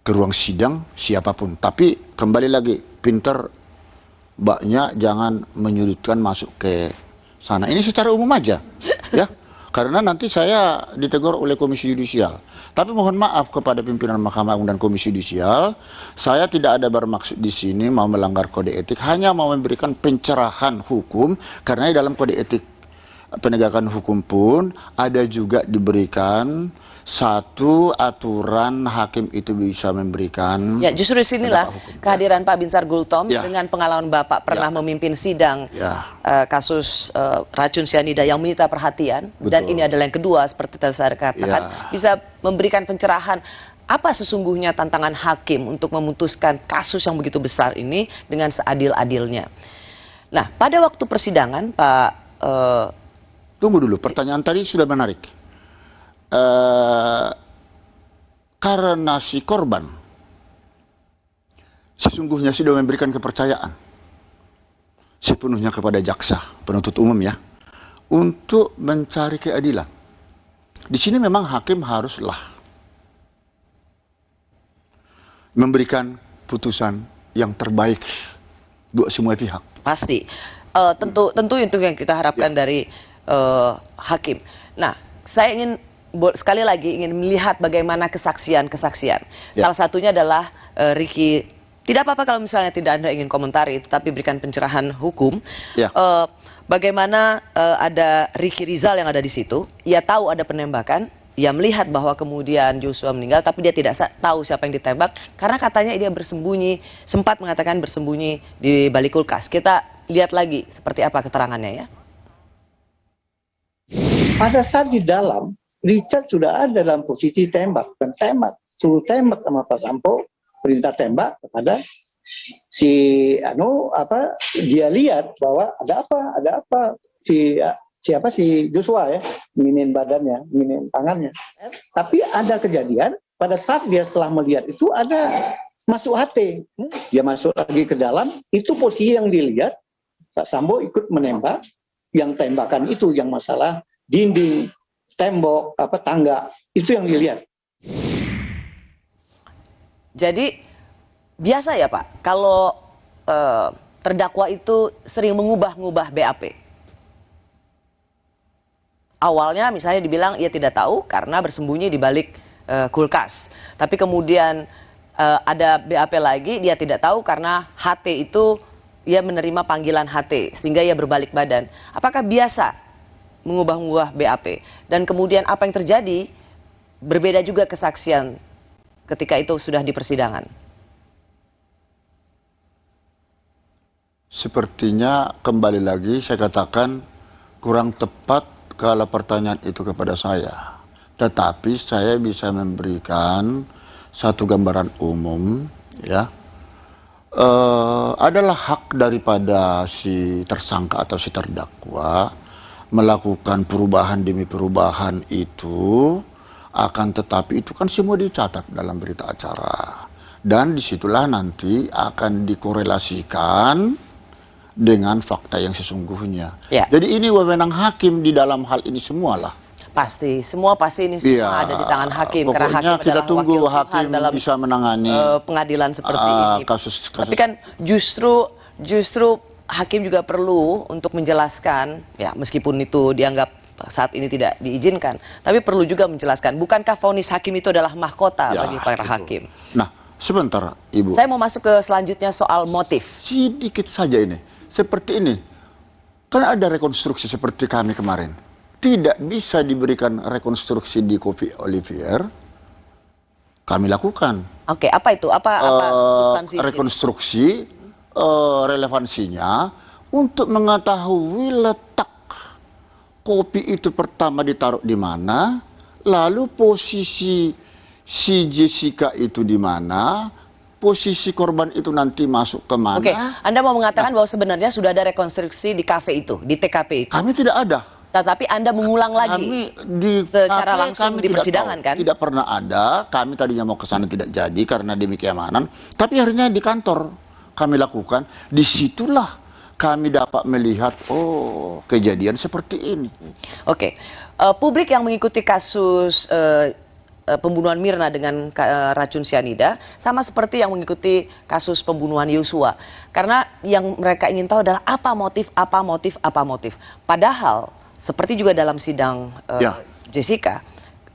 ke ruang sidang siapapun, tapi kembali lagi pinter mbaknya jangan menyudutkan masuk ke sana. Ini secara umum aja, ya. Karena nanti saya ditegur oleh Komisi Yudisial. Tapi mohon maaf kepada pimpinan Mahkamah Agung dan Komisi Yudisial, saya tidak ada bermaksud di sini mau melanggar kode etik, hanya mau memberikan pencerahan hukum, karena dalam kode etik penegakan hukum pun ada juga diberikan satu aturan hakim itu bisa memberikan. Ya, justru di sinilah kehadiran Pak Binsar Gultom dengan pengalaman Bapak pernah memimpin sidang kasus racun sianida yang menyita perhatian. Betul. Dan ini adalah yang kedua seperti tadi saya katakan, bisa memberikan pencerahan apa sesungguhnya tantangan hakim untuk memutuskan kasus yang begitu besar ini dengan seadil-adilnya. Nah, pada waktu persidangan Pak tunggu dulu, pertanyaan tadi sudah menarik. Karena si korban sesungguhnya sudah memberikan kepercayaan sepenuhnya kepada jaksa penuntut umum ya, untuk mencari keadilan. Di sini memang hakim haruslah memberikan putusan yang terbaik buat semua pihak. Pasti, tentu itu yang kita harapkan dari hakim. Nah, saya ingin sekali lagi ingin melihat bagaimana kesaksian. Salah satunya adalah Ricky Tidak apa-apa kalau misalnya tidak Anda ingin komentari, tetapi berikan pencerahan hukum. Ya. Bagaimana ada Ricky Rizal yang ada di situ, ia tahu ada penembakan, ia melihat bahwa kemudian Joshua meninggal, tapi dia tidak tahu siapa yang ditembak, karena katanya dia bersembunyi, sempat mengatakan bersembunyi di balik kulkas. Kita lihat lagi seperti apa keterangannya ya. Pada saat di dalam, Richard sudah ada dalam posisi tembak, dan suruh tembak sama Pak Sambo, perintah tembak kepada si dia lihat bahwa ada apa si Joshua ya, nginin badannya, nginin tangannya. Tapi ada kejadian pada saat dia setelah melihat itu ada masuk HT, dia masuk lagi ke dalam, itu posisi yang dilihat Pak Sambo ikut menembak, yang tembakan itu yang masalah dinding, tembok, tangga, itu yang dilihat. Jadi biasa ya Pak, kalau terdakwa itu sering mengubah-ngubah BAP. Awalnya misalnya dibilang ia tidak tahu karena bersembunyi di balik kulkas. Tapi kemudian ada BAP lagi, dia tidak tahu karena HT itu ia menerima panggilan HT sehingga ia berbalik badan. Apakah biasa mengubah-ngubah BAP? Dan kemudian apa yang terjadi berbeda juga kesaksian ketika itu sudah di persidangan. Sepertinya kembali lagi saya katakan kurang tepat kalau pertanyaan itu kepada saya. Tetapi saya bisa memberikan satu gambaran umum ya. Adalah hak daripada si tersangka atau si terdakwa melakukan perubahan demi perubahan itu, akan tetapi itu kan semua dicatat dalam berita acara. Dan disitulah nanti akan dikorelasikan dengan fakta yang sesungguhnya. Ya. Jadi ini wewenang hakim di dalam hal ini semualah. Pasti, semua ini semua ada di tangan hakim. Pokoknya karena hakim kita tunggu hakim dalam bisa menangani pengadilan seperti ini. Kasus. Tapi kan justru hakim juga perlu untuk menjelaskan, ya meskipun itu dianggap saat ini tidak diizinkan, tapi perlu juga menjelaskan. Bukankah vonis hakim itu adalah mahkota bagi para hakim? Nah, sebentar, Ibu. Saya mau masuk ke selanjutnya soal motif. Sedikit saja ini. Seperti ini. Kan ada rekonstruksi seperti kami kemarin. Tidak bisa diberikan rekonstruksi di Kopi Olivier. Kami lakukan. Oke, apa itu? Apa substansi rekonstruksi relevansinya untuk mengetahui letak kopi itu pertama ditaruh di mana, lalu posisi si Jessica itu di mana, posisi korban itu nanti masuk ke mana. Oke, Anda mau mengatakan bahwa sebenarnya sudah ada rekonstruksi di kafe itu, di TKP itu? Kami tidak ada. Tetapi Anda mengulang lagi secara langsung di persidangan kan? Tidak pernah ada, kami tadinya mau ke sana tidak jadi karena demi keamanan. Tapi akhirnya di kantor kami lakukan, disitulah kami dapat melihat, oh kejadian seperti ini. Oke, publik yang mengikuti kasus pembunuhan Mirna dengan racun cyanida sama seperti yang mengikuti kasus pembunuhan Yosua. Karena yang mereka ingin tahu adalah apa motif. Padahal seperti juga dalam sidang Jessica,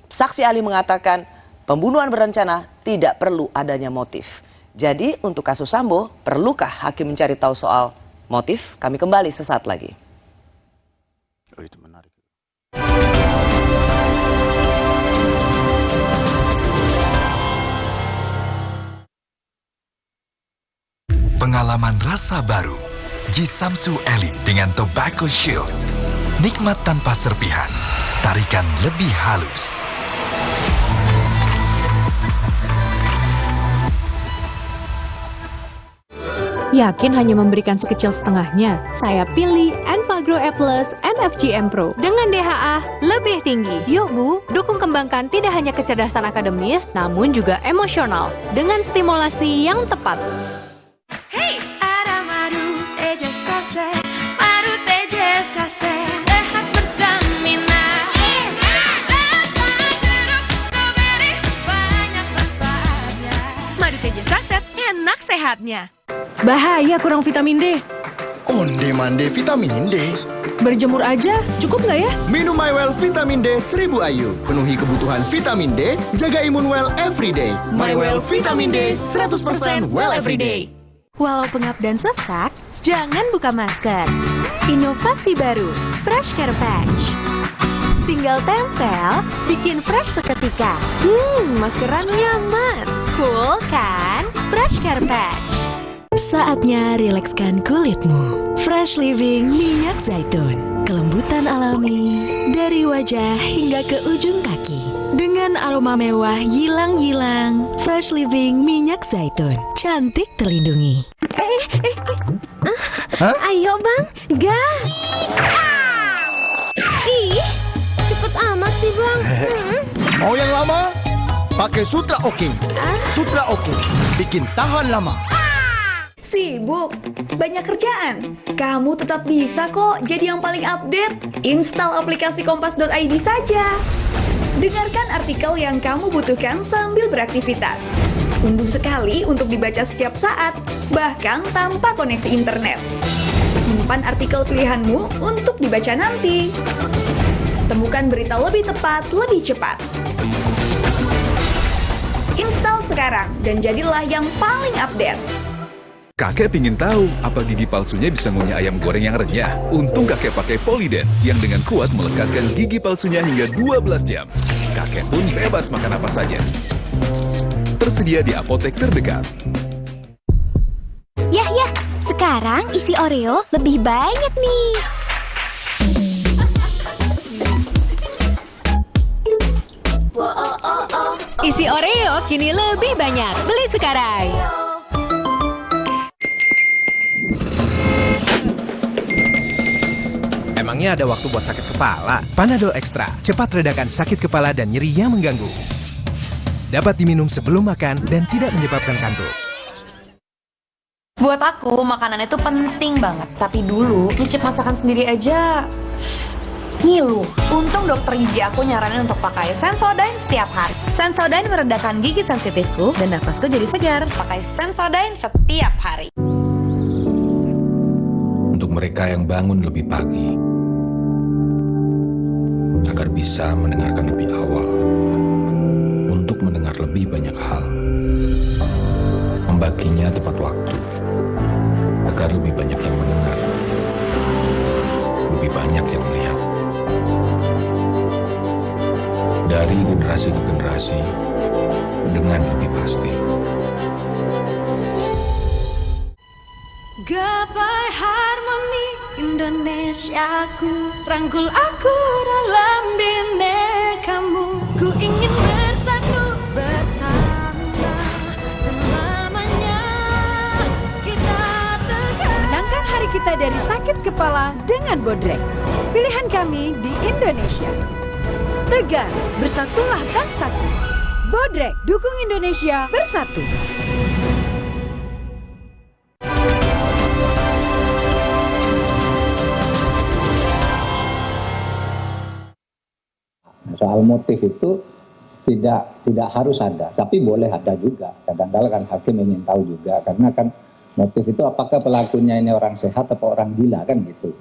saksi ahli mengatakan pembunuhan berencana tidak perlu adanya motif. Jadi untuk kasus Sambo, perlukah hakim mencari tahu soal motif? Kami kembali sesaat lagi. Oh, itu menarik. Pengalaman rasa baru. Jisamsu Elite dengan Tobacco Shield. Nikmat tanpa serpihan, tarikan lebih halus. Yakin hanya memberikan sekecil setengahnya? Saya pilih Enfagrow E+ MFGM Pro dengan DHA lebih tinggi. Yuk Bu, dukung kembangkan tidak hanya kecerdasan akademis, namun juga emosional dengan stimulasi yang tepat. Hey, ada madu Teja Sase, madu Teja Sase, sehat berstamina. Madu Teja Saset, enak sehatnya. Bahaya kurang vitamin D. Onde-mande vitamin D. Berjemur aja, cukup nggak ya? Minum MyWell Vitamin D 1000 IU. Penuhi kebutuhan vitamin D, jaga imun well everyday. MyWell Vitamin D 100% well everyday. Walau pengap dan sesak, jangan buka masker. Inovasi baru, Fresh Care Patch. Tinggal tempel, bikin fresh seketika. Maskeran nyaman. Cool kan? Fresh Care Patch. Saatnya rilekskan kulitmu. Fresh Living minyak zaitun. Kelembutan alami dari wajah hingga ke ujung kaki. Dengan aroma mewah yilang-yilang. Fresh Living minyak zaitun. Cantik terlindungi. Ayo bang, gas. Ih, cepet amat sih bang. Mau yang lama? Pakai Sutra Oking. Sutra Oking bikin tahan lama. Sibuk, banyak kerjaan. Kamu tetap bisa kok jadi yang paling update. Install aplikasi kompas.id saja. Dengarkan artikel yang kamu butuhkan sambil beraktivitas. Unduh sekali untuk dibaca setiap saat, bahkan tanpa koneksi internet. Simpan artikel pilihanmu untuk dibaca nanti. Temukan berita lebih tepat, lebih cepat. Install sekarang dan jadilah yang paling update. Kakek pingin tahu apa gigi palsunya bisa ngunyah ayam goreng yang renyah. Untung kakek pakai Poliden yang dengan kuat melekatkan gigi palsunya hingga 12 jam. Kakek pun bebas makan apa saja. Tersedia di apotek terdekat. Yah, sekarang isi Oreo lebih banyak nih. Isi Oreo kini lebih banyak. Beli sekarang. Emangnya ada waktu buat sakit kepala? Panadol Extra, cepat redakan sakit kepala dan nyeri yang mengganggu. Dapat diminum sebelum makan dan tidak menyebabkan kantuk. Buat aku, makanan itu penting banget. Tapi dulu, nyicip masakan sendiri aja ngilu. Untung dokter gigi aku nyaranin untuk pakai Sensodyne setiap hari. Sensodyne meredakan gigi sensitifku dan nafasku jadi segar. Pakai Sensodyne setiap hari. Untuk mereka yang bangun lebih pagi, agar bisa mendengarkan lebih awal, untuk mendengar lebih banyak hal, membaginya tepat waktu, agar lebih banyak yang mendengar, lebih banyak yang melihat. Dari generasi ke generasi, dengan lebih pasti. Gapai harmoni Indonesiaku, rangkul aku dalam binekamu. Ku ingin bersatu bersama selamanya. Kita tegar. Menangkan hari kita dari sakit kepala dengan Bodrek. Pilihan kami di Indonesia. Tegar, bersatulah bangsaku. Bodrek, dukung Indonesia bersatu. Soal motif itu tidak harus ada, tapi boleh ada juga. Kadang-kadang kan hakim ingin tahu juga, karena kan motif itu apakah pelakunya ini orang sehat atau orang gila kan gitu.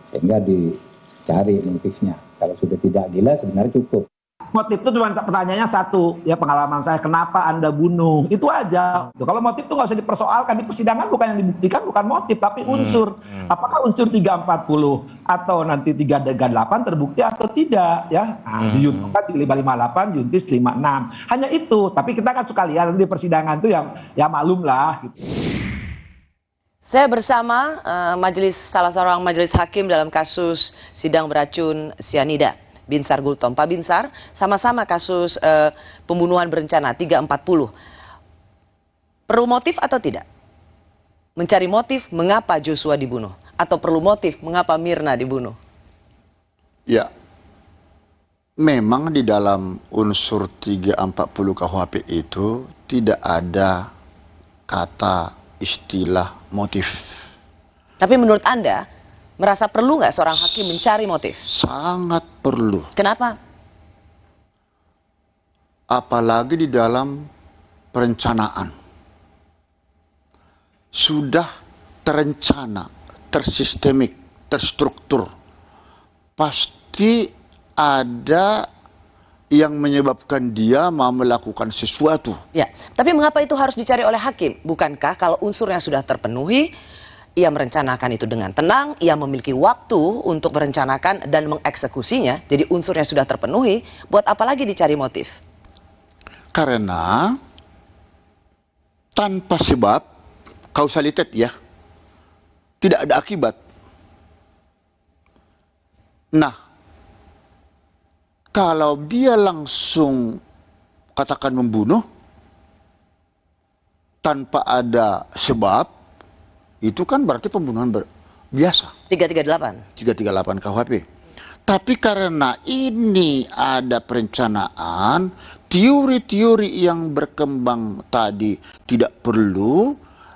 Sehingga dicari motifnya. Kalau sudah tidak gila sebenarnya cukup. Motif itu cuma pertanyaannya satu, ya pengalaman saya, kenapa Anda bunuh? Itu aja. Kalau motif itu nggak usah dipersoalkan, di persidangan bukan yang dibuktikan bukan motif, tapi unsur. Apakah unsur 340 atau nanti 338 terbukti atau tidak, ya? Nah, di Yuntus kan 558, Yuntis 56. Hanya itu, tapi kita kan suka lihat di persidangan itu yang ya maklum lah. Gitu. Saya bersama salah seorang majelis hakim dalam kasus sidang beracun sianida, Binsar Gultom. Pak Binsar, sama-sama kasus pembunuhan berencana 340. Perlu motif atau tidak? Mencari motif mengapa Joshua dibunuh? Atau perlu motif mengapa Mirna dibunuh? Ya, memang di dalam unsur 340 KUHP itu tidak ada kata istilah motif. Tapi menurut Anda, merasa perlu nggak seorang hakim mencari motif? Sangat perlu. Kenapa? Apalagi di dalam perencanaan. Sudah terencana, tersistemik, terstruktur. Pasti ada yang menyebabkan dia mau melakukan sesuatu. Ya, tapi mengapa itu harus dicari oleh hakim? Bukankah kalau unsurnya sudah terpenuhi, ia merencanakan itu dengan tenang, ia memiliki waktu untuk merencanakan dan mengeksekusinya, jadi unsurnya sudah terpenuhi, buat apa lagi dicari motif? Karena tanpa sebab, kausalitas ya, tidak ada akibat. Nah, kalau dia langsung katakan membunuh tanpa ada sebab, itu kan berarti pembunuhan biasa. 338. 338 KUHP. Tapi karena ini ada perencanaan, teori-teori yang berkembang tadi tidak perlu,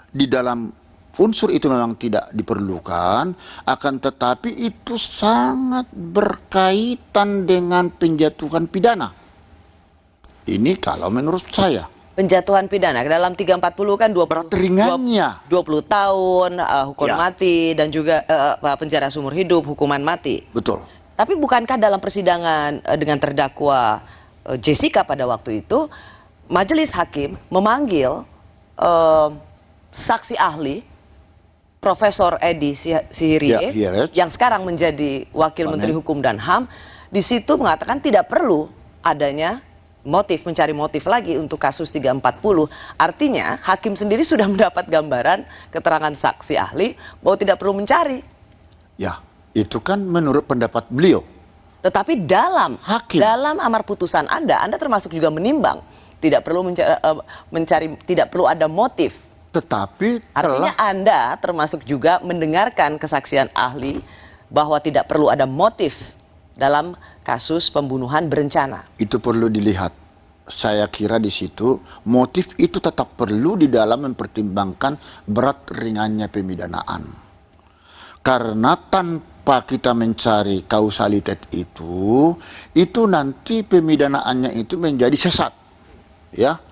di dalam unsur itu memang tidak diperlukan, akan tetapi itu sangat berkaitan dengan penjatuhan pidana. Ini kalau menurut saya. Penjatuhan pidana dalam 340 kan 20 tahun hukuman mati dan juga penjara seumur hidup, hukuman mati. Betul. Tapi bukankah dalam persidangan dengan terdakwa Jessica pada waktu itu, majelis hakim memanggil saksi ahli Profesor Edi Sihirie yang sekarang menjadi Wakil Menteri Hukum dan HAM, di situ mengatakan tidak perlu adanya motif, mencari motif lagi untuk kasus 340. Artinya hakim sendiri sudah mendapat gambaran keterangan saksi ahli bahwa tidak perlu mencari. Ya, itu kan menurut pendapat beliau. Tetapi dalam amar putusan Anda termasuk juga menimbang tidak perlu mencari, tidak perlu ada motif. Tetapi artinya Anda termasuk juga mendengarkan kesaksian ahli bahwa tidak perlu ada motif dalam kasus pembunuhan berencana. Itu perlu dilihat. Saya kira di situ motif itu tetap perlu di dalam mempertimbangkan berat ringannya pemidanaan. Karena tanpa kita mencari kausalitas itu nanti pemidanaannya itu menjadi sesat. Ya.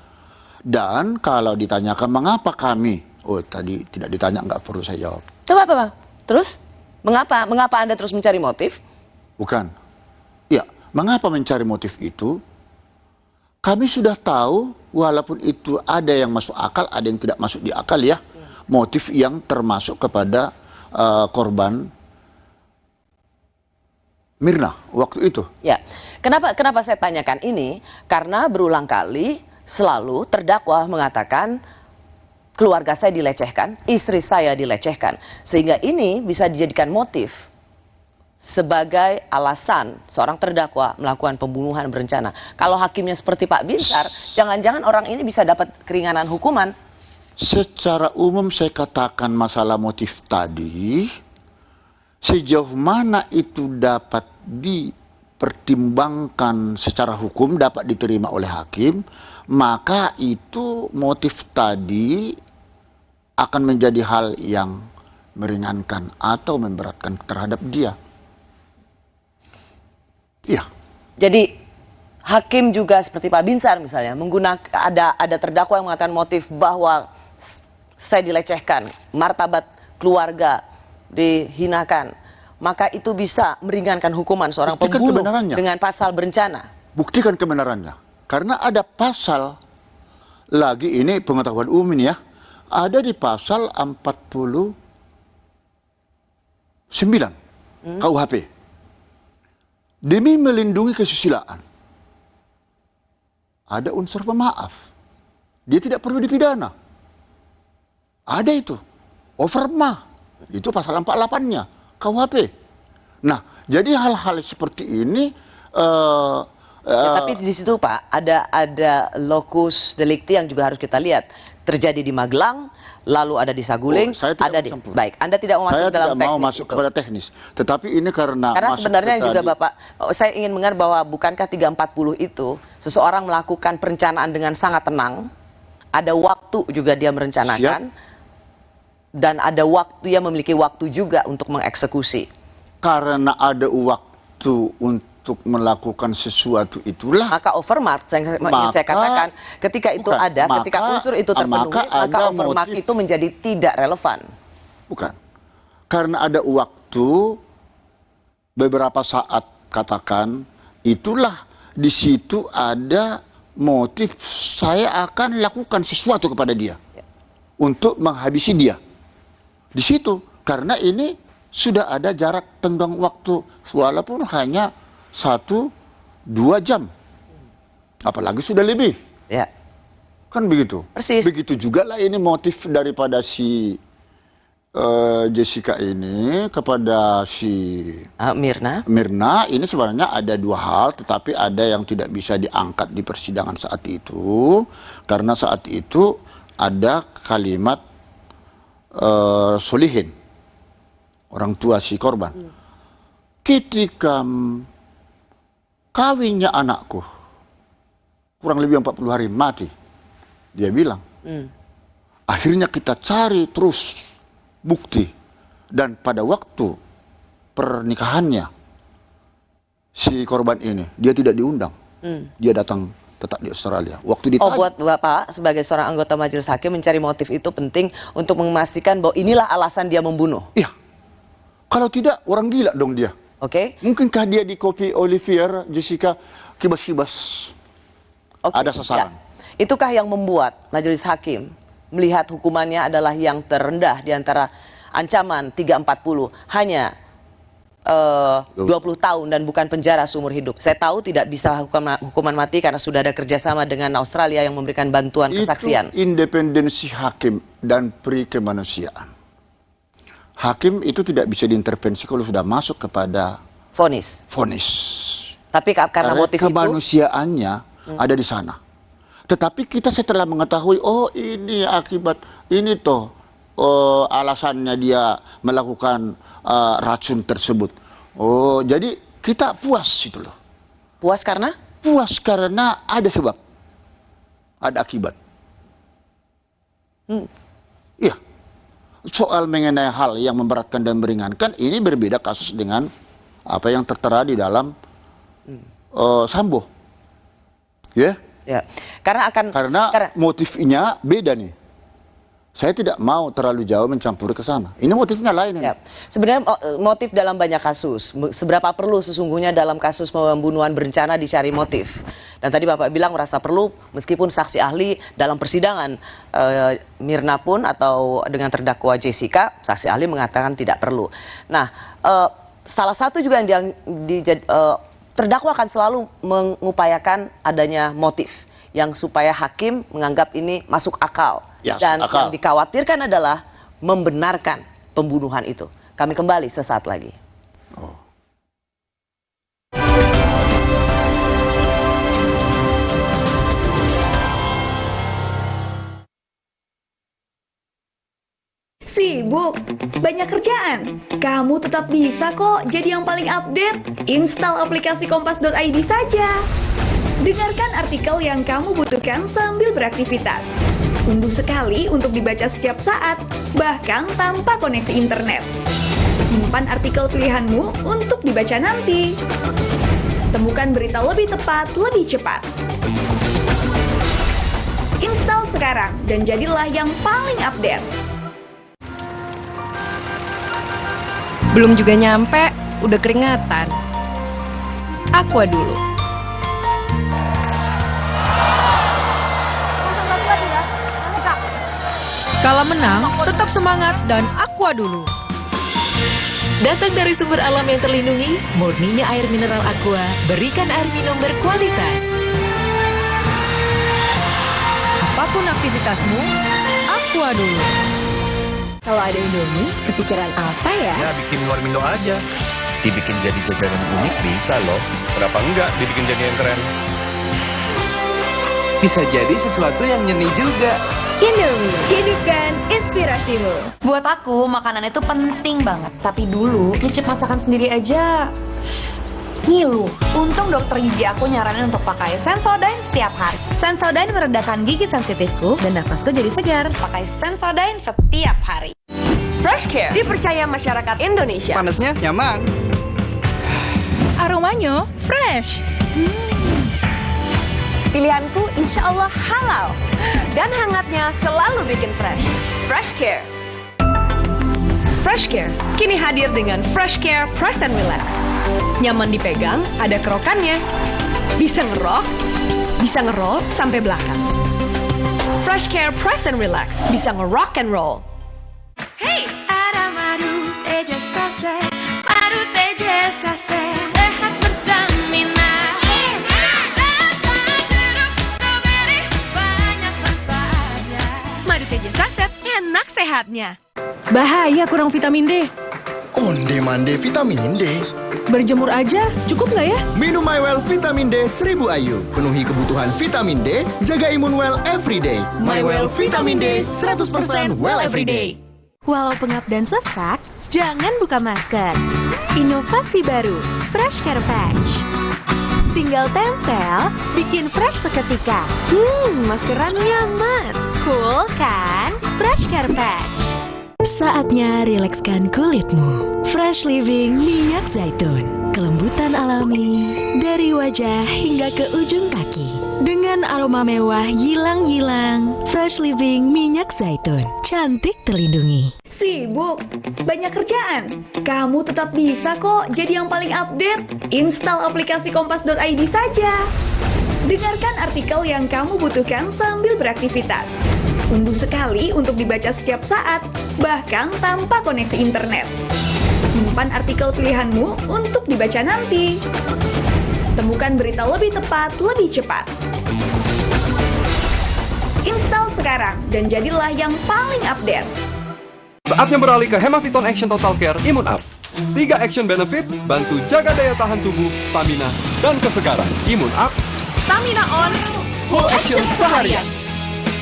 Dan kalau ditanyakan mengapa kami, tadi tidak ditanya, nggak perlu saya jawab. Coba Pak, terus mengapa Anda terus mencari motif? Bukan, ya mengapa mencari motif itu? Kami sudah tahu, walaupun itu ada yang masuk akal, ada yang tidak masuk di akal ya, motif yang termasuk kepada korban Mirna waktu itu. Ya, kenapa saya tanyakan ini? Karena berulang kali selalu terdakwa mengatakan keluarga saya dilecehkan, istri saya dilecehkan. Sehingga ini bisa dijadikan motif sebagai alasan seorang terdakwa melakukan pembunuhan berencana. Kalau hakimnya seperti Pak Binsar, jangan-jangan orang ini bisa dapat keringanan hukuman. Secara umum saya katakan masalah motif tadi, sejauh mana itu dapat dipertimbangkan secara hukum, dapat diterima oleh hakim, maka itu motif tadi akan menjadi hal yang meringankan atau memberatkan terhadap dia. Iya. Jadi hakim juga seperti Pak Binsar misalnya menggunakan ada terdakwa yang mengatakan motif bahwa saya dilecehkan, martabat keluarga dihinakan, maka itu bisa meringankan hukuman seorang pembunuh dengan pasal berencana. Buktikan kebenarannya. Karena ada pasal lagi, ini pengetahuan umum ya, ada di pasal 49 KUHP. Demi melindungi kesusilaan, ada unsur pemaaf. Dia tidak perlu dipidana. Ada itu. Overma. Itu pasal 48-nya KUHP. Nah, jadi hal-hal seperti ini tapi di situ Pak ada locus delicti yang juga harus kita lihat. Terjadi di Magelang, lalu ada di Saguling, ada di baik. Anda tidak mau masuk dalam teknis. Saya tidak mau masuk kepada teknis. Tetapi ini karena sebenarnya juga Bapak, saya ingin mendengar bahwa bukankah 340 itu seseorang melakukan perencanaan dengan sangat tenang, ada waktu juga dia merencanakan, dan ada waktu, dia memiliki waktu juga untuk mengeksekusi. Karena ada waktu untuk melakukan sesuatu itulah, maka overmark saya katakan ketika itu ketika unsur itu terpenuhi, maka overmark itu menjadi tidak relevan. Bukan. Karena ada waktu waktu beberapa saat katakan, itulah di situ ada motif saya akan lakukan sesuatu kepada dia untuk menghabisi dia. Di situ, karena ini sudah ada jarak tenggang waktu walaupun hanya 1-2 jam, apalagi sudah lebih. Ya. Kan begitu. Persis. Begitu juga lah ini motif daripada si Jessica ini kepada si Mirna ini sebenarnya ada dua hal, tetapi ada yang tidak bisa diangkat di persidangan saat itu karena saat itu ada kalimat solihin, orang tua si korban. Ketika kawinnya anakku kurang lebih 40 hari mati, dia bilang. Akhirnya kita cari terus bukti, dan pada waktu pernikahannya si korban ini dia tidak diundang, dia datang tetap di Australia. Waktu ditanya, buat Bapak sebagai seorang anggota majelis hakim mencari motif itu penting untuk memastikan bahwa inilah alasan dia membunuh. Iya, kalau tidak orang gila dong dia. Oke. Mungkinkah dia di copy Olivier, Jessica kibas-kibas ada sasaran? Ya. Itukah yang membuat majelis hakim melihat hukumannya adalah yang terendah di antara ancaman 340 hanya 20 tahun dan bukan penjara seumur hidup. Saya tahu tidak bisa hukuman mati karena sudah ada kerjasama dengan Australia yang memberikan bantuan kesaksian. Itu independensi hakim dan pri kemanusiaan. Hakim itu tidak bisa diintervensi kalau sudah masuk kepada vonis. Tapi karena motif kemanusiaannya ada di sana. Tetapi kita setelah mengetahui, oh ini akibat ini toh alasannya dia melakukan racun tersebut. Oh, jadi kita puas itu loh. Puas karena? Puas karena ada sebab, ada akibat. Iya. Soal mengenai hal yang memberatkan dan meringankan ini berbeda kasus dengan apa yang tertera di dalam Sambo. Ya. Ya, karena motifnya beda nih. Saya tidak mau terlalu jauh mencampuri ke sana. Ini motifnya lain. Ya. Sebenarnya motif dalam banyak kasus. Seberapa perlu sesungguhnya dalam kasus pembunuhan berencana dicari motif. Dan tadi Bapak bilang merasa perlu meskipun saksi ahli dalam persidangan Mirna pun atau dengan terdakwa Jessica, saksi ahli mengatakan tidak perlu. Nah, salah satu juga yang terdakwa akan selalu mengupayakan adanya motif yang supaya hakim menganggap ini masuk akal. Dan yang dikhawatirkan adalah membenarkan pembunuhan itu. Kami kembali sesaat lagi. Sibuk? Banyak kerjaan? Kamu tetap bisa kok jadi yang paling update. Install aplikasi kompas.id saja. Dengarkan artikel yang kamu butuhkan sambil beraktivitas. Unduh sekali untuk dibaca setiap saat, bahkan tanpa koneksi internet. Simpan artikel pilihanmu untuk dibaca nanti. Temukan berita lebih tepat, lebih cepat. Install sekarang dan jadilah yang paling update. Belum juga nyampe, udah keringatan. Aqua dulu. Kala menang, tetap semangat dan Aqua dulu. Datang dari sumber alam yang terlindungi, murninya air mineral Aqua, berikan air minum berkualitas. Apapun aktivitasmu, Aqua dulu. Kalau ada Indomie, kepikiran apa ya? Ya, bikin warmindo aja. Dibikin jadi jajanan unik bisa loh. Kenapa enggak dibikin jadi yang keren? Bisa jadi sesuatu yang nyeni juga. Indomie, hidupkan inspirasimu. Buat aku, makanan itu penting banget. Tapi dulu, nyicip masakan sendiri aja ngilu. Untung dokter gigi aku nyaranin untuk pakai Sensodyne setiap hari. Sensodyne meredakan gigi sensitifku dan nafasku jadi segar. Pakai Sensodyne setiap hari. Fresh Care dipercaya masyarakat Indonesia. Panasnya nyaman. Aromanya fresh. Pilihanku insya Allah halal. Dan hangatnya selalu bikin fresh. Fresh Care. Fresh Care kini hadir dengan Fresh Care Press and Relax. Nyaman dipegang, ada kerokannya. Bisa ngerok, bisa ngeroll sampai belakang. Fresh Care Press and Relax bisa ngerock and roll. Hey, ada madu teja saset, madu teja saset, sehat berstamina. Madu teja saset, enak sehatnya. Bahaya kurang vitamin D. Onde-mande vitamin D. Berjemur aja, cukup nggak ya? Minum MyWell Vitamin D 1000 IU. Penuhi kebutuhan vitamin D, jaga imun well everyday. MyWell Vitamin D 100% well everyday. Walau pengap dan sesak, jangan buka masker. Inovasi baru, Fresh Care Patch. Tinggal tempel, bikin fresh seketika. Maskeran nyaman. Cool kan? Fresh Care Patch. Saatnya rilekskan kulitmu. Fresh Living minyak zaitun. Kelembutan alami dari wajah hingga ke ujung kaki. Dengan aroma mewah yilang-yilang. Fresh Living minyak zaitun. Cantik terlindungi. Sibuk? Banyak kerjaan? Kamu tetap bisa kok jadi yang paling update. Install aplikasi kompas.id saja. Dengarkan artikel yang kamu butuhkan sambil beraktivitas. Unduh sekali untuk dibaca setiap saat, bahkan tanpa koneksi internet. Simpan artikel pilihanmu untuk dibaca nanti. Temukan berita lebih tepat, lebih cepat. Install sekarang dan jadilah yang paling update. Saatnya beralih ke Hemaviton Action Total Care Imun Up. 3 action benefit, bantu jaga daya tahan tubuh, stamina, dan kesegaran. Imun Up, Stamina on, full action seharian.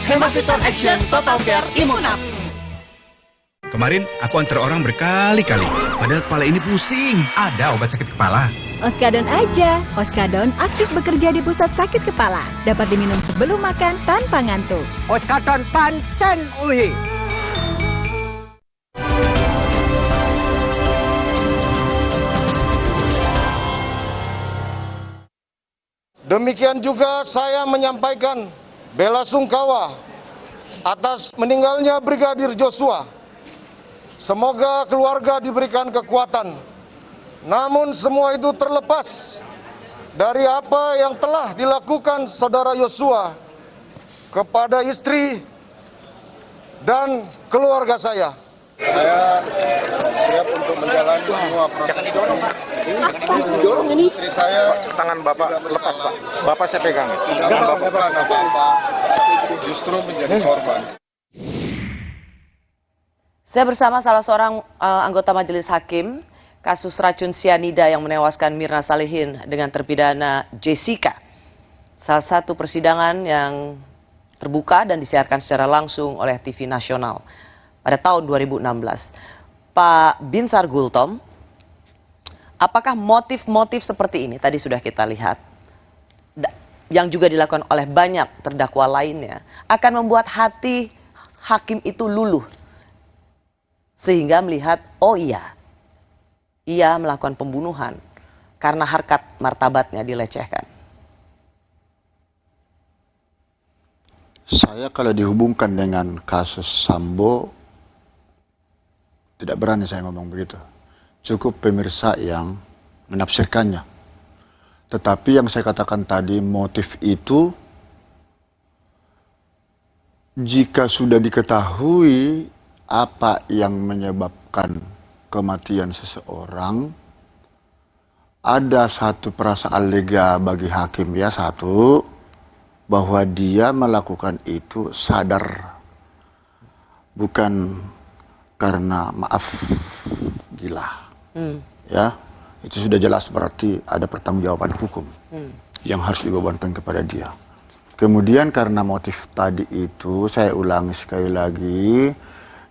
Hemaviton Action Total Care Imun Up. Kemarin aku antar orang berkali-kali, padahal kepala ini pusing. Ada obat sakit kepala. Oskadon aja. Oskadon aktif bekerja di pusat sakit kepala. Dapat diminum sebelum makan tanpa ngantuk. Oskadon pancen uhi. Demikian juga saya menyampaikan bela sungkawa atas meninggalnya Brigadir Joshua. Semoga keluarga diberikan kekuatan. Namun semua itu terlepas dari apa yang telah dilakukan saudara Joshua kepada istri dan keluarga saya. Saya siap untuk menjalani semua proses. Didorong ini. Istri saya, tangan Bapak lepas, Pak. Bapak saya pegang. Tidak melakukan apa-apa, justru menjadi korban. Saya bersama salah seorang anggota majelis hakim kasus racun sianida yang menewaskan Mirna Salihin dengan terpidana Jessica. Salah satu persidangan yang terbuka dan disiarkan secara langsung oleh TV nasional pada tahun 2016. Pak Binsar Gultom, apakah motif-motif seperti ini tadi sudah kita lihat yang juga dilakukan oleh banyak terdakwa lainnya akan membuat hati hakim itu luluh sehingga melihat, oh iya, ia melakukan pembunuhan karena harkat martabatnya dilecehkan? Saya kalau dihubungkan dengan kasus Sambo, tidak berani saya ngomong begitu. Cukup pemirsa yang menafsirkannya. Tetapi yang saya katakan tadi, motif itu jika sudah diketahui apa yang menyebabkan kematian seseorang, ada satu perasaan lega bagi hakim, ya, satu, bahwa dia melakukan itu sadar, bukan karena maaf gila. Ya, itu sudah jelas berarti ada pertanggungjawaban hukum yang harus dibebankan kepada dia. Kemudian karena motif tadi itu, saya ulangi sekali lagi,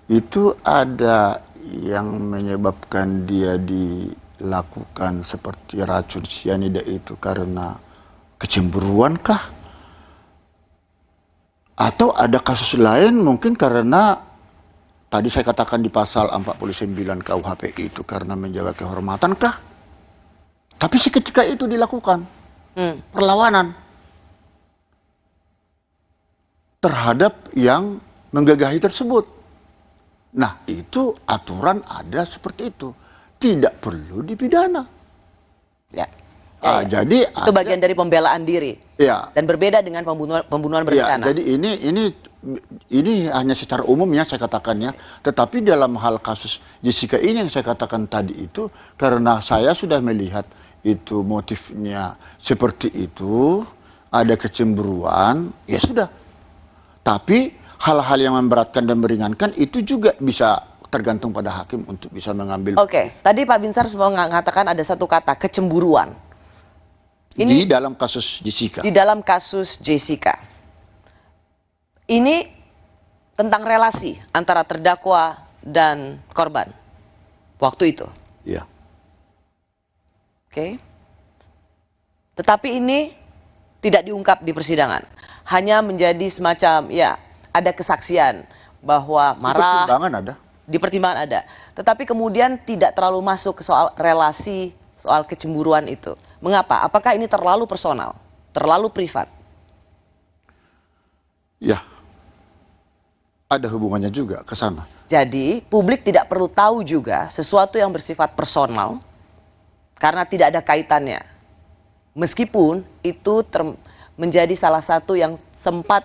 itu ada yang menyebabkan dia dilakukan seperti racun sianida itu karena kecemburuan kah? Atau ada kasus lain mungkin karena tadi saya katakan di pasal 49 KUHP itu karena menjaga kehormatan kah? Tapi seketika itu dilakukan perlawanan terhadap yang menggagahi tersebut. Nah, itu aturan ada seperti itu. Tidak perlu dipidana. Ya. Jadi itu bagian dari pembelaan diri. Ya. Dan berbeda dengan pembunuhan berencana. Ya, jadi ini hanya secara umum ya saya katakannya. Tetapi dalam hal kasus Jessica ini yang saya katakan tadi itu, karena saya sudah melihat itu motifnya seperti itu, ada kecemburuan, ya sudah. Tapi hal-hal yang memberatkan dan meringankan itu juga bisa tergantung pada hakim untuk bisa mengambil. Oke, tadi Pak Binsar mengatakan ada satu kata, kecemburuan. Ini di dalam kasus Jessica. Di dalam kasus Jessica. Ini tentang relasi antara terdakwa dan korban waktu itu. Iya. Oke. Tetapi ini tidak diungkap di persidangan. Hanya menjadi semacam, ya, ada kesaksian bahwa marah. Di pertimbangan ada. Di pertimbangan ada. Tetapi kemudian tidak terlalu masuk ke soal relasi, soal kecemburuan itu. Mengapa? Apakah ini terlalu personal? Terlalu privat? Ya. Ada hubungannya juga ke sana. Jadi publik tidak perlu tahu juga sesuatu yang bersifat personal karena tidak ada kaitannya. Meskipun itu menjadi salah satu yang sempat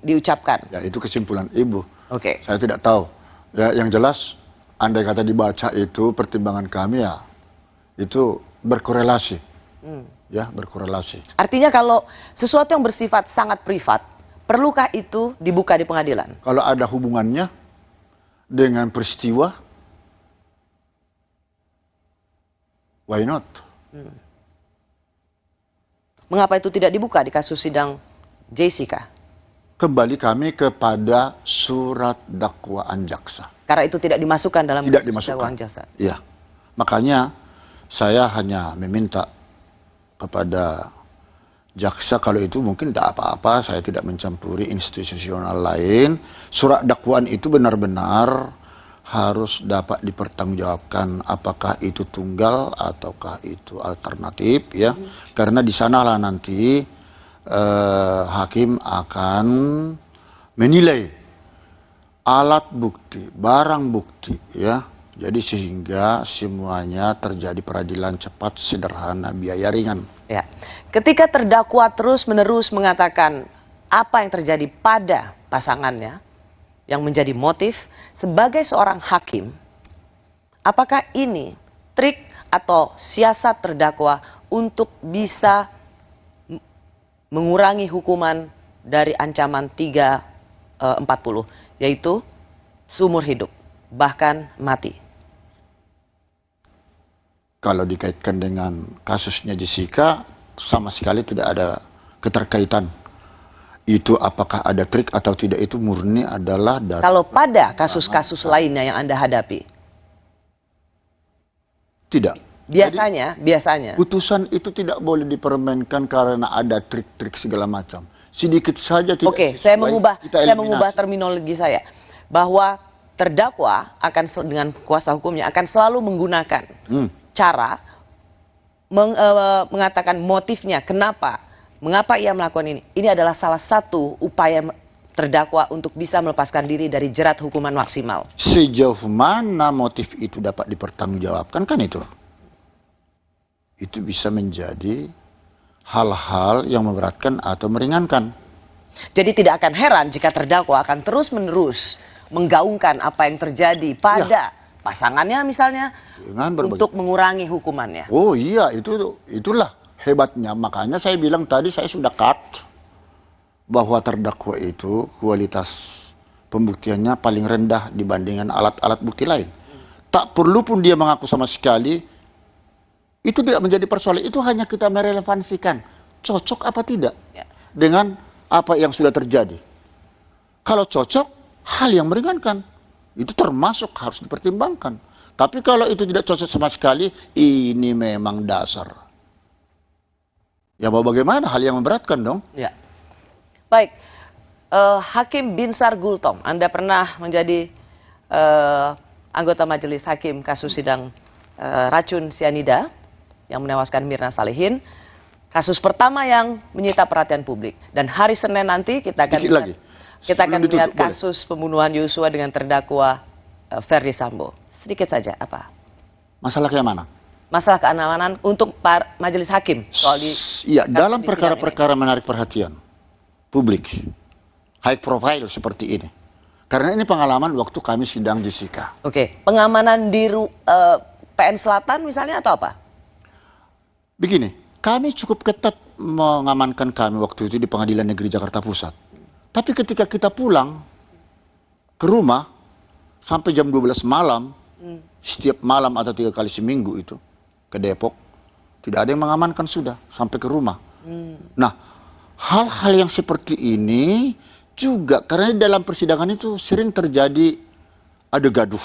diucapkan. Ya, itu kesimpulan Ibu. Oke. Saya tidak tahu. Ya, yang jelas andai kata dibaca itu pertimbangan kami ya itu berkorelasi. Ya, berkorelasi. Artinya kalau sesuatu yang bersifat sangat privat, perlukah itu dibuka di pengadilan? Kalau ada hubungannya dengan peristiwa, why not? Mengapa itu tidak dibuka di kasus sidang Jessica? Kembali kami kepada surat dakwaan jaksa. Karena itu tidak dimasukkan dalam Tidak kasus dimasukkan. dakwaan jaksa. Ya, makanya saya hanya meminta kepada jaksa kalau itu mungkin tidak apa-apa, saya tidak mencampuri institusional lain. Surat dakwaan itu benar-benar harus dapat dipertanggungjawabkan apakah itu tunggal ataukah itu alternatif ya. Karena di sanalah nanti hakim akan menilai alat bukti, barang bukti ya. Jadi sehingga semuanya terjadi peradilan cepat, sederhana, biaya ringan. Ya. Ketika terdakwa terus-menerus mengatakan apa yang terjadi pada pasangannya yang menjadi motif, sebagai seorang hakim, apakah ini trik atau siasat terdakwa untuk bisa mengurangi hukuman dari ancaman 340, yaitu seumur hidup, bahkan mati? Kalau dikaitkan dengan kasusnya Jessica, sama sekali tidak ada keterkaitan. Itu apakah ada trik atau tidak itu murni adalah dari... Kalau pada kasus-kasus lainnya yang Anda hadapi? Tidak. Biasanya. Putusan itu tidak boleh dipermainkan karena ada trik-trik segala macam. Sedikit saja tidak. Oke, saya mengubah terminologi saya. Bahwa terdakwa akan dengan kuasa hukumnya akan selalu menggunakan cara mengatakan motifnya, mengapa ia melakukan ini. Ini adalah salah satu upaya terdakwa untuk bisa melepaskan diri dari jerat hukuman maksimal. Sejauh mana motif itu dapat dipertanggungjawabkan kan itu? Itu bisa menjadi hal-hal yang memberatkan atau meringankan. Jadi tidak akan heran jika terdakwa akan terus-menerus menggaungkan apa yang terjadi pada pasangannya misalnya untuk mengurangi hukumannya. Oh iya, itulah hebatnya. Makanya saya bilang tadi saya sudah cut bahwa terdakwa itu kualitas pembuktiannya paling rendah dibandingkan alat-alat bukti lain. Tak perlu pun dia mengaku sama sekali. Itu tidak menjadi persoalan. Itu hanya kita merelevansikan cocok apa tidak dengan apa yang sudah terjadi. Kalau cocok, hal yang meringankan. Itu termasuk harus dipertimbangkan. Tapi kalau itu tidak cocok sama sekali, ini memang dasar. Ya mau bagaimana, hal yang memberatkan dong. Ya. Baik, Hakim Binsar Gultom, Anda pernah menjadi anggota majelis hakim kasus sidang racun sianida yang menewaskan Mirna Salihin. Kasus pertama yang menyita perhatian publik. Dan hari Senin nanti kita akan lihat Kita akan ditutup, lihat boleh. kasus pembunuhan Yosua dengan terdakwa Ferdi Sambo. Sedikit saja apa? Masalah keamanan. Masalah keamanan untuk majelis hakim soal di Iya, kasus dalam di perkara-perkara menarik perhatian publik, high profile seperti ini. Karena ini pengalaman waktu kami sidang Jessica. Oke, pengamanan di PN Selatan misalnya atau apa? Begini, kami cukup ketat mengamankan kami waktu itu di Pengadilan Negeri Jakarta Pusat. Tapi ketika kita pulang ke rumah sampai jam 12 malam, setiap malam atau 3 kali seminggu itu ke Depok, tidak ada yang mengamankan sudah sampai ke rumah. Nah, hal-hal yang seperti ini juga karena di dalam persidangan itu sering terjadi ada gaduh,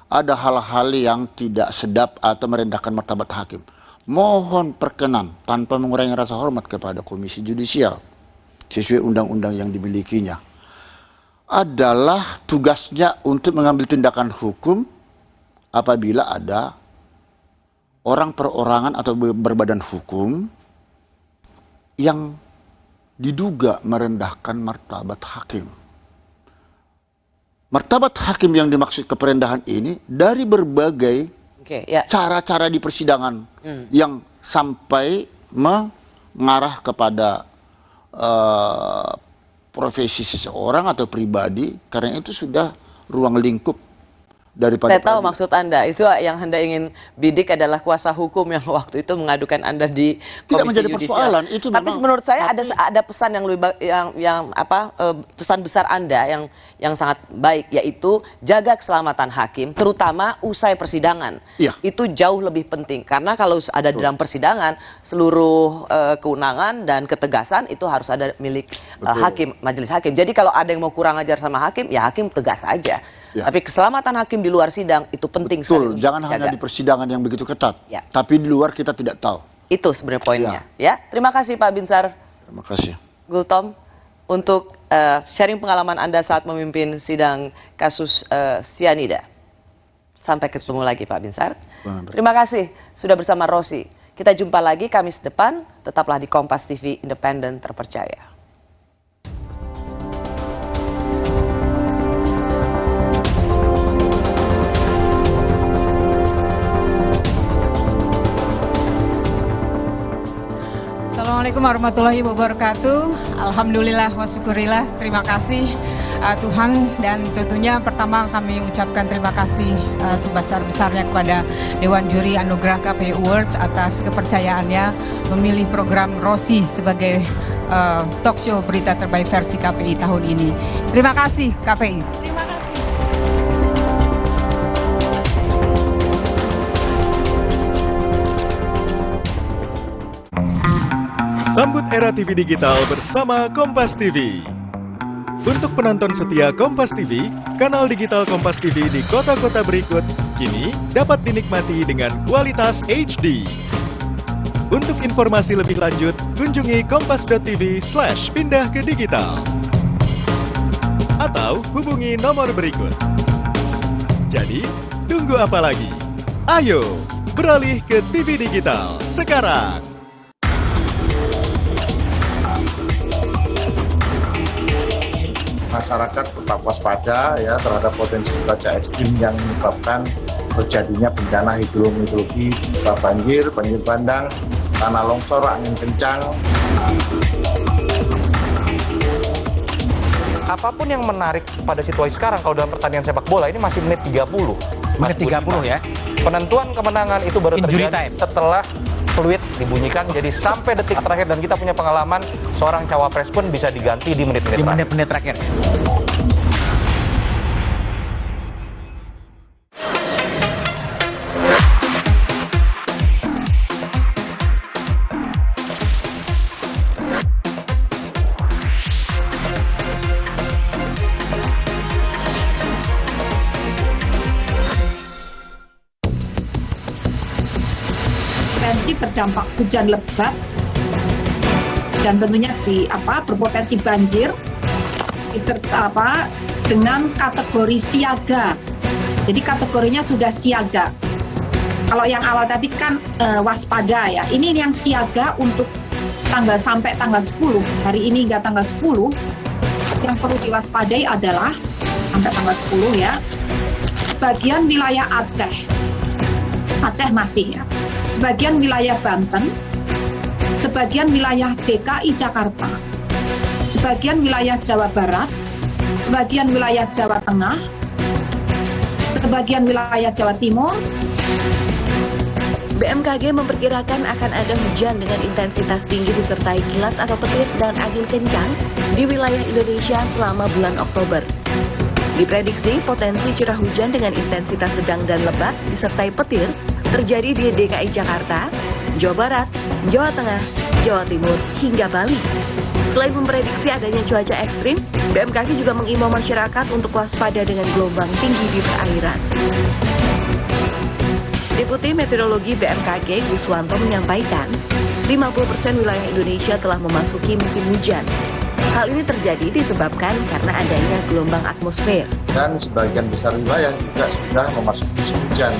ada hal-hal yang tidak sedap atau merendahkan martabat hakim. Mohon perkenan tanpa mengurangi rasa hormat kepada Komisi Judisial sesuai undang-undang yang dimilikinya, adalah tugasnya untuk mengambil tindakan hukum apabila ada orang perorangan atau berbadan hukum yang diduga merendahkan martabat hakim. Martabat hakim yang dimaksud keperendahan ini dari berbagai cara-cara di persidangan yang sampai mengarah kepada profesi seseorang atau pribadi, karena itu sudah ruang lingkup daripada. Saya tahu maksud Anda, itu yang Anda ingin bidik adalah kuasa hukum yang waktu itu mengadukan Anda di Komisi Tidak menjadi Yudisial. persoalan, itu tapi memang, menurut saya ada pesan yang lebih pesan besar Anda yang sangat baik, yaitu jaga keselamatan hakim, terutama usai persidangan. Iya. Itu jauh lebih penting karena kalau ada di dalam persidangan, seluruh kewenangan dan ketegasan itu harus ada milik hakim, majelis hakim. Jadi kalau ada yang mau kurang ajar sama hakim, ya hakim tegas aja. Ya. Tapi keselamatan hakim di luar sidang itu penting sekali. Betul, jangan hanya di persidangan yang begitu ketat, tapi di luar kita tidak tahu. Itu sebenarnya poinnya. Ya, terima kasih Pak Binsar. Terima kasih. Gultom untuk sharing pengalaman Anda saat memimpin sidang kasus sianida. Sampai ketemu lagi Pak Binsar. Terima kasih sudah bersama Rosi. Kita jumpa lagi Kamis depan. Tetaplah di Kompas TV Independen Terpercaya. Assalamualaikum warahmatullahi wabarakatuh. Alhamdulillah wa syukurillah. Terima kasih Tuhan, dan tentunya pertama kami ucapkan terima kasih sebesar-besarnya kepada Dewan Juri Anugerah KPI Awards atas kepercayaannya memilih program Rosi sebagai talk show berita terbaik versi KPI tahun ini. Terima kasih KPI. Terima kasih. Sambut era TV digital bersama Kompas TV. Untuk penonton setia Kompas TV, kanal digital Kompas TV di kota-kota berikut kini dapat dinikmati dengan kualitas HD. Untuk informasi lebih lanjut, kunjungi kompas.tv/pindah ke digital. Atau hubungi nomor berikut. Jadi, tunggu apa lagi? Ayo, beralih ke TV digital sekarang. Masyarakat tetap waspada ya terhadap potensi cuaca ekstrim yang menyebabkan terjadinya bencana hidrometeorologi berupa banjir bandang, tanah longsor, angin kencang. Apapun yang menarik pada situasi sekarang kalau dalam pertandingan sepak bola ini masih menit 30. Menit 30 ya. Penentuan kemenangan itu baru Injury terjadi time setelah fluid dibunyikan, jadi sampai detik terakhir, dan kita punya pengalaman seorang cawapres pun bisa diganti di menit-menit terakhir. Terdampak hujan lebat dan tentunya berpotensi banjir dengan kategori siaga. Jadi kategorinya sudah siaga. Kalau yang awal tadi kan waspada ya. Ini yang siaga untuk sampai tanggal 10. Hari ini hingga tanggal 10 yang perlu diwaspadai adalah sampai tanggal 10 ya, sebagian wilayah Aceh masih ya, sebagian wilayah Banten, sebagian wilayah DKI Jakarta, sebagian wilayah Jawa Barat, sebagian wilayah Jawa Tengah, sebagian wilayah Jawa Timur. BMKG memperkirakan akan ada hujan dengan intensitas tinggi disertai kilat atau petir dan angin kencang di wilayah Indonesia selama bulan Oktober. Diprediksi potensi curah hujan dengan intensitas sedang dan lebat disertai petir terjadi di DKI Jakarta, Jawa Barat, Jawa Tengah, Jawa Timur, hingga Bali. Selain memprediksi adanya cuaca ekstrim, BMKG juga mengimbau masyarakat untuk waspada dengan gelombang tinggi di perairan. Deputi Meteorologi BMKG Guswanto menyampaikan, 50% wilayah Indonesia telah memasuki musim hujan. Hal ini terjadi disebabkan karena adanya gelombang atmosfer. Dan sebagian besar wilayah juga sudah memasuki musim hujan.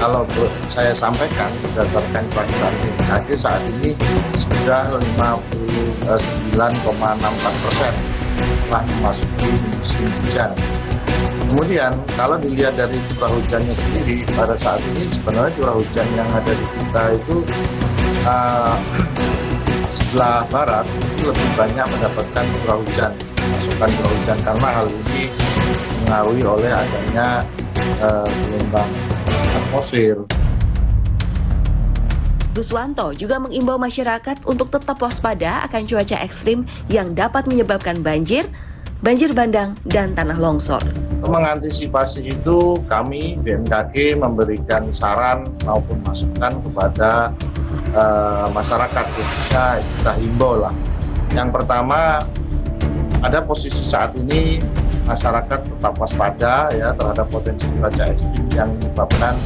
Kalau saya sampaikan berdasarkan perkiraan BMKG saat ini sudah 59,64% telah memasuki musim hujan. Kemudian kalau dilihat dari curah hujannya sendiri, pada saat ini sebenarnya curah hujan yang ada di kita itu sebelah barat itu lebih banyak mendapatkan curah hujan, masukan curah hujan, karena hal ini mengaruhi oleh adanya gelombang atmosfer. Guswanto juga mengimbau masyarakat untuk tetap waspada akan cuaca ekstrim yang dapat menyebabkan banjir bandang, dan tanah longsor. Mengantisipasi itu, kami BMKG memberikan saran maupun masukan kepada masyarakat. Kita himbau lah. Yang pertama, pada posisi saat ini masyarakat tetap waspada ya terhadap potensi cuaca ekstrim yang menyebabkan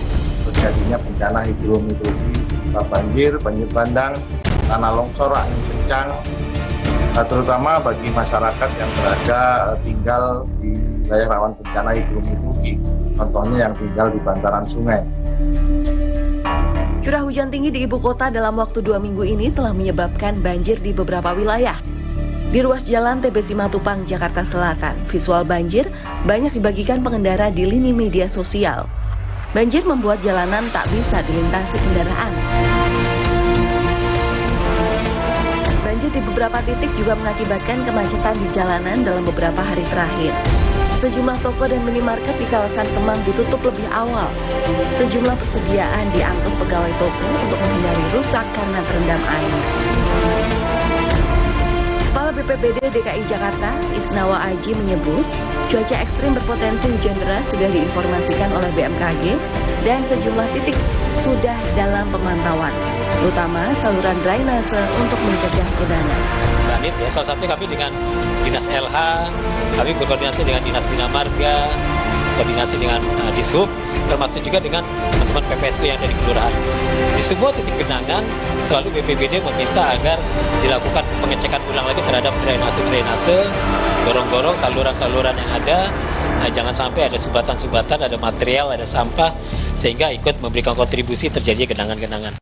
terjadinya bencana hidrometeorologi, banjir bandang, tanah longsor, angin kencang, terutama bagi masyarakat yang tinggal di wilayah rawan bencana hidrometeorologi, contohnya yang tinggal di bantaran sungai. Curah hujan tinggi di ibu kota dalam waktu 2 minggu ini telah menyebabkan banjir di beberapa wilayah. Di ruas jalan TB Simatupang, Jakarta Selatan, visual banjir banyak dibagikan pengendara di lini media sosial. Banjir membuat jalanan tak bisa dilintasi kendaraan. Banjir di beberapa titik juga mengakibatkan kemacetan di jalanan dalam beberapa hari terakhir. Sejumlah toko dan minimarket di kawasan Kemang ditutup lebih awal. Sejumlah persediaan diangkut pegawai toko untuk menghindari rusak karena terendam air. Kepala BPBD DKI Jakarta, Isnawa Aji menyebut, cuaca ekstrim berpotensi hujan deras sudah diinformasikan oleh BMKG dan sejumlah titik sudah dalam pemantauan, terutama saluran drainase untuk mencegah genangan. Ya, salah satunya kami dengan Dinas LH, kami berkoordinasi dengan Dinas Bina Marga, koordinasi dengan Dishub, termasuk juga dengan teman-teman PPSU yang ada di kelurahan. Di semua titik genangan, selalu BPBD meminta agar dilakukan pengecekan ulang lagi terhadap drainase, gorong-gorong, saluran-saluran yang ada. Nah, jangan sampai ada sumbatan-sumbatan, ada material, ada sampah, sehingga ikut memberikan kontribusi terjadinya genangan-genangan.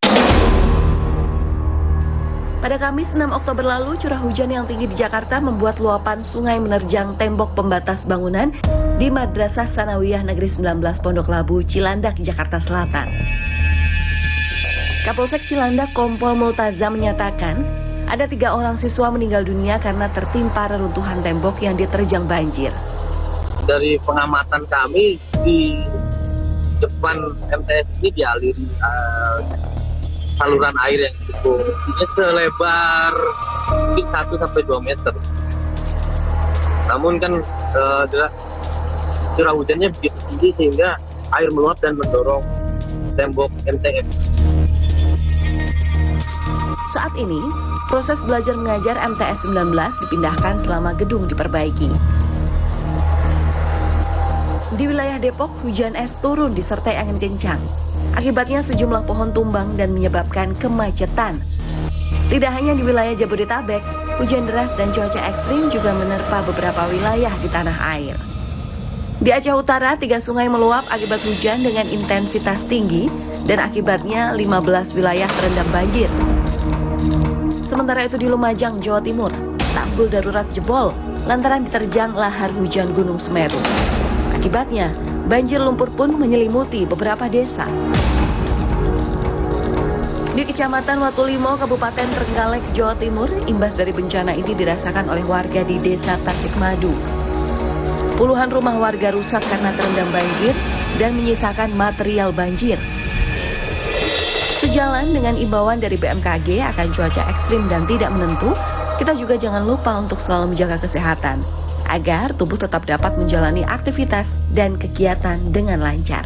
Pada Kamis 6 Oktober lalu, curah hujan yang tinggi di Jakarta membuat luapan sungai menerjang tembok pembatas bangunan di Madrasah Sanawiyah Negeri 19 Pondok Labu, Cilandak, Jakarta Selatan. Kapolsek Cilandak Kompol Multazam menyatakan, ada 3 orang siswa meninggal dunia karena tertimpa reruntuhan tembok yang diterjang banjir. Dari pengamatan kami, di depan MTS ini dialiri saluran air yang cukup selebar mungkin 1-2 meter. Namun kan curah hujannya begitu tinggi sehingga air meluap dan mendorong tembok MTS. Saat ini, proses belajar mengajar MTS 19 dipindahkan selama gedung diperbaiki. Di wilayah Depok, hujan es turun disertai angin kencang. Akibatnya sejumlah pohon tumbang dan menyebabkan kemacetan. Tidak hanya di wilayah Jabodetabek, hujan deras dan cuaca ekstrim juga menerpa beberapa wilayah di tanah air. Di Aceh Utara, 3 sungai meluap akibat hujan dengan intensitas tinggi dan akibatnya 15 wilayah terendam banjir. Sementara itu di Lumajang, Jawa Timur, tanggul darurat jebol lantaran diterjang lahar hujan Gunung Semeru. Akibatnya, banjir lumpur pun menyelimuti beberapa desa. Di Kecamatan Watulimo, Kabupaten Trenggalek, Jawa Timur, imbas dari bencana ini dirasakan oleh warga di Desa Tasikmadu. Puluhan rumah warga rusak karena terendam banjir dan menyisakan material banjir. Sejalan dengan imbauan dari BMKG akan cuaca ekstrim dan tidak menentu, kita juga jangan lupa untuk selalu menjaga kesehatan, agar tubuh tetap dapat menjalani aktivitas dan kegiatan dengan lancar.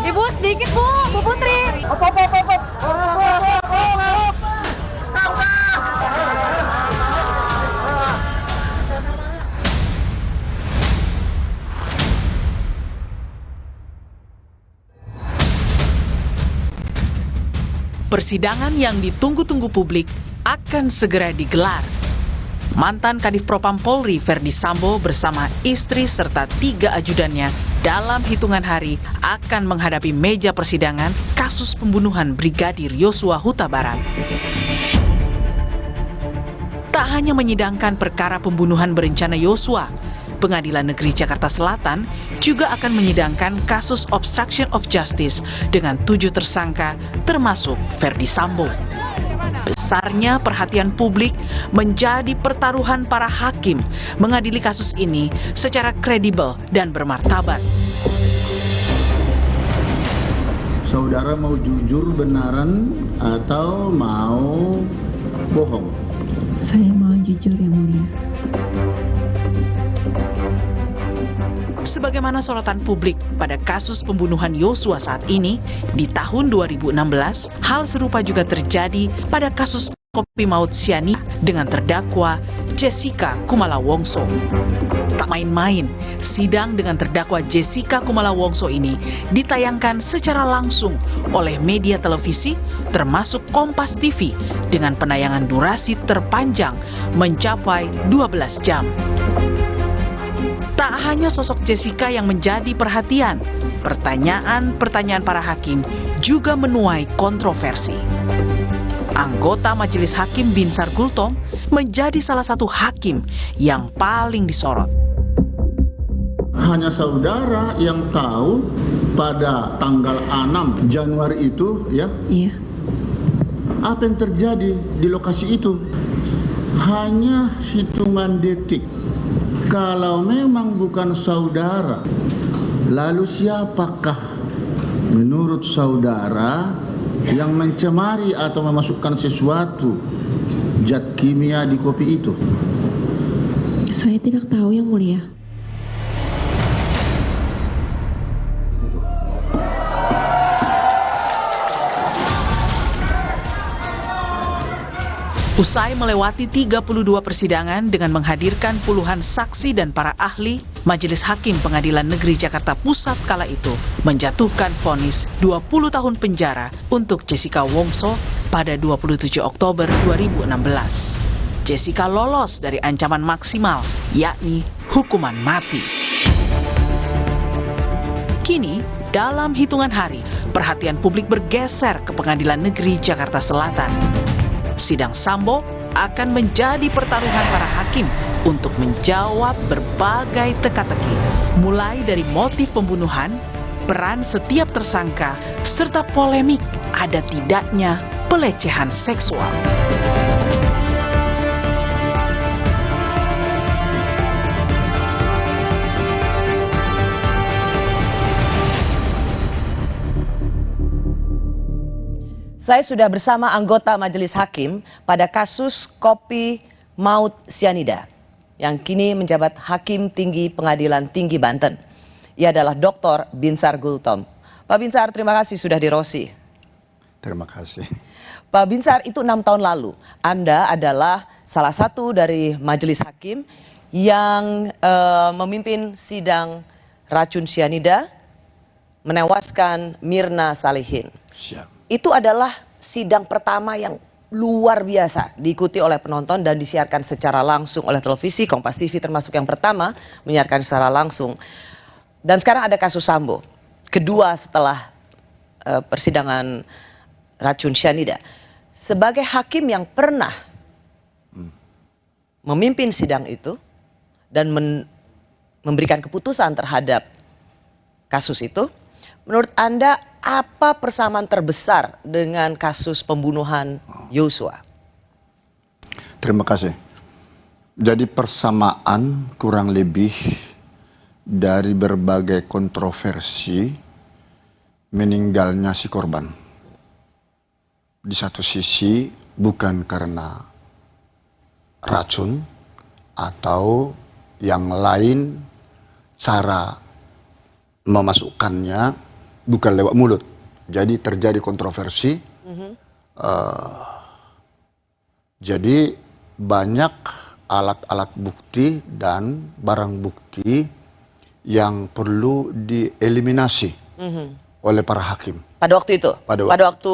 Ibu sedikit Bu Putri. Persidangan yang ditunggu-tunggu publik akan segera digelar. Mantan Kadif Propam Polri Verdi Sambo bersama istri serta 3 ajudannya dalam hitungan hari akan menghadapi meja persidangan kasus pembunuhan Brigadir Yosua Huta Barat. Tak hanya menyidangkan perkara pembunuhan berencana Yosua, Pengadilan Negeri Jakarta Selatan juga akan menyidangkan kasus obstruction of justice dengan 7 tersangka termasuk Verdi Sambo. Besarnya perhatian publik menjadi pertaruhan para hakim mengadili kasus ini secara kredibel dan bermartabat. Saudara mau jujur benaran atau mau bohong? Saya mau jujur, Yang Mulia. Sebagaimana sorotan publik pada kasus pembunuhan Yosua saat ini, di tahun 2016, hal serupa juga terjadi pada kasus kopi maut sianida dengan terdakwa Jessica Kumala Wongso. Tak main-main, sidang dengan terdakwa Jessica Kumala Wongso ini ditayangkan secara langsung oleh media televisi termasuk Kompas TV dengan penayangan durasi terpanjang mencapai 12 jam. Tak hanya sosok Jessica yang menjadi perhatian, pertanyaan-pertanyaan para hakim juga menuai kontroversi. Anggota Majelis Hakim Binsar Gultom menjadi salah satu hakim yang paling disorot. Hanya saudara yang tahu pada tanggal 6 Januari itu, ya? Iya. Apa yang terjadi di lokasi itu? Hanya hitungan detik. Kalau memang bukan saudara, lalu siapakah menurut saudara yang mencemari atau memasukkan sesuatu zat kimia di kopi itu? Saya tidak tahu, Yang Mulia. Usai melewati 32 persidangan dengan menghadirkan puluhan saksi dan para ahli, Majelis Hakim Pengadilan Negeri Jakarta Pusat kala itu menjatuhkan vonis 20 tahun penjara untuk Jessica Wongso pada 27 Oktober 2016. Jessica lolos dari ancaman maksimal, yakni hukuman mati. Kini, dalam hitungan hari, perhatian publik bergeser ke Pengadilan Negeri Jakarta Selatan. Sidang Sambo akan menjadi pertaruhan para hakim untuk menjawab berbagai teka-teki, mulai dari motif pembunuhan, peran setiap tersangka, serta polemik ada tidaknya pelecehan seksual. Saya sudah bersama anggota Majelis Hakim pada kasus kopi maut sianida yang kini menjabat Hakim Tinggi Pengadilan Tinggi Banten. Ia adalah Dr. Binsar Gultom. Pak Binsar, terima kasih sudah di Rosi. Terima kasih. Pak Binsar, itu 6 tahun lalu Anda adalah salah satu dari Majelis Hakim yang memimpin sidang racun sianida menewaskan Mirna Salihin. Siap. Itu adalah sidang pertama yang luar biasa diikuti oleh penonton dan disiarkan secara langsung oleh televisi. Kompas TV termasuk yang pertama menyiarkan secara langsung. Dan sekarang ada kasus Sambo, kedua setelah persidangan racun sianida. Sebagai hakim yang pernah memimpin sidang itu dan memberikan keputusan terhadap kasus itu, menurut Anda apa persamaan terbesar dengan kasus pembunuhan Yosua? Terima kasih. Jadi persamaan kurang lebih dari berbagai kontroversi meninggalnya si korban. Di satu sisi bukan karena racun atau yang lain, cara memasukkannya bukan lewat mulut. Jadi terjadi kontroversi. Jadi banyak alat-alat bukti dan barang bukti yang perlu dieliminasi oleh para hakim. Pada waktu itu? Pada waktu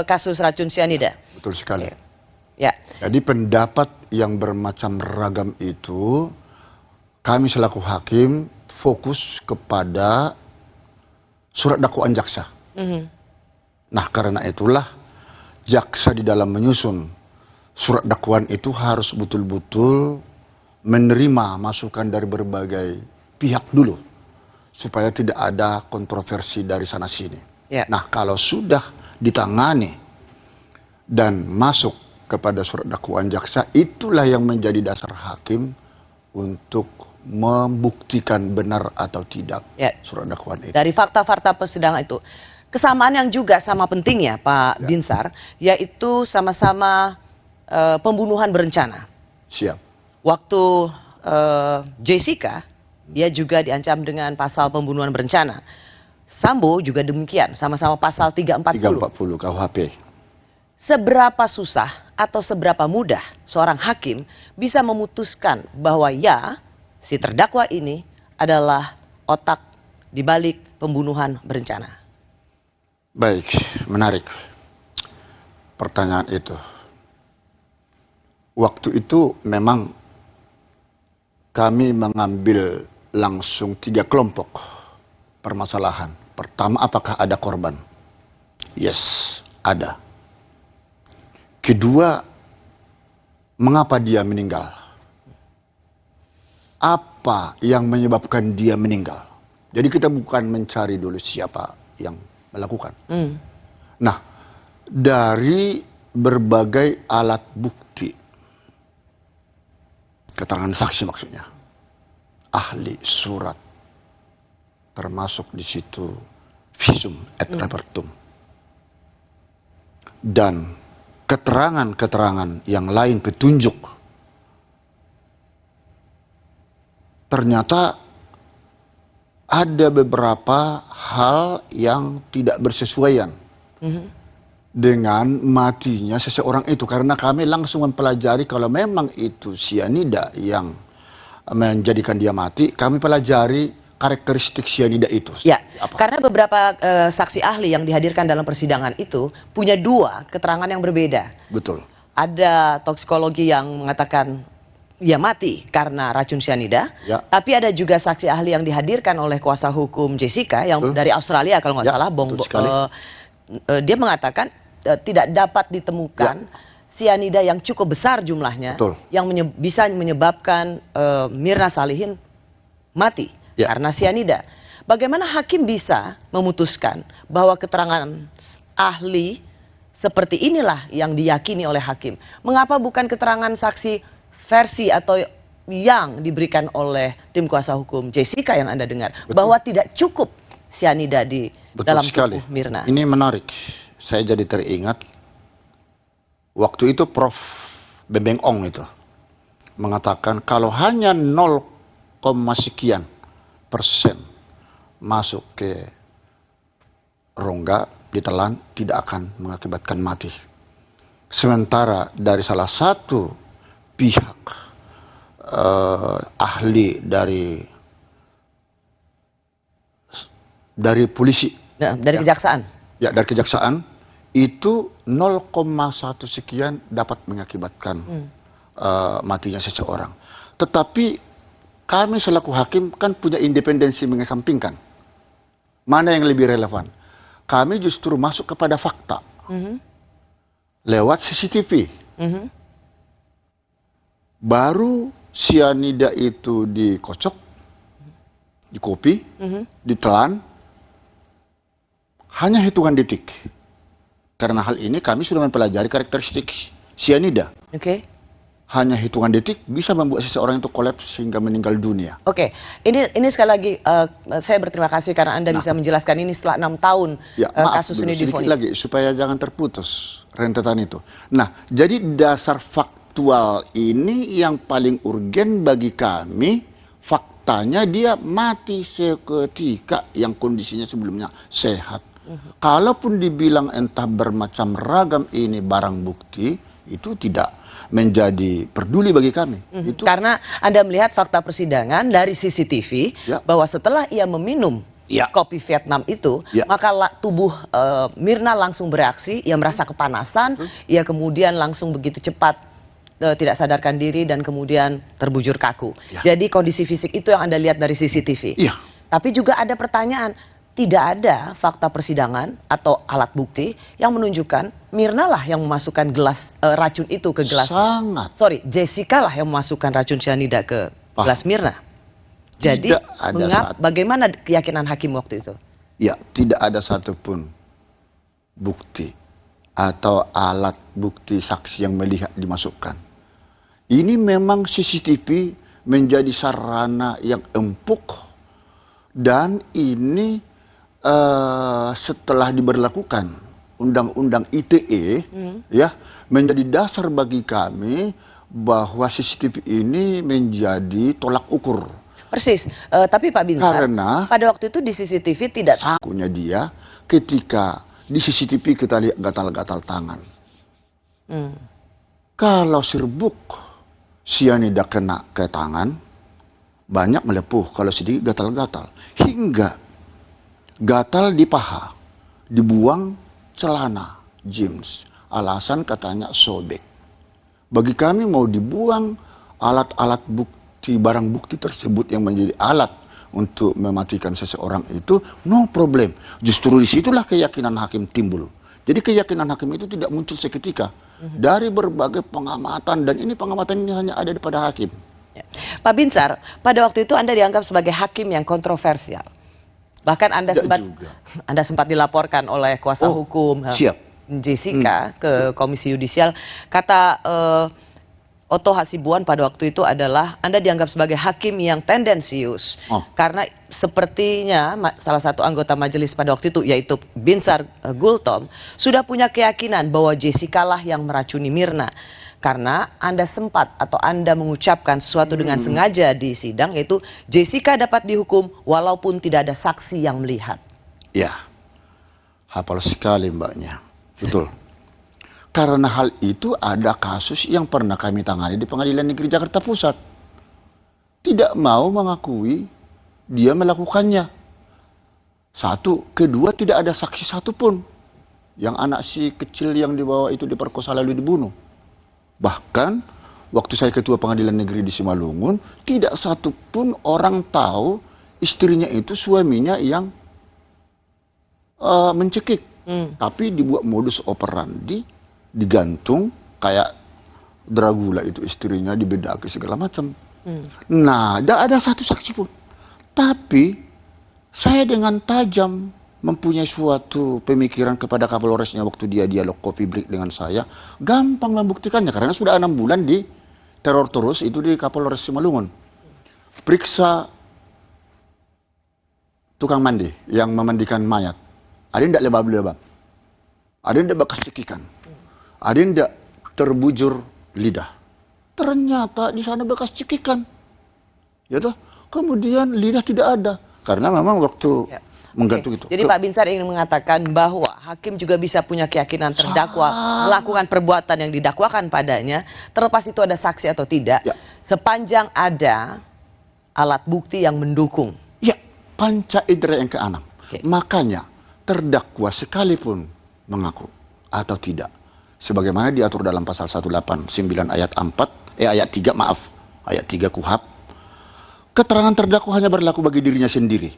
kasus racun sianida? Betul sekali. Ya. Jadi pendapat yang bermacam ragam itu, kami selaku hakim fokus kepada surat dakwaan jaksa. Nah, karena itulah jaksa di dalam menyusun surat dakwaan itu harus betul-betul menerima masukan dari berbagai pihak dulu, supaya tidak ada kontroversi dari sana sini. Nah, kalau sudah ditangani dan masuk kepada surat dakwaan jaksa, itulah yang menjadi dasar hakim untuk membuktikan benar atau tidak surat dakwaan itu. Dari fakta-fakta persidangan itu, kesamaan yang juga sama pentingnya Pak Binsar, yaitu sama-sama pembunuhan berencana. Siap. Waktu Jessica, dia juga diancam dengan pasal pembunuhan berencana. Sambo juga demikian, sama-sama pasal 340. 340 KUHP. Seberapa susah atau seberapa mudah seorang hakim bisa memutuskan bahwa si terdakwa ini adalah otak di balik pembunuhan berencana? Baik, menarik pertanyaan itu. Waktu itu memang kami mengambil langsung 3 kelompok permasalahan. Pertama, apakah ada korban? Yes, ada. Kedua, mengapa dia meninggal? Apa yang menyebabkan dia meninggal? Jadi kita bukan mencari dulu siapa yang melakukan. Nah, dari berbagai alat bukti, keterangan saksi maksudnya, ahli, surat, termasuk di situ visum et repertum. dan keterangan-keterangan yang lain petunjuk, ternyata ada beberapa hal yang tidak bersesuaian dengan matinya seseorang itu, karena kami langsung mempelajari kalau memang itu sianida yang menjadikan dia mati, kami pelajari karakteristik sianida itu. Ya, karena beberapa saksi ahli yang dihadirkan dalam persidangan itu punya dua keterangan yang berbeda. Betul. Ada toksikologi yang mengatakan ia mati karena racun sianida, tapi ada juga saksi ahli yang dihadirkan oleh kuasa hukum Jessica yang dari Australia kalau nggak salah, dia mengatakan tidak dapat ditemukan sianida yang cukup besar jumlahnya yang bisa menyebabkan Mirna Salihin mati karena sianida. Bagaimana hakim bisa memutuskan bahwa keterangan ahli seperti inilah yang diyakini oleh hakim? Mengapa bukan keterangan saksi versi atau yang diberikan oleh tim kuasa hukum Jessica yang Anda dengar, bahwa tidak cukup sianida di dalam tubuh Mirna? Ini menarik. Saya jadi teringat waktu itu Prof. Bembeng Ong itu mengatakan kalau hanya 0, sekian persen masuk ke rongga ditelan tidak akan mengakibatkan mati. Sementara dari salah satu pihak ahli dari polisi, dari kejaksaan, dari kejaksaan itu 0,1 sekian dapat mengakibatkan matinya seseorang. Tetapi kami selaku hakim kan punya independensi mengesampingkan mana yang lebih relevan. Kami justru masuk kepada fakta lewat CCTV. Baru sianida itu dikocok, dikopi, ditelan, hanya hitungan detik. Karena hal ini kami sudah mempelajari karakteristik sianida. Hanya hitungan detik bisa membuat seseorang itu kolaps sehingga meninggal dunia. Ini sekali lagi saya berterima kasih karena Anda bisa menjelaskan ini setelah 6 tahun kasus ini divonis. Sedikit lagi supaya jangan terputus rentetan itu. Nah, jadi dasar faktual ini yang paling urgen bagi kami, faktanya dia mati seketika yang kondisinya sebelumnya sehat. Kalaupun dibilang entah bermacam ragam ini barang bukti, itu tidak menjadi peduli bagi kami. Itu karena Anda melihat fakta persidangan dari CCTV bahwa setelah ia meminum kopi Vietnam itu, maka tubuh Mirna langsung bereaksi, ia merasa kepanasan, ia kemudian langsung begitu cepat tidak sadarkan diri dan kemudian terbujur kaku. Jadi kondisi fisik itu yang Anda lihat dari CCTV. Tapi juga ada pertanyaan, tidak ada fakta persidangan atau alat bukti yang menunjukkan Mirna lah yang memasukkan gelas racun itu ke gelas. Jessica lah yang memasukkan racun cyanida ke gelas Mirna. Jadi bagaimana keyakinan hakim waktu itu? Ya, tidak ada satupun bukti atau alat bukti saksi yang melihat dimasukkan. Ini memang CCTV menjadi sarana yang empuk dan ini setelah diberlakukan Undang-Undang ITE menjadi dasar bagi kami bahwa CCTV ini menjadi tolak ukur. Persis, tapi Pak Binsar, karena pada waktu itu di CCTV tidak akunya dia ketika di CCTV kita lihat gatal-gatal tangan. Kalau serbuk sianida kena ke tangan, banyak melepuh, kalau sedikit gatal-gatal. Hingga gatal di paha, dibuang celana jeans, alasan katanya sobek. Bagi kami mau dibuang alat-alat bukti, barang bukti tersebut yang menjadi alat untuk mematikan seseorang itu, no problem. Justru disitulah keyakinan hakim timbul. Jadi keyakinan hakim itu tidak muncul seketika. Dari berbagai pengamatan, dan ini pengamatan ini hanya ada pada hakim. Pak Binsar, pada waktu itu Anda dianggap sebagai hakim yang kontroversial. Bahkan Anda sempat dilaporkan oleh kuasa hukum Jessica ke Komisi Yudisial. Kata Otto Hasibuan pada waktu itu adalah Anda dianggap sebagai hakim yang tendensius. Karena sepertinya salah satu anggota majelis pada waktu itu yaitu Binsar Gultom sudah punya keyakinan bahwa Jessica lah yang meracuni Mirna. Karena Anda sempat atau Anda mengucapkan sesuatu dengan sengaja di sidang yaitu Jessica dapat dihukum walaupun tidak ada saksi yang melihat. Ya, hafal sekali mbaknya. Betul. Karena hal itu ada kasus yang pernah kami tangani di Pengadilan Negeri Jakarta Pusat. Tidak mau mengakui dia melakukannya. Satu, kedua tidak ada saksi satupun. Yang anak si kecil yang dibawa itu diperkosa lalu dibunuh. Bahkan waktu saya ketua Pengadilan Negeri di Simalungun, tidak satupun orang tahu istrinya itu suaminya yang mencekik. Tapi dibuat modus operandi, digantung kayak Dragula itu istrinya dibedaki segala macam. Nah, tidak ada satu saksi pun. Tapi saya dengan tajam mempunyai suatu pemikiran kepada Kapolresnya waktu dia dialog kopi break dengan saya, gampang membuktikannya karena sudah 6 bulan di teror terus itu di Kapolres Simalungun. Periksa tukang mandi yang memandikan mayat. Ada yang tidak lebab-lebab, ada yang tidak bekas cekikan, ada yang tidak terbujur lidah. Ternyata di sana bekas cekikan. Ya toh? Kemudian lidah tidak ada. Karena memang waktu menggantung itu. Jadi Pak Binsar ingin mengatakan bahwa hakim juga bisa punya keyakinan terdakwa melakukan perbuatan yang didakwakan padanya, terlepas itu ada saksi atau tidak, sepanjang ada alat bukti yang mendukung. Ya, panca indera yang keenam. Makanya terdakwa sekalipun mengaku atau tidak, sebagaimana diatur dalam pasal 189 ayat 3 ayat 3 KUHP, keterangan terdakwa hanya berlaku bagi dirinya sendiri.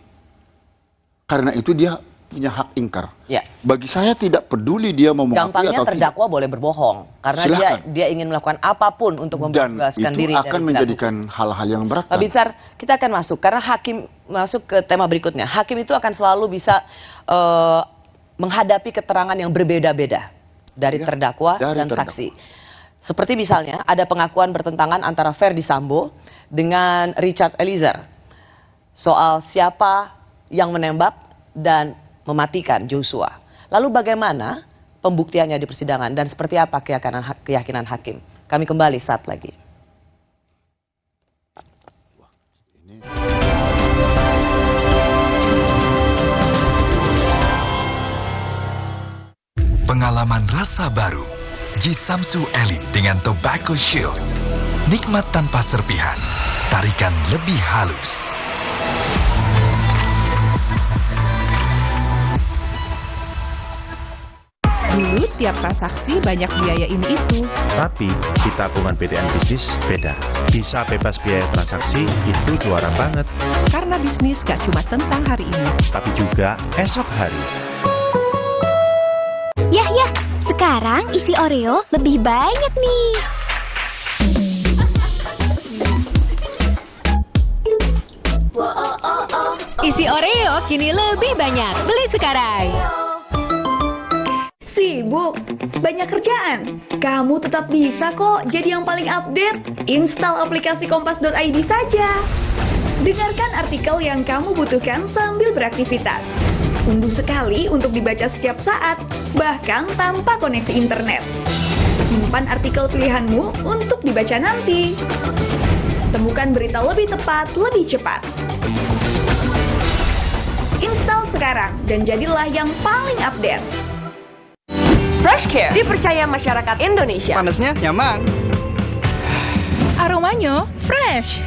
Karena itu dia punya hak ingkar. Bagi saya tidak peduli dia mau mengakui atau tidak. Terdakwa boleh berbohong karena dia ingin melakukan apapun untuk membebaskan diri dari itu akan menjadikan hal-hal yang berat. Pak Binsar, kita akan masuk karena hakim masuk ke tema berikutnya. Hakim itu akan selalu bisa menghadapi keterangan yang berbeda-beda dari terdakwa dan saksi. Seperti misalnya ada pengakuan bertentangan antara Ferdy Sambo dengan Richard Eliezer soal siapa yang menembak dan mematikan Joshua. Lalu bagaimana pembuktiannya di persidangan dan seperti apa keyakinan hakim? Kami kembali saat lagi. Pengalaman rasa baru, Jisamsu Elite dengan Tobacco Shield. Nikmat tanpa serpihan, tarikan lebih halus. Dulu tiap transaksi banyak biaya ini itu. Tapi di tabungan BTN Bisnis beda. Bisa bebas biaya transaksi itu juara banget. Karena bisnis gak cuma tentang hari ini, tapi juga esok hari. Yah, sekarang isi Oreo lebih banyak nih. Isi Oreo kini lebih banyak. Beli sekarang. Sibuk, banyak kerjaan. Kamu tetap bisa kok jadi yang paling update. Install aplikasi kompas.id saja. Dengarkan artikel yang kamu butuhkan sambil beraktivitas. Unduh sekali untuk dibaca setiap saat, bahkan tanpa koneksi internet. Simpan artikel pilihanmu untuk dibaca nanti. Temukan berita lebih tepat, lebih cepat. Install sekarang dan jadilah yang paling update. FreshCare dipercaya masyarakat Indonesia. Panasnya nyaman. aromanya fresh.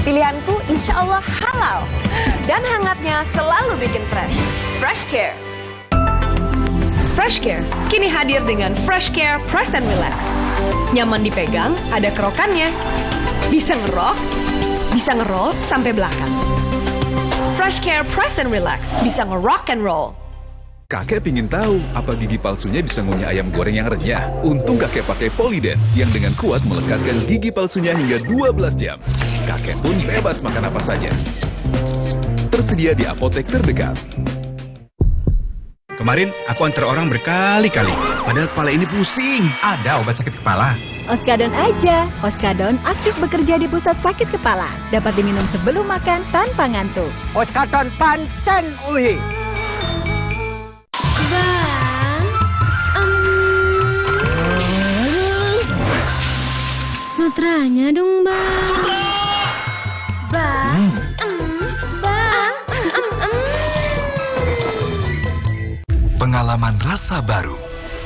Pilihanku insya Allah halal. Dan hangatnya selalu bikin fresh. FreshCare. FreshCare kini hadir dengan FreshCare Press and Relax. Nyaman dipegang, ada kerokannya. Bisa ngerok, bisa ngerol sampai belakang. FreshCare Press and Relax bisa ngerock and roll. Kakek pingin tahu apa gigi palsunya bisa ngunyah ayam goreng yang renyah. Untung kakek pakai Polydent yang dengan kuat melekatkan gigi palsunya hingga 12 jam. Kakek pun bebas makan apa saja. Tersedia di apotek terdekat. Kemarin aku antar orang berkali-kali, padahal kepala ini pusing. Ada obat sakit kepala. Oskadon aja. Oskadon aktif bekerja di pusat sakit kepala. Dapat diminum sebelum makan tanpa ngantuk. Oskadon pancen uhi. Sutranya dong, Bang. Bang. Pengalaman rasa baru.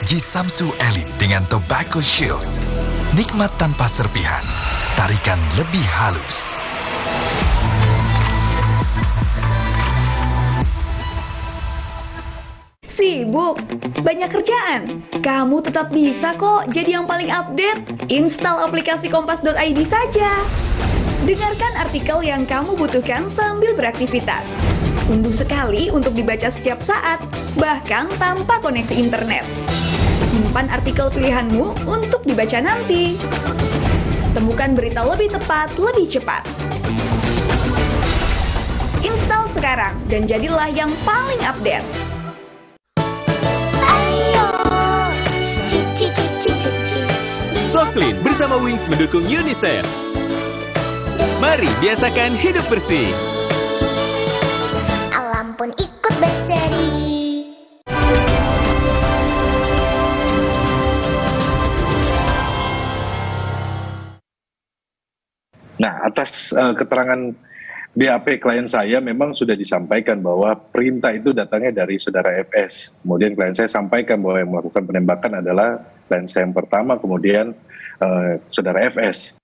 Jisamsu Elite dengan Tobacco Shield. Nikmat tanpa serpihan. Tarikan lebih halus. Sibuk? Banyak kerjaan? Kamu tetap bisa kok jadi yang paling update. Install aplikasi kompas.id saja. Dengarkan artikel yang kamu butuhkan sambil beraktivitas. Unduh sekali untuk dibaca setiap saat, bahkan tanpa koneksi internet. Simpan artikel pilihanmu untuk dibaca nanti. Temukan berita lebih tepat, lebih cepat. Install sekarang dan jadilah yang paling update. Soklin bersama Wings mendukung UNICEF. Mari biasakan hidup bersih. Alam pun ikut berseri. Nah, atas keterangan BAP klien saya memang sudah disampaikan bahwa perintah itu datangnya dari saudara FS. Kemudian klien saya sampaikan bahwa yang melakukan penembakan adalah klien saya yang pertama, kemudian saudara FS.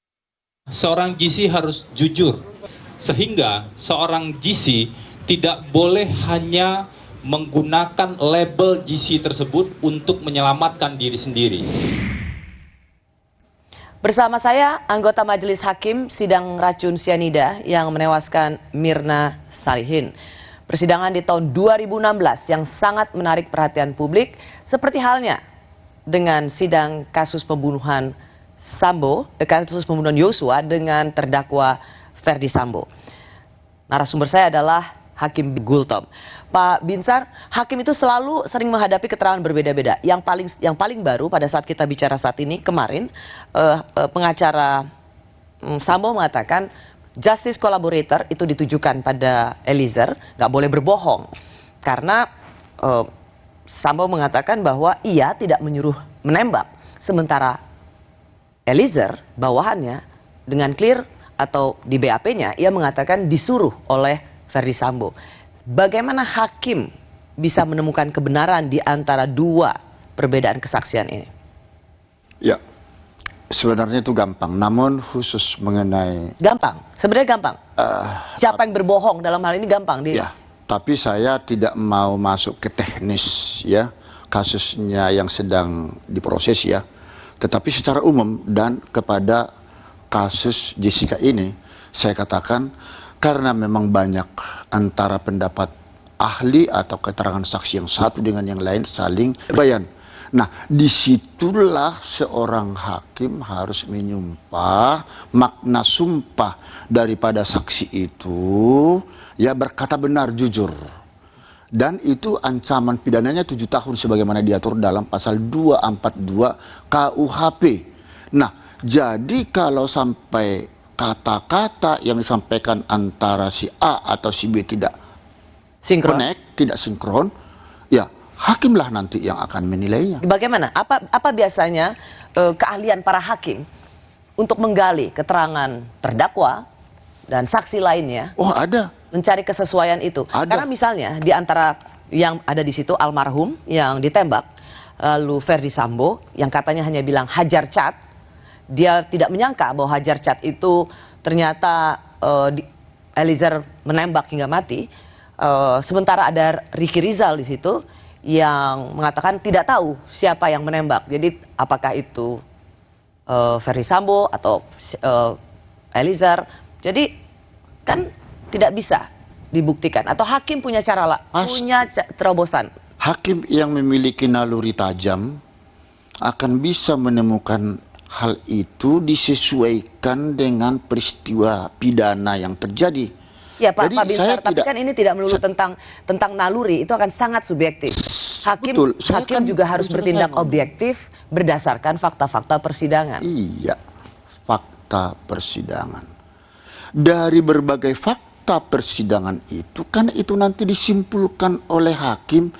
Seorang GC harus jujur, sehingga seorang GC tidak boleh hanya menggunakan label GC tersebut untuk menyelamatkan diri sendiri. Bersama saya, anggota Majelis Hakim sidang racun sianida yang menewaskan Mirna Salihin. Persidangan di tahun 2016 yang sangat menarik perhatian publik, seperti halnya dengan sidang kasus pembunuhan kasus pembunuhan Yosua dengan terdakwa Ferdi Sambo. Narasumber saya adalah Hakim Gultom. Pak Binsar, hakim itu selalu sering menghadapi keterangan berbeda-beda. Yang paling baru pada saat kita bicara saat ini, kemarin pengacara Sambo mengatakan justice collaborator itu ditujukan pada Eliezer, nggak boleh berbohong. Karena Sambo mengatakan bahwa ia tidak menyuruh menembak. Sementara Eliezer, bawahannya, dengan clear atau di BAP-nya, ia mengatakan disuruh oleh Ferdi Sambo. Bagaimana hakim bisa menemukan kebenaran di antara dua perbedaan kesaksian ini? Ya, sebenarnya itu gampang. Namun khusus mengenai... Gampang? Sebenarnya gampang? Siapa yang berbohong dalam hal ini gampang? Ya, tapi saya tidak mau masuk ke teknis ya, kasusnya yang sedang diproses ya. Tetapi secara umum dan kepada kasus Jessica ini, saya katakan karena memang banyak antara pendapat ahli atau keterangan saksi yang satu dengan yang lain saling bayan. Nah, disitulah seorang hakim harus menyumpah makna sumpah daripada saksi itu, ya berkata benar jujur. Dan itu ancaman pidananya 7 tahun sebagaimana diatur dalam pasal 242 KUHP. Nah, jadi kalau sampai kata-kata yang disampaikan antara si A atau si B tidak connect, tidak sinkron, ya hakimlah nanti yang akan menilainya. Bagaimana? Apa biasanya keahlian para hakim untuk menggali keterangan terdakwa dan saksi lainnya? Oh, ada. Mencari kesesuaian itu. Karena misalnya di antara yang ada di situ almarhum yang ditembak, lalu Ferdi Sambo yang katanya hanya bilang hajar cat, dia tidak menyangka bahwa hajar cat itu ternyata Eliezer menembak hingga mati. Sementara ada Ricky Rizal di situ yang mengatakan tidak tahu siapa yang menembak. Jadi apakah itu Ferdi Sambo atau Eliezer? Jadi kan tidak bisa dibuktikan atau hakim punya cara punya terobosan. Hakim yang memiliki naluri tajam akan bisa menemukan hal itu disesuaikan dengan peristiwa pidana yang terjadi. Ya Pak Binsar, tapi kan ini tidak melulu tentang naluri, itu akan sangat subjektif. Hakim juga harus bertindak objektif berdasarkan fakta-fakta persidangan. Iya, fakta persidangan. Dari berbagai fakta persidangan itu, kan itu nanti disimpulkan oleh hakim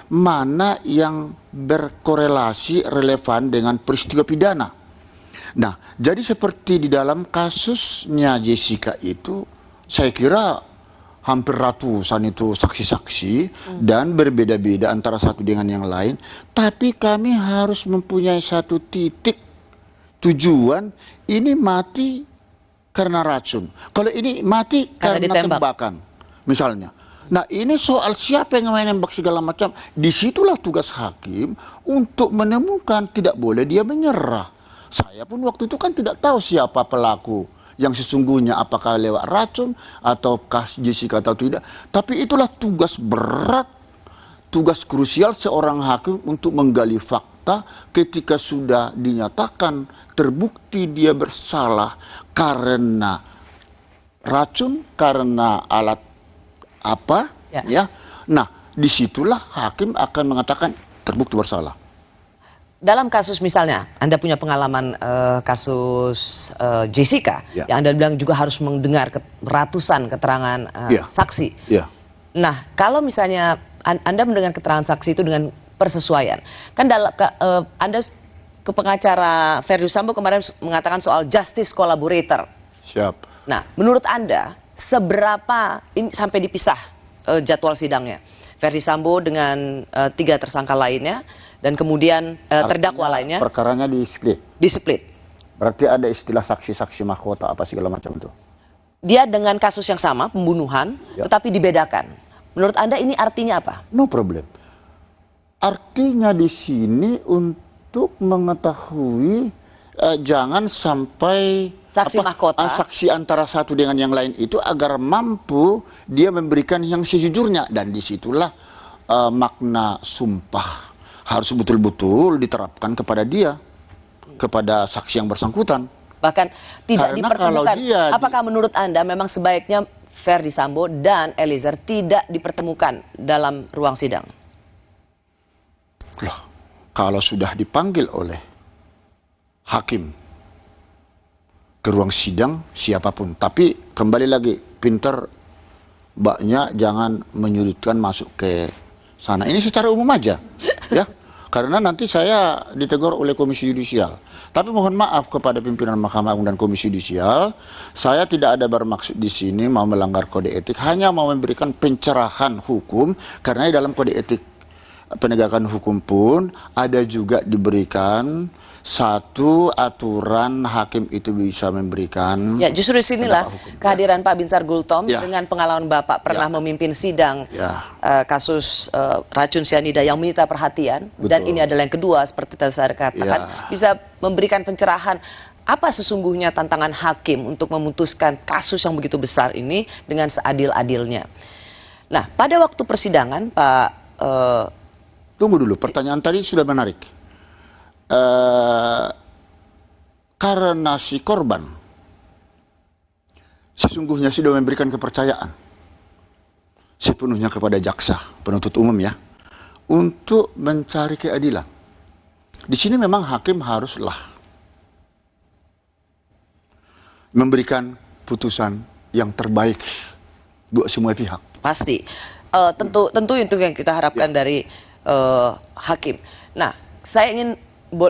mana yang berkorelasi relevan dengan peristiwa pidana. Nah, jadi seperti di dalam kasusnya Jessica itu, saya kira hampir ratusan itu saksi-saksi dan berbeda-beda antara satu dengan yang lain. Tapi kami harus mempunyai satu titik tujuan, ini mati karena racun. Kalau ini mati karena tembakan, misalnya. Nah, ini soal siapa yang menembak segala macam. Disitulah tugas hakim untuk menemukan, tidak boleh dia menyerah. Saya pun waktu itu kan tidak tahu siapa pelaku yang sesungguhnya, apakah lewat racun ataukah Jessica atau tidak. Tapi itulah tugas berat, tugas krusial seorang hakim untuk menggali fakta ketika sudah dinyatakan terbukti dia bersalah karena racun, karena alat apa, ya. Nah, disitulah hakim akan mengatakan terbukti bersalah. Dalam kasus misalnya, Anda punya pengalaman kasus Jessica, yang Anda bilang juga harus mendengar ratusan keterangan saksi. Nah, kalau misalnya Anda mendengar keterangan saksi itu dengan persesuaian, kan Anda ke pengacara Verdi Sambo kemarin mengatakan soal justice collaborator. Siap. Nah, menurut Anda seberapa ini sampai dipisah jadwal sidangnya Verdi Sambo dengan 3 tersangka lainnya dan kemudian terdakwa lainnya? Perkaranya di split. Berarti ada istilah saksi-saksi mahkota apa segala macam itu. Dia dengan kasus yang sama, pembunuhan, tetapi dibedakan. Menurut Anda ini artinya apa? No problem. Artinya di sini untuk mengetahui jangan sampai saksi mahkota, saksi antara satu dengan yang lain itu, agar mampu dia memberikan yang sejujurnya, dan disitulah makna sumpah harus betul-betul diterapkan kepada dia, kepada saksi yang bersangkutan. Bahkan tidak dipertemukan. Apakah menurut Anda memang sebaiknya Verdi Sambo dan Eliezer tidak dipertemukan dalam ruang sidang? Loh, kalau sudah dipanggil oleh hakim ke ruang sidang siapapun, tapi kembali lagi pinter mbaknya jangan menyudutkan masuk ke sana. Ini secara umum aja, ya. Karena nanti saya ditegur oleh Komisi Yudisial. Tapi mohon maaf kepada pimpinan Mahkamah Agung dan Komisi Yudisial, saya tidak ada bermaksud di sini mau melanggar kode etik, hanya mau memberikan pencerahan hukum, karena di dalam kode etik penegakan hukum pun ada juga diberikan satu aturan hakim itu bisa memberikan. Ya, justru di sinilah kehadiran Pak Binsar Gultom dengan pengalaman Bapak pernah memimpin sidang kasus racun sianida yang menyita perhatian. Betul. Dan ini adalah yang kedua seperti tadi saya katakan, bisa memberikan pencerahan apa sesungguhnya tantangan hakim untuk memutuskan kasus yang begitu besar ini dengan seadil-adilnya. Nah, pada waktu persidangan Pak tunggu dulu, pertanyaan tadi sudah menarik. Karena si korban sesungguhnya sudah memberikan kepercayaan sepenuhnya kepada jaksa penuntut umum, ya, untuk mencari keadilan. Di sini memang hakim haruslah memberikan putusan yang terbaik buat semua pihak. Pasti. Tentu itu yang kita harapkan dari hakim. Nah, saya ingin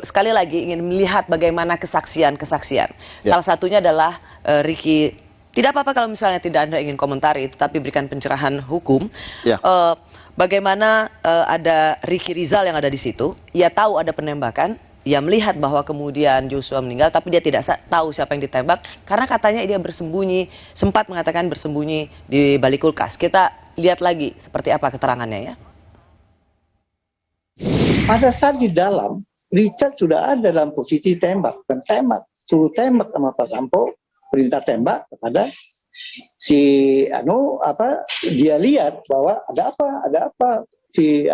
sekali lagi ingin melihat bagaimana kesaksian-kesaksian. Salah satunya adalah Ricky. Tidak apa-apa kalau misalnya tidak Anda ingin komentari, tetapi berikan pencerahan hukum. Bagaimana ada Ricky Rizal yang ada di situ. Ia tahu ada penembakan. Ia melihat bahwa kemudian Joshua meninggal, tapi dia tidak tahu siapa yang ditembak karena katanya dia bersembunyi, sempat mengatakan bersembunyi di balik kulkas. Kita lihat lagi seperti apa keterangannya, ya. Pada saat di dalam, Richard sudah ada dalam posisi tembak, dan suruh tembak sama Pak Sambo, perintah tembak kepada si dia lihat bahwa ada apa si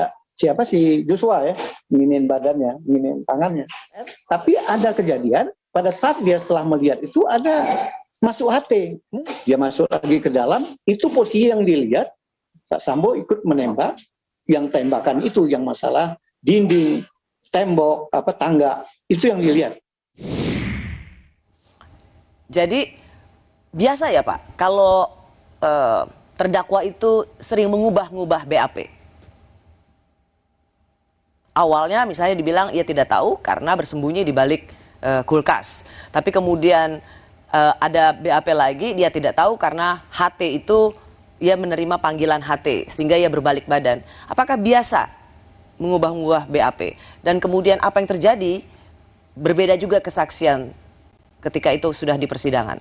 Joshua, ya, nginin badannya, nginin tangannya. Tapi ada kejadian pada saat dia setelah melihat itu ada masuk HT, dia masuk lagi ke dalam, itu posisi yang dilihat Pak Sambo ikut menembak. yang tembakan itu, yang masalah dinding, tembok, tangga, itu yang dilihat. Jadi biasa ya Pak, kalau terdakwa itu sering mengubah-ngubah BAP. Awalnya misalnya dibilang ia tidak tahu karena bersembunyi di balik kulkas. Tapi kemudian ada BAP lagi, dia tidak tahu karena HT itu ia menerima panggilan HT sehingga ia berbalik badan. Apakah biasa mengubah-ubah BAP? Dan kemudian apa yang terjadi berbeda juga kesaksian ketika itu sudah di persidangan.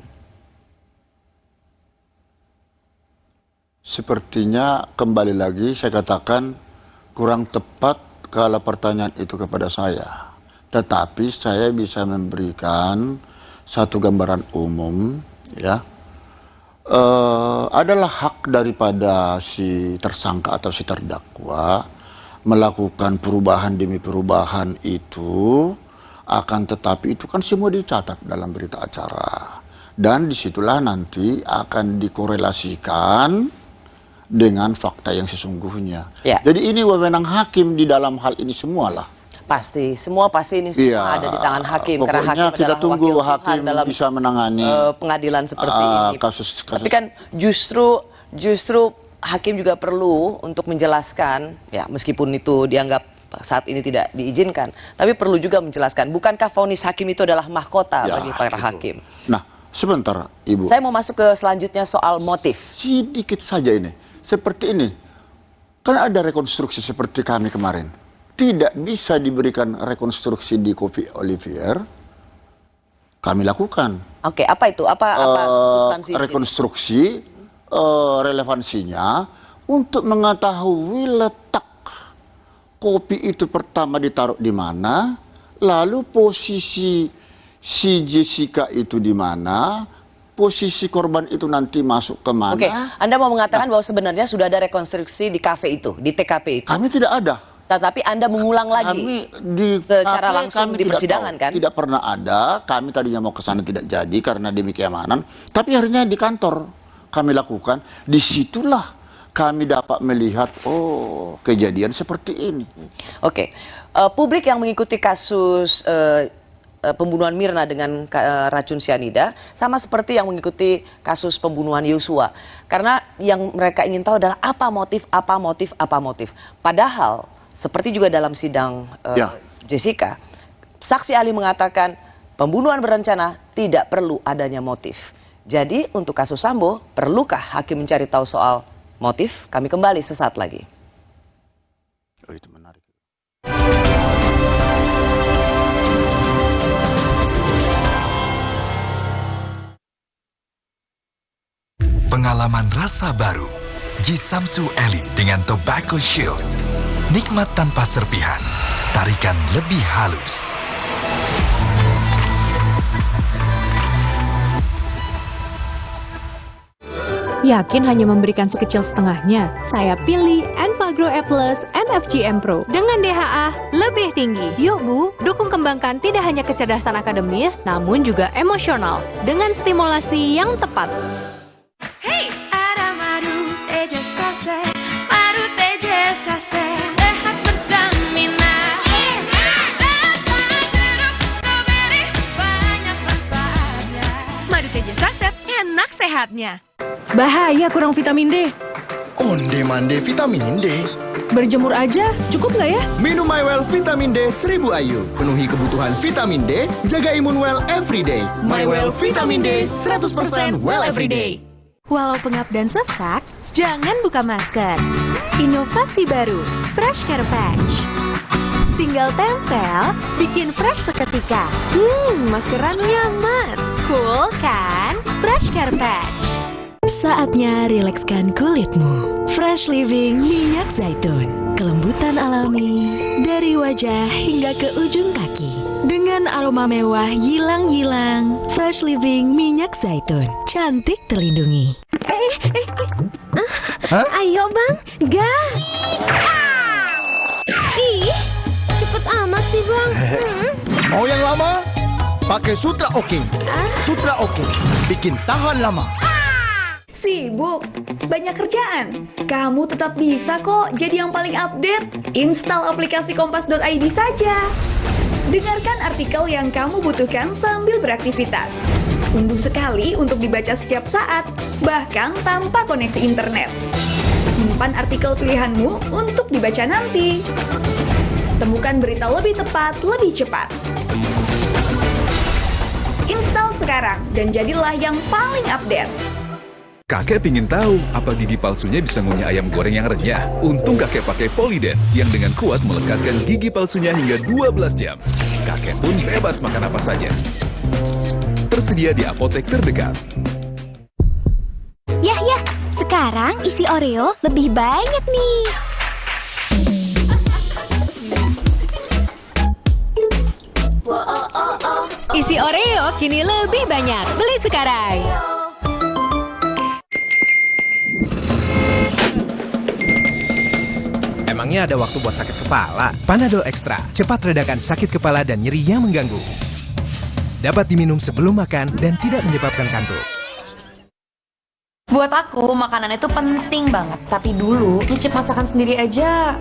Sepertinya kembali lagi saya katakan kurang tepat kalau pertanyaan itu kepada saya. Tetapi saya bisa memberikan satu gambaran umum, ya. Adalah hak daripada si tersangka atau si terdakwa melakukan perubahan demi perubahan itu, akan tetapi itu kan semua dicatat dalam berita acara. Dan disitulah nanti akan dikorelasikan dengan fakta yang sesungguhnya. Ya. Jadi ini wewenang hakim di dalam hal ini semualah. Pasti, semua pasti ini semua ada di tangan hakim. Pokoknya karena hakim kita tunggu hakim dalam bisa menangani pengadilan seperti ini. Kasus. Tapi kan justru hakim juga perlu untuk menjelaskan, ya meskipun itu dianggap saat ini tidak diizinkan, tapi perlu juga menjelaskan. Bukankah vonis hakim itu adalah mahkota bagi para hakim? Nah, sebentar, Ibu. Saya mau masuk ke selanjutnya soal motif. Sedikit saja ini. Seperti ini, kan ada rekonstruksi seperti kami kemarin. Tidak bisa diberikan rekonstruksi di Kopi Olivier, kami lakukan. Oke, apa itu? Apa substansi rekonstruksi relevansinya untuk mengetahui letak kopi itu pertama ditaruh di mana, lalu posisi si Jessica itu di mana, posisi korban itu nanti masuk ke mana. Oke, Anda mau mengatakan bahwa sebenarnya sudah ada rekonstruksi di kafe itu, di TKP itu? Kami tidak ada. Tetapi Anda mengulang lagi secara langsung di persidangan kan? Tidak pernah ada, kami tadinya mau ke sana tidak jadi karena demi keamanan. Tapi akhirnya di kantor kami lakukan, disitulah kami dapat melihat, oh kejadian seperti ini. Oke, publik yang mengikuti kasus pembunuhan Mirna dengan racun cyanida sama seperti yang mengikuti kasus pembunuhan Yosua. Karena yang mereka ingin tahu adalah apa motif. Padahal seperti juga dalam sidang Jessica, saksi ahli mengatakan pembunuhan berencana tidak perlu adanya motif. Jadi untuk kasus Sambo, perlukah hakim mencari tahu soal motif? Kami kembali sesaat lagi. Oh, itu menarik. Pengalaman rasa baru. Jisamsu Elite dengan Tobacco Shield. Nikmat tanpa serpihan. Tarikan lebih halus. Yakin hanya memberikan sekecil setengahnya? Saya pilih Enfagrow E Plus MFGM Pro dengan DHA lebih tinggi. Yuk Bu, dukung kembangkan tidak hanya kecerdasan akademis, namun juga emosional dengan stimulasi yang tepat. Hey, ada madu teja sase, madu teja sase, sehat berstamina. Banyak manfaatnya. Madu teja saset, enak sehatnya. Bahaya kurang vitamin D. Onde-mande vitamin D. Berjemur aja, cukup nggak ya? Minum MyWell Vitamin D 1000 IU. Penuhi kebutuhan vitamin D, jaga imun well everyday. MyWell Vitamin D 100% well everyday. Walau pengap dan sesak, jangan buka masker. Inovasi baru, Fresh Care Patch. Tinggal tempel, bikin fresh seketika. Maskeran nyaman, cool kan? Fresh Care Patch. Saatnya rilekskan kulitmu. Fresh Living minyak zaitun. Kelembutan alami dari wajah hingga ke ujung kaki. Dengan aroma mewah yilang-yilang. Fresh Living minyak zaitun. Cantik terlindungi. Ayo bang, gas. Ih, cepet amat sih bang. Mau yang lama? Pakai Sutra Oking. Sutra Oking bikin tahan lama. Sibuk, Banyak kerjaan? Kamu tetap bisa kok jadi yang paling update. Install aplikasi kompas.id saja. Dengarkan artikel yang kamu butuhkan sambil beraktivitas. Unduh sekali untuk dibaca setiap saat, bahkan tanpa koneksi internet. Simpan artikel pilihanmu untuk dibaca nanti. Temukan berita lebih tepat, lebih cepat. Install sekarang dan jadilah yang paling update. Kakek pingin tahu apa gigi palsunya bisa ngunyah ayam goreng yang renyah. Untung kakek pakai Poliden yang dengan kuat melekatkan gigi palsunya hingga 12 jam. Kakek pun bebas makan apa saja. Tersedia di apotek terdekat. Yah, sekarang isi Oreo lebih banyak nih. Isi Oreo kini lebih banyak. Beli sekarang. Emangnya ada waktu buat sakit kepala? Panadol Extra, cepat redakan sakit kepala dan nyeri yang mengganggu. Dapat diminum sebelum makan dan tidak menyebabkan kantuk. Buat aku, makanan itu penting banget. Tapi dulu, nyicip masakan sendiri aja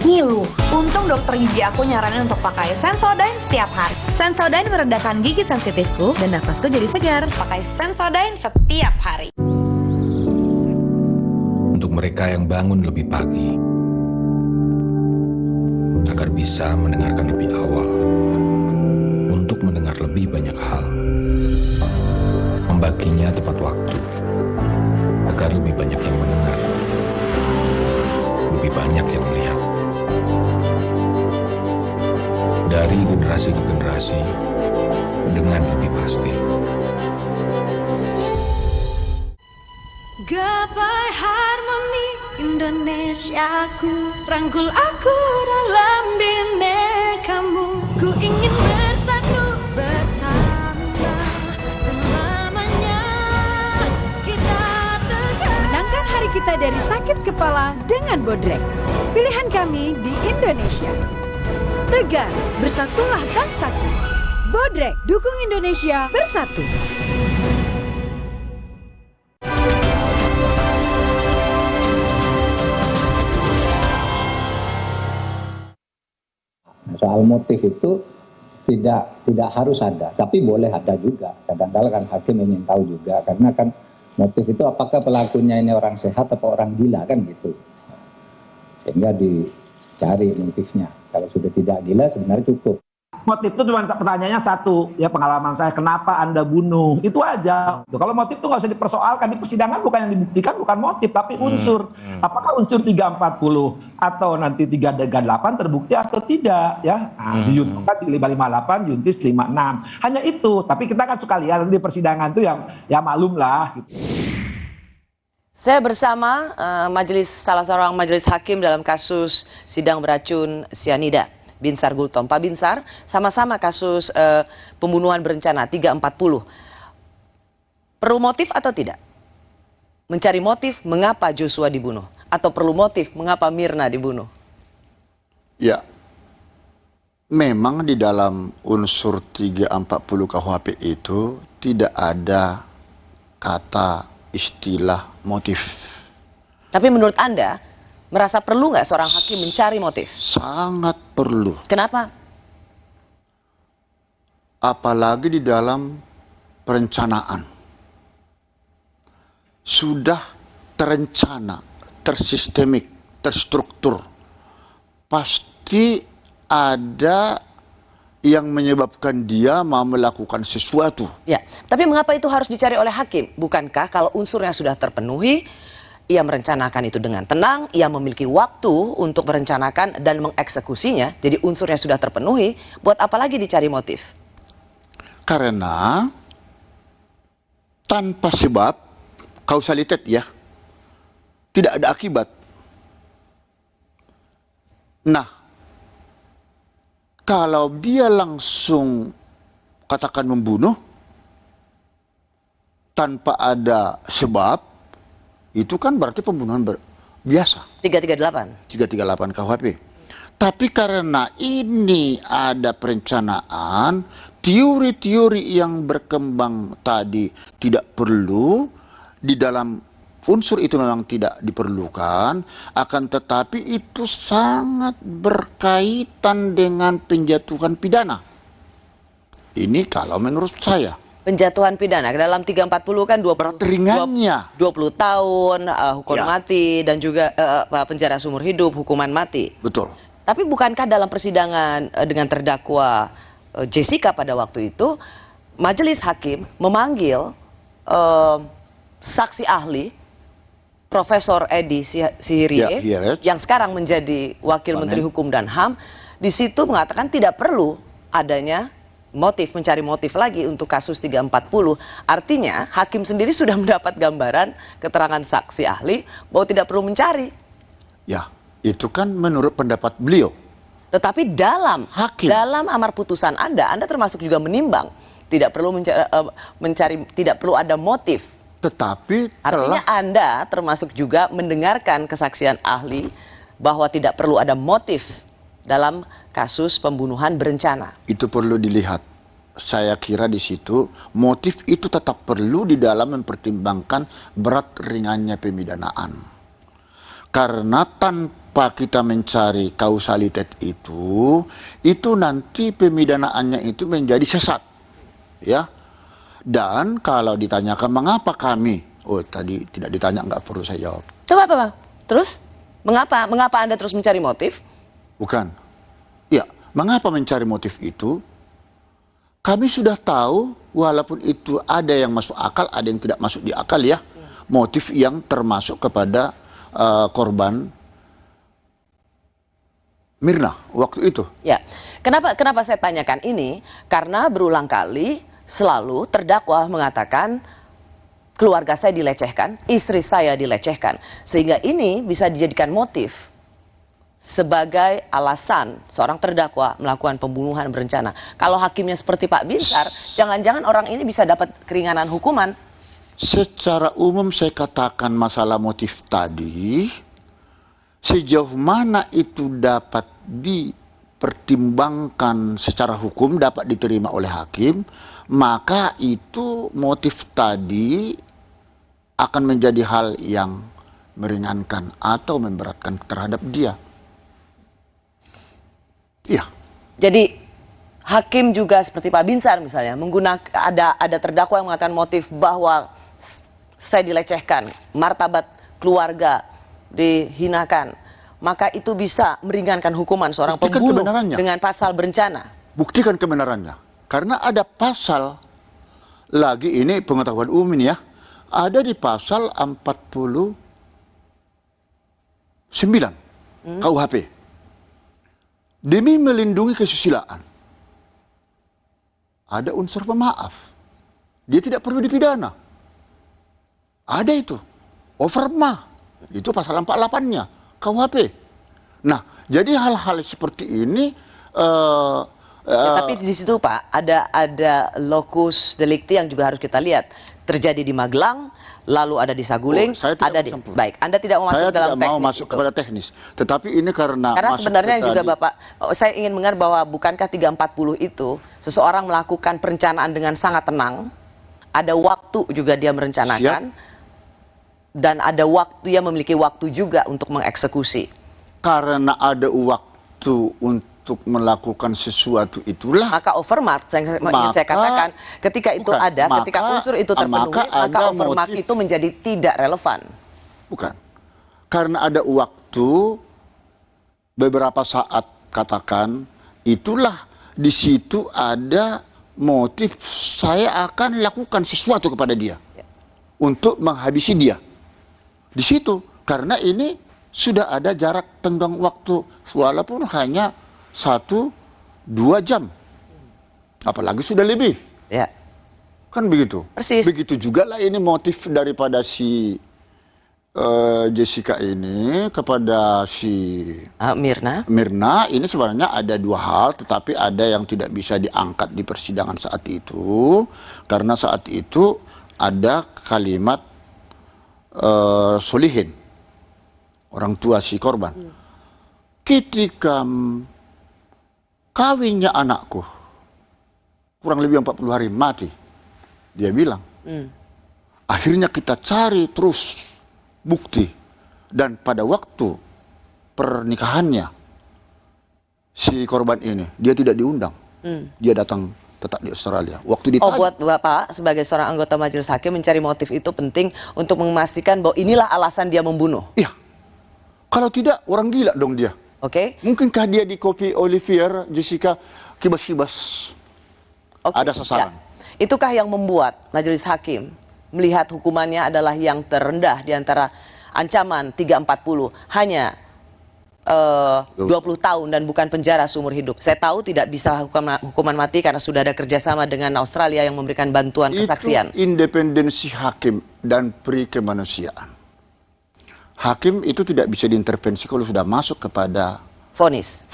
ngilu. Untung dokter gigi aku nyaranin untuk pakai Sensodyne setiap hari. Sensodyne meredakan gigi sensitifku dan nafasku jadi segar. Pakai Sensodyne setiap hari. Untuk mereka yang bangun lebih pagi, agar bisa mendengarkan lebih awal, untuk mendengar lebih banyak hal, membaginya tepat waktu, agar lebih banyak yang mendengar, lebih banyak yang melihat. Dari generasi ke generasi, dengan lebih pasti. Gapai harmoni Indonesiaku, rangkul aku dalam binekamu. Ku ingin bersatu bersama selamanya. Kita tegar. Menangkan hari kita dari sakit kepala dengan Bodrek. Pilihan kami di Indonesia. Tegar, bersatulah bangsaku. Bodrek, dukung Indonesia bersatu. Soal motif itu tidak harus ada, tapi boleh ada juga. Kadang-kadang kan hakim ingin tahu juga, karena kan motif itu apakah pelakunya ini orang sehat atau orang gila kan gitu. Sehingga dicari motifnya. Kalau sudah tidak gila sebenarnya cukup. Motif itu cuma pertanyaannya satu, ya pengalaman saya, kenapa Anda bunuh? Itu aja. Kalau motif itu nggak usah dipersoalkan, di persidangan bukan yang dibuktikan bukan motif, tapi unsur. Apakah unsur 340 atau nanti 338 terbukti atau tidak? Ya, di Yuntus kan 558, Yuntis 56. Hanya itu, tapi kita kan suka lihat di persidangan itu yang ya maklum lah. Gitu. Saya bersama salah seorang majelis hakim dalam kasus sidang beracun sianida, Binsar Gultom. Pak Binsar, sama-sama kasus pembunuhan berencana 340. Perlu motif atau tidak? Mencari motif mengapa Joshua dibunuh? Atau perlu motif mengapa Mirna dibunuh? Ya, memang di dalam unsur 340 KUHP itu tidak ada kata istilah motif. Tapi menurut Anda, merasa perlu nggak seorang hakim mencari motif? Sangat perlu. Kenapa? Apalagi di dalam perencanaan. Sudah terencana, tersistemik, terstruktur. Pasti ada yang menyebabkan dia mau melakukan sesuatu. Ya, tapi mengapa itu harus dicari oleh hakim? Bukankah kalau unsurnya sudah terpenuhi, ia merencanakan itu dengan tenang, ia memiliki waktu untuk merencanakan dan mengeksekusinya, jadi unsurnya sudah terpenuhi, buat apa lagi dicari motif? Karena tanpa sebab, kausalitas ya, tidak ada akibat. Nah, kalau dia langsung katakan membunuh tanpa ada sebab, itu kan berarti pembunuhan biasa. 338. 338 KUHP. Tapi karena ini ada perencanaan, teori-teori yang berkembang tadi tidak perlu di dalam unsur itu memang tidak diperlukan, akan tetapi itu sangat berkaitan dengan penjatuhan pidana. Ini kalau menurut saya. Penjatuhan pidana dalam 340 kan 20 tahun, hukuman mati dan juga penjara seumur hidup, hukuman mati. Betul. Tapi bukankah dalam persidangan dengan terdakwa Jessica pada waktu itu, majelis hakim memanggil saksi ahli Profesor Edi Sihirie yang sekarang menjadi Wakil Menteri Hukum dan HAM, di situ mengatakan tidak perlu adanya mencari motif lagi untuk kasus 340. Artinya hakim sendiri sudah mendapat gambaran keterangan saksi ahli bahwa tidak perlu mencari. Ya, itu kan menurut pendapat beliau. Tetapi dalam amar putusan Anda termasuk juga menimbang tidak perlu mencari, tidak perlu ada motif. Tetapi artinya Anda termasuk juga mendengarkan kesaksian ahli bahwa tidak perlu ada motif dalam kasus pembunuhan berencana. Itu perlu dilihat. Saya kira di situ motif itu tetap perlu di dalam mempertimbangkan berat ringannya pemidanaan. Karena tanpa kita mencari kausalitas itu nanti pemidanaannya itu menjadi sesat. Ya. Dan kalau ditanyakan mengapa kami, tadi tidak ditanya, nggak perlu saya jawab. Coba Bang, terus mengapa Anda terus mencari motif? Bukan, ya mengapa mencari motif itu? Kami sudah tahu, walaupun itu ada yang masuk akal, ada yang tidak masuk di akal ya, motif yang termasuk kepada korban Mirna waktu itu. Ya, kenapa saya tanyakan ini? Karena berulang kali selalu terdakwa mengatakan keluarga saya dilecehkan, istri saya dilecehkan. Sehingga ini bisa dijadikan motif sebagai alasan seorang terdakwa melakukan pembunuhan berencana. Kalau hakimnya seperti Pak Binsar, jangan-jangan orang ini bisa dapat keringanan hukuman. Secara umum saya katakan masalah motif tadi, sejauh mana itu dapat dipertimbangkan secara hukum, dapat diterima oleh hakim, maka itu motif tadi akan menjadi hal yang meringankan atau memberatkan terhadap dia. Iya. Jadi hakim juga seperti Pak Binsar misalnya menggunakan ada terdakwa yang mengatakan motif bahwa saya dilecehkan, martabat keluarga dihinakan, maka itu bisa meringankan hukuman seorang pembunuh dengan pasal berencana. Buktikan kebenarannya. Karena ada pasal lagi, ini pengetahuan umum ini ya, ada di pasal 49 KUHP. Demi melindungi kesusilaan. Ada unsur pemaaf. Dia tidak perlu dipidana. Ada itu. Overma. Itu pasal 48-nya KUHP. Nah, jadi hal-hal seperti ini tapi di situ Pak ada locus delicti yang juga harus kita lihat. Terjadi di Magelang, lalu ada di Saguling, ada di baik. Anda tidak mau masuk dalam teknis. Saya tidak mau masuk kepada teknis. Tetapi ini karena sebenarnya juga Bapak, saya ingin mendengar bahwa bukankah 340 itu seseorang melakukan perencanaan dengan sangat tenang, ada waktu juga dia merencanakan, dan ada waktu, dia memiliki waktu juga untuk mengeksekusi. Karena ada waktu untuk melakukan sesuatu itulah, maka overmark saya katakan ketika itu ketika unsur itu terpenuhi, maka overmark itu menjadi tidak relevan. Bukan. Karena ada waktu beberapa saat, katakan itulah di situ ada motif, saya akan lakukan sesuatu kepada dia untuk menghabisi dia. Di situ karena ini sudah ada jarak tenggang waktu walaupun hanya 1-2 jam, apalagi sudah lebih, ya kan begitu. Persis. Begitu juga lah ini motif daripada si Jessica ini kepada si Mirna ini sebenarnya ada dua hal, tetapi ada yang tidak bisa diangkat di persidangan saat itu karena saat itu ada kalimat solihin, orang tua si korban. Ketika kawinnya anakku kurang lebih 40 hari mati, dia bilang. Akhirnya kita cari terus bukti. Dan pada waktu pernikahannya si korban ini, dia tidak diundang. Dia datang tetap di Australia. Waktu ditanya, buat Bapak sebagai seorang anggota majelis hakim mencari motif itu penting untuk memastikan bahwa inilah alasan dia membunuh. Iya. Kalau tidak, orang gila dong dia. Oke. Mungkinkah dia di kopi Olivier, Jessica, kibas-kibas? Ada sasaran. Ya. Itukah yang membuat majelis hakim melihat hukumannya adalah yang terendah di antara ancaman 340 hanya 20 tahun dan bukan penjara seumur hidup. Saya tahu tidak bisa hukuman mati karena sudah ada kerjasama dengan Australia yang memberikan bantuan kesaksian. Itu independensi hakim dan pri kemanusiaan. Hakim itu tidak bisa diintervensi kalau sudah masuk kepada vonis.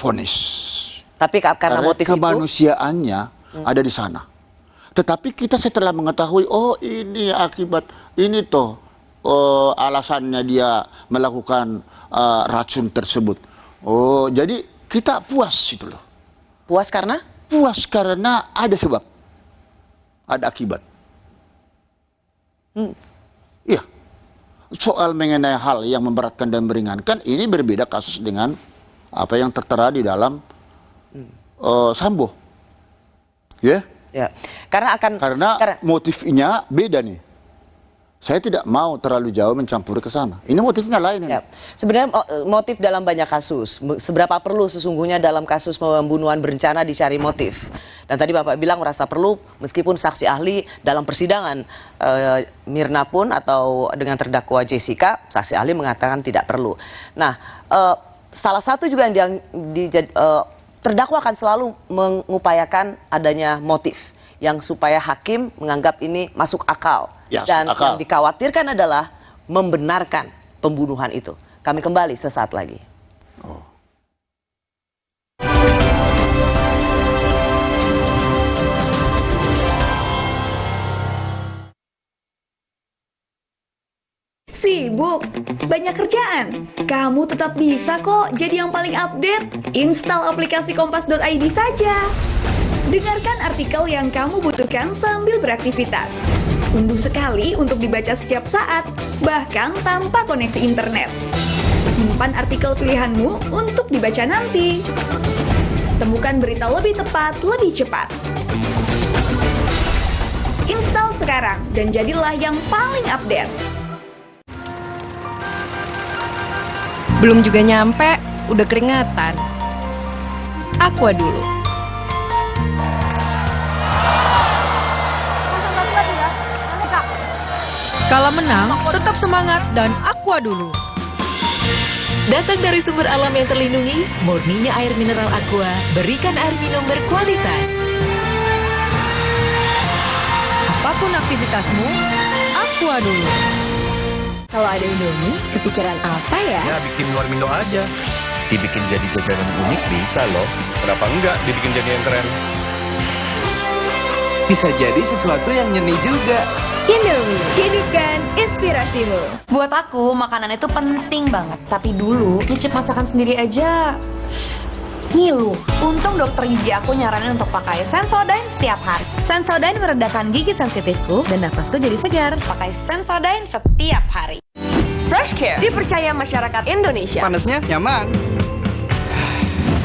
Tapi karena motif kemanusiaannya ada di sana. Tetapi kita setelah mengetahui, oh ini akibat ini toh alasannya dia melakukan racun tersebut. Oh, jadi kita puas itu loh. Puas karena? Puas karena ada sebab, ada akibat. Iya. Soal mengenai hal yang memberatkan dan meringankan ini berbeda kasus dengan apa yang tertera di dalam Sambo. Ya. Ya. Karena motifnya beda nih. Saya tidak mau terlalu jauh mencampuri ke sana. Ini motifnya lain. Ya. Sebenarnya motif dalam banyak kasus. Seberapa perlu sesungguhnya dalam kasus pembunuhan berencana dicari motif. Dan tadi Bapak bilang merasa perlu meskipun saksi ahli dalam persidangan Mirna pun atau dengan terdakwa Jessica, saksi ahli mengatakan tidak perlu. Nah, salah satu juga yang terdakwa akan selalu mengupayakan adanya motif yang supaya hakim menganggap ini masuk akal. Ya, dan yang dikhawatirkan adalah membenarkan pembunuhan itu. Kami kembali sesaat lagi. Sibuk? Banyak kerjaan? Kamu tetap bisa kok jadi yang paling update. Install aplikasi kompas.id saja. Dengarkan artikel yang kamu butuhkan sambil beraktivitas. Unduh sekali untuk dibaca setiap saat, bahkan tanpa koneksi internet. Simpan artikel pilihanmu untuk dibaca nanti. Temukan berita lebih tepat, lebih cepat. Install sekarang dan jadilah yang paling update. Belum juga nyampe, udah keringatan. Aqua dulu. Kala menang, tetap semangat dan Aqua dulu. Datang dari sumber alam yang terlindungi, murninya air mineral Aqua, berikan air minum berkualitas. Apapun aktivitasmu, Aqua dulu. Kalau ada Indomie, kepikiran apa ya? Ya, bikin Warmindo aja. Dibikin jadi jajanan unik bisa loh. Kenapa enggak dibikin jadi yang keren? Bisa jadi sesuatu yang nyeni juga. Indomie, hidupkan inspirasimu. Buat aku, makanan itu penting banget. Tapi dulu, nyicip masakan sendiri aja ngilu. Untung dokter gigi aku nyaranin untuk pakai Sensodyne setiap hari. Sensodyne meredakan gigi sensitifku dan nafasku jadi segar. Pakai Sensodyne setiap hari. Fresh Care dipercaya masyarakat Indonesia. Panasnya nyaman.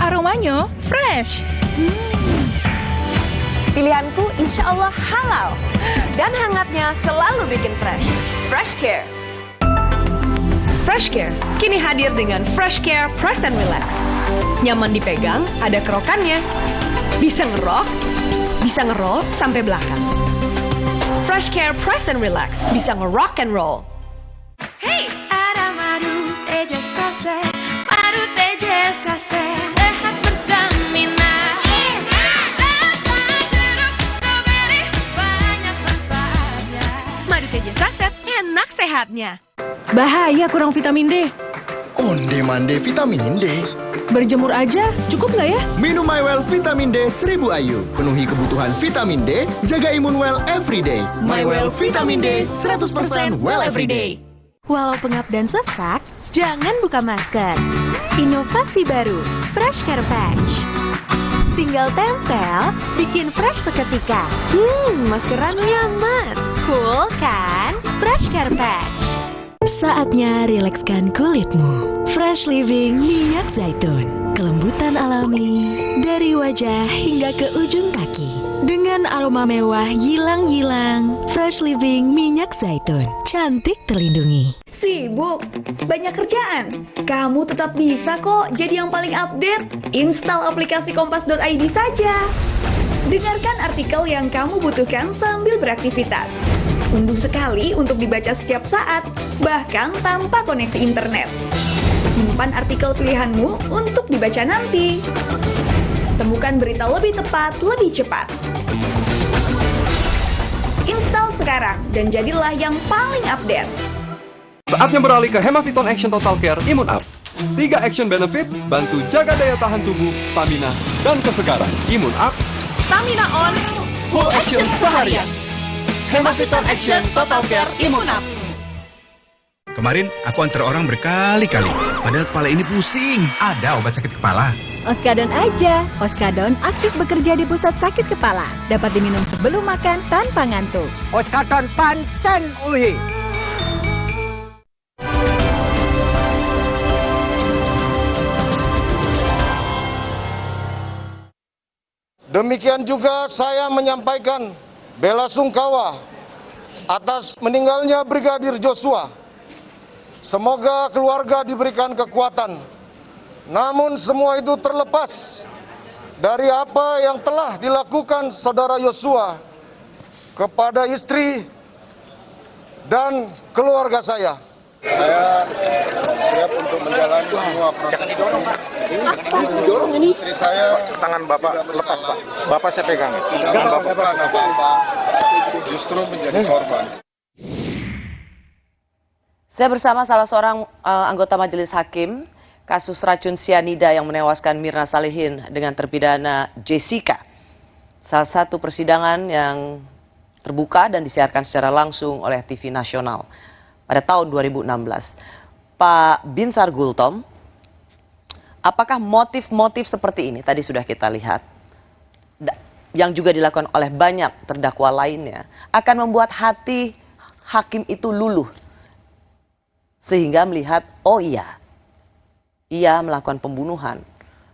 Aromanya fresh. Pilihanku insya Allah halal. Dan hangatnya selalu bikin fresh. Fresh Care. Fresh Care kini hadir dengan Fresh Care Press and Relax. Nyaman dipegang, ada kerokannya. Bisa ngerok, bisa ngeroll sampai belakang. Fresh Care Press and Relax bisa ngerock and roll. Hey, ada madu teja sase, madu teja sase, sehat berstamina. Madu teja saset, enak sehatnya. Bahaya kurang vitamin D. Onde-mande vitamin D. Berjemur aja, cukup nggak ya? Minum MyWell Vitamin D 1000 IU. Penuhi kebutuhan vitamin D, jaga imun well everyday. MyWell Vitamin D 100% well everyday. Walau pengap dan sesak, jangan buka masker. Inovasi baru, Fresh Care Patch. Tinggal tempel, bikin fresh seketika. Maskeran nyaman. Cool kan? Fresh Care Patch. Saatnya rilekskan kulitmu. Fresh Living minyak zaitun. Kelembutan alami dari wajah hingga ke ujung kaki. Dengan aroma mewah yilang-yilang. Fresh Living minyak zaitun. Cantik terlindungi. Sibuk? Banyak kerjaan? Kamu tetap bisa kok jadi yang paling update. Install aplikasi kompas.id saja. Dengarkan artikel yang kamu butuhkan sambil beraktivitas. Unduh sekali untuk dibaca setiap saat, bahkan tanpa koneksi internet. Simpan artikel pilihanmu untuk dibaca nanti. Temukan berita lebih tepat, lebih cepat. Install sekarang dan jadilah yang paling update. Saatnya beralih ke Hemaviton Action Total Care Immune Up. 3 action benefit, bantu jaga daya tahan tubuh, stamina, dan kesegaran. Immune Up, Stamina on, full action seharian. Hemaviton Action Total Care Immune Up. Kemarin aku antar orang berkali-kali, padahal kepala ini pusing. Ada obat sakit kepala? Oskadon aja. Oskadon aktif bekerja di pusat sakit kepala. Dapat diminum sebelum makan tanpa ngantuk. Oskadon pancen uhi. Demikian juga saya menyampaikan bela sungkawa atas meninggalnya Brigadir Joshua. Semoga keluarga diberikan kekuatan. Namun semua itu terlepas dari apa yang telah dilakukan saudara Joshua kepada istri dan keluarga saya. Saya siap untuk menjalani semua proses. Istri saya, tangan Bapak lepas, Pak. Bapak saya pegang. Tangan Bapak bukan apa-apa, justru menjadi korban. Saya bersama salah seorang anggota majelis hakim kasus racun sianida yang menewaskan Mirna Salihin dengan terpidana Jessica. Salah satu persidangan yang terbuka dan disiarkan secara langsung oleh TV nasional pada tahun 2016. Pak Binsar Gultom, apakah motif-motif seperti ini, tadi sudah kita lihat, yang juga dilakukan oleh banyak terdakwa lainnya, akan membuat hati hakim itu luluh, sehingga melihat, oh iya, ia melakukan pembunuhan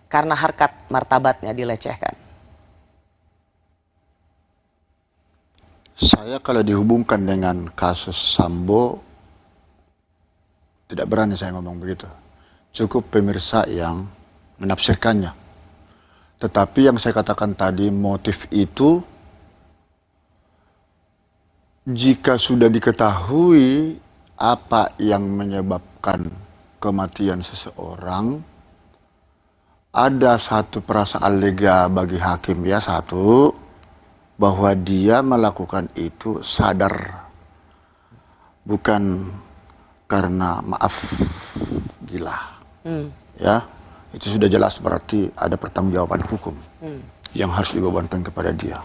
karena harkat martabatnya dilecehkan? Saya kalau dihubungkan dengan kasus Sambo, tidak berani saya ngomong begitu. Cukup pemirsa yang menafsirkannya. Tetapi yang saya katakan tadi, motif itu jika sudah diketahui apa yang menyebabkan kematian seseorang, ada satu perasaan lega bagi hakim, ya, satu, bahwa dia melakukan itu sadar, bukan karena maaf gila. Ya, itu sudah jelas berarti ada pertanggungjawaban hukum yang harus dibebankan kepada dia.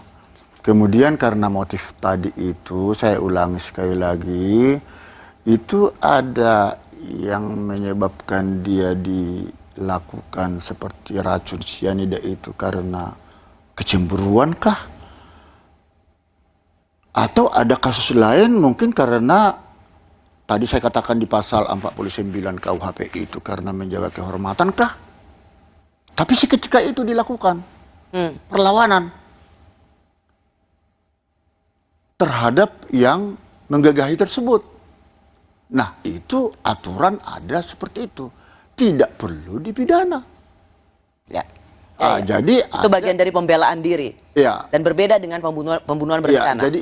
Kemudian karena motif tadi itu, saya ulangi sekali lagi, itu ada yang menyebabkan dia dilakukan seperti racun sianida itu karena kecemburuan kah? Atau ada kasus lain mungkin karena tadi saya katakan di pasal 49 KUHP itu karena menjaga kehormatan kah? Tapi seketika itu dilakukan perlawanan terhadap yang menggagahi tersebut. Nah, itu aturan ada seperti itu. Tidak perlu dipidana. Ya. Jadi itu bagian dari pembelaan diri. Ya. Dan berbeda dengan pembunuhan berencana. Ya, jadi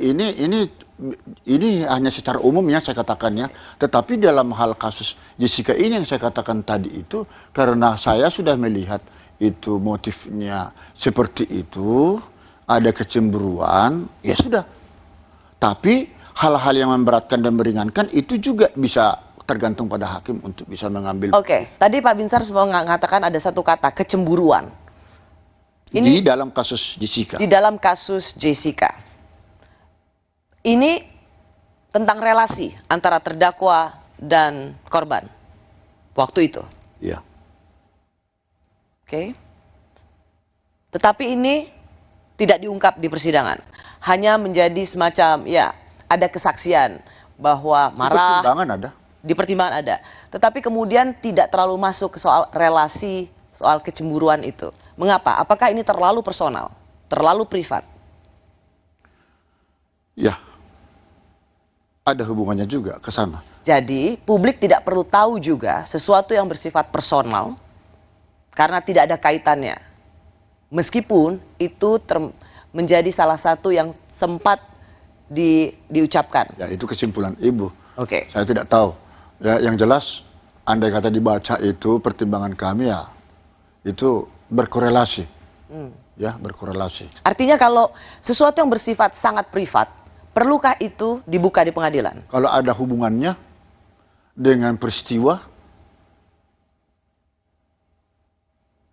ini hanya secara umum ya saya katakannya. Tetapi dalam hal kasus Jessica ini yang saya katakan tadi itu, karena saya sudah melihat itu motifnya seperti itu, ada kecemburuan, ya sudah. Tapi hal-hal yang memberatkan dan meringankan itu juga bisa tergantung pada hakim untuk bisa mengambil. Oke, tadi Pak Binsar semua mengatakan ada satu kata, kecemburuan. Ini di dalam kasus Jessica. Di dalam kasus Jessica. Ini tentang relasi antara terdakwa dan korban waktu itu. Iya. Oke. Tetapi ini tidak diungkap di persidangan. Hanya menjadi semacam, ya, ada kesaksian bahwa marah. Pertimbangan ada. di pertimbangan ada. Tetapi kemudian tidak terlalu masuk ke soal relasi, soal kecemburuan itu. Mengapa? Apakah ini terlalu personal, terlalu privat? Ya, ada hubungannya juga ke sana. Jadi publik tidak perlu tahu juga sesuatu yang bersifat personal karena tidak ada kaitannya. Meskipun itu menjadi salah satu yang sempat diucapkan. Ya, itu kesimpulan Ibu. Oke. Saya tidak tahu. Ya, yang jelas andai kata dibaca itu pertimbangan kami ya itu berkorelasi. Ya, berkorelasi. Artinya kalau sesuatu yang bersifat sangat privat, perlukah itu dibuka di pengadilan? Kalau ada hubungannya dengan peristiwa,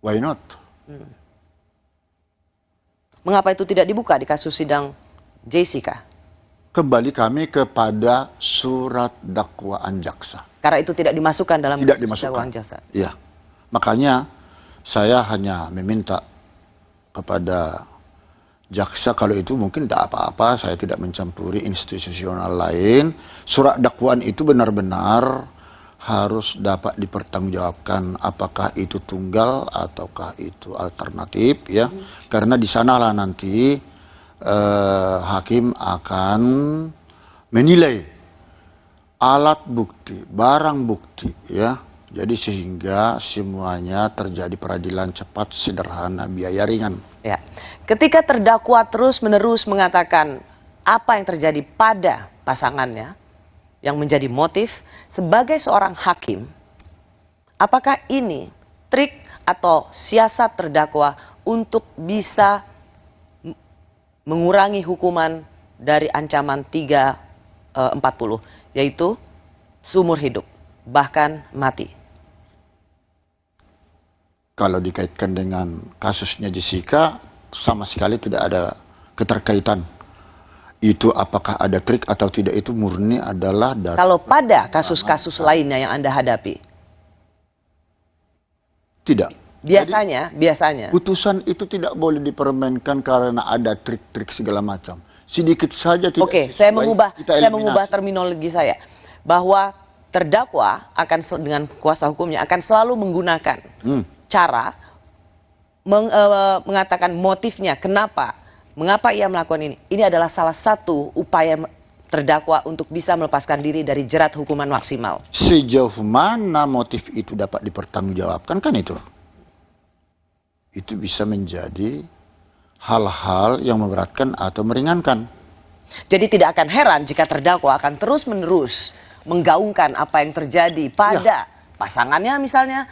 why not? Mengapa itu tidak dibuka di kasus sidang Jessica? Kembali kami kepada surat dakwaan jaksa. Karena itu tidak dimasukkan dalam Tidak kasus dimasukkan. dakwaan jaksa. Iya. Makanya saya hanya meminta kepada jaksa kalau itu mungkin tidak apa-apa, saya tidak mencampuri institusional lain. Surat dakwaan itu benar-benar harus dapat dipertanggungjawabkan apakah itu tunggal ataukah itu alternatif ya. Karena di sanalah nanti hakim akan menilai alat bukti, barang bukti ya. Jadi sehingga semuanya terjadi peradilan cepat, sederhana, biaya ringan. Ya. Ketika terdakwa terus-menerus mengatakan apa yang terjadi pada pasangannya yang menjadi motif, sebagai seorang hakim, apakah ini trik atau siasat terdakwa untuk bisa mengurangi hukuman dari ancaman 340, yaitu seumur hidup, bahkan mati? Kalau dikaitkan dengan kasusnya Jessica, sama sekali tidak ada keterkaitan. Itu apakah ada trik atau tidak itu murni adalah dari... Kalau pada kasus-kasus lainnya yang Anda hadapi? Tidak. Biasanya. Putusan itu tidak boleh dipermainkan karena ada trik-trik segala macam. Sedikit saja tidak. Oke, saya mengubah terminologi saya. Bahwa terdakwa akan dengan kuasa hukumnya akan selalu menggunakan cara mengatakan motifnya, mengapa ia melakukan ini. Ini adalah salah satu upaya terdakwa untuk bisa melepaskan diri dari jerat hukuman maksimal. Sejauh mana motif itu dapat dipertanggungjawabkan kan itu bisa menjadi hal-hal yang memberatkan atau meringankan. Jadi tidak akan heran jika terdakwa akan terus-menerus menggaungkan apa yang terjadi pada pasangannya misalnya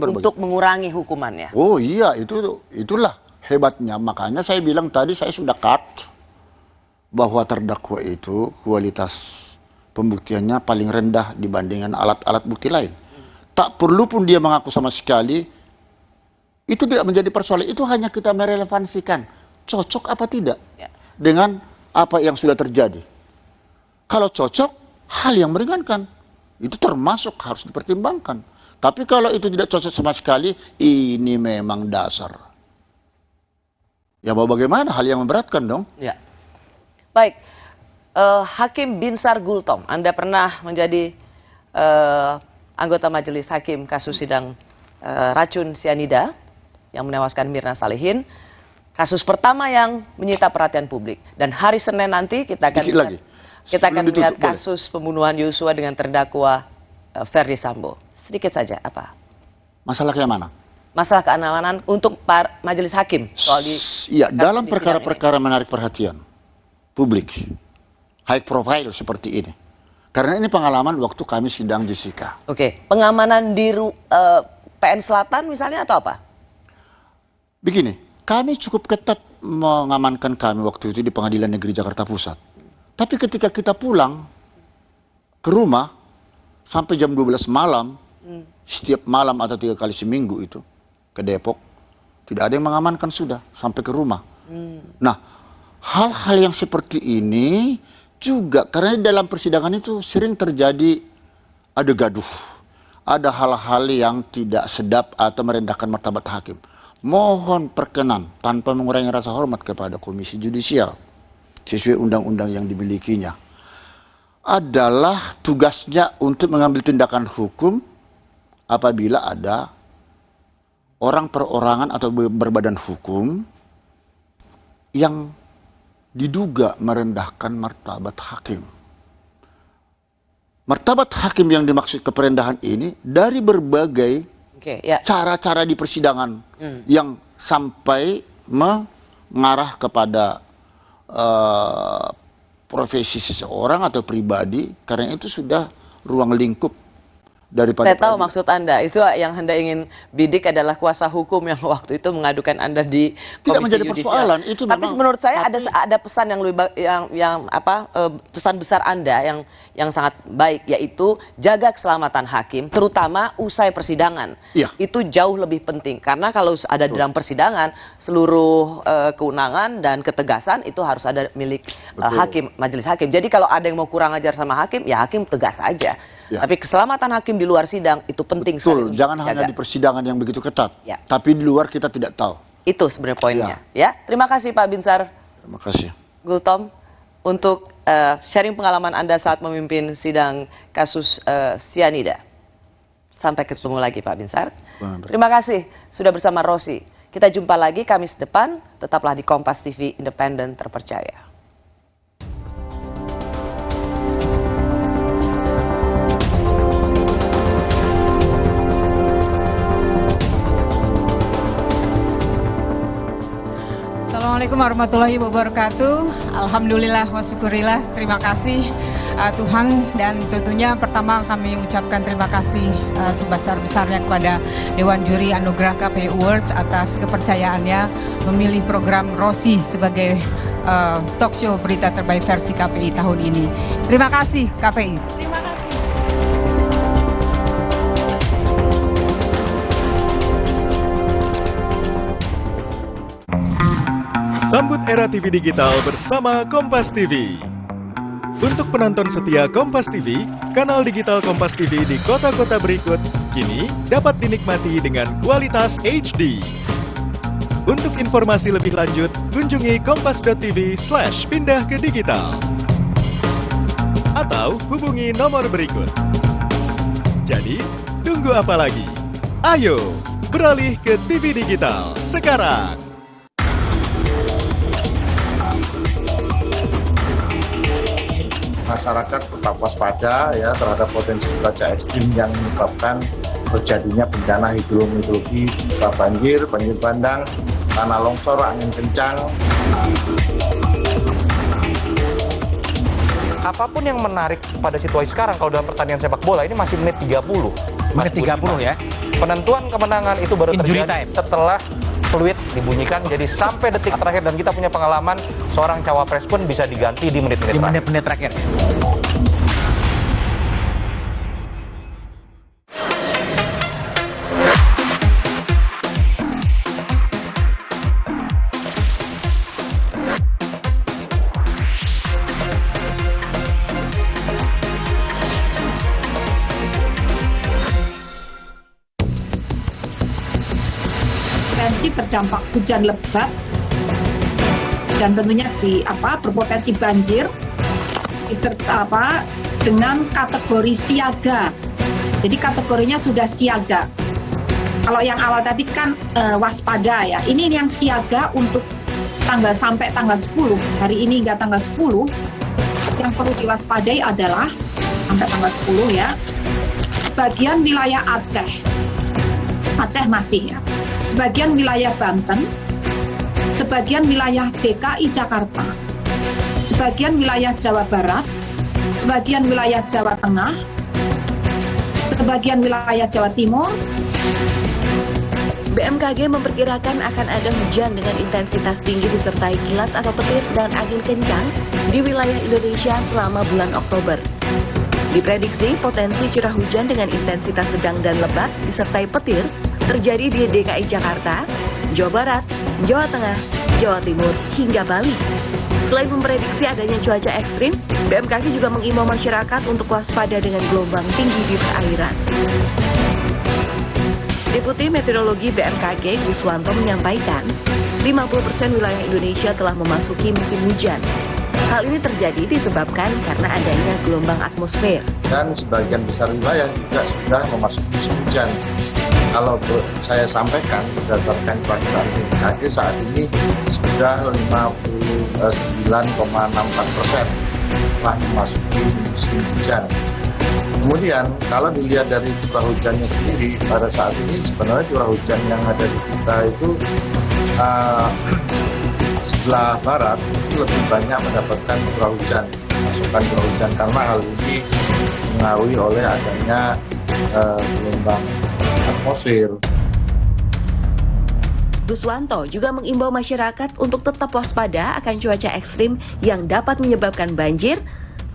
untuk mengurangi hukumannya. Oh iya, itulah hebatnya. Makanya saya bilang tadi saya sudah cut bahwa terdakwa itu kualitas pembuktiannya paling rendah dibandingkan alat-alat bukti lain. Tak perlu pun dia mengaku sama sekali. Itu tidak menjadi persoalan. Itu hanya kita merelevansikan cocok apa tidak dengan apa yang sudah terjadi. Kalau cocok, hal yang meringankan. Itu termasuk harus dipertimbangkan. Tapi kalau itu tidak cocok sama sekali, ini memang dasar. Ya mau bagaimana, hal yang memberatkan dong. Ya. Baik, Hakim Binsar Gultom, Anda pernah menjadi anggota majelis hakim kasus sidang racun sianida yang menewaskan Mirna Salihin. Kasus pertama yang menyita perhatian publik. Dan hari Senin nanti kita akan melihat kasus pembunuhan Yosua dengan terdakwa Ferdi Sambo. Sedikit saja, apa? Masalah keamanan. Masalah keamanan untuk majelis hakim. Iya, dalam perkara-perkara menarik perhatian publik, high profile seperti ini. Karena ini pengalaman waktu kami sidang Jessica. Oke, pengamanan di PN Selatan misalnya atau apa? Begini, kami cukup ketat mengamankan kami waktu itu di Pengadilan Negeri Jakarta Pusat. Tapi ketika kita pulang ke rumah sampai jam 12 malam, setiap malam atau 3 kali seminggu itu ke Depok, tidak ada yang mengamankan sudah sampai ke rumah. Nah, hal-hal yang seperti ini juga karena dalam persidangan itu sering terjadi ada gaduh, ada hal-hal yang tidak sedap atau merendahkan martabat hakim. Mohon perkenan tanpa mengurangi rasa hormat kepada Komisi Judisial sesuai undang-undang yang dimilikinya. adalah tugasnya untuk mengambil tindakan hukum apabila ada orang perorangan atau berbadan hukum yang diduga merendahkan martabat hakim. Martabat hakim yang dimaksud keperendahan ini dari berbagai cara-cara di persidangan yang sampai mengarah kepada profesi seseorang atau pribadi, karena itu sudah ruang lingkup daripada. Saya tahu maksud Anda, itu yang Anda ingin bidik adalah kuasa hukum yang waktu itu mengadukan Anda di Komisi Tidak menjadi Yudisial. persoalan, itu Tapi memang, menurut saya ada pesan yang lebih pesan besar Anda yang sangat baik, yaitu jaga keselamatan hakim, terutama usai persidangan. Iya. Itu jauh lebih penting, karena kalau ada di dalam persidangan, seluruh kewenangan dan ketegasan itu harus ada milik hakim, majelis hakim. Jadi kalau ada yang mau kurang ajar sama hakim, ya hakim tegas aja. Ya. Tapi keselamatan hakim di luar sidang itu penting sekali. Betul, jangan hanya di persidangan yang begitu ketat, tapi di luar kita tidak tahu. Itu sebenarnya poinnya. Ya, terima kasih Pak Binsar. Terima kasih. Gultom untuk sharing pengalaman Anda saat memimpin sidang kasus sianida. Sampai ketemu lagi Pak Binsar. Terima kasih sudah bersama Rosi. Kita jumpa lagi Kamis depan. Tetaplah di Kompas TV, independen terpercaya. Assalamualaikum warahmatullahi wabarakatuh. Alhamdulillah wa syukurillah. Terima kasih Tuhan, dan tentunya pertama kami ucapkan terima kasih sebesar-besarnya kepada Dewan Juri Anugerah KPI Awards atas kepercayaannya memilih program Rosi sebagai talk show berita terbaik versi KPI tahun ini. Terima kasih KPI. Terima kasih. Sambut era TV digital bersama Kompas TV. Untuk penonton setia Kompas TV, kanal digital Kompas TV di kota-kota berikut kini dapat dinikmati dengan kualitas HD. Untuk informasi lebih lanjut, kunjungi kompas.tv/pindah ke digital. Atau hubungi nomor berikut. Jadi, tunggu apa lagi? Ayo, beralih ke TV digital sekarang. Masyarakat tetap waspada ya terhadap potensi cuaca ekstrim yang menyebabkan terjadinya bencana hidrometeorologi berupa banjir bandang, tanah longsor, angin kencang. Apapun yang menarik pada situasi sekarang kalau dalam pertandingan sepak bola ini masih menit 30. Menit 30 ya. Penentuan kemenangan itu baru terjadi setelah fluid dibunyikan, jadi sampai detik terakhir, dan kita punya pengalaman seorang cawapres pun bisa diganti di menit-menit terakhir. Terdampak hujan lebat dan tentunya berpotensi banjir dengan kategori siaga. Jadi kategorinya sudah siaga. Kalau yang awal tadi kan waspada ya. Ini yang siaga untuk sampai tanggal 10. Hari ini hingga tanggal 10. Yang perlu diwaspadai adalah sampai tanggal 10 ya. Sebagian wilayah Aceh masih ya. Sebagian wilayah Banten, sebagian wilayah DKI Jakarta, sebagian wilayah Jawa Barat, sebagian wilayah Jawa Tengah, sebagian wilayah Jawa Timur. BMKG memperkirakan akan ada hujan dengan intensitas tinggi disertai kilat atau petir dan angin kencang di wilayah Indonesia selama bulan Oktober. Diprediksi potensi curah hujan dengan intensitas sedang dan lebat disertai petir terjadi di DKI Jakarta, Jawa Barat, Jawa Tengah, Jawa Timur, hingga Bali. Selain memprediksi adanya cuaca ekstrim, BMKG juga mengimbau masyarakat untuk waspada dengan gelombang tinggi di perairan. Deputi Meteorologi BMKG Guswanto menyampaikan, 50% wilayah Indonesia telah memasuki musim hujan. Hal ini terjadi disebabkan karena adanya gelombang atmosfer. Dan sebagian besar wilayah juga sudah memasuki musim hujan. Kalau saya sampaikan berdasarkan perkiraan BMKG saat ini sudah 59,64% telah memasuki musim hujan. Kemudian kalau dilihat dari curah hujannya sendiri, pada saat ini sebenarnya curah hujan yang ada di kita itu sebelah barat itu lebih banyak mendapatkan curah hujan, masukan curah hujan, karena hal ini mengaruhi oleh adanya gelombang atmosfer. Guswanto juga mengimbau masyarakat untuk tetap waspada akan cuaca ekstrim yang dapat menyebabkan banjir,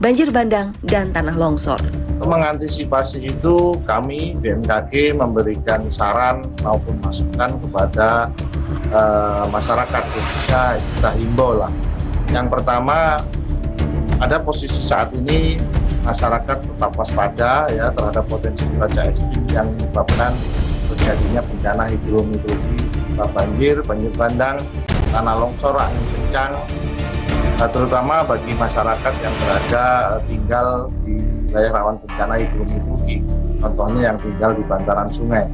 banjir bandang, dan tanah longsor. Mengantisipasi itu, kami BMKG memberikan saran maupun masukan kepada masyarakat, khususnya kita himbau lah. Yang pertama, ada posisi saat ini masyarakat tetap waspada ya terhadap potensi cuaca ekstrim yang menyebabkan terjadinya bencana hidrometeorologi, banjir, banjir bandang, tanah longsor, angin kencang, terutama bagi masyarakat yang tinggal di wilayah rawan bencana hidrometeorologi, contohnya yang tinggal di bantaran sungai.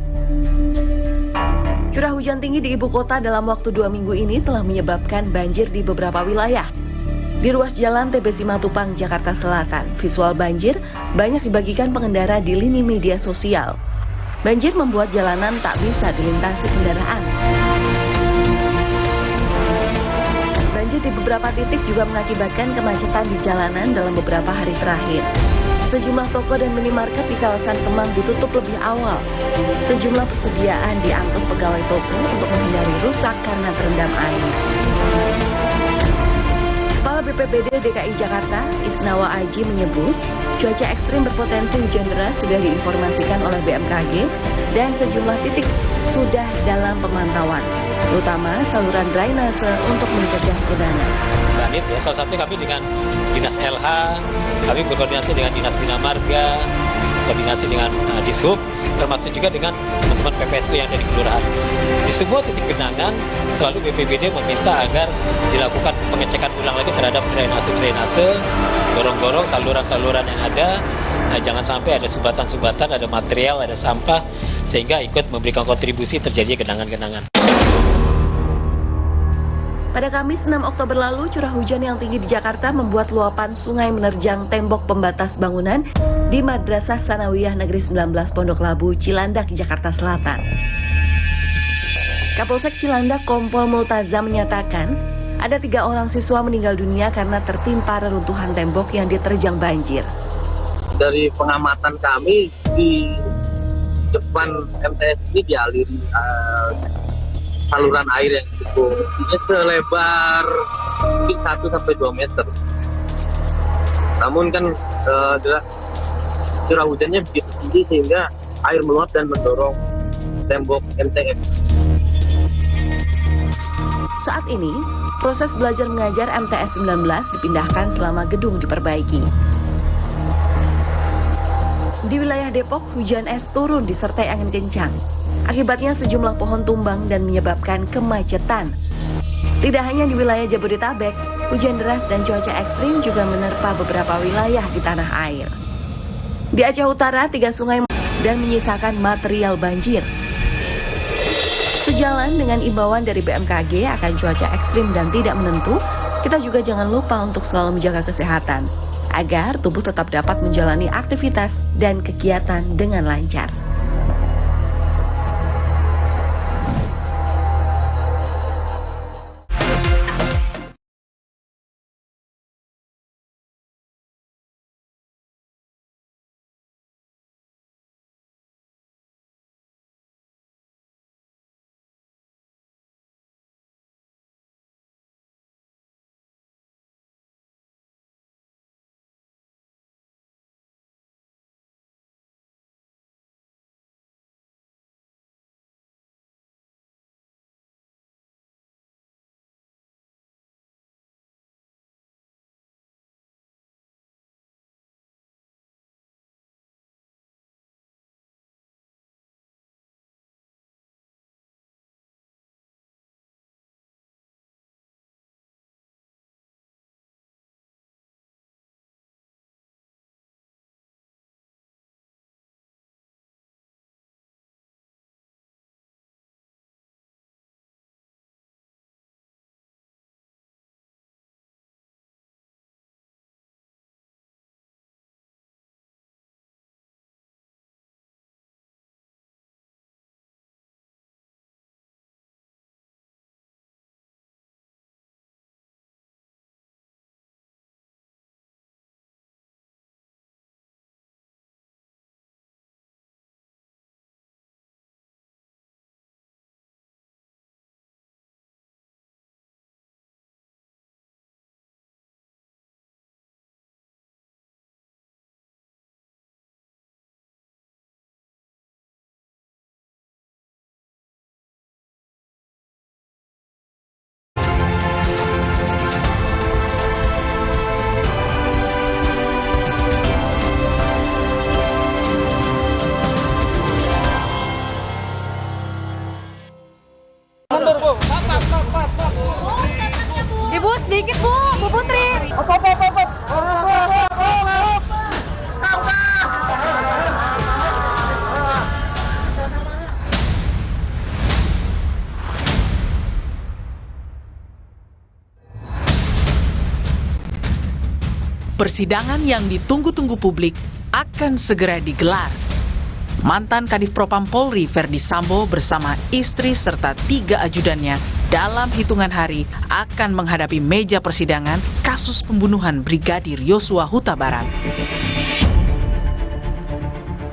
Curah hujan tinggi di ibu kota dalam waktu 2 minggu ini telah menyebabkan banjir di beberapa wilayah. Di ruas jalan TB Simatupang, Jakarta Selatan, visual banjir banyak dibagikan pengendara di lini media sosial. Banjir membuat jalanan tak bisa dilintasi kendaraan. Banjir di beberapa titik juga mengakibatkan kemacetan di jalanan dalam beberapa hari terakhir. Sejumlah toko dan minimarket di kawasan Kemang ditutup lebih awal. Sejumlah persediaan diangkut pegawai toko untuk menghindari rusak karena terendam air. Kepala BPBD DKI Jakarta, Isnawa Aji menyebut, cuaca ekstrim berpotensi hujan deras sudah diinformasikan oleh BMKG dan sejumlah titik sudah dalam pemantauan, terutama saluran drainase untuk mencegah genangan. Ya, salah satunya kami dengan Dinas LH, kami berkoordinasi dengan Dinas Bina Marga, koordinasi dengan Dishub, termasuk juga dengan teman-teman PPSU yang ada di kelurahan. Di semua titik genangan, selalu BPBD meminta agar dilakukan pengecekan ulang lagi terhadap drainase, gorong-gorong, saluran-saluran yang ada. Nah, jangan sampai ada sumbatan-sumbatan, ada material, ada sampah, sehingga ikut memberikan kontribusi terjadi genangan-genangan. Pada Kamis 6 Oktober lalu, curah hujan yang tinggi di Jakarta membuat luapan sungai menerjang tembok pembatas bangunan di Madrasah Sanawiyah Negeri 19 Pondok Labu, Cilandak, Jakarta Selatan. Kapolsek Cilandak Kompol Multazam menyatakan, ada 3 orang siswa meninggal dunia karena tertimpa reruntuhan tembok yang diterjang banjir. Dari pengamatan kami, di depan MTS ini dialiri saluran air yang cukup selebar mungkin 1-2 meter. Namun kan curah hujannya begitu tinggi sehingga air meluap dan mendorong tembok MTS. Saat ini, proses belajar mengajar MTS 19 dipindahkan selama gedung diperbaiki. Di wilayah Depok, hujan es turun disertai angin kencang. Akibatnya sejumlah pohon tumbang dan menyebabkan kemacetan. Tidak hanya di wilayah Jabodetabek, hujan deras dan cuaca ekstrim juga menerpa beberapa wilayah di tanah air. Di Aceh Utara, 3 sungai dan menyisakan material banjir. Sejalan dengan imbauan dari BMKG akan cuaca ekstrim dan tidak menentu, kita juga jangan lupa untuk selalu menjaga kesehatan, agar tubuh tetap dapat menjalani aktivitas dan kegiatan dengan lancar. sedikit, Bu Putri. Persidangan yang ditunggu-tunggu publik akan segera digelar. Mantan Kadif Propam Polri Verdi Sambo bersama istri serta 3 ajudannya dalam hitungan hari akan menghadapi meja persidangan kasus pembunuhan Brigadir Yosua Huta Barat.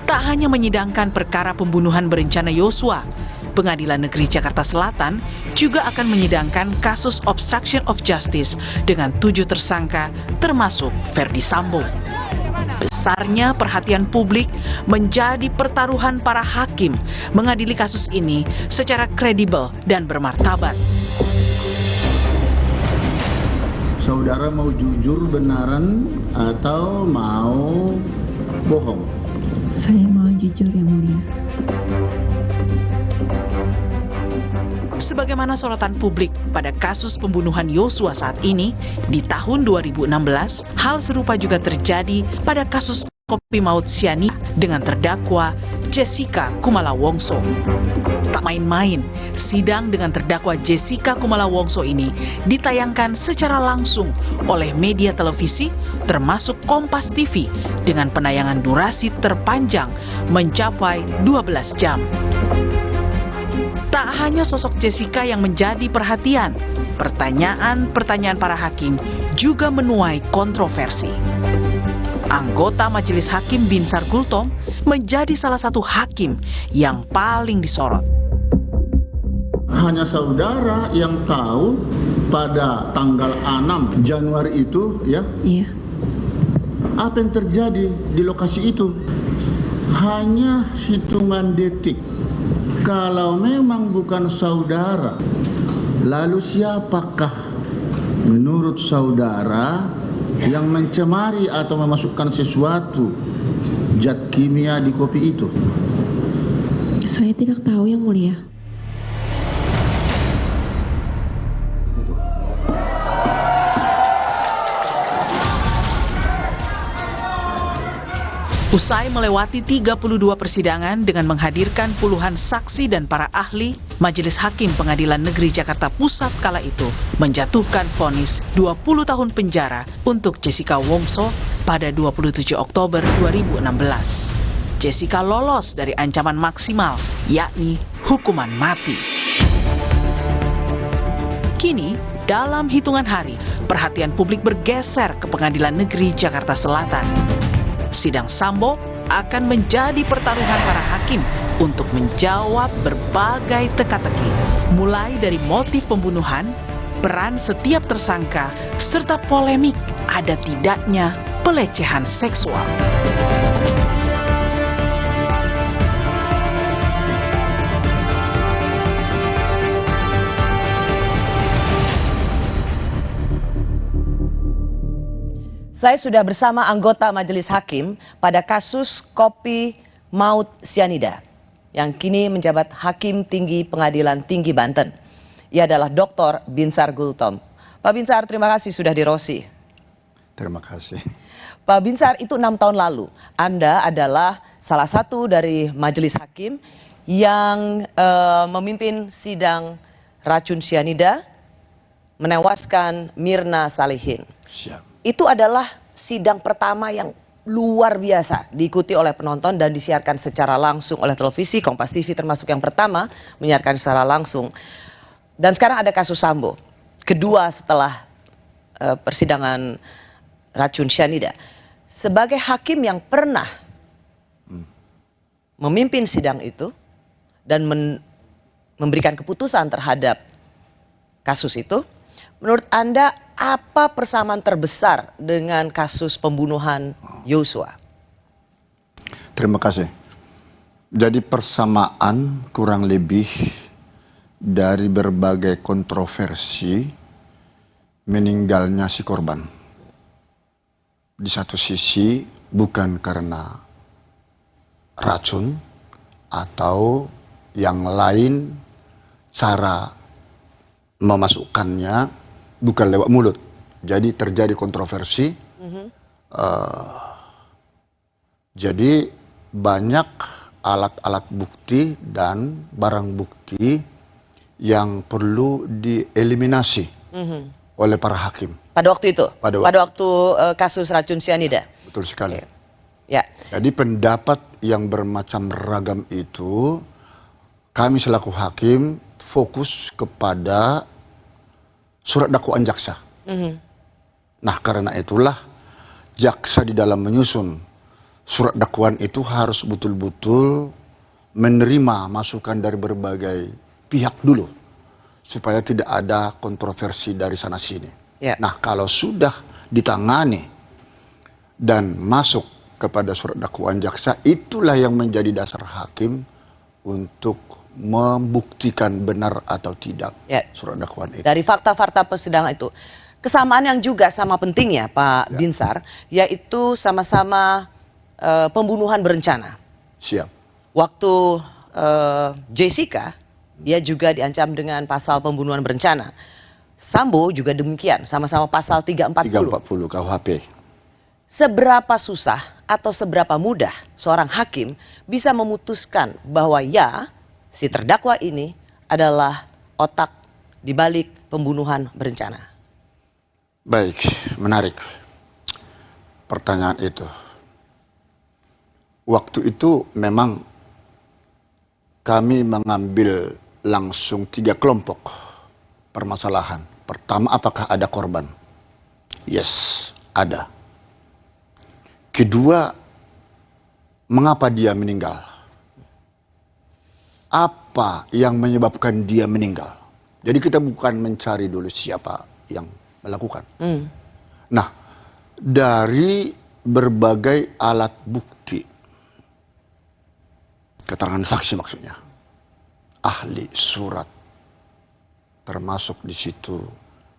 Tak hanya menyidangkan perkara pembunuhan berencana Yosua, Pengadilan Negeri Jakarta Selatan juga akan menyidangkan kasus obstruction of justice dengan 7 tersangka termasuk Verdi Sambo. Besarnya perhatian publik menjadi pertaruhan para hakim mengadili kasus ini secara kredibel dan bermartabat. Saudara mau jujur benaran atau mau bohong? Saya mau jujur, Yang Mulia. Sebagaimana sorotan publik pada kasus pembunuhan Yosua saat ini, di tahun 2016, hal serupa juga terjadi pada kasus kopi maut sianida dengan terdakwa Jessica Kumala Wongso. Tak main-main, sidang dengan terdakwa Jessica Kumala Wongso ini ditayangkan secara langsung oleh media televisi termasuk Kompas TV dengan penayangan durasi terpanjang mencapai 12 jam. Tak hanya sosok Jessica yang menjadi perhatian, pertanyaan-pertanyaan para hakim juga menuai kontroversi. Anggota Majelis Hakim Binsar Gultom menjadi salah satu hakim yang paling disorot. Hanya saudara yang tahu pada tanggal 6 Januari itu, ya? Iya. Apa yang terjadi di lokasi itu? Hanya hitungan detik. Kalau memang bukan saudara, lalu siapakah menurut saudara yang mencemari atau memasukkan sesuatu zat kimia di kopi itu? Saya tidak tahu, Yang Mulia. Usai melewati 32 persidangan dengan menghadirkan puluhan saksi dan para ahli, Majelis Hakim Pengadilan Negeri Jakarta Pusat kala itu menjatuhkan vonis 20 tahun penjara untuk Jessica Wongso pada 27 Oktober 2016. Jessica lolos dari ancaman maksimal, yakni hukuman mati. Kini, dalam hitungan hari, perhatian publik bergeser ke Pengadilan Negeri Jakarta Selatan. Sidang Sambo akan menjadi pertaruhan para hakim untuk menjawab berbagai teka-teki, mulai dari motif pembunuhan, peran setiap tersangka, serta polemik ada tidaknya pelecehan seksual. Saya sudah bersama anggota Majelis Hakim pada kasus kopi maut sianida yang kini menjabat Hakim Tinggi Pengadilan Tinggi Banten. Ia adalah Dr. Binsar Gultom. Pak Binsar, terima kasih sudah di Rosi. Terima kasih. Pak Binsar, itu 6 tahun lalu Anda adalah salah satu dari Majelis Hakim yang memimpin sidang racun sianida menewaskan Mirna Salihin. Siap. Itu adalah sidang pertama yang luar biasa diikuti oleh penonton dan disiarkan secara langsung oleh televisi. Kompas TV termasuk yang pertama menyiarkan secara langsung. Dan sekarang ada kasus Sambo, kedua setelah persidangan racun sianida. Sebagai hakim yang pernah memimpin sidang itu dan memberikan keputusan terhadap kasus itu, menurut Anda apa persamaan terbesar dengan kasus pembunuhan Yosua? Terima kasih. Jadi persamaan kurang lebih dari berbagai kontroversi meninggalnya si korban. Di satu sisi bukan karena racun atau yang lain cara memasukkannya, Bukan lewat mulut. Jadi terjadi kontroversi. Jadi banyak alat-alat bukti dan barang bukti yang perlu dieliminasi oleh para hakim. Pada waktu itu? Pada waktu kasus racun cyanida? Betul sekali. Ya. Jadi pendapat yang bermacam ragam itu, kami selaku hakim fokus kepada surat dakwaan jaksa. Nah, karena itulah jaksa di dalam menyusun surat dakwaan itu harus betul-betul menerima masukan dari berbagai pihak dulu, supaya tidak ada kontroversi dari sana-sini. Nah, kalau sudah ditangani dan masuk kepada surat dakwaan jaksa, itulah yang menjadi dasar hakim untuk membuktikan benar atau tidak surat dakwaan itu. Dari fakta-fakta persidangan itu, kesamaan yang juga sama pentingnya Pak Binsar, yaitu sama-sama pembunuhan berencana. Siap. Waktu Jessica, dia juga diancam dengan pasal pembunuhan berencana. Sambo juga demikian, sama-sama pasal 340 KUHP. Seberapa susah atau seberapa mudah seorang hakim bisa memutuskan bahwa si terdakwa ini adalah otak di balik pembunuhan berencana? Baik, menarik pertanyaan itu. Waktu itu memang kami mengambil langsung 3 kelompok permasalahan. Pertama, apakah ada korban? Yes, ada. Kedua, mengapa dia meninggal? Apa yang menyebabkan dia meninggal? Jadi kita bukan mencari dulu siapa yang melakukan. Nah, dari berbagai alat bukti, keterangan saksi maksudnya, ahli, surat, termasuk di situ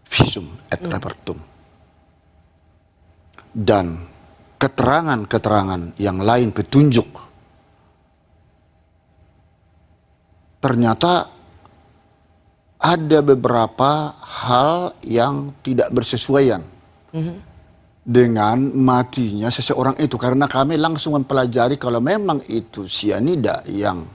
visum et repertum, dan keterangan-keterangan yang lain, petunjuk, ternyata ada beberapa hal yang tidak bersesuaian dengan matinya seseorang itu. Karena kami langsung mempelajari kalau memang itu cyanida yang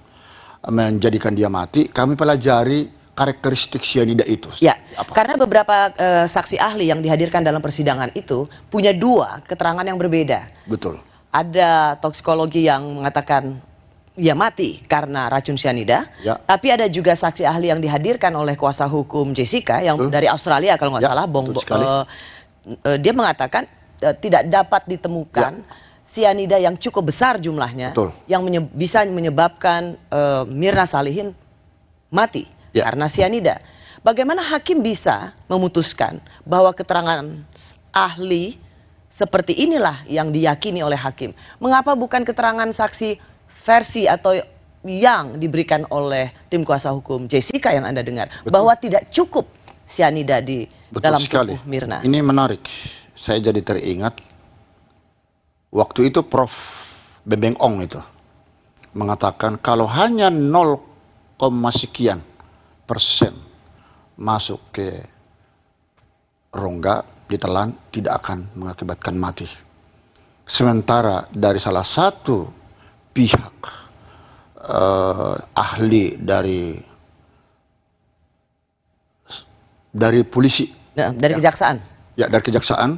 menjadikan dia mati, kami pelajari karakteristik cyanida itu. Ya, karena beberapa saksi ahli yang dihadirkan dalam persidangan itu punya 2 keterangan yang berbeda. Betul. Ada toksikologi yang mengatakan ia mati karena racun cyanida, tapi ada juga saksi ahli yang dihadirkan oleh kuasa hukum Jessica yang dari Australia kalau nggak salah, dia mengatakan tidak dapat ditemukan cyanida yang cukup besar jumlahnya yang bisa menyebabkan Mirna Salihin mati karena cyanida. Bagaimana hakim bisa memutuskan bahwa keterangan ahli seperti inilah yang diyakini oleh hakim? Mengapa bukan keterangan saksi versi atau yang diberikan oleh tim kuasa hukum Jessica yang Anda dengar, bahwa tidak cukup cyanida di dalam tubuh Mirna? Ini menarik. Saya jadi teringat waktu itu Prof. Bembeng Ong itu mengatakan kalau hanya 0, sekian persen masuk ke rongga ditelan tidak akan mengakibatkan mati. Sementara dari salah satu pihak ahli dari polisi, dari kejaksaan, dari kejaksaan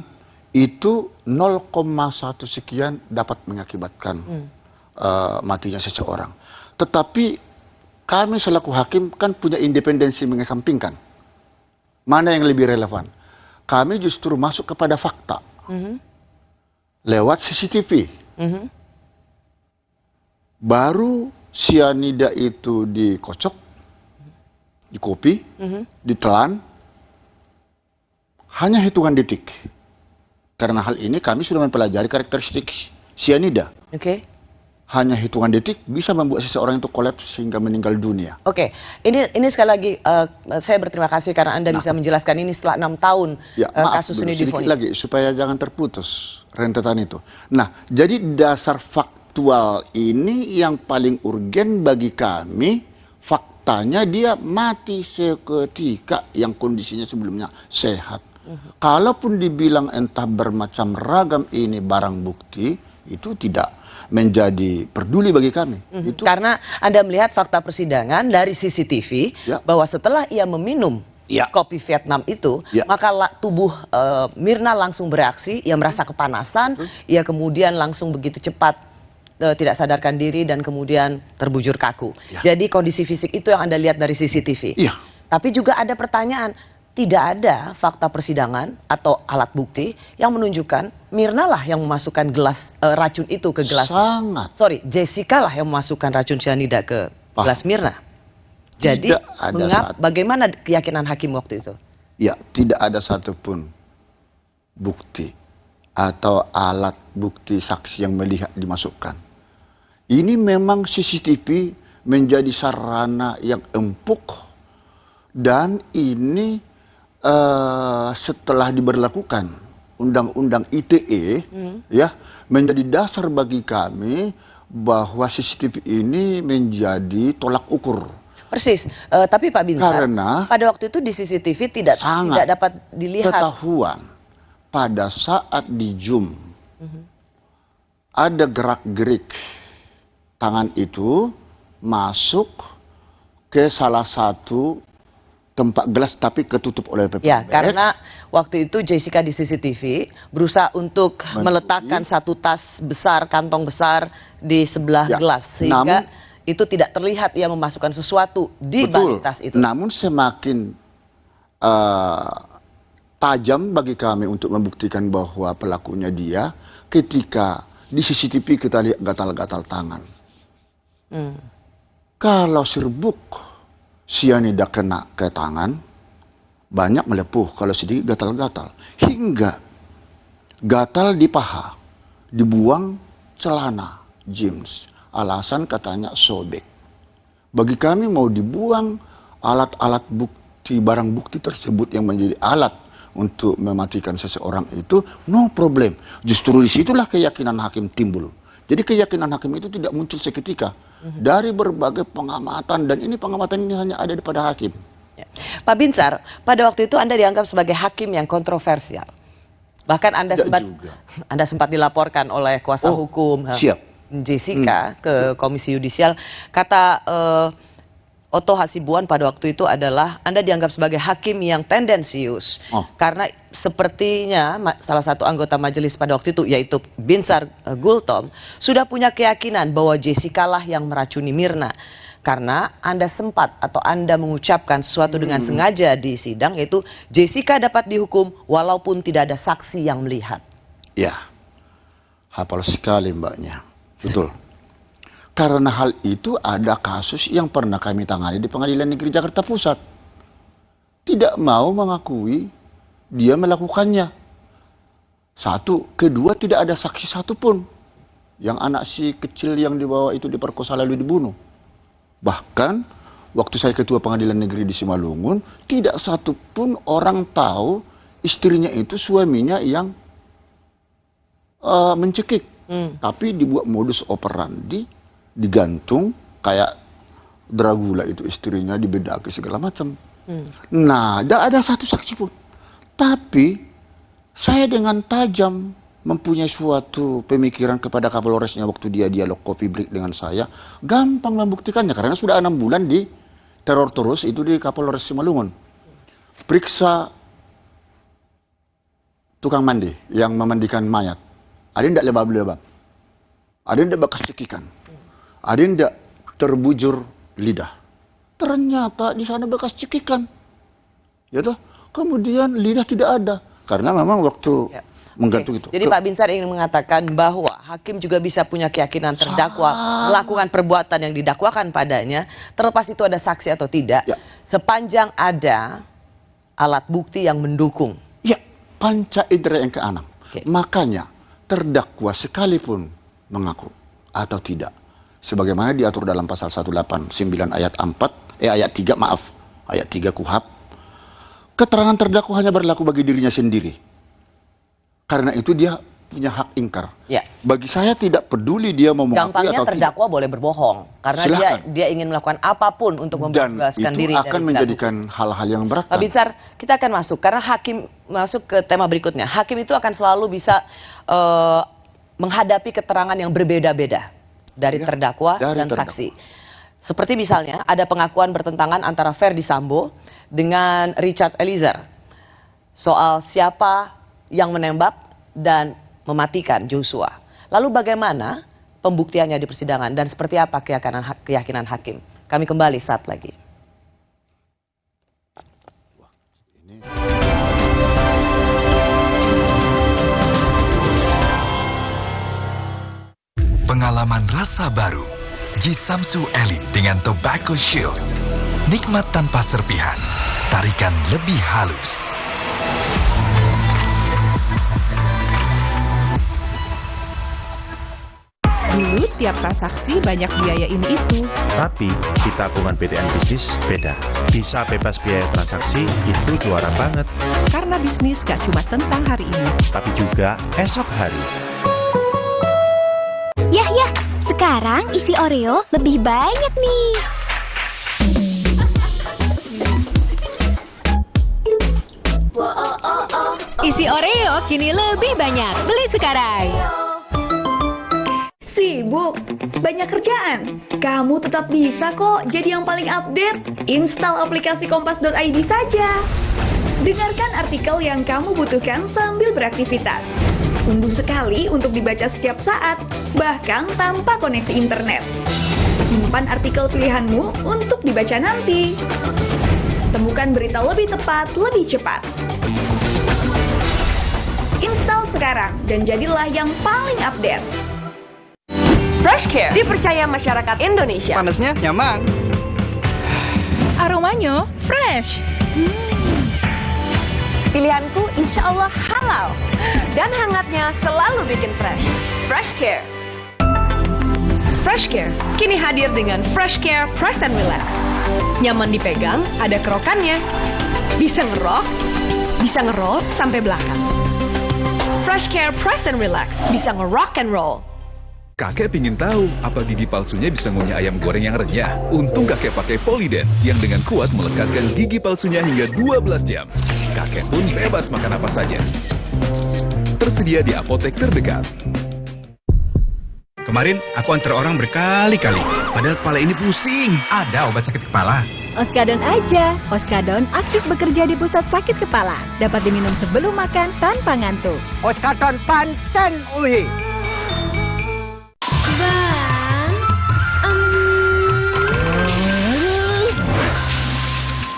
itu 0,1 sekian dapat mengakibatkan matinya seseorang. Tetapi kami selaku hakim kan punya independensi mengesampingkan mana yang lebih relevan. Kami justru masuk kepada fakta lewat CCTV. Baru cyanida itu dikocok, dikopi, ditelan, hanya hitungan detik. Karena hal ini kami sudah mempelajari karakteristik cyanida. Hanya hitungan detik bisa membuat seseorang itu kolaps sehingga meninggal dunia. Ini sekali lagi saya berterima kasih karena Anda bisa menjelaskan ini setelah 6 tahun kasus ini divonis. Lagi supaya jangan terputus rentetan itu. Nah, jadi dasar faktual ini yang paling urgen bagi kami, fakta faktanya dia mati seketika yang kondisinya sebelumnya sehat. Kalaupun dibilang entah bermacam ragam ini barang bukti, itu tidak menjadi peduli bagi kami. Itu karena Anda melihat fakta persidangan dari CCTV bahwa setelah ia meminum kopi Vietnam itu, maka tubuh Mirna langsung bereaksi, ia merasa kepanasan, ia kemudian langsung begitu cepat tidak sadarkan diri dan kemudian terbujur kaku. Jadi kondisi fisik itu yang Anda lihat dari CCTV. Tapi juga ada pertanyaan, tidak ada fakta persidangan atau alat bukti yang menunjukkan Mirna lah yang memasukkan gelas racun itu ke gelas. Jessica lah yang memasukkan racun cyanida ke gelas Mirna. Jadi bagaimana keyakinan hakim waktu itu? Ya, tidak ada satupun bukti atau alat bukti saksi yang melihat dimasukkan. Ini memang CCTV menjadi sarana yang empuk, dan ini setelah diberlakukan Undang-Undang ITE menjadi dasar bagi kami bahwa CCTV ini menjadi tolak ukur. Persis, tapi Pak Binsar, karena pada waktu itu di CCTV tidak dapat dilihat. Ketahuan pada saat di zoom ada gerak-gerik tangan itu masuk ke salah satu tempat gelas tapi ketutup oleh paper bag. Karena waktu itu Jessica di CCTV berusaha untuk meletakkan satu tas besar, kantong besar di sebelah gelas sehingga itu tidak terlihat ia memasukkan sesuatu di balik tas itu. Namun semakin tajam bagi kami untuk membuktikan bahwa pelakunya dia ketika di CCTV kita lihat gatal-gatal tangan. Kalau serbuk cyanida kena ke tangan, banyak melepuh, kalau sedikit gatal-gatal. Hingga gatal di paha, dibuang celana jeans. Alasan katanya sobek. Bagi kami mau dibuang alat-alat bukti, barang bukti tersebut yang menjadi alat untuk mematikan seseorang itu, no problem. Justru disitulah keyakinan hakim timbul. Jadi keyakinan hakim itu tidak muncul seketika. Dari berbagai pengamatan, dan ini pengamatan ini hanya ada pada hakim. Pak Binsar, pada waktu itu Anda dianggap sebagai hakim yang kontroversial. Bahkan Anda sempat dilaporkan oleh kuasa hukum Jessica ke Komisi Yudisial. Kata Otto Hasibuan pada waktu itu adalah Anda dianggap sebagai hakim yang tendensius. Karena sepertinya salah satu anggota majelis pada waktu itu, yaitu Binsar Gultom, sudah punya keyakinan bahwa Jessica lah yang meracuni Mirna. Karena Anda sempat atau Anda mengucapkan sesuatu dengan sengaja di sidang, yaitu Jessica dapat dihukum walaupun tidak ada saksi yang melihat. Ya, hafal sekali mbaknya. Betul. Karena hal itu ada kasus yang pernah kami tangani di Pengadilan Negeri Jakarta Pusat. Tidak mau mengakui dia melakukannya. Satu, kedua tidak ada saksi satupun. Yang anak si kecil yang dibawa itu diperkosa lalu dibunuh. Bahkan waktu saya ketua Pengadilan Negeri di Simalungun, tidak satupun orang tahu istrinya itu suaminya yang mencekik. Tapi dibuat modus operandi, digantung kayak Dragula itu istrinya, dibedaki segala macam. Nah, tidak ada satu saksi pun. Tapi saya dengan tajam mempunyai suatu pemikiran kepada Kapolresnya waktu dia dialog kopi break dengan saya, gampang membuktikannya karena sudah 6 bulan di teror terus itu di Kapolres Simalungun. Periksa tukang mandi yang memandikan mayat. Ada yang tidak lebam-lebam, ada yang tidak bekas cekikan, ada yang tidak terbujur lidah. Ternyata di sana bekas cekikan, ya toh. Kemudian lidah tidak ada karena memang waktu menggantung itu. Jadi Pak Binsar ingin mengatakan bahwa hakim juga bisa punya keyakinan terdakwa melakukan perbuatan yang didakwakan padanya, terlepas itu ada saksi atau tidak, sepanjang ada alat bukti yang mendukung. Ya, panca indera yang keenam. Makanya terdakwa sekalipun mengaku atau tidak, sebagaimana diatur dalam pasal 189 ayat 3 KUHP, keterangan terdakwa hanya berlaku bagi dirinya sendiri. Karena itu dia punya hak ingkar. Ya. Bagi saya tidak peduli dia mau mengakui Gampangnya atau tidak. terdakwa boleh berbohong karena dia ingin melakukan apapun untuk membebaskan diri Dan itu dari akan menjadikan hal-hal yang berat. Pak Binsar, kita akan masuk karena hakim masuk ke tema berikutnya. Hakim itu akan selalu bisa menghadapi keterangan yang berbeda-beda dari terdakwa dan saksi. Seperti misalnya ada pengakuan bertentangan antara Ferdy Sambo dengan Richard Eliezer soal siapa yang menembak dan mematikan Joshua. Lalu bagaimana pembuktiannya di persidangan dan seperti apa keyakinan hakim? Kami kembali saat lagi. Pengalaman rasa baru. Jisamsu Elite dengan Tobacco Shield. Nikmat tanpa serpihan. Tarikan lebih halus. Dulu tiap transaksi banyak biaya ini itu. Tapi di tabungan BTN Bisnis beda. Bisa bebas biaya transaksi itu juara banget. Karena bisnis gak cuma tentang hari ini, tapi juga esok hari. Yah, sekarang isi Oreo lebih banyak nih. Isi Oreo kini lebih banyak. Beli sekarang. Sibuk? Banyak kerjaan? Kamu tetap bisa kok jadi yang paling update. Install aplikasi kompas.id saja. Dengarkan artikel yang kamu butuhkan sambil beraktivitas. Unduh sekali untuk dibaca setiap saat, bahkan tanpa koneksi internet. Simpan artikel pilihanmu untuk dibaca nanti. Temukan berita lebih tepat, lebih cepat. Install sekarang dan jadilah yang paling update. FreshCare dipercaya masyarakat Indonesia. Panasnya nyaman. Aromanya fresh. Pilihanku insya Allah halal. Dan hangatnya selalu bikin fresh. FreshCare. FreshCare kini hadir dengan FreshCare Press and Relax. Nyaman dipegang, ada kerokannya. Bisa ngerok, bisa ngeroll sampai belakang. FreshCare Press and Relax bisa ngerock and roll. Kakek pingin tahu apa gigi palsunya bisa ngunyah ayam goreng yang renyah. Untung kakek pakai Polydent yang dengan kuat melekatkan gigi palsunya hingga 12 jam. Kakek pun bebas makan apa saja. Tersedia di apotek terdekat. Kemarin aku antar orang berkali-kali, padahal kepala ini pusing. Ada obat sakit kepala. Oskadon aja. Oskadon aktif bekerja di pusat sakit kepala. Dapat diminum sebelum makan tanpa ngantuk. Oskadon panten uhi.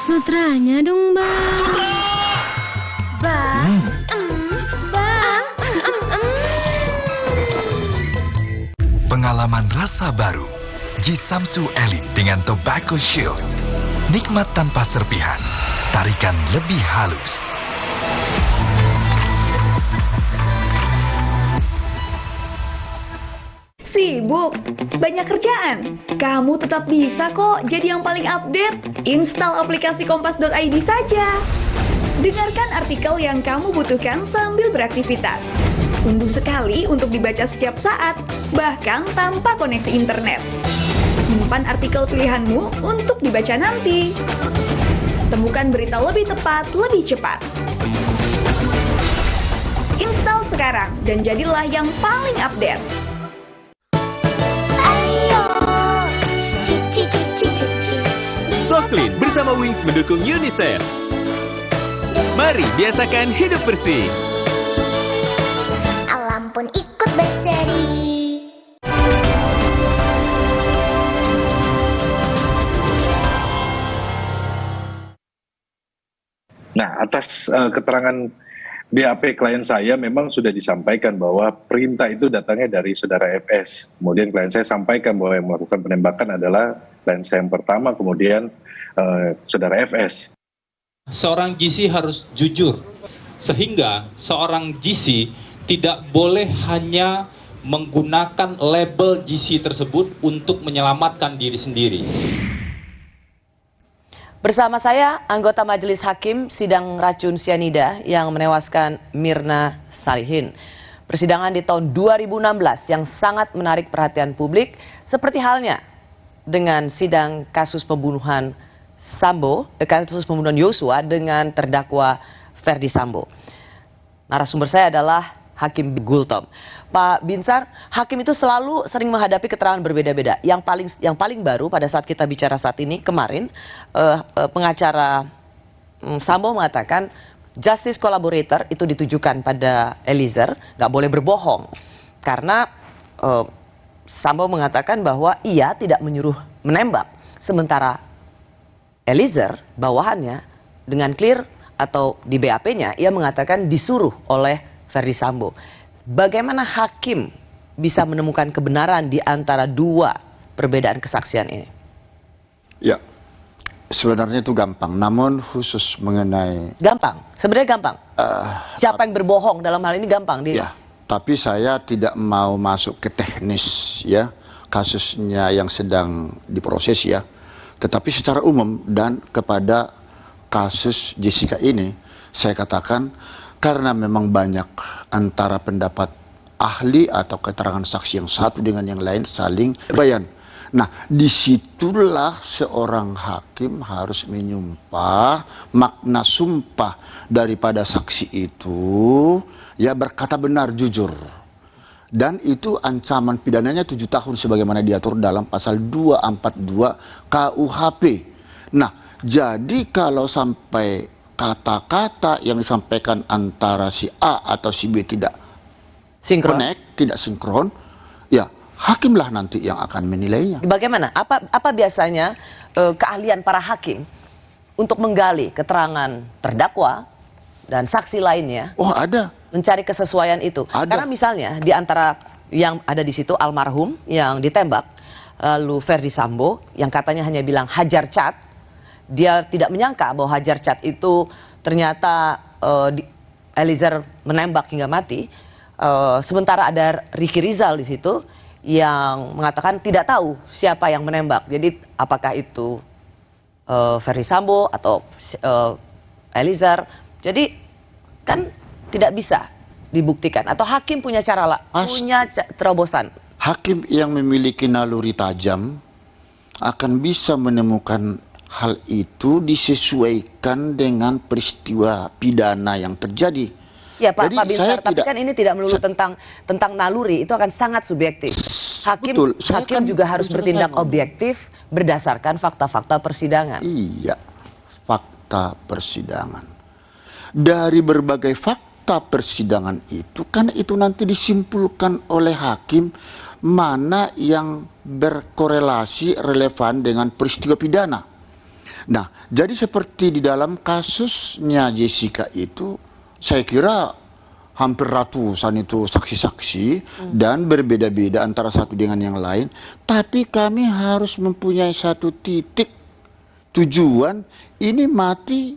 Sutranya dong, Bang. Bang. Pengalaman rasa baru. Jisamsu Elite dengan Tobacco Shield. Nikmat tanpa serpihan. Tarikan lebih halus. Sibuk? Banyak kerjaan? Kamu tetap bisa kok jadi yang paling update. Install aplikasi kompas.id saja. Dengarkan artikel yang kamu butuhkan sambil beraktivitas. Unduh sekali untuk dibaca setiap saat, bahkan tanpa koneksi internet. Simpan artikel pilihanmu untuk dibaca nanti. Temukan berita lebih tepat, lebih cepat. Install sekarang dan jadilah yang paling update. Soklin bersama Wings mendukung UNICEF. Mari biasakan hidup bersih. Alam pun ikut berseri. Nah, atas keterangan BAP klien saya memang sudah disampaikan bahwa perintah itu datangnya dari saudara FS. Kemudian klien saya sampaikan bahwa yang melakukan penembakan adalah klien saya yang pertama, kemudian saudara FS. Seorang GC harus jujur, sehingga seorang GC tidak boleh hanya menggunakan label GC tersebut untuk menyelamatkan diri sendiri. Bersama saya, anggota Majelis Hakim Sidang Racun Cyanida yang menewaskan Mirna Salihin. Persidangan di tahun 2016 yang sangat menarik perhatian publik, seperti halnya dengan sidang kasus pembunuhan kasus pembunuhan Yosua dengan terdakwa Ferdi Sambo. Narasumber saya adalah Hakim Gultom. Pak Binsar, hakim itu selalu sering menghadapi keterangan berbeda-beda. Yang paling baru pada saat kita bicara saat ini, kemarin pengacara Sambo mengatakan justice collaborator itu ditujukan pada Eliezer, nggak boleh berbohong. Karena Sambo mengatakan bahwa ia tidak menyuruh menembak. Sementara Eliezer, bawahannya, dengan clear atau di BAP-nya, ia mengatakan disuruh oleh Ferdi Sambo. Bagaimana hakim bisa menemukan kebenaran di antara dua perbedaan kesaksian ini? Ya, sebenarnya itu gampang. Namun khusus mengenai... Gampang? Sebenarnya gampang? Siapa yang berbohong dalam hal ini gampang? Ya, tapi saya tidak mau masuk ke teknis ya, kasusnya yang sedang diproses ya. Tetapi secara umum dan kepada kasus Jessica ini, saya katakan karena memang banyak antara pendapat ahli atau keterangan saksi yang satu dengan yang lain saling bayan. Nah, disitulah seorang hakim harus menyumpah makna sumpah daripada saksi itu, ya berkata benar, jujur. Dan itu ancaman pidananya 7 tahun sebagaimana diatur dalam pasal 242 KUHP. Nah, jadi kalau sampai kata-kata yang disampaikan antara si A atau si B tidak sinkron, tidak sinkron, ya hakimlah nanti yang akan menilainya. Bagaimana? Apa biasanya keahlian para hakim untuk menggali keterangan terdakwa dan saksi lainnya? Oh, ada. Mencari kesesuaian itu. Ada. Karena misalnya di antara yang ada di situ almarhum yang ditembak, lalu Ferdi Sambo yang katanya hanya bilang hajar cat. Dia tidak menyangka bahwa hajar cat itu ternyata Eliezer menembak hingga mati. Sementara ada Ricky Rizal di situ yang mengatakan tidak tahu siapa yang menembak. Jadi apakah itu Ferdi Sambo atau Eliezer? Jadi kan tidak bisa dibuktikan. Atau hakim punya cara punya terobosan. Hakim yang memiliki naluri tajam akan bisa menemukan hal itu disesuaikan dengan peristiwa pidana yang terjadi. Ya Pak, Jadi, Pak Binsar, tapi tidak, kan ini tidak melulu tentang naluri, itu akan sangat subjektif. Hakim juga harus bertindak objektif berdasarkan fakta-fakta persidangan. Iya, fakta persidangan. Dari berbagai fakta persidangan itu, kan itu nanti disimpulkan oleh hakim mana yang berkorelasi relevan dengan peristiwa pidana. Nah, jadi seperti di dalam kasusnya Jessica itu, saya kira hampir ratusan itu saksi-saksi dan berbeda-beda antara satu dengan yang lain. Tapi kami harus mempunyai satu titik tujuan, ini mati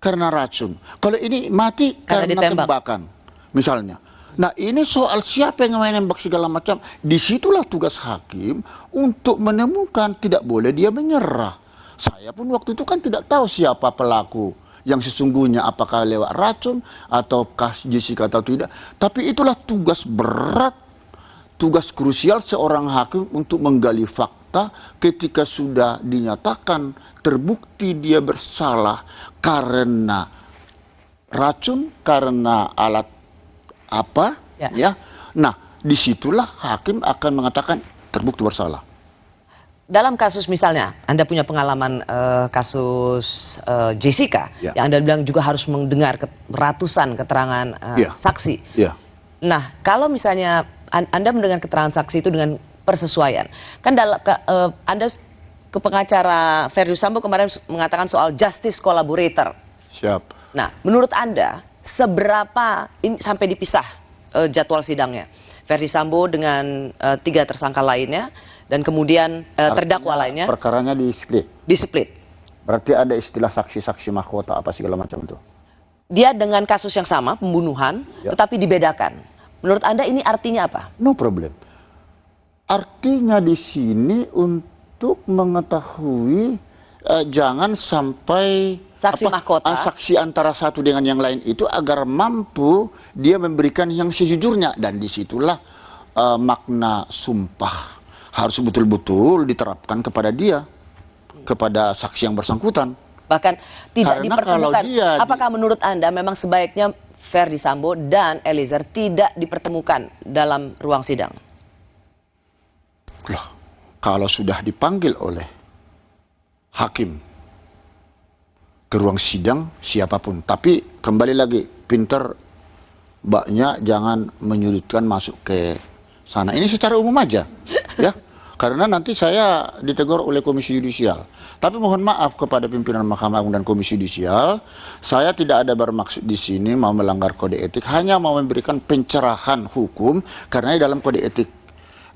karena racun. Kalau ini mati karena tembakan, misalnya. Nah, ini soal siapa yang menembak segala macam. Disitulah tugas hakim untuk menemukan, tidak boleh dia menyerah. Saya pun waktu itu kan tidak tahu siapa pelaku yang sesungguhnya, apakah lewat racun ataukah Jessica atau tidak. Tapi itulah tugas berat, tugas krusial seorang hakim untuk menggali fakta ketika sudah dinyatakan terbukti dia bersalah karena racun, karena alat apa, ya. Nah, disitulah hakim akan mengatakan terbukti bersalah. Dalam kasus misalnya, Anda punya pengalaman kasus Jessica, yang Anda bilang juga harus mendengar ratusan keterangan saksi. Nah, kalau misalnya Anda mendengar keterangan saksi itu dengan persesuaian, kan Anda ke pengacara Ferdi Sambo kemarin mengatakan soal justice collaborator. Siap. Nah, menurut Anda seberapa ini sampai dipisah jadwal sidangnya? Ferdi Sambo dengan 3 tersangka lainnya dan kemudian terdakwa lainnya. Perkaranya di split. Di split. Berarti ada istilah saksi-saksi mahkota apa segala macam itu. Dia dengan kasus yang sama, pembunuhan, tetapi dibedakan. Menurut Anda ini artinya apa? No problem. Artinya di sini untuk mengetahui jangan sampai saksi mahkota, saksi antara satu dengan yang lain itu agar mampu dia memberikan yang sejujurnya, dan disitulah makna sumpah harus betul-betul diterapkan kepada dia, kepada saksi yang bersangkutan. Bahkan tidak Karena dipertemukan. kalau dia Apakah menurut Anda memang sebaiknya Verdi Sambo dan Eliezer tidak dipertemukan dalam ruang sidang? Loh, kalau sudah dipanggil oleh hakim ke ruang sidang siapapun, tapi kembali lagi pinter mbaknya jangan menyudutkan masuk ke sana. Ini secara umum aja, ya. Karena nanti saya ditegur oleh Komisi Yudisial. Tapi mohon maaf kepada pimpinan Mahkamah Agung dan Komisi Yudisial, saya tidak ada bermaksud di sini mau melanggar kode etik, hanya mau memberikan pencerahan hukum, karena di dalam kode etik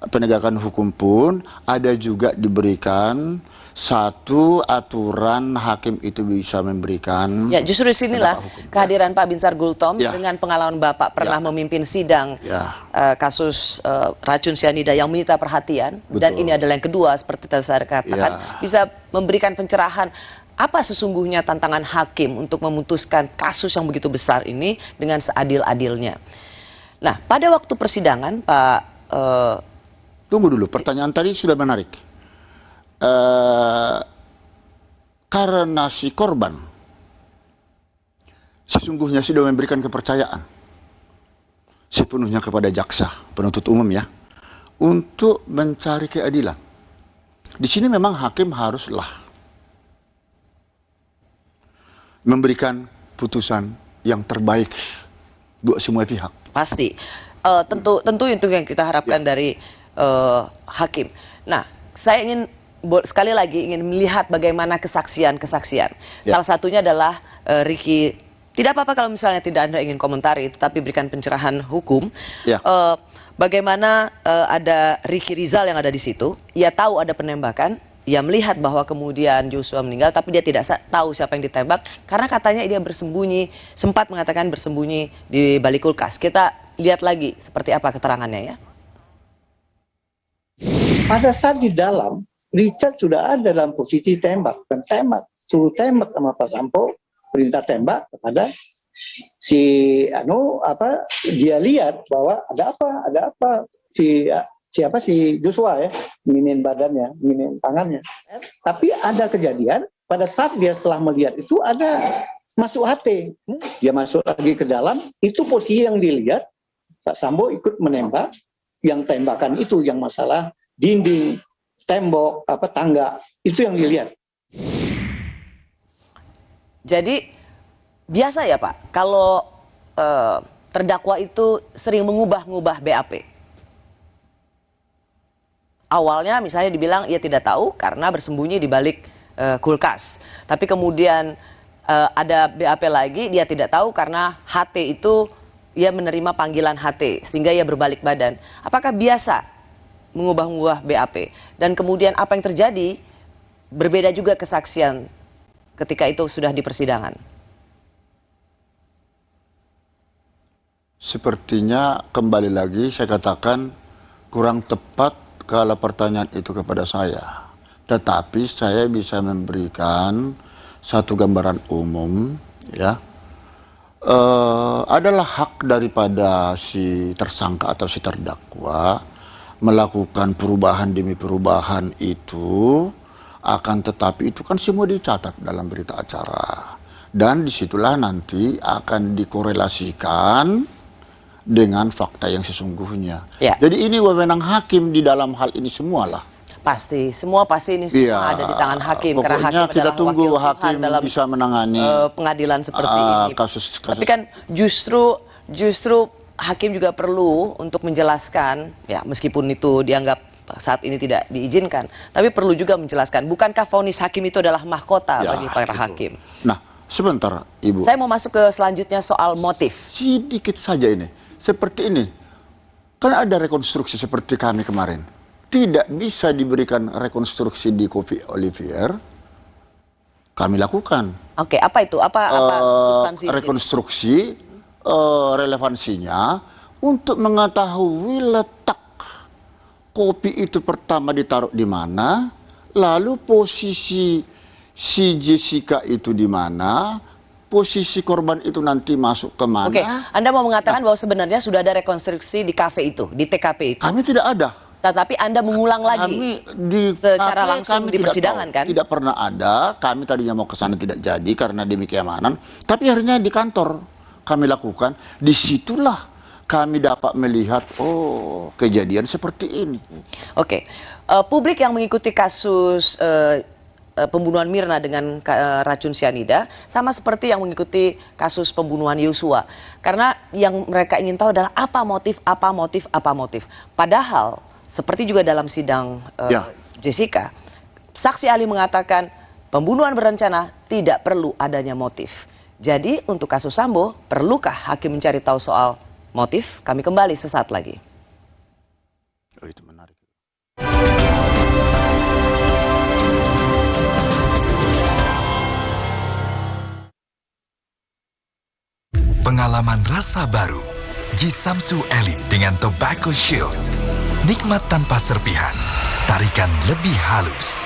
penegakan hukum pun ada juga diberikan satu aturan hakim itu bisa memberikan. Ya, justru di sinilah kehadiran Pak Binsar Gultom dengan pengalaman Bapak pernah memimpin sidang kasus racun cyanida yang menyita perhatian. Betul. Dan ini adalah yang kedua seperti tadi saya katakan, bisa memberikan pencerahan apa sesungguhnya tantangan hakim untuk memutuskan kasus yang begitu besar ini dengan seadil-adilnya. Nah, pada waktu persidangan Pak tunggu dulu, pertanyaan tadi sudah menarik. Karena si korban sesungguhnya sudah memberikan kepercayaan sepenuhnya kepada jaksa penuntut umum ya, untuk mencari keadilan. Di sini memang hakim haruslah memberikan putusan yang terbaik buat semua pihak. Pasti, tentu itu yang kita harapkan dari hakim. Nah, saya ingin sekali lagi ingin melihat bagaimana kesaksian-kesaksian. Salah satunya adalah Ricky. Tidak apa-apa kalau misalnya tidak Anda ingin komentari, tetapi berikan pencerahan hukum. Bagaimana ada Ricky Rizal yang ada di situ. Ia tahu ada penembakan. Ia melihat bahwa kemudian Joshua meninggal, tapi dia tidak tahu siapa yang ditembak karena katanya dia bersembunyi, sempat mengatakan bersembunyi di balik kulkas. Kita lihat lagi seperti apa keterangannya ya. Pada saat di dalam, Richard sudah ada dalam posisi tembak dan tembak, suruh tembak sama Pak Sambo, perintah tembak kepada si dia lihat bahwa ada apa si Joshua ya, nginin badannya, nginin tangannya. Tapi ada kejadian pada saat dia setelah melihat itu ada masuk HT, dia masuk lagi ke dalam, itu posisi yang dilihat Pak Sambo ikut menembak, yang tembakan itu yang masalah dinding, tembok, tangga, itu yang dilihat. Jadi biasa ya Pak, kalau terdakwa itu sering mengubah-ngubah BAP. Awalnya misalnya dibilang ia tidak tahu karena bersembunyi di balik kulkas. Tapi kemudian ada BAP lagi, dia tidak tahu karena HT itu ia menerima panggilan HT sehingga ia berbalik badan. Apakah biasa mengubah-ubah BAP? Dan kemudian apa yang terjadi berbeda juga kesaksian ketika itu sudah di persidangan. Sepertinya kembali lagi saya katakan kurang tepat kalau pertanyaan itu kepada saya. Tetapi saya bisa memberikan satu gambaran umum ya. Adalah hak daripada si tersangka atau si terdakwa melakukan perubahan demi perubahan itu, akan tetapi itu kan semua dicatat dalam berita acara. Dan disitulah nanti akan dikorelasikan dengan fakta yang sesungguhnya. Jadi ini wewenang hakim di dalam hal ini semualah. Pasti, semua pasti ini semua ada di tangan hakim. Pokoknya karena hakim kita tunggu hakim dalam bisa menangani pengadilan seperti ini. Kasus. Tapi kan justru hakim juga perlu untuk menjelaskan, ya meskipun itu dianggap saat ini tidak diizinkan, tapi perlu juga menjelaskan, bukankah vonis hakim itu adalah mahkota bagi para hakim? Nah, sebentar Ibu. Saya mau masuk ke selanjutnya soal motif. Sedikit saja ini, seperti ini, kan ada rekonstruksi seperti kami kemarin. Tidak bisa diberikan rekonstruksi di Kopi Olivier, kami lakukan. Oke, apa itu? Apa substansi rekonstruksi relevansinya untuk mengetahui letak kopi itu pertama ditaruh di mana, lalu posisi si Jessica itu di mana, posisi korban itu nanti masuk ke mana. Oke, Anda mau mengatakan bahwa sebenarnya sudah ada rekonstruksi di kafe itu, di TKP itu? Kami tidak ada. Tetapi Anda mengulang lagi secara langsung di persidangan kan? Tidak pernah ada, kami tadinya mau ke sana tidak jadi karena demi keamanan. Tapi akhirnya di kantor kami lakukan, disitulah kami dapat melihat, oh kejadian seperti ini. Oke, publik yang mengikuti kasus pembunuhan Mirna dengan racun cyanida sama seperti yang mengikuti kasus pembunuhan Yosua. Karena yang mereka ingin tahu adalah apa motif. Padahal seperti juga dalam sidang Jessica, saksi ahli mengatakan pembunuhan berencana tidak perlu adanya motif. Jadi untuk kasus Sambo, perlukah hakim mencari tahu soal motif? Kami kembali sesaat lagi. Oh, itu menarik. Pengalaman rasa baru. Jisamsu Elite dengan Tobacco Shield. Nikmat tanpa serpihan, tarikan lebih halus.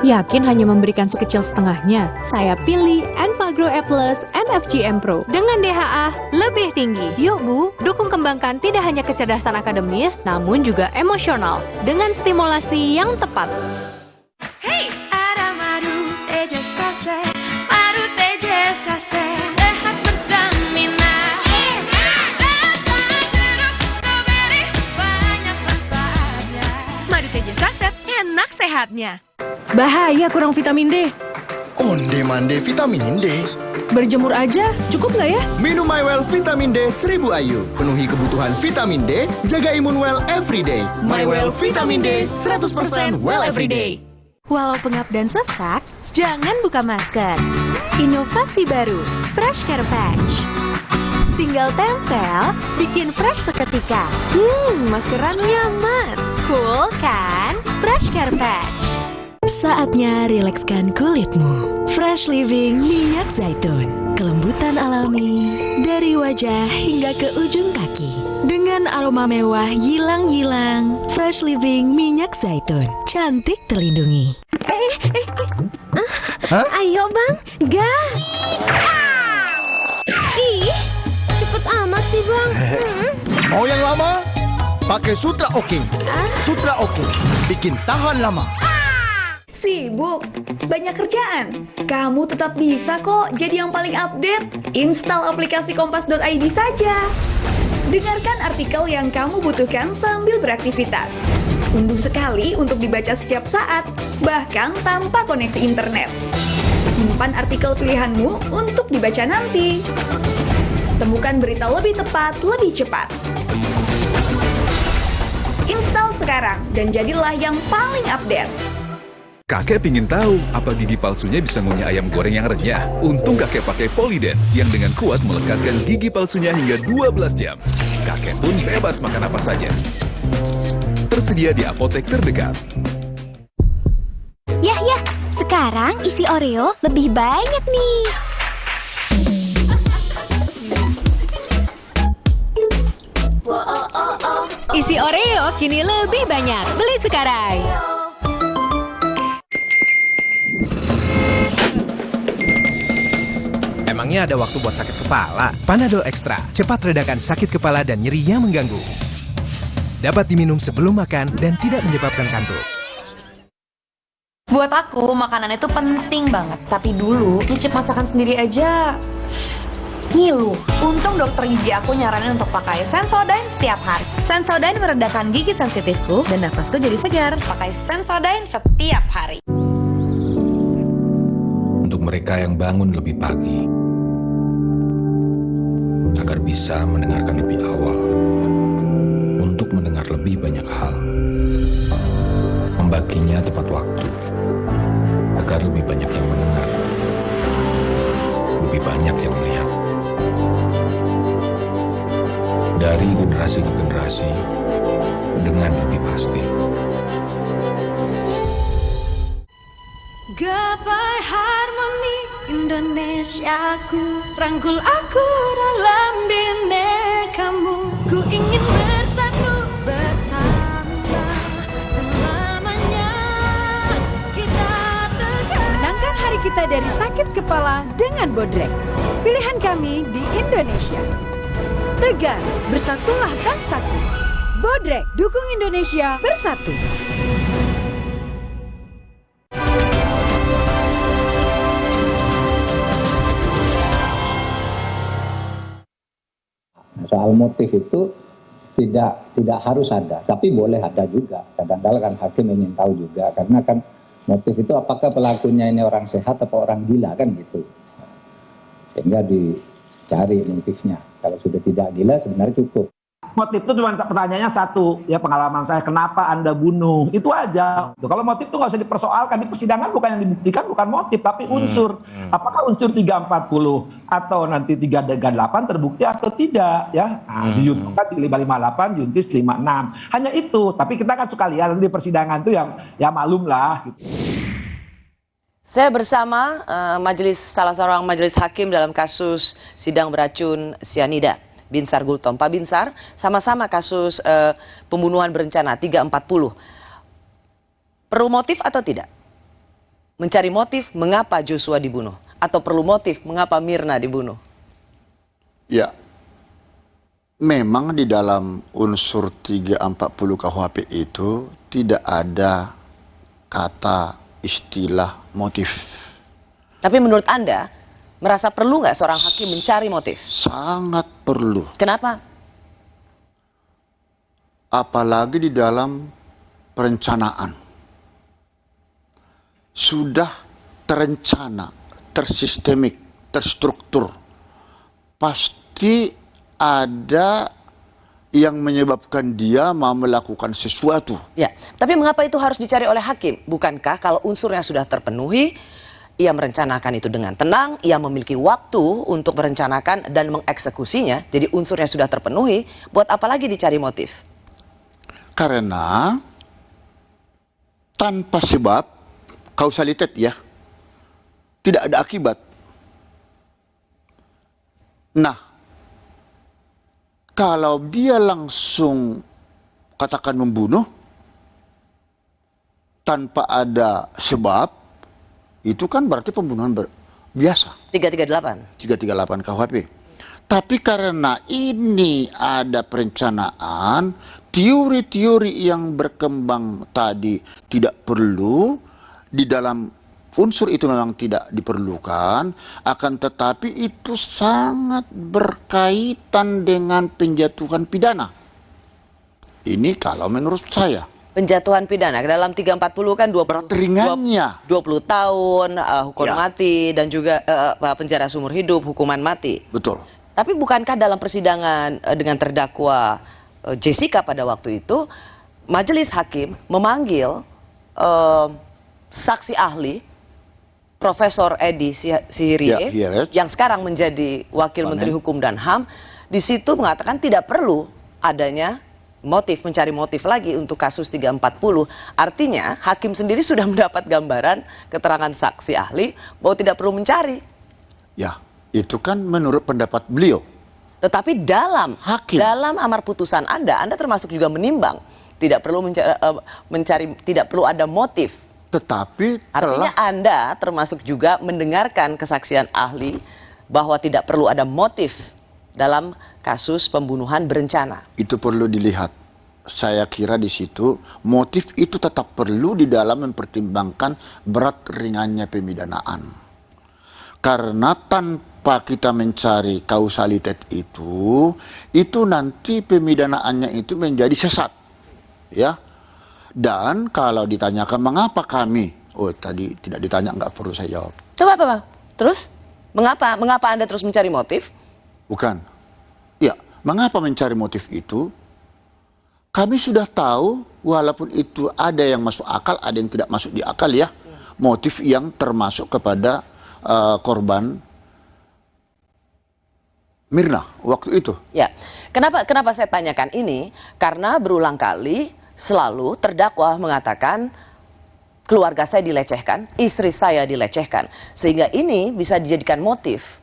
Yakin hanya memberikan sekecil setengahnya? Saya pilih Enfagrow E+ MFGM Pro dengan DHA lebih tinggi. Yuk Bu, dukung kembangkan tidak hanya kecerdasan akademis, namun juga emosional dengan stimulasi yang tepat. Hey, ada madu TJ-Sase, madu TJ-Sase, sehat berstamina. Banyak manfaatnya. Madu TJ-Sase, enak sehatnya. Bahaya kurang vitamin D. Onde-mande vitamin D. Berjemur aja, cukup nggak ya? Minum MyWell Vitamin D 1000 IU. Penuhi kebutuhan vitamin D, jaga imun well everyday. MyWell Vitamin D 100% well everyday. Walau pengap dan sesak, jangan buka masker. Inovasi baru, Fresh Care Patch. Tinggal tempel, bikin fresh seketika. Maskeran nyaman. Cool kan? Fresh Care Patch. Saatnya rilekskan kulitmu. Fresh Living minyak zaitun. Kelembutan alami dari wajah hingga ke ujung kaki. Dengan aroma mewah yilang-yilang. Fresh Living minyak zaitun. Cantik terlindungi. Ayo bang, gas. Ih, cepet amat sih bang. Mau yang lama? Pakai Sutra Oking. Sutra Oking bikin tahan lama. Sibuk, banyak kerjaan. Kamu tetap bisa kok jadi yang paling update. Install aplikasi kompas.id saja. Dengarkan artikel yang kamu butuhkan sambil beraktivitas. Unduh sekali untuk dibaca setiap saat, bahkan tanpa koneksi internet. Simpan artikel pilihanmu untuk dibaca nanti. Temukan berita lebih tepat, lebih cepat. Install sekarang dan jadilah yang paling update. Kakek pingin tahu apa gigi palsunya bisa ngunyah ayam goreng yang renyah. Untung kakek pakai Poliden yang dengan kuat melekatkan gigi palsunya hingga 12 jam. Kakek pun bebas makan apa saja. Tersedia di apotek terdekat. Yah, sekarang isi Oreo lebih banyak nih. Isi Oreo kini lebih banyak. Beli sekarang. Emangnya ada waktu buat sakit kepala? Panadol Extra, cepat redakan sakit kepala dan nyeri yang mengganggu. Dapat diminum sebelum makan dan tidak menyebabkan kantuk. Buat aku, makanan itu penting banget. Tapi dulu, nyicip masakan sendiri aja ngilu. Untung dokter gigi aku nyaranin untuk pakai Sensodyne setiap hari. Sensodyne meredakan gigi sensitifku dan nafasku jadi segar. Pakai Sensodyne setiap hari. Untuk mereka yang bangun lebih pagi, agar bisa mendengarkan lebih awal, untuk mendengar lebih banyak hal, membaginya tepat waktu, agar lebih banyak yang mendengar, lebih banyak yang melihat. Dari generasi ke generasi, dengan lebih pasti. Gapai harmoni Indonesiaku, rangkul aku dalam binekamu. Ku ingin bersatu Mulai kita dari sakit kepala dengan Bodrek. Pilihan kami di Indonesia. Tegar, bersatulah kan sakit. Bodrek, dukung Indonesia bersatu. Soal motif itu tidak harus ada, tapi boleh ada juga. Kadang-kadang kan hakim ingin tahu juga, karena kan motif itu apakah pelakunya ini orang sehat atau orang gila kan gitu. Sehingga dicari motifnya. Kalau sudah tidak gila sebenarnya cukup. Motif itu cuma pertanyaannya satu, ya pengalaman saya, kenapa Anda bunuh? Itu aja. Kalau motif itu nggak usah dipersoalkan, di persidangan bukan yang dibuktikan bukan motif, tapi unsur. Apakah unsur 340 atau nanti 338 terbukti atau tidak, ya? Nah, di Yuntus di 558, Yuntis 56. Hanya itu, tapi kita kan suka lihat di persidangan itu yang ya maklum lah. Gitu. Saya bersama salah seorang majelis hakim dalam kasus sidang beracun sianida, Binsar Gultom. Pak Binsar, sama-sama kasus pembunuhan berencana 340. Perlu motif atau tidak? Mencari motif mengapa Joshua dibunuh? Atau perlu motif mengapa Mirna dibunuh? Ya, memang di dalam unsur 340 KUHP itu tidak ada kata istilah motif. Tapi menurut Anda, merasa perlu nggak seorang hakim mencari motif? Sangat perlu. Kenapa? Apalagi di dalam perencanaan. Sudah terencana, tersistemik, terstruktur. Pasti ada yang menyebabkan dia mau melakukan sesuatu. Ya, tapi mengapa itu harus dicari oleh hakim? Bukankah kalau unsurnya sudah terpenuhi, ia merencanakan itu dengan tenang, ia memiliki waktu untuk merencanakan dan mengeksekusinya, jadi unsurnya sudah terpenuhi, buat apa lagi dicari motif? Karena tanpa sebab, kausalitas ya, tidak ada akibat. Nah, kalau dia langsung katakan membunuh, tanpa ada sebab, itu kan berarti pembunuhan biasa. 338. 338 KUHP. Tapi karena ini ada perencanaan, teori-teori yang berkembang tadi tidak perlu, di dalam unsur itu memang tidak diperlukan, akan tetapi itu sangat berkaitan dengan penjatuhan pidana. Ini kalau menurut saya. Penjatuhan pidana dalam 340 kan 20 tahun hukuman mati dan juga penjara seumur hidup, hukuman mati. Betul. Tapi bukankah dalam persidangan dengan terdakwa Jessica pada waktu itu, majelis hakim memanggil saksi ahli Profesor Edi Sihirie yang sekarang menjadi Wakil Menteri Hukum dan HAM, di situ mengatakan tidak perlu adanya motif, mencari motif lagi untuk kasus 340. Artinya hakim sendiri sudah mendapat gambaran keterangan saksi ahli bahwa tidak perlu mencari. Ya, itu kan menurut pendapat beliau. Tetapi dalam amar putusan Anda termasuk juga menimbang tidak perlu mencari, tidak perlu ada motif. Tetapi artinya Anda termasuk juga mendengarkan kesaksian ahli bahwa tidak perlu ada motif dalam kasus pembunuhan berencana. Itu perlu dilihat. Saya kira di situ motif itu tetap perlu di dalam mempertimbangkan berat ringannya pemidanaan. Karena tanpa kita mencari kausalitas itu nanti pemidanaannya itu menjadi sesat. Ya. Dan kalau ditanyakan mengapa kami, tadi tidak ditanya, nggak perlu saya jawab. Coba Pak, terus mengapa Anda terus mencari motif? Bukan, ya mengapa mencari motif itu? Kami sudah tahu, walaupun itu ada yang masuk akal, ada yang tidak masuk di akal ya, motif yang termasuk kepada korban Mirna waktu itu. Ya, kenapa saya tanyakan ini? Karena berulang kali selalu terdakwa mengatakan keluarga saya dilecehkan, istri saya dilecehkan. Sehingga ini bisa dijadikan motif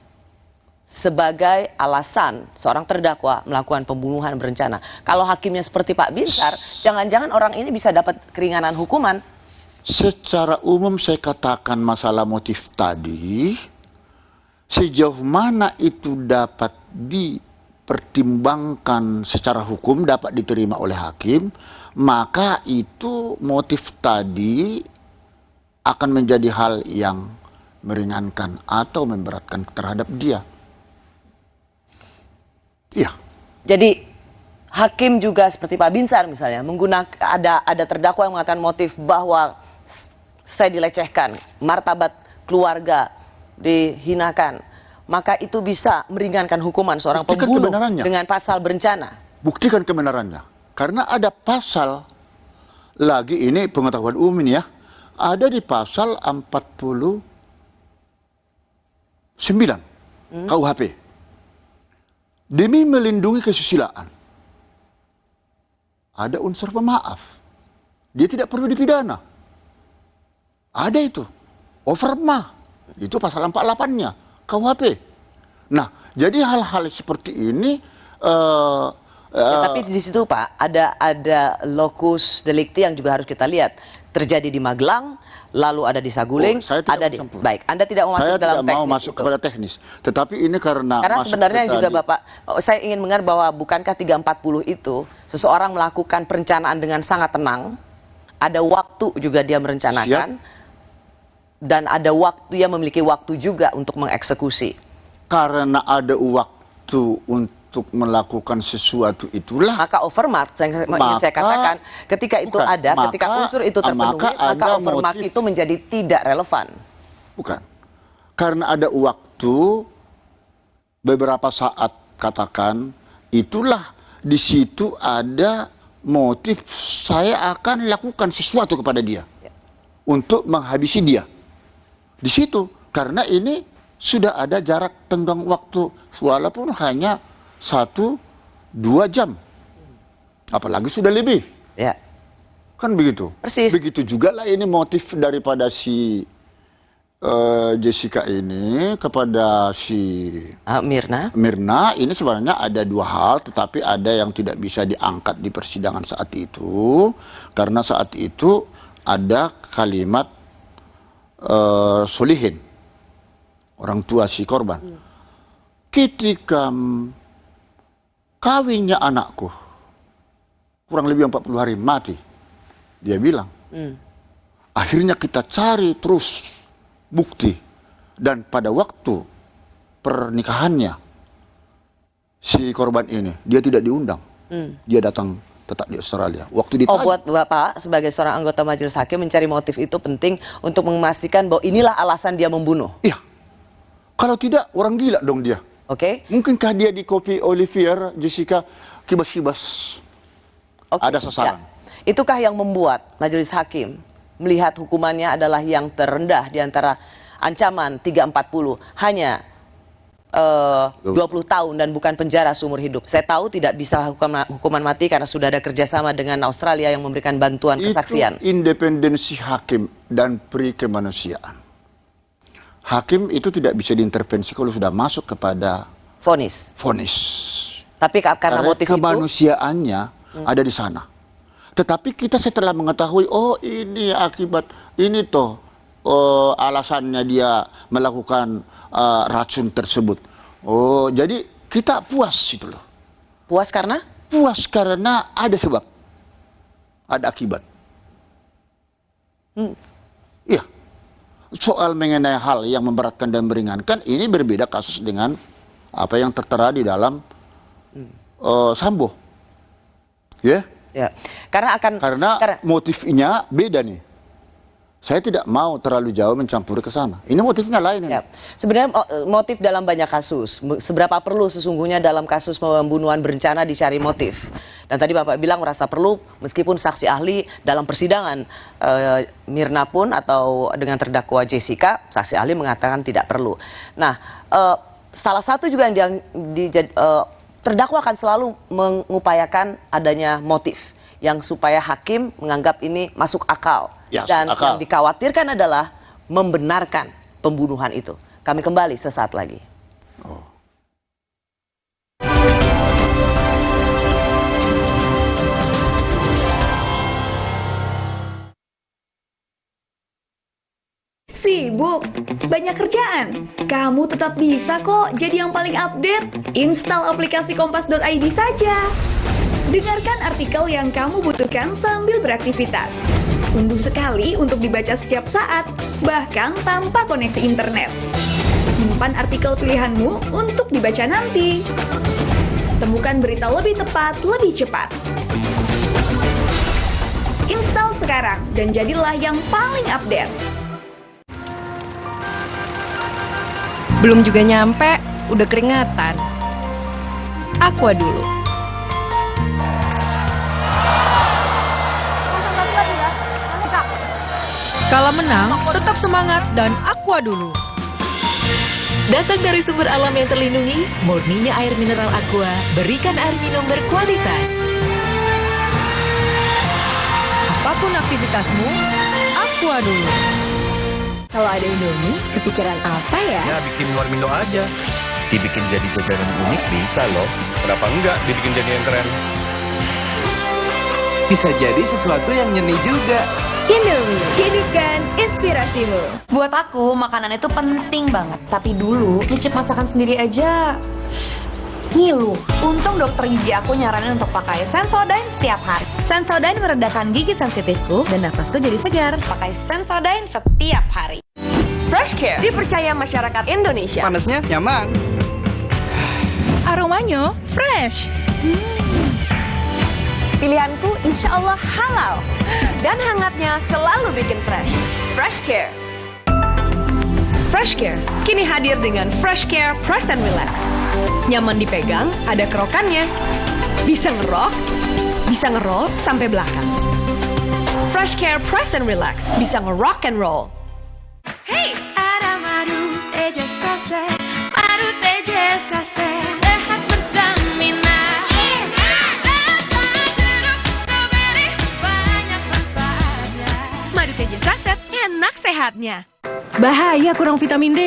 sebagai alasan seorang terdakwa melakukan pembunuhan berencana. Kalau hakimnya seperti Pak Binsar, jangan-jangan orang ini bisa dapat keringanan hukuman. secara umum saya katakan masalah motif tadi, sejauh mana itu dapat dipertimbangkan secara hukum, dapat diterima oleh hakim, maka itu motif tadi akan menjadi hal yang meringankan atau memberatkan terhadap dia. Iya. Jadi hakim juga seperti Pak Binsar misalnya menggunakan ada terdakwa yang mengatakan motif bahwa saya dilecehkan, martabat keluarga dihinakan, maka itu bisa meringankan hukuman seorang pembunuh dengan pasal berencana. Buktikan kebenarannya. Karena ada pasal lagi, ini pengetahuan umum ini ya, ada di pasal 49 KUHP. Demi melindungi kesusilaan, ada unsur pemaaf. Dia tidak perlu dipidana. Ada itu. Overma. Itu pasal 48-nya KUHP. Nah, jadi hal-hal seperti ini tapi di situ Pak ada locus delicti yang juga harus kita lihat. Terjadi di Magelang, lalu ada di Saguling, ada di baik. Anda tidak mau masuk dalam teknis. Saya tidak mau masuk kepada teknis. Tetapi ini karena sebenarnya juga Bapak, saya ingin mendengar bahwa bukankah 340 itu seseorang melakukan perencanaan dengan sangat tenang, ada waktu juga dia merencanakan, dan ada waktu, dia memiliki waktu juga untuk mengeksekusi. Karena ada waktu untuk melakukan sesuatu itulah, maka overmark saya katakan ketika itu ketika unsur itu terpenuhi, maka overmark itu menjadi tidak relevan. Bukan. Karena ada waktu beberapa saat, katakan, itulah di situ ada motif saya akan lakukan sesuatu kepada dia untuk menghabisi dia. Di situ, karena ini sudah ada jarak tenggang waktu walaupun hanya 1-2 jam, apalagi sudah lebih, kan begitu. Persis. Begitu juga lah ini motif daripada si Jessica ini kepada si Mirna ini sebenarnya ada dua hal, tetapi ada yang tidak bisa diangkat di persidangan saat itu karena saat itu ada kalimat solihin, orang tua si korban. Ketika kawinnya anakku kurang lebih 40 hari mati, dia bilang. Akhirnya kita cari terus bukti, dan pada waktu pernikahannya si korban ini dia tidak diundang, dia datang tetap di Australia. Waktu ditanya, buat Bapak sebagai seorang anggota majelis hakim mencari motif itu penting untuk memastikan bahwa inilah alasan dia membunuh. Iya, kalau tidak orang gila dong dia. Mungkinkah dia di kopi Olivier, Jessica, kibas-kibas ada sasaran? Itukah yang membuat majelis hakim melihat hukumannya adalah yang terendah di antara ancaman 340 hanya 20 tahun dan bukan penjara seumur hidup. Saya tahu tidak bisa hukuman mati karena sudah ada kerjasama dengan Australia yang memberikan bantuan kesaksian. Itu independensi hakim dan pri kemanusiaan. Hakim itu tidak bisa diintervensi kalau sudah masuk kepada vonis. Tapi karena motif kemanusiaannya ada di sana. Tetapi kita setelah mengetahui, oh ini akibat ini toh alasannya dia melakukan racun tersebut. Oh, jadi kita puas itu loh. Puas karena? Puas karena ada sebab, ada akibat. Iya. Soal mengenai hal yang memberatkan dan meringankan ini berbeda kasus dengan apa yang tertera di dalam Sambo. Karena motifnya beda nih. Saya tidak mau terlalu jauh mencampuri ke sana. Ini motifnya lain. Sebenarnya motif dalam banyak kasus. Seberapa perlu sesungguhnya dalam kasus pembunuhan berencana dicari motif. Dan tadi Bapak bilang merasa perlu meskipun saksi ahli dalam persidangan Mirna pun atau dengan terdakwa Jessica, saksi ahli mengatakan tidak perlu. Nah, salah satu juga yang terdakwa akan selalu mengupayakan adanya motif yang supaya hakim menganggap ini masuk akal. Dan yang dikhawatirkan adalah membenarkan pembunuhan itu. Kami kembali sesaat lagi. Sibuk? Banyak kerjaan? Kamu tetap bisa kok jadi yang paling update. Install aplikasi kompas.id saja. Dengarkan artikel yang kamu butuhkan sambil beraktivitas. Unduh sekali untuk dibaca setiap saat, bahkan tanpa koneksi internet. Simpan artikel pilihanmu untuk dibaca nanti. Temukan berita lebih tepat, lebih cepat. Install sekarang dan jadilah yang paling update. Belum juga nyampe, udah keringatan. Aqua dulu. Kala menang, tetap semangat dan Aqua dulu. Datang dari sumber alam yang terlindungi, murninya air mineral Aqua, berikan air minum berkualitas. Apapun aktivitasmu, Aqua dulu. Kalau ada Indomie, kepikiran apa ya? Ya bikin Warmindo aja. Dibikin jadi jajanan unik bisa loh. Kenapa enggak dibikin jadi yang keren? Bisa jadi sesuatu yang nyeni juga. Indomie, hidupkan inspirasimu. Buat aku, makanan itu penting banget. Tapi dulu, nyicip masakan sendiri aja ngiluh. Untung dokter gigi aku nyaranin untuk pakai Sensodyne setiap hari. Sensodyne meredakan gigi sensitifku dan nafasku jadi segar. Pakai Sensodyne setiap hari. Fresh Care dipercaya masyarakat Indonesia. Panasnya nyaman. Aromanya fresh. Pilihanku insya Allah halal. Dan hangatnya selalu bikin fresh. Fresh Care. Fresh Care kini hadir dengan Fresh Care Press and Relax. Nyaman dipegang, ada kerokannya. Bisa ngerok, bisa ngeroll sampai belakang. Fresh Care Press and Relax bisa ngerock and roll. Hey, ada madu teja sase, madu teja sase, sehat berstamina. Madu teja saset, enak sehatnya. Bahaya kurang vitamin D.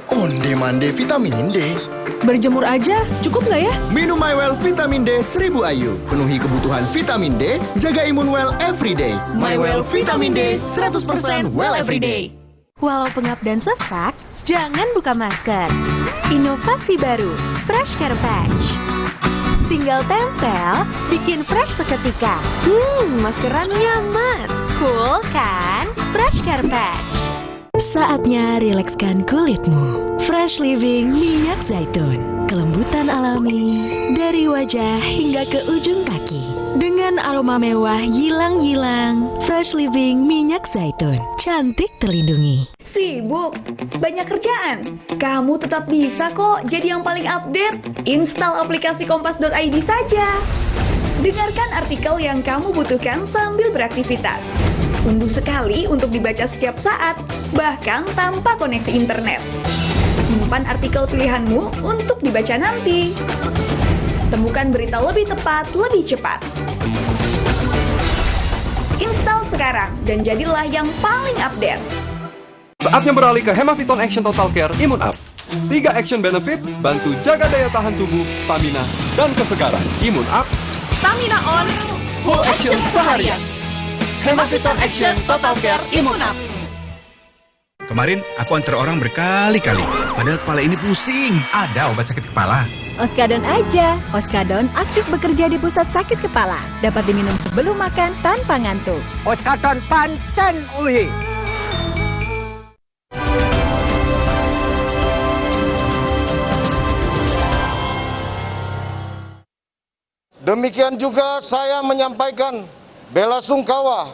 Onde-mande vitamin D. Berjemur aja, cukup nggak ya? Minum MyWell Vitamin D 1000 IU. Penuhi kebutuhan vitamin D, jaga imun well everyday. MyWell Vitamin D 100% well everyday. Walau pengap dan sesak, jangan buka masker. Inovasi baru, Fresh Care Patch. Tinggal tempel, bikin fresh seketika. Maskeran nyaman. Cool kan? Fresh Care Patch. Saatnya rilekskan kulitmu. Fresh Living minyak zaitun. Kelembutan alami dari wajah hingga ke ujung kaki. Dengan aroma mewah yilang-yilang. Fresh Living minyak zaitun. Cantik terlindungi. Sibuk? Banyak kerjaan? Kamu tetap bisa kok jadi yang paling update. Install aplikasi kompas.id saja. Dengarkan artikel yang kamu butuhkan sambil beraktivitas. Unduh sekali untuk dibaca setiap saat, bahkan tanpa koneksi internet. Simpan artikel pilihanmu untuk dibaca nanti. Temukan berita lebih tepat, lebih cepat. Install sekarang dan jadilah yang paling update. Saatnya beralih ke Hemaviton Action Total Care Imun Up. 3 action benefit, bantu jaga daya tahan tubuh, stamina, dan kesegaran. Imun Up, Stamina on, full action seharian. Hemaviton Action Total Care Imun Up. Kemarin aku antar orang berkali-kali, padahal kepala ini pusing. Ada obat sakit kepala? Oskadon aja. Oskadon aktif bekerja di pusat sakit kepala. Dapat diminum sebelum makan tanpa ngantuk. Oskadon pancen uli. Demikian juga saya menyampaikan bela sungkawa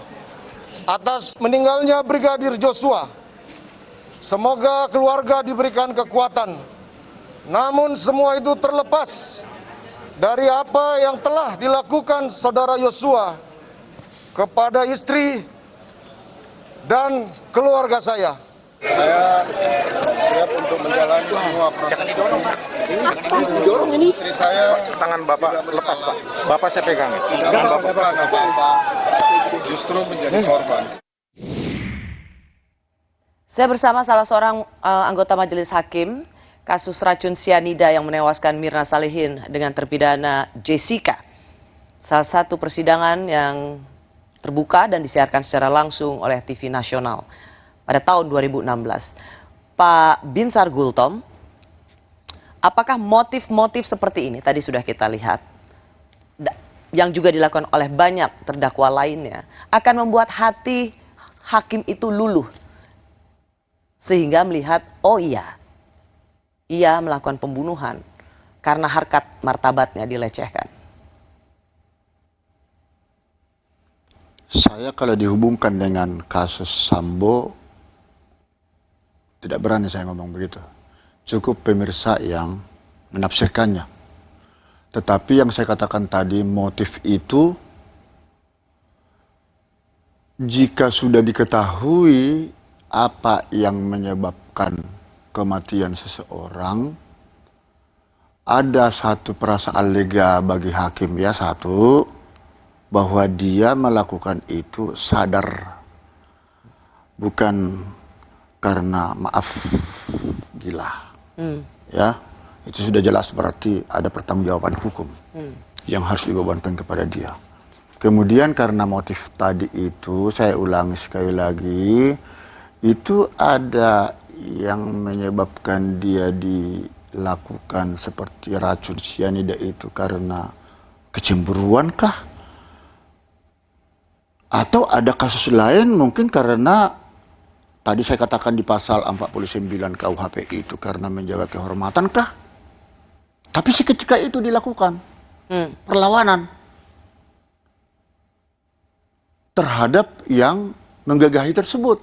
atas meninggalnya Brigadir Joshua. Semoga keluarga diberikan kekuatan. Namun semua itu terlepas dari apa yang telah dilakukan saudara Joshua kepada istri dan keluarga saya. Saya siap untuk menjalani semua proses. Jangan didorong ini. Istri saya, tangan Bapak lepas, Pak. Bapak saya pegang. Tangan Bapak apa-apa. Justru menjadi korban. Saya bersama salah seorang anggota majelis hakim kasus racun sianida yang menewaskan Mirna Salihin dengan terpidana Jessica. Salah satu persidangan yang terbuka dan disiarkan secara langsung oleh TV nasional. pada tahun 2016. Pak Binsar Gultom, apakah motif-motif seperti ini, tadi sudah kita lihat, yang juga dilakukan oleh banyak terdakwa lainnya, akan membuat hati hakim itu luluh, sehingga melihat, oh iya, ia melakukan pembunuhan karena harkat martabatnya dilecehkan? Saya kalau dihubungkan dengan kasus Sambo, tidak berani saya ngomong begitu. Cukup pemirsa yang menafsirkannya. Tetapi yang saya katakan tadi, motif itu jika sudah diketahui apa yang menyebabkan kematian seseorang, ada satu perasaan lega bagi hakim, ya, satu, bahwa dia melakukan itu sadar, bukan karena maaf gila. Ya, itu sudah jelas berarti ada pertanggungjawaban hukum yang harus dibebankan kepada dia. Kemudian karena motif tadi itu, saya ulangi sekali lagi, itu ada yang menyebabkan dia dilakukan seperti racun sianida itu karena kecemburuan kah? Atau ada kasus lain mungkin karena tadi saya katakan di pasal 49 KUHP itu karena menjaga kehormatan kah? Tapi seketika itu dilakukan perlawanan terhadap yang menggagahi tersebut.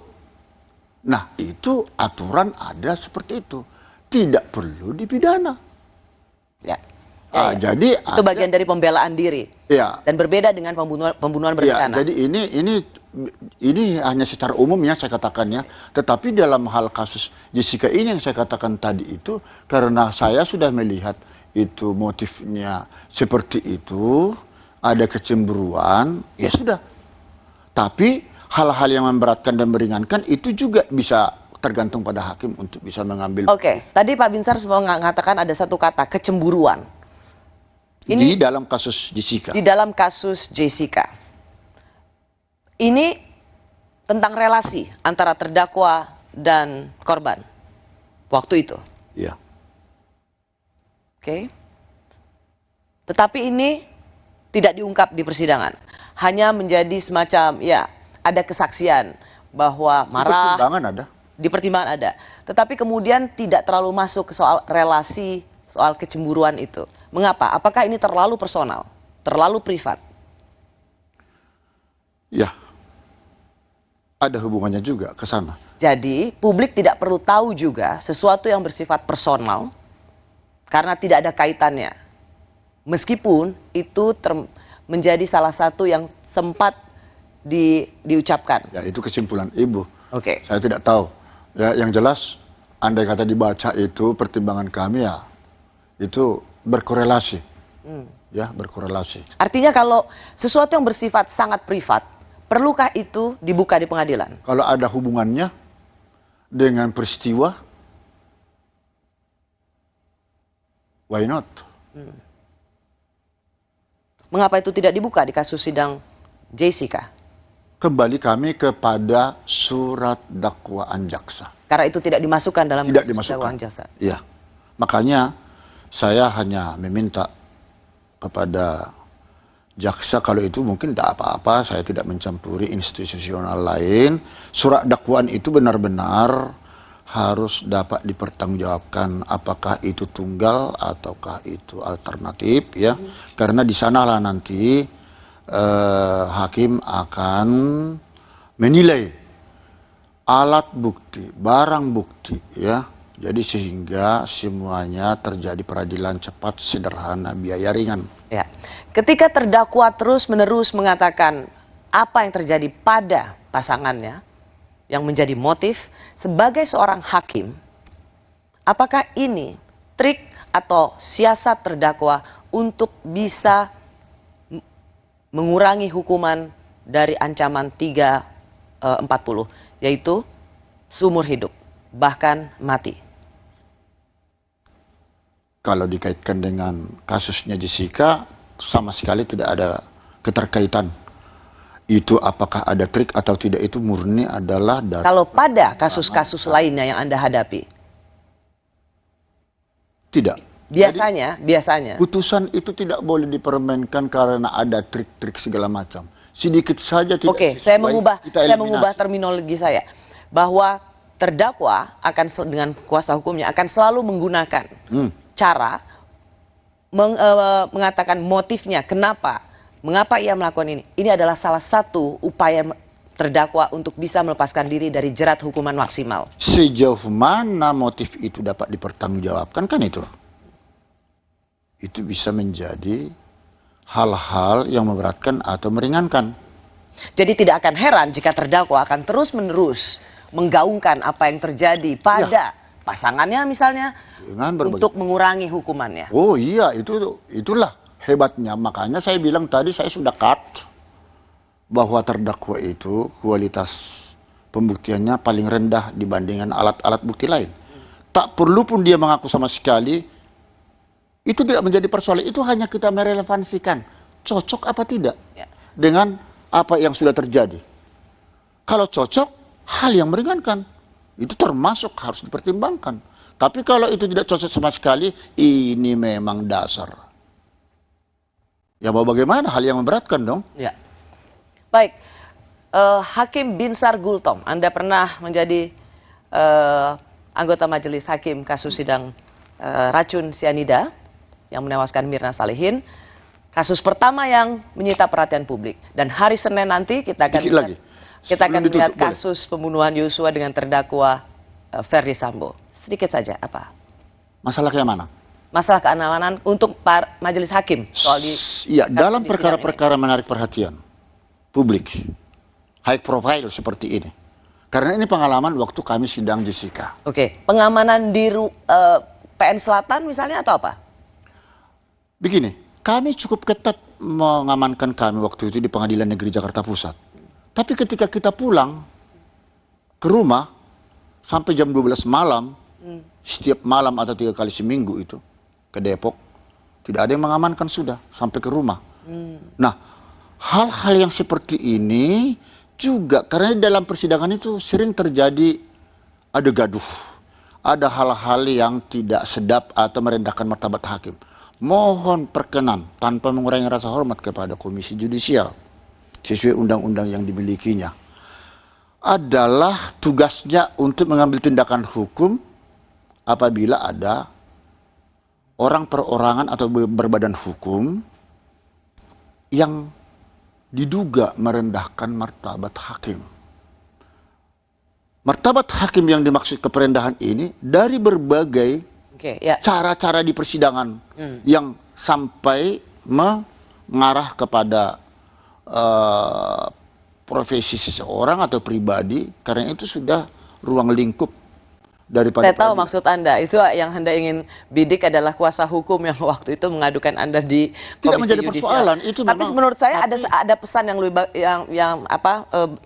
Nah, itu aturan ada seperti itu. Tidak perlu dipidana. Ya. Jadi itu bagian dari pembelaan diri. Ya. Dan berbeda dengan pembunuhan berencana. Ya, jadi ini hanya secara umum ya saya katakannya. Tetapi dalam hal kasus Jessica ini yang saya katakan tadi itu, karena saya sudah melihat itu motifnya seperti itu, ada kecemburuan, ya sudah. Tapi hal-hal yang memberatkan dan meringankan itu juga bisa tergantung pada hakim untuk bisa mengambil. Oke, tadi Pak Binsar mengatakan ada satu kata, kecemburuan. Ini di dalam kasus Jessica. Di dalam kasus Jessica. Ini tentang relasi antara terdakwa dan korban. Waktu itu. Iya. Oke. Tetapi ini tidak diungkap di persidangan. Hanya menjadi semacam, ya, ada kesaksian bahwa marah. Di pertimbangan ada. Di pertimbangan ada. Tetapi kemudian tidak terlalu masuk ke soal relasi, soal kecemburuan itu. Mengapa? Apakah ini terlalu personal? Terlalu privat? Ya. Ada hubungannya juga ke sana. Jadi publik tidak perlu tahu juga sesuatu yang bersifat personal karena tidak ada kaitannya. Meskipun itu menjadi salah satu yang sempat diucapkan. Ya, itu kesimpulan Ibu. Oke. Saya tidak tahu. Ya, yang jelas andai kata dibaca itu pertimbangan kami ya itu berkorelasi. Ya, berkorelasi. Artinya kalau sesuatu yang bersifat sangat privat, perlukah itu dibuka di pengadilan? Kalau ada hubungannya dengan peristiwa, why not? Mengapa itu tidak dibuka di kasus sidang Jessica? Kembali kami kepada surat dakwaan jaksa. Karena itu tidak dimasukkan dalam Tidak kasus dimasukkan. dakwaan jaksa. Iya. Makanya saya hanya meminta kepada jaksa, kalau itu mungkin tidak apa-apa, saya tidak mencampuri institusional lain. Surat dakwaan itu benar-benar harus dapat dipertanggungjawabkan, apakah itu tunggal ataukah itu alternatif, ya. Karena di sanalah nanti hakim akan menilai alat bukti, barang bukti, ya. Jadi sehingga semuanya terjadi peradilan cepat, sederhana, biaya ringan. Ya. Ketika terdakwa terus-menerus mengatakan apa yang terjadi pada pasangannya yang menjadi motif, sebagai seorang hakim, apakah ini trik atau siasat terdakwa untuk bisa mengurangi hukuman dari ancaman 340, yaitu seumur hidup, bahkan mati? Kalau dikaitkan dengan kasusnya Jessica, sama sekali tidak ada keterkaitan. Itu apakah ada trik atau tidak itu murni adalah data. Kalau pada kasus-kasus lainnya yang Anda hadapi? Tidak. Biasanya. Putusan itu tidak boleh dipermainkan karena ada trik-trik segala macam. Sedikit saja tidak. Oke, saya mengubah terminologi saya. Bahwa terdakwa akan dengan kuasa hukumnya akan selalu menggunakan cara mengatakan motifnya, mengapa ia melakukan ini. Ini adalah salah satu upaya terdakwa untuk bisa melepaskan diri dari jerat hukuman maksimal. Sejauh mana motif itu dapat dipertanggungjawabkan kan itu? Itu bisa menjadi hal-hal yang memberatkan atau meringankan. Jadi tidak akan heran jika terdakwa akan terus-menerus menggaungkan apa yang terjadi pada pasangannya misalnya untuk mengurangi hukumannya. Oh iya, itulah hebatnya. Makanya saya bilang tadi, saya sudah cut bahwa terdakwa itu kualitas pembuktiannya paling rendah dibandingkan alat-alat bukti lain. Tak perlu pun dia mengaku sama sekali. Itu tidak menjadi persoalan, itu hanya kita merelevansikan cocok apa tidak dengan apa yang sudah terjadi. Kalau cocok, hal yang meringankan, itu termasuk harus dipertimbangkan. Tapi kalau itu tidak cocok sama sekali, ini memang dasar. Ya mau bagaimana, hal yang memberatkan dong. Ya. Baik, Hakim Binsar Gultom, Anda pernah menjadi anggota majelis hakim kasus sidang racun sianida yang menewaskan Mirna Salihin, kasus pertama yang menyita perhatian publik. Dan hari Senin nanti kita akan lihat kasus pembunuhan Yosua dengan terdakwa Ferdi Sambo. Sedikit saja apa? Masalah keamanan. Masalah keamanan untuk majelis hakim soal iya, dalam perkara-perkara menarik perhatian publik, high profile seperti ini. Karena ini pengalaman waktu kami sidang Jessica. Oke, pengamanan di PN Selatan misalnya atau apa? Begini, kami cukup ketat mengamankan kami waktu itu di Pengadilan Negeri Jakarta Pusat. Tapi ketika kita pulang ke rumah sampai jam 12 malam, setiap malam atau 3 kali seminggu itu ke Depok, tidak ada yang mengamankan sudah sampai ke rumah. Nah, hal-hal yang seperti ini juga karena dalam persidangan itu sering terjadi ada gaduh, ada hal-hal yang tidak sedap atau merendahkan martabat hakim. Mohon perkenan tanpa mengurangi rasa hormat kepada Komisi Judisial sesuai undang-undang yang dimilikinya, adalah tugasnya untuk mengambil tindakan hukum apabila ada orang perorangan atau berbadan hukum yang diduga merendahkan martabat hakim. Martabat hakim yang dimaksud keperendahan ini dari berbagai cara-cara di persidangan yang sampai mengarah kepada profesi seseorang atau pribadi, karena itu sudah ruang lingkup daripada. Saya tahu maksud Anda, itu yang Anda ingin bidik adalah kuasa hukum yang waktu itu mengadukan Anda di Komisi Tidak menjadi Yudisial. persoalan itu. Tapi menurut saya ada pesan yang lebih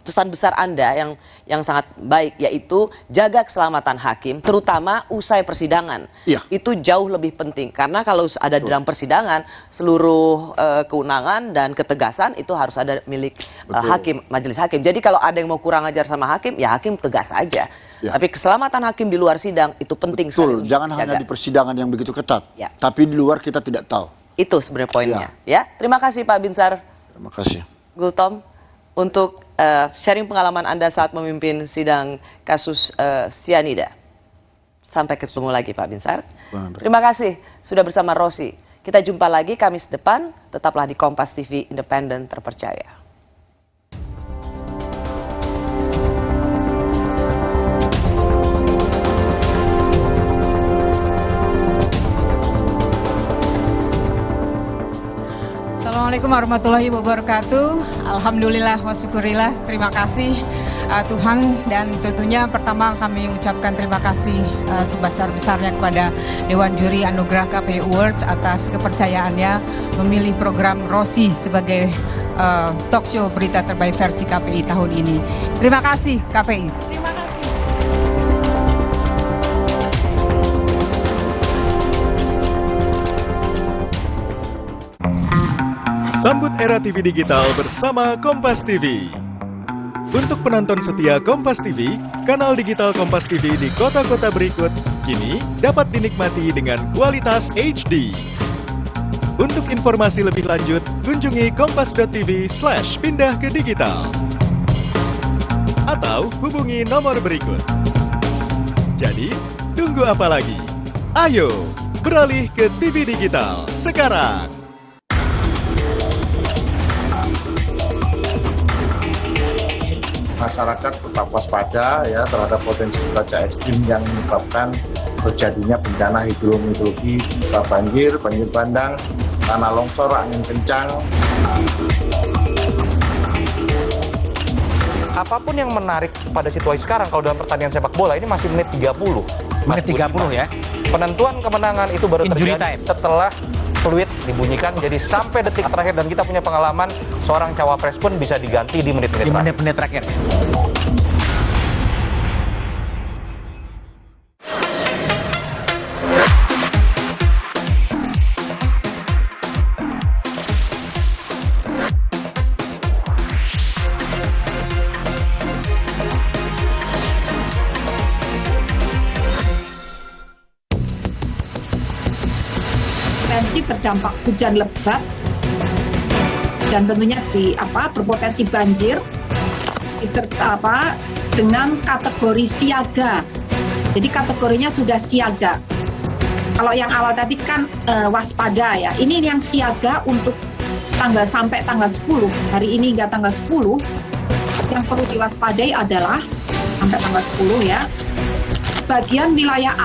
pesan besar Anda yang sangat baik, yaitu jaga keselamatan hakim, terutama usai persidangan. Ya. Itu jauh lebih penting karena kalau ada dalam persidangan seluruh kewenangan dan ketegasan itu harus ada milik hakim, majelis hakim. Jadi kalau ada yang mau kurang ajar sama hakim, ya hakim tegas aja. Ya. Tapi keselamatan hakim di luar sidang itu penting sekali. Jangan hanya di persidangan yang begitu ketat, tapi di luar kita tidak tahu. Itu sebenarnya poinnya. Ya, terima kasih Pak Binsar. Terima kasih. Gultom untuk sharing pengalaman Anda saat memimpin sidang kasus sianida. Sampai ketemu lagi Pak Binsar. Terima kasih sudah bersama Rosi. Kita jumpa lagi Kamis depan. Tetaplah di Kompas TV Independen Terpercaya. Assalamualaikum warahmatullahi wabarakatuh. Alhamdulillah wa syukurillah. Terima kasih Tuhan, dan tentunya pertama kami ucapkan terima kasih sebesar-besarnya kepada Dewan Juri Anugerah KPI Awards atas kepercayaannya memilih program Rosi sebagai talk show berita terbaik versi KPI tahun ini. Terima kasih KPI. Terima kasih. Sambut era TV digital bersama Kompas TV. Untuk penonton setia Kompas TV, kanal digital Kompas TV di kota-kota berikut kini dapat dinikmati dengan kualitas HD. Untuk informasi lebih lanjut, kunjungi kompas.tv/pindah ke digital. Atau hubungi nomor berikut. Jadi, tunggu apa lagi? Ayo, beralih ke TV digital sekarang. Masyarakat tetap waspada ya terhadap potensi cuaca ekstrim yang menyebabkan terjadinya bencana hidrometeorologi berupa banjir, banjir bandang, tanah longsor, angin kencang. Apapun yang menarik pada situasi sekarang kalau dalam pertandingan sepak bola ini masih menit 30. Menit 30 ya. Penentuan kemenangan itu baru Injury terjadi time. setelah fluid dibunyikan, jadi sampai detik terakhir, dan kita punya pengalaman seorang cawapres pun bisa diganti di menit-menit terakhir. Potensi terdampak hujan lebat dan tentunya berpotensi banjir dengan kategori siaga. Jadi kategorinya sudah siaga. Kalau yang awal tadi kan waspada ya. Ini yang siaga untuk sampai tanggal 10. Hari ini hingga tanggal 10 yang perlu diwaspadai adalah sampai tanggal 10 ya. Sebagian wilayah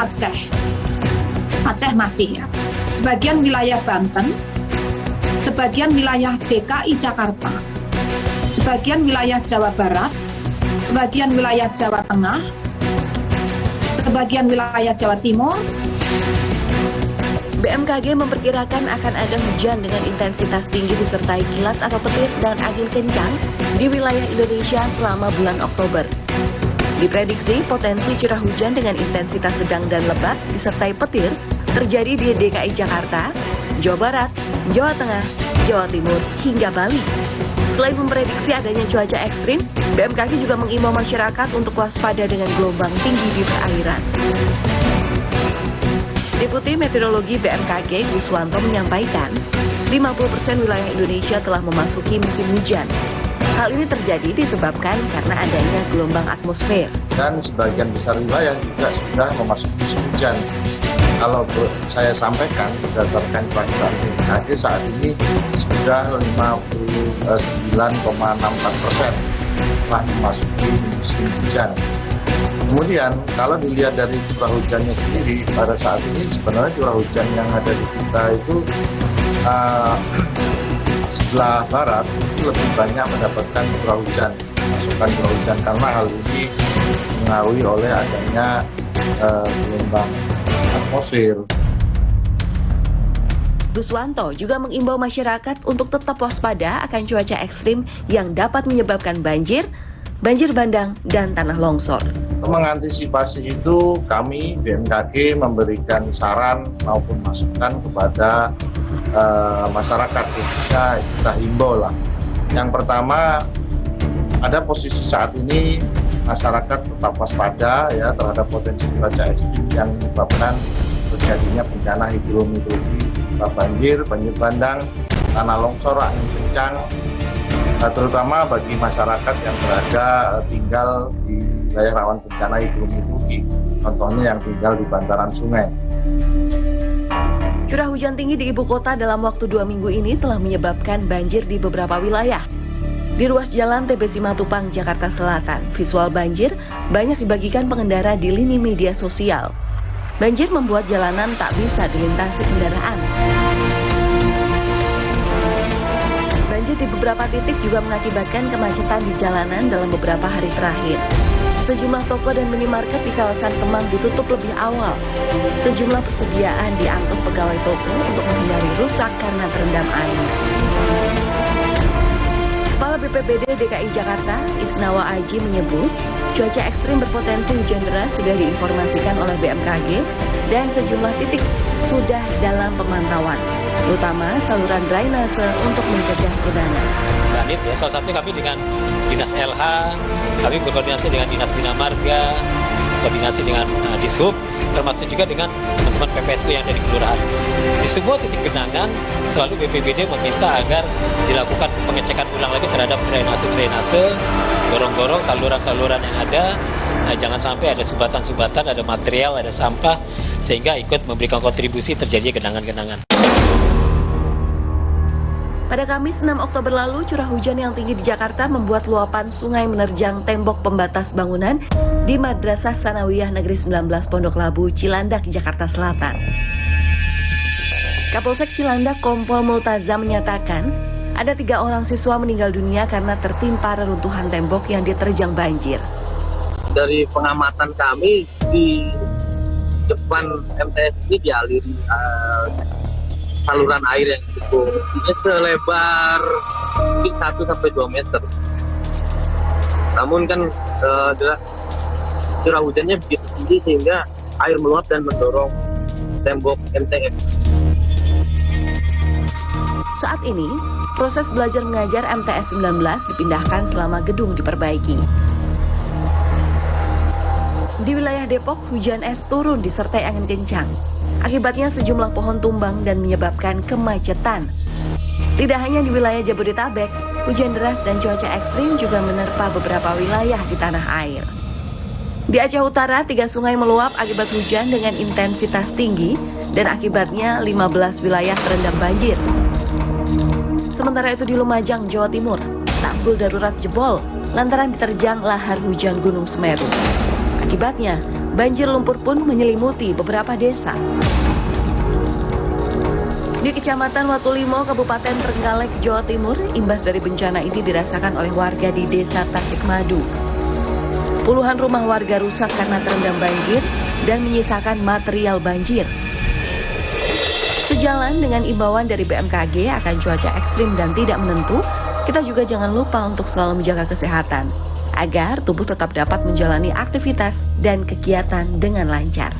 Aceh masih ya. Sebagian wilayah Banten, sebagian wilayah DKI Jakarta, sebagian wilayah Jawa Barat, sebagian wilayah Jawa Tengah, sebagian wilayah Jawa Timur. BMKG memperkirakan akan ada hujan dengan intensitas tinggi disertai kilat atau petir dan angin kencang di wilayah Indonesia selama bulan Oktober. Diprediksi potensi curah hujan dengan intensitas sedang dan lebat disertai petir terjadi di DKI Jakarta, Jawa Barat, Jawa Tengah, Jawa Timur, hingga Bali. Selain memprediksi adanya cuaca ekstrim, BMKG juga mengimbau masyarakat untuk waspada dengan gelombang tinggi di perairan. Deputi Meteorologi BMKG Guswanto menyampaikan, 50% wilayah Indonesia telah memasuki musim hujan. Hal ini terjadi disebabkan karena adanya gelombang atmosfer. Dan sebagian besar wilayah juga sudah memasuki musim hujan. Kalau saya sampaikan berdasarkan perkiraan BMKG saat ini sudah 59,64% telah memasuki musim hujan. Kemudian kalau dilihat dari curah hujannya sendiri, pada saat ini sebenarnya curah hujan yang ada di kita itu sebelah barat itu lebih banyak mendapatkan curah hujan, masukan curah hujan, karena hal ini mengaruhi oleh adanya gelombang atmosfer. Guswanto juga mengimbau masyarakat untuk tetap waspada akan cuaca ekstrim yang dapat menyebabkan banjir, banjir bandang, dan tanah longsor. Mengantisipasi itu, kami BMKG memberikan saran maupun masukan kepada masyarakat. Kita himbau lah. Yang pertama, ada posisi saat ini masyarakat tetap waspada ya terhadap potensi cuaca ekstrim yang menyebabkan terjadinya bencana hidrometeorologi berupa banjir, banjir bandang, tanah longsor, angin kencang, terutama bagi masyarakat yang tinggal di wilayah rawan bencana hidrometeorologi, contohnya yang tinggal di bantaran sungai. Curah hujan tinggi di ibu kota dalam waktu 2 minggu ini telah menyebabkan banjir di beberapa wilayah. Di ruas jalan TB Simatupang, Jakarta Selatan, visual banjir banyak dibagikan pengendara di lini media sosial. Banjir membuat jalanan tak bisa dilintasi kendaraan. Banjir di beberapa titik juga mengakibatkan kemacetan di jalanan dalam beberapa hari terakhir. Sejumlah toko dan minimarket di kawasan Kemang ditutup lebih awal. Sejumlah persediaan diangkut pegawai toko untuk menghindari rusak karena terendam air. Kepala BPBD DKI Jakarta, Isnawa Aji menyebut, cuaca ekstrim berpotensi hujan deras sudah diinformasikan oleh BMKG dan sejumlah titik sudah dalam pemantauan. terutama saluran drainase untuk mencegah genangan. Danit ya, salah satunya kami dengan Dinas LH, kami berkoordinasi dengan Dinas Bina Marga, koordinasi dengan Dishub, termasuk juga dengan teman-teman PPSU yang ada di kelurahan. Di semua titik genangan, selalu BPBD meminta agar dilakukan pengecekan ulang lagi terhadap drainase, gorong-gorong, saluran-saluran yang ada. Nah, jangan sampai ada sumbatan-sumbatan, ada material, ada sampah, sehingga ikut memberikan kontribusi terjadinya genangan-genangan. Pada Kamis 6 Oktober lalu, curah hujan yang tinggi di Jakarta membuat luapan sungai menerjang tembok pembatas bangunan di Madrasah Sanawiyah Negeri 19 Pondok Labu, Cilandak, Jakarta Selatan. Kapolsek Cilandak Kompol Multazam menyatakan, ada 3 orang siswa meninggal dunia karena tertimpa reruntuhan tembok yang diterjang banjir. Dari pengamatan kami, di depan MTS ini dialiri saluran air yang cukup selebar mungkin 1-2 meter. Namun kan curah hujannya begitu tinggi sehingga air meluap dan mendorong tembok MTS. Saat ini, proses belajar mengajar MTS 19 dipindahkan selama gedung diperbaiki. Di wilayah Depok, hujan es turun disertai angin kencang. Akibatnya sejumlah pohon tumbang dan menyebabkan kemacetan. Tidak hanya di wilayah Jabodetabek, hujan deras dan cuaca ekstrim juga menerpa beberapa wilayah di tanah air. Di Aceh Utara, 3 sungai meluap akibat hujan dengan intensitas tinggi dan akibatnya 15 wilayah terendam banjir. Sementara itu di Lumajang, Jawa Timur, tanggul darurat jebol lantaran diterjang lahar hujan Gunung Semeru. Akibatnya, banjir lumpur pun menyelimuti beberapa desa. Di Kecamatan Watulimo, Kabupaten Trenggalek, Jawa Timur, imbas dari bencana ini dirasakan oleh warga di Desa Tasikmadu. Puluhan rumah warga rusak karena terendam banjir dan menyisakan material banjir. Sejalan dengan imbauan dari BMKG akan cuaca ekstrim dan tidak menentu, kita juga jangan lupa untuk selalu menjaga kesehatan, agar tubuh tetap dapat menjalani aktivitas dan kegiatan dengan lancar.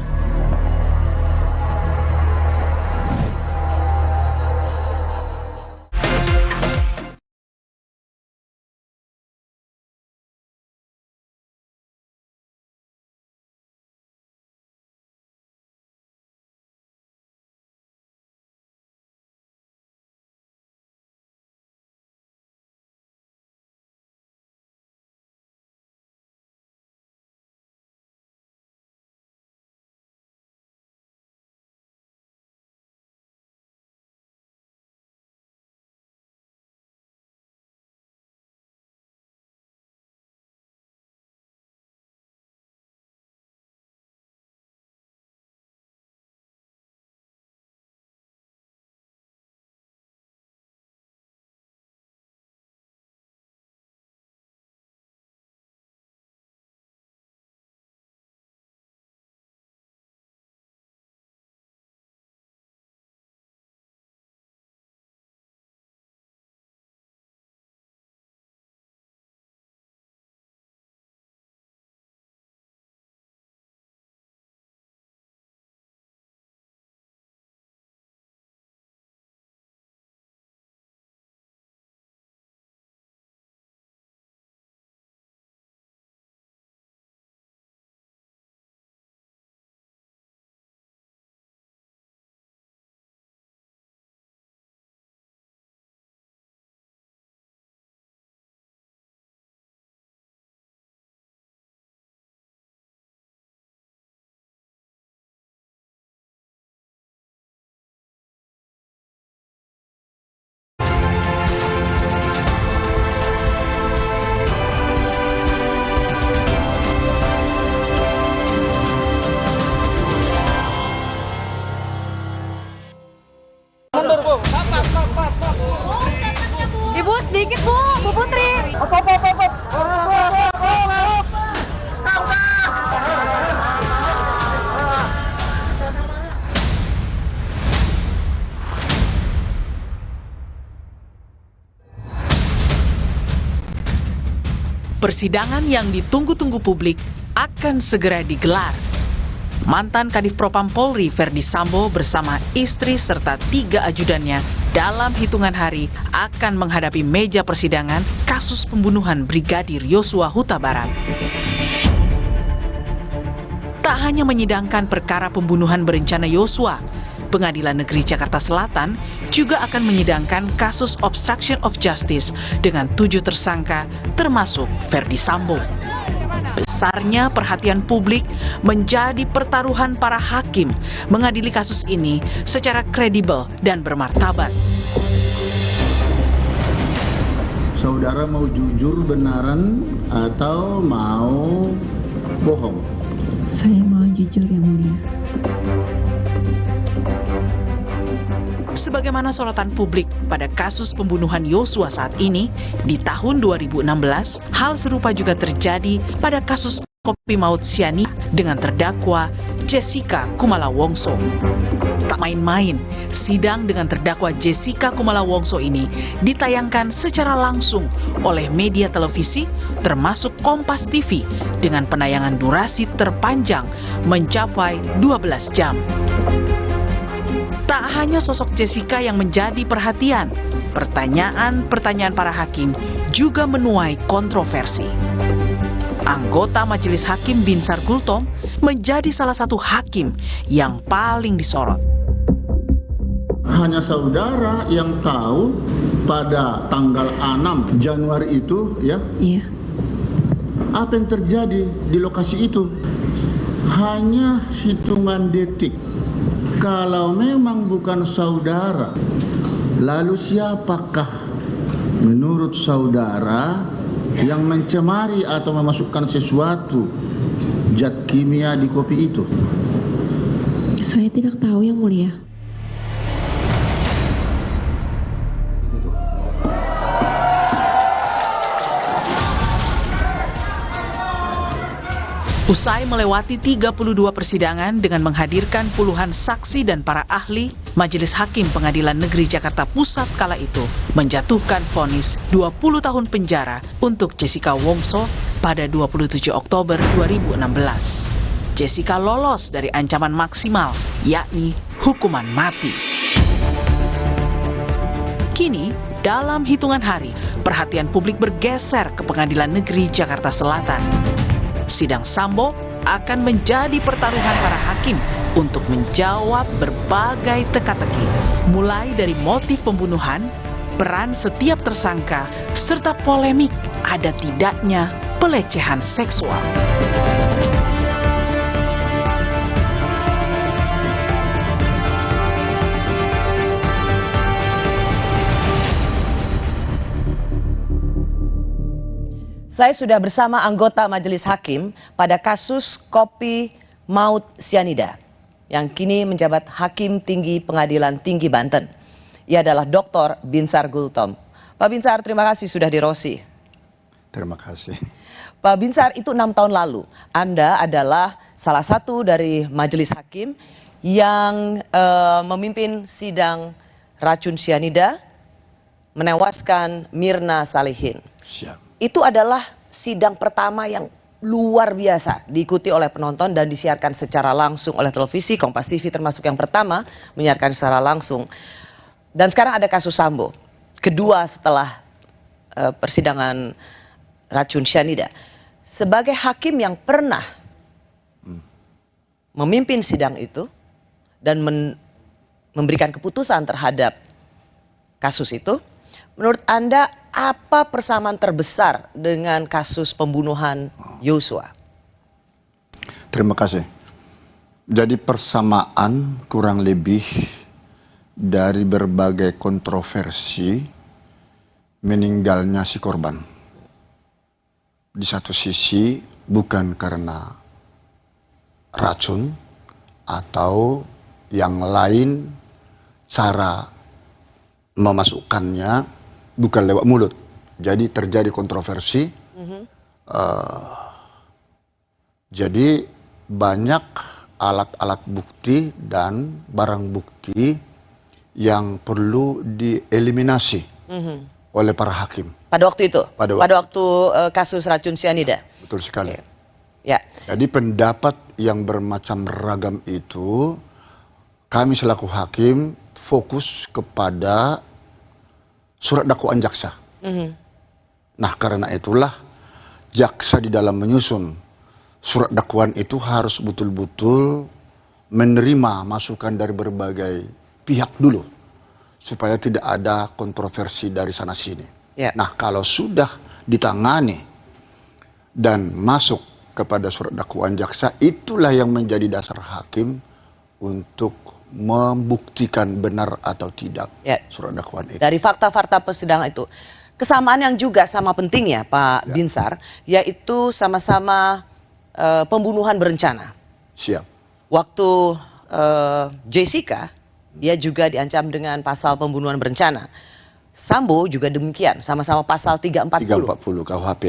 Ibu sedikit Bu Putri. Persidangan yang ditunggu-tunggu publik akan segera digelar. mantan Kadif Propam Polri Verdi Sambo bersama istri serta 3 ajudannya dalam hitungan hari akan menghadapi meja persidangan kasus pembunuhan Brigadir Yosua Huta Barat. Tak hanya menyidangkan perkara pembunuhan berencana Yosua, Pengadilan Negeri Jakarta Selatan juga akan menyidangkan kasus obstruction of justice dengan 7 tersangka termasuk Verdi Sambo. Besarnya perhatian publik menjadi pertaruhan para hakim mengadili kasus ini secara kredibel dan bermartabat. Saudara mau jujur benaran atau mau bohong? Saya mau jujur, Yang Mulia. Sebagaimana sorotan publik pada kasus pembunuhan Yosua saat ini, di tahun 2016, hal serupa juga terjadi pada kasus kopi maut sianida dengan terdakwa Jessica Kumala Wongso. Tak main-main, sidang dengan terdakwa Jessica Kumala Wongso ini ditayangkan secara langsung oleh media televisi termasuk Kompas TV dengan penayangan durasi terpanjang mencapai 12 jam. Tak hanya sosok Jessica yang menjadi perhatian, pertanyaan-pertanyaan para hakim juga menuai kontroversi. Anggota Majelis Hakim Binsar Gultom menjadi salah satu hakim yang paling disorot. Hanya saudara yang tahu pada tanggal 6 Januari itu, ya? Iya. Apa yang terjadi di lokasi itu? Hanya hitungan detik. Kalau memang bukan saudara, lalu siapakah menurut saudara yang mencemari atau memasukkan sesuatu zat kimia di kopi itu? Saya tidak tahu, Yang Mulia. Usai melewati 32 persidangan dengan menghadirkan puluhan saksi dan para ahli, Majelis Hakim Pengadilan Negeri Jakarta Pusat kala itu menjatuhkan vonis 20 tahun penjara untuk Jessica Wongso pada 27 Oktober 2016. Jessica lolos dari ancaman maksimal, yakni hukuman mati. Kini, dalam hitungan hari, perhatian publik bergeser ke Pengadilan Negeri Jakarta Selatan. Sidang Sambo akan menjadi pertaruhan para hakim untuk menjawab berbagai teka-teki, mulai dari motif pembunuhan, peran setiap tersangka, serta polemik ada tidaknya pelecehan seksual. Saya sudah bersama anggota Majelis Hakim pada kasus kopi maut sianida yang kini menjabat Hakim Tinggi Pengadilan Tinggi Banten. Ia adalah Dr. Binsar Gultom. Pak Binsar, terima kasih sudah di Rosi. Terima kasih. Pak Binsar, itu 6 tahun lalu Anda adalah salah satu dari Majelis Hakim yang memimpin sidang racun sianida menewaskan Mirna Salihin. Siap. Itu adalah sidang pertama yang luar biasa diikuti oleh penonton dan disiarkan secara langsung oleh televisi. Kompas TV termasuk yang pertama menyiarkan secara langsung. Dan sekarang ada kasus Sambo, kedua setelah persidangan racun sianida. Sebagai hakim yang pernah memimpin sidang itu dan memberikan keputusan terhadap kasus itu, menurut Anda apa persamaan terbesar dengan kasus pembunuhan Yosua? Terima kasih. Jadi persamaan kurang lebih dari berbagai kontroversi meninggalnya si korban. Di satu sisi bukan karena racun atau yang lain, cara memasukkannya bukan lewat mulut. Jadi terjadi kontroversi. Jadi banyak alat-alat bukti dan barang bukti yang perlu dieliminasi oleh para hakim. Pada waktu itu? Pada waktu kasus racun sianida? Betul sekali. Ya. Jadi pendapat yang bermacam ragam itu, kami selaku hakim fokus kepada surat dakwaan jaksa. Nah, karena itulah jaksa di dalam menyusun surat dakwaan itu harus betul-betul menerima masukan dari berbagai pihak dulu, supaya tidak ada kontroversi dari sana sini. Ya. Nah, kalau sudah ditangani dan masuk kepada surat dakwaan jaksa, itulah yang menjadi dasar hakim untuk membuktikan benar atau tidak surat dakwaan itu. Dari fakta-fakta persidangan itu, kesamaan yang juga sama pentingnya Pak Binsar, yaitu sama-sama pembunuhan berencana. Siap. Waktu Jessica, dia juga diancam dengan pasal pembunuhan berencana. Sambo juga demikian, sama-sama pasal 340. 340 KUHP.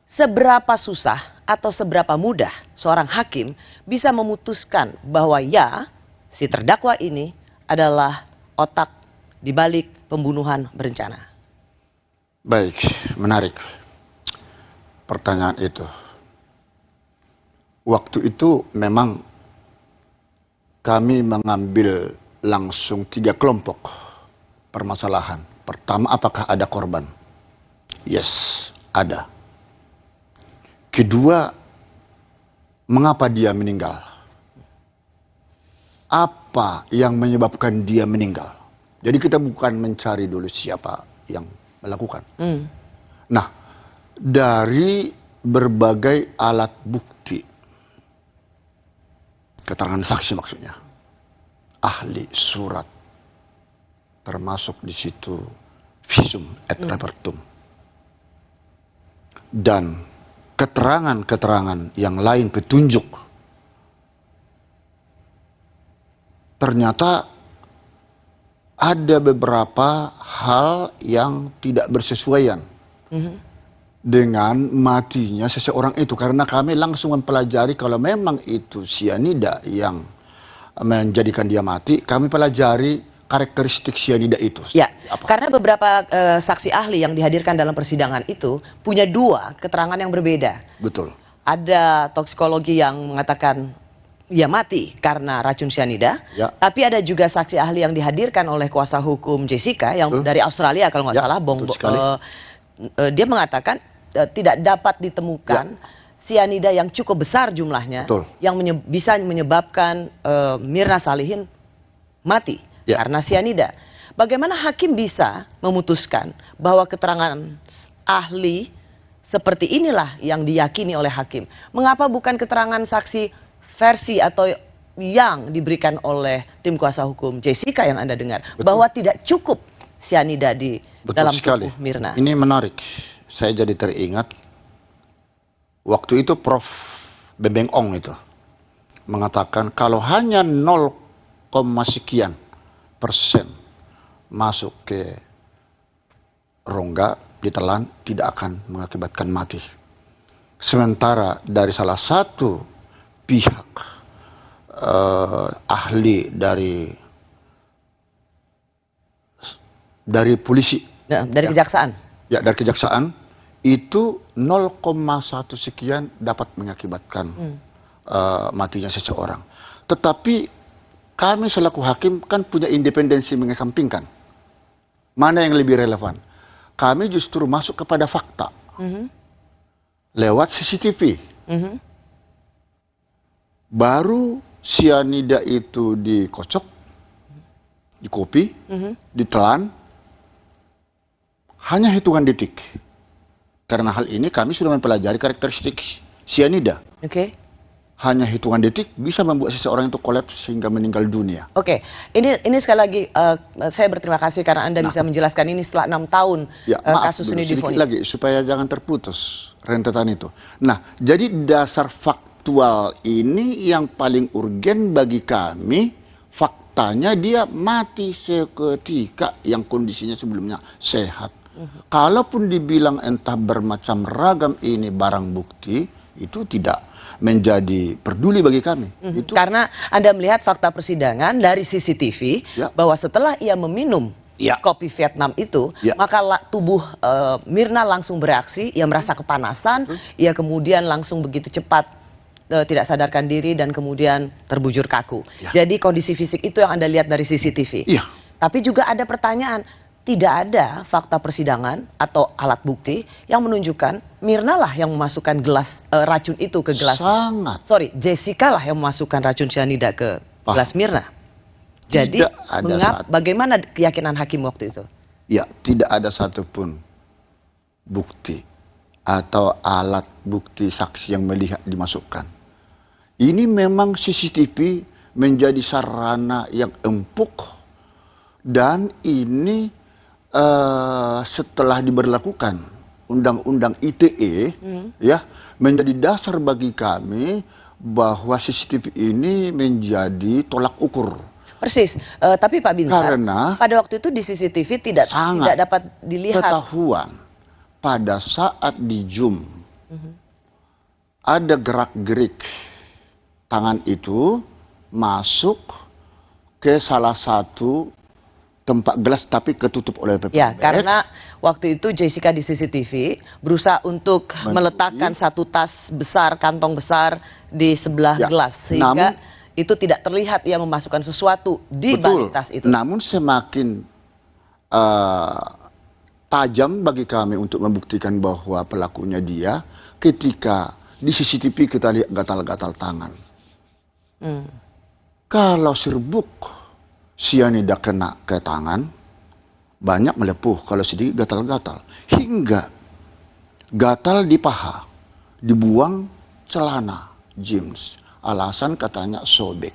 Seberapa susah atau seberapa mudah seorang hakim bisa memutuskan bahwa ya, si terdakwa ini adalah otak di balik pembunuhan berencana? Baik, menarik pertanyaan itu. Waktu itu memang kami mengambil langsung 3 kelompok permasalahan. Pertama, apakah ada korban? Yes, ada. Kedua, mengapa dia meninggal? Apa yang menyebabkan dia meninggal? Jadi kita bukan mencari dulu siapa yang melakukan. Nah, dari berbagai alat bukti, keterangan saksi maksudnya, ahli, surat, termasuk di situ visum et repertum, dan keterangan-keterangan yang lain, petunjuk, ternyata ada beberapa hal yang tidak bersesuaian dengan matinya seseorang itu, karena kami langsung mempelajari kalau memang itu sianida yang menjadikan dia mati, kami pelajari karakteristik sianida itu. Ya, karena beberapa saksi ahli yang dihadirkan dalam persidangan itu punya 2 keterangan yang berbeda. Betul. Ada toksikologi yang mengatakan dia mati karena racun sianida, tapi ada juga saksi ahli yang dihadirkan oleh kuasa hukum Jessica yang dari Australia kalau nggak salah, dia mengatakan tidak dapat ditemukan sianida yang cukup besar jumlahnya yang bisa menyebabkan Mirna Salihin mati karena sianida. Bagaimana hakim bisa memutuskan bahwa keterangan ahli seperti inilah yang diyakini oleh hakim? Mengapa bukan keterangan saksi versi atau yang diberikan oleh tim kuasa hukum Jessica yang Anda dengar, bahwa tidak cukup sianida di dalam tubuh Mirna? Ini menarik. Saya jadi teringat waktu itu Prof. Bembeng Ong itu mengatakan kalau hanya 0, sekian persen masuk ke rongga ditelan tidak akan mengakibatkan mati. Sementara dari salah satu pihak ahli dari polisi, dari kejaksaan, dari kejaksaan itu 0,1 sekian dapat mengakibatkan matinya seseorang. Tetapi kami selaku hakim kan punya independensi mengesampingkan mana yang lebih relevan. Kami justru masuk kepada fakta lewat CCTV. Baru sianida itu dikocok, dikopi, ditelan, hanya hitungan detik. Karena hal ini kami sudah mempelajari karakteristik sianida. Hanya hitungan detik bisa membuat seseorang itu kolaps sehingga meninggal dunia. Ini sekali lagi saya berterima kasih karena Anda bisa menjelaskan ini setelah 6 tahun kasus ini divonis. Sedikit lagi supaya jangan terputus rentetan itu. Nah, jadi dasar faktual ini yang paling urgen bagi kami. Faktanya dia mati seketika yang kondisinya sebelumnya sehat. Kalaupun dibilang entah bermacam ragam ini barang bukti, itu tidak menjadi peduli bagi kami. Karena Anda melihat fakta persidangan dari CCTV bahwa setelah ia meminum kopi Vietnam itu, maka tubuh Mirna langsung bereaksi, ia merasa kepanasan, ia kemudian langsung begitu cepat tidak sadarkan diri dan kemudian terbujur kaku. Jadi kondisi fisik itu yang Anda lihat dari CCTV. Tapi juga ada pertanyaan, tidak ada fakta persidangan atau alat bukti yang menunjukkan Mirna lah yang memasukkan gelas racun itu ke gelas. Jessica lah yang memasukkan racun cyanida ke gelas Mirna. Jadi bagaimana keyakinan hakim waktu itu? Ya, tidak ada satupun bukti atau alat bukti saksi yang melihat dimasukkan. Ini memang CCTV menjadi sarana yang empuk dan ini setelah diberlakukan Undang-Undang ITE ya menjadi dasar bagi kami bahwa CCTV ini menjadi tolak ukur. Persis, tapi Pak Binsar, karena pada waktu itu di CCTV tidak dapat dilihat. Ketahuan pada saat di zoom ada gerak-gerik tangan itu masuk ke salah satu tempat gelas tapi ketutup oleh paper ya, bag. karena waktu itu Jessica di CCTV berusaha untuk meletakkan satu tas besar, kantong besar di sebelah gelas sehingga itu tidak terlihat ia memasukkan sesuatu di balik tas itu. Namun semakin tajam bagi kami untuk membuktikan bahwa pelakunya dia ketika di CCTV kita lihat gatal-gatal tangan. Kalau serbuk cyanida kena ke tangan, banyak melepuh, kalau sedikit gatal-gatal. Hingga gatal di paha, dibuang celana, jeans. Alasan katanya sobek.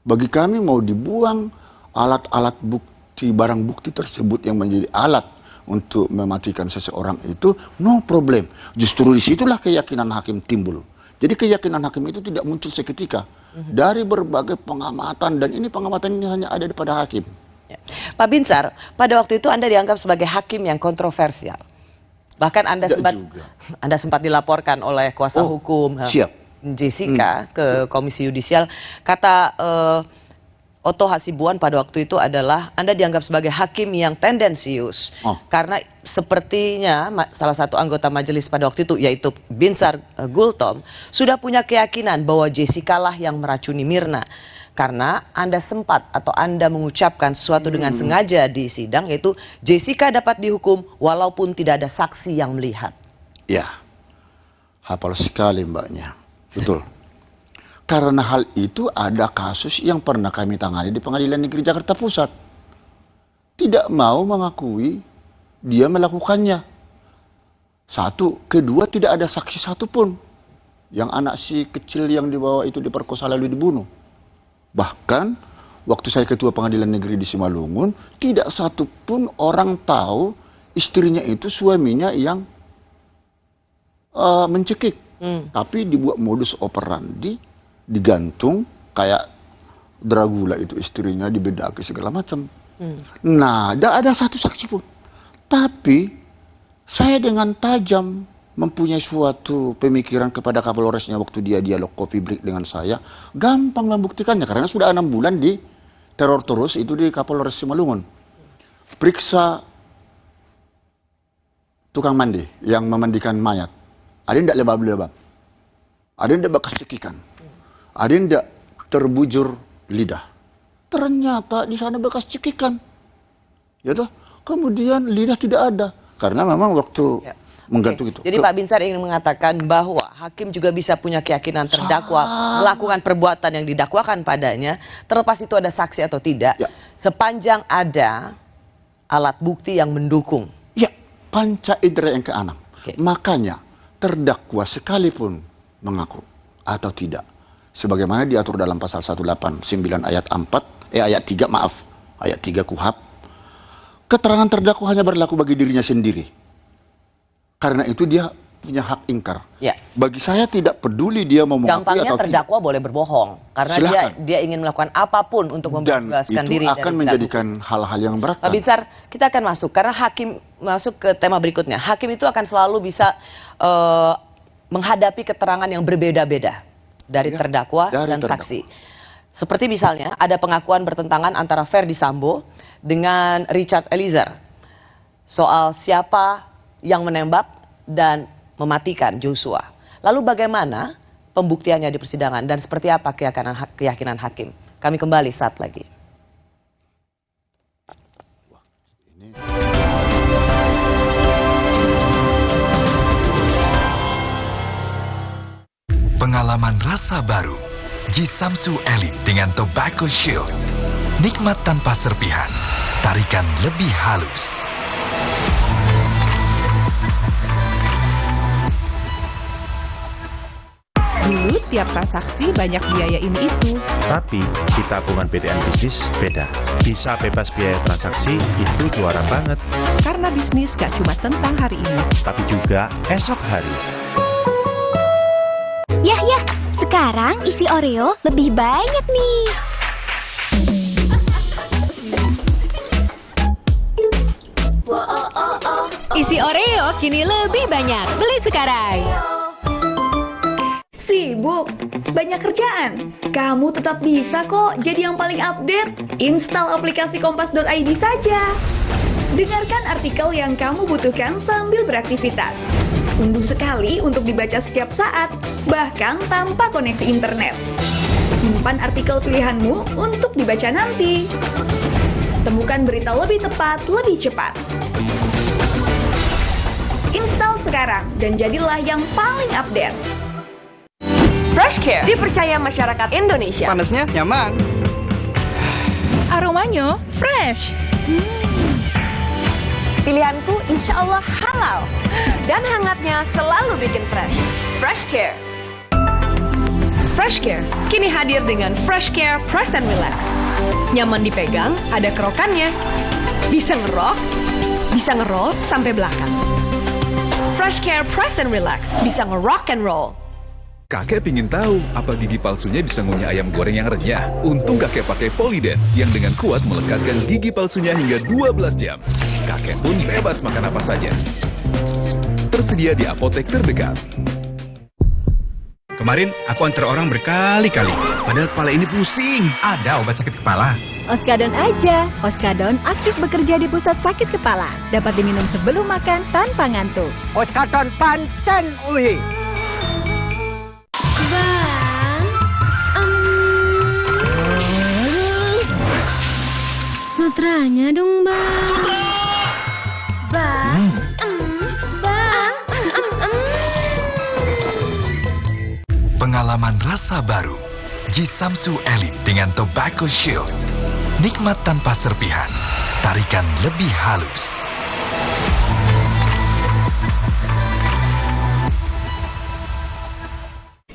Bagi kami mau dibuang alat-alat bukti, barang bukti tersebut yang menjadi alat untuk mematikan seseorang itu, no problem. Justru disitulah keyakinan hakim timbul. Jadi keyakinan hakim itu tidak muncul seketika. Dari berbagai pengamatan, dan ini pengamatan ini hanya ada pada hakim. Pak Binsar, pada waktu itu Anda dianggap sebagai hakim yang kontroversial. Bahkan Anda sempat dilaporkan oleh kuasa hukum Jessica ke Komisi Yudisial. Kata Otto Hasibuan pada waktu itu adalah Anda dianggap sebagai hakim yang tendensius. Karena sepertinya salah satu anggota majelis pada waktu itu yaitu Binsar Gultom sudah punya keyakinan bahwa Jessica lah yang meracuni Mirna. Karena Anda sempat atau Anda mengucapkan sesuatu dengan sengaja di sidang yaitu Jessica dapat dihukum walaupun tidak ada saksi yang melihat. Ya, hafal sekali mbaknya. Betul. Karena hal itu ada kasus yang pernah kami tangani di Pengadilan Negeri Jakarta Pusat. Tidak mau mengakui dia melakukannya. Satu. Kedua, tidak ada saksi satupun. Yang anak si kecil yang dibawa itu diperkosa lalu dibunuh. Bahkan waktu saya ketua Pengadilan Negeri di Simalungun, tidak satupun orang tahu istrinya itu suaminya yang mencekik. Tapi dibuat modus operandi, digantung kayak Dragula itu istrinya dibedaki segala macam. Nah, tidak ada satu saksi pun. Tapi saya dengan tajam mempunyai suatu pemikiran kepada Kapolresnya waktu dia dialog kopi break dengan saya, gampang membuktikannya karena sudah 6 bulan di teror terus itu di Kapolres Simalungun. Periksa tukang mandi yang memandikan mayat. Ada yang tidak lebab-lebab? Ada yang tidak bekas cekikan? Ada yang tidak terbujur lidah? Ternyata di sana bekas cekikan. Ya toh? Kemudian lidah tidak ada. Karena memang waktu menggantung itu. Jadi Pak Binsar ingin mengatakan bahwa hakim juga bisa punya keyakinan terdakwa melakukan perbuatan yang didakwakan padanya, terlepas itu ada saksi atau tidak, sepanjang ada alat bukti yang mendukung. Ya, panca indera yang keenam. Makanya terdakwa sekalipun mengaku atau tidak, sebagaimana diatur dalam pasal 189 ayat 3 KUHP, keterangan terdakwa hanya berlaku bagi dirinya sendiri. Karena itu dia punya hak ingkar. Bagi saya tidak peduli dia mau mengakui atau tidak. Gampangnya terdakwa boleh berbohong karena dia ingin melakukan apapun untuk membebaskan diri dari akan menjadikan hal-hal yang berat. Pak Binsar, kita akan masuk karena hakim masuk ke tema berikutnya. Hakim itu akan selalu bisa menghadapi keterangan yang berbeda-beda dari terdakwa dan saksi. Seperti misalnya ada pengakuan bertentangan antara Ferdy Sambo dengan Richard Eliezer soal siapa yang menembak dan mematikan Joshua. Lalu bagaimana pembuktiannya di persidangan dan seperti apa keyakinan hakim? Kami kembali saat lagi. Pengalaman rasa baru, Jisamsu Elite dengan Tobacco Shield. Nikmat tanpa serpihan, tarikan lebih halus. Dulu tiap transaksi banyak biaya ini itu. Tapi di tabungan BTN Bisnis beda. Bisa bebas biaya transaksi itu juara banget. Karena bisnis gak cuma tentang hari ini, tapi juga esok hari. Yah, sekarang isi Oreo lebih banyak nih. Isi Oreo kini lebih banyak. Beli sekarang. Sibuk? Banyak kerjaan? Kamu tetap bisa kok jadi yang paling update. Install aplikasi kompas.id saja. Dengarkan artikel yang kamu butuhkan sambil beraktivitas. Unduh sekali untuk dibaca setiap saat, bahkan tanpa koneksi internet. Simpan artikel pilihanmu untuk dibaca nanti. Temukan berita lebih tepat, lebih cepat. Install sekarang dan jadilah yang paling update. FreshCare dipercaya masyarakat Indonesia. Panasnya nyaman. aromanya fresh. Pilihanku insya Allah halal. Dan hangatnya selalu bikin fresh. FreshCare. FreshCare kini hadir dengan FreshCare Press and Relax. Nyaman dipegang, ada kerokannya. Bisa ngerok, bisa ngerol sampai belakang. FreshCare Press and Relax bisa ngerock and roll. Kakek pingin tahu apa gigi palsunya bisa ngunyah ayam goreng yang renyah. Untung kakek pakai Polydent yang dengan kuat melekatkan gigi palsunya hingga 12 jam. Kakek pun bebas makan apa saja. Tersedia di apotek terdekat. Kemarin aku antar orang berkali-kali, padahal kepala ini pusing. Ada obat sakit kepala. Oskadon aja. Oskadon aktif bekerja di pusat sakit kepala. Dapat diminum sebelum makan tanpa ngantuk. Oskadon pancen uhi. Sutranya dong, Bang. Sutra! Bang, Bang. Pengalaman rasa baru, Jisamsu Elite dengan Tobacco Shield. Nikmat tanpa serpihan, tarikan lebih halus.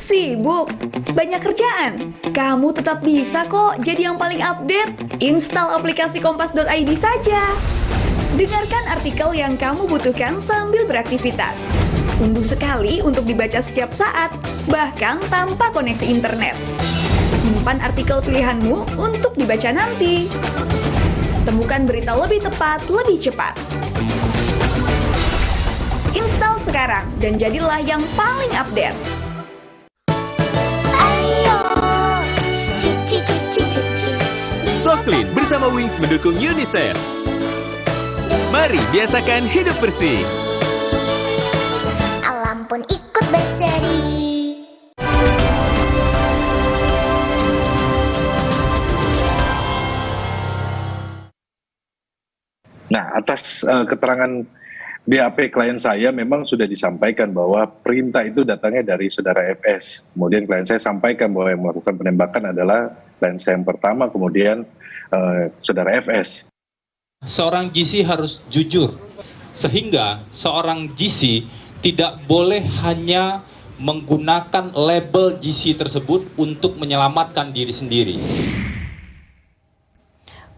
Sibuk? Banyak kerjaan? Kamu tetap bisa kok jadi yang paling update. Install aplikasi kompas.id saja. Dengarkan artikel yang kamu butuhkan sambil beraktivitas. Unduh sekali untuk dibaca setiap saat, bahkan tanpa koneksi internet. Simpan artikel pilihanmu untuk dibaca nanti. Temukan berita lebih tepat, lebih cepat. Install sekarang dan jadilah yang paling update. Soklin bersama Wings mendukung UNICEF. Mari biasakan hidup bersih. Alam pun ikut berseri. Nah, atas keterangan BAP klien saya memang sudah disampaikan bahwa perintah itu datangnya dari saudara FS. Kemudian klien saya sampaikan bahwa yang melakukan penembakan adalah klien saya yang pertama, kemudian saudara FS. Seorang GC harus jujur, sehingga seorang GC tidak boleh hanya menggunakan label GC tersebut untuk menyelamatkan diri sendiri.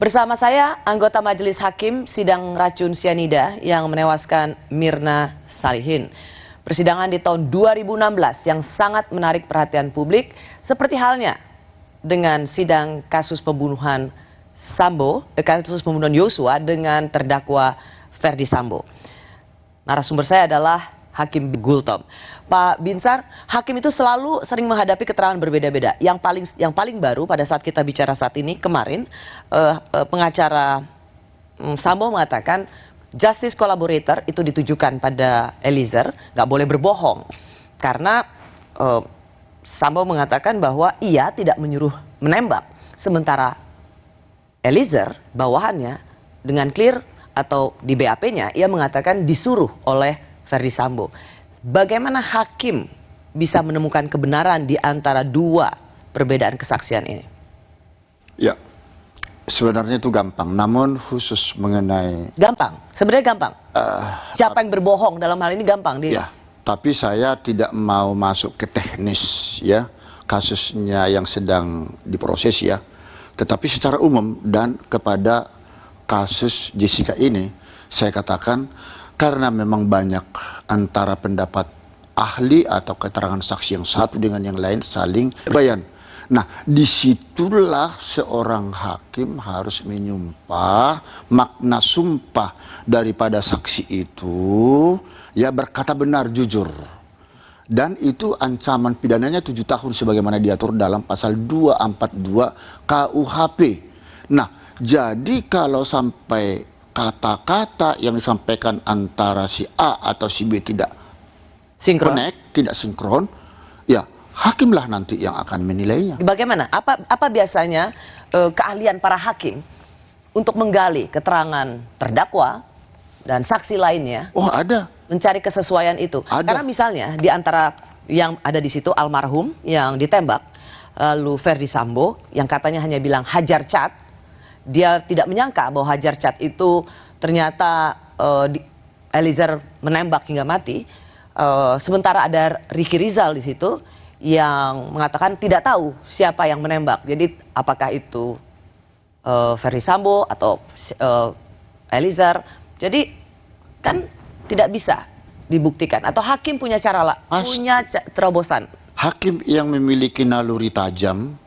Bersama saya, anggota Majelis Hakim Sidang Racun Cyanida yang menewaskan Mirna Salihin. Persidangan di tahun 2016 yang sangat menarik perhatian publik, seperti halnya dengan sidang kasus pembunuhan kasus pembunuhan Yosua dengan terdakwa Ferdy Sambo. Narasumber saya adalah Hakim Gultom. Pak Binsar, hakim itu selalu sering menghadapi keterangan berbeda-beda. Yang paling baru pada saat kita bicara saat ini kemarin pengacara Sambo mengatakan justice collaborator itu ditujukan pada Eliezer, nggak boleh berbohong karena Sambo mengatakan bahwa ia tidak menyuruh menembak, sementara Eliezer bawahannya dengan clear atau di BAP-nya ia mengatakan disuruh oleh Verdi Sambo. Bagaimana hakim bisa menemukan kebenaran di antara dua perbedaan kesaksian ini? Ya, sebenarnya itu gampang. Namun khusus mengenai... Gampang? Sebenarnya gampang? Siapa yang berbohong dalam hal ini gampang? Ya, tapi saya tidak mau masuk ke teknis ya, kasusnya yang sedang diproses ya. Tetapi secara umum dan kepada kasus Jessica ini, saya katakan karena memang banyak antara pendapat ahli atau keterangan saksi yang satu dengan yang lain saling berbayan. Nah, disitulah seorang hakim harus menyumpah makna sumpah daripada saksi itu, ya berkata benar jujur. Dan itu ancaman pidananya 7 tahun sebagaimana diatur dalam pasal 242 KUHP. Nah, jadi kalau sampai kata-kata yang disampaikan antara si A atau si B tidak connect, tidak sinkron, ya hakimlah nanti yang akan menilainya. Bagaimana? Apa biasanya keahlian para hakim untuk menggali keterangan terdakwa dan saksi lainnya? Oh, ada. Mencari kesesuaian itu. Ada. Karena misalnya di antara yang ada di situ almarhum yang ditembak, lalu Verdi Sambo yang katanya hanya bilang hajar cat. Dia tidak menyangka bahwa hajar cat itu ternyata Eliezer menembak hingga mati. Sementara ada Ricky Rizal di situ yang mengatakan tidak tahu siapa yang menembak. Jadi apakah itu Verdi Sambo atau Eliezer? Jadi kan tidak bisa dibuktikan. Atau hakim punya cara punya terobosan. Hakim yang memiliki naluri tajam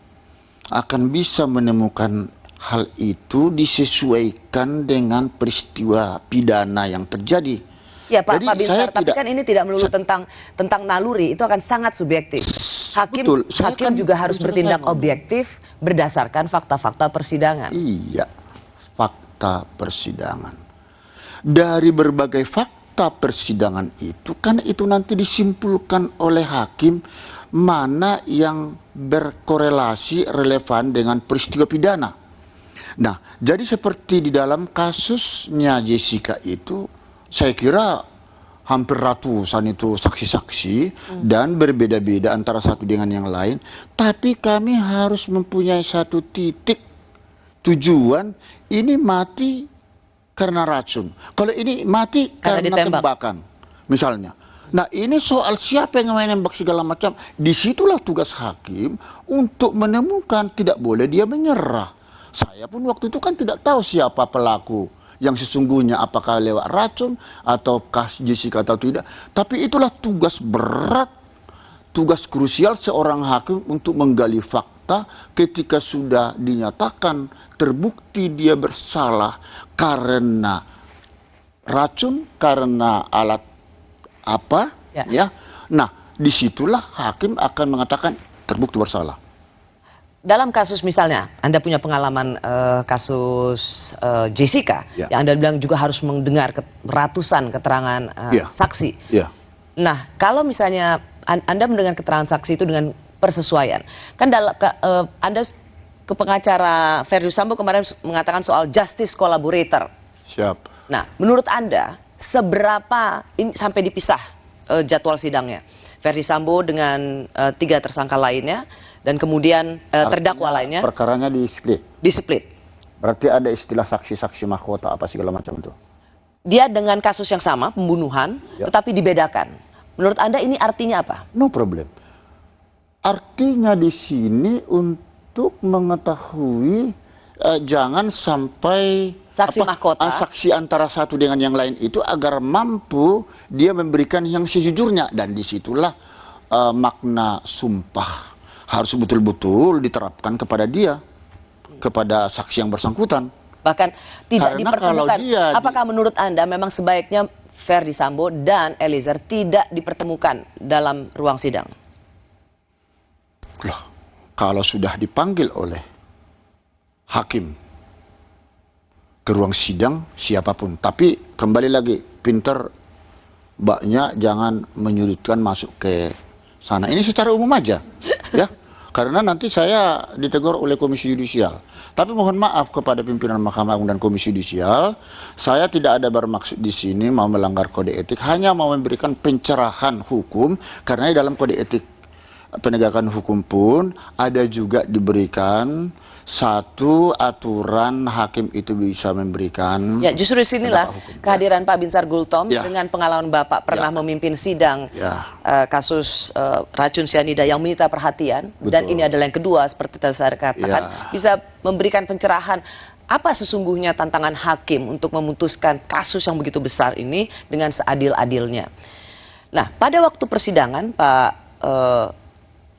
akan bisa menemukan hal itu disesuaikan dengan peristiwa pidana yang terjadi. Ya Pak, Jadi Pak Binsar, tapi kan ini tidak melulu tentang naluri, itu akan sangat subjektif. Hakim juga harus bertindak objektif berdasarkan fakta-fakta persidangan. Iya, fakta persidangan. Dari berbagai fakta persidangan itu, kan itu nanti disimpulkan oleh hakim mana yang berkorelasi relevan dengan peristiwa pidana. Nah, jadi seperti di dalam kasusnya Jessica itu, saya kira hampir ratusan itu saksi-saksi dan berbeda-beda antara satu dengan yang lain. Tapi kami harus mempunyai satu titik tujuan, ini mati karena racun. Kalau ini mati karena tembakan, misalnya. Nah, ini soal siapa yang menembak segala macam. Disitulah tugas hakim untuk menemukan, tidak boleh dia menyerah. Saya pun waktu itu kan tidak tahu siapa pelaku yang sesungguhnya, apakah lewat racun ataukah Jessica atau tidak. Tapi itulah tugas berat, tugas krusial seorang hakim untuk menggali fakta ketika sudah dinyatakan terbukti dia bersalah karena racun, karena alat apa, ya. Nah, disitulah hakim akan mengatakan terbukti bersalah. Dalam kasus misalnya, Anda punya pengalaman kasus Jessica, yang Anda bilang juga harus mendengar ratusan keterangan saksi. Nah, kalau misalnya Anda mendengar keterangan saksi itu dengan persesuaian, kan Anda ke pengacara Verdi Sambo kemarin mengatakan soal justice collaborator. Siap. Nah, menurut Anda seberapa ini sampai dipisah jadwal sidangnya? Verdi Sambo dengan 3 tersangka lainnya dan kemudian terdakwa lainnya. Perkaranya di split. Di split. Berarti ada istilah saksi-saksi mahkota apa segala macam itu. Dia dengan kasus yang sama, pembunuhan, tetapi dibedakan. Menurut Anda ini artinya apa? No problem. Artinya di sini untuk mengetahui jangan sampai saksi mahkota, saksi antara satu dengan yang lain itu agar mampu dia memberikan yang sejujurnya, dan disitulah makna sumpah harus betul-betul diterapkan kepada dia, kepada saksi yang bersangkutan. Bahkan tidak dipertemukan. Apakah menurut Anda memang sebaiknya Verdi Sambo dan Eliezer tidak dipertemukan dalam ruang sidang? Loh, kalau sudah dipanggil oleh hakim ke ruang sidang siapapun, tapi kembali lagi pinter mbaknya jangan menyudutkan masuk ke sana. Ini secara umum aja, ya. Karena nanti saya ditegur oleh Komisi Yudisial. Tapi mohon maaf kepada pimpinan Mahkamah Agung dan Komisi Yudisial, saya tidak ada bermaksud di sini mau melanggar kode etik, hanya mau memberikan pencerahan hukum, karena di dalam kode etik penegakan hukum pun ada juga diberikan satu aturan hakim itu bisa memberikan. Ya, justru di sinilah kehadiran Pak Binsar Gultom dengan pengalaman Bapak pernah memimpin sidang kasus racun sianida yang menyita perhatian. Betul. Dan ini adalah yang kedua seperti tadi saya katakan, bisa memberikan pencerahan apa sesungguhnya tantangan hakim untuk memutuskan kasus yang begitu besar ini dengan seadil-adilnya. Nah, pada waktu persidangan Pak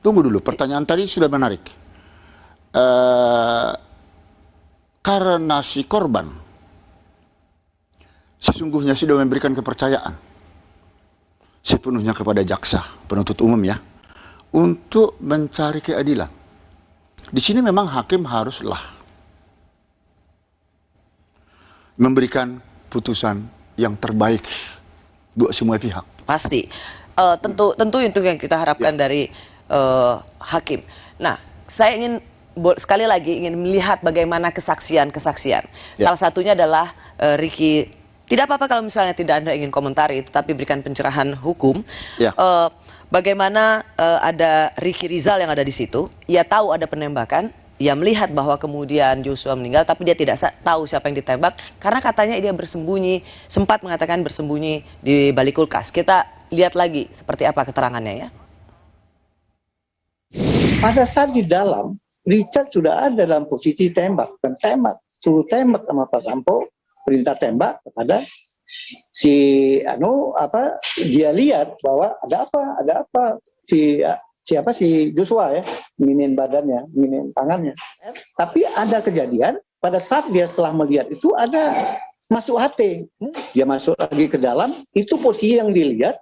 tunggu dulu, pertanyaan tadi sudah menarik. Karena si korban sesungguhnya sudah memberikan kepercayaan sepenuhnya kepada jaksa penuntut umum ya, untuk mencari keadilan. Di sini memang hakim haruslah memberikan putusan yang terbaik buat semua pihak. Pasti, tentu itu yang kita harapkan dari hakim. Nah, saya sekali lagi ingin melihat bagaimana kesaksian-kesaksian. Salah satunya adalah Ricky. Tidak apa-apa kalau misalnya tidak Anda ingin komentari, tetapi berikan pencerahan hukum. Bagaimana ada Ricky Rizal yang ada di situ. Ia tahu ada penembakan. Ia melihat bahwa kemudian Joshua meninggal, tapi dia tidak tahu siapa yang ditembak. Karena katanya dia bersembunyi, sempat mengatakan bersembunyi di balik kulkas. Kita lihat lagi seperti apa keterangannya ya. Pada saat di dalam, Richard sudah ada dalam posisi tembak, dan suruh tembak sama Pak Sambo, perintah tembak kepada si dia lihat bahwa ada apa si Joshua ya, nginin badannya, nginin tangannya. Tapi ada kejadian pada saat dia setelah melihat itu ada masuk HT, dia masuk lagi ke dalam, itu posisi yang dilihat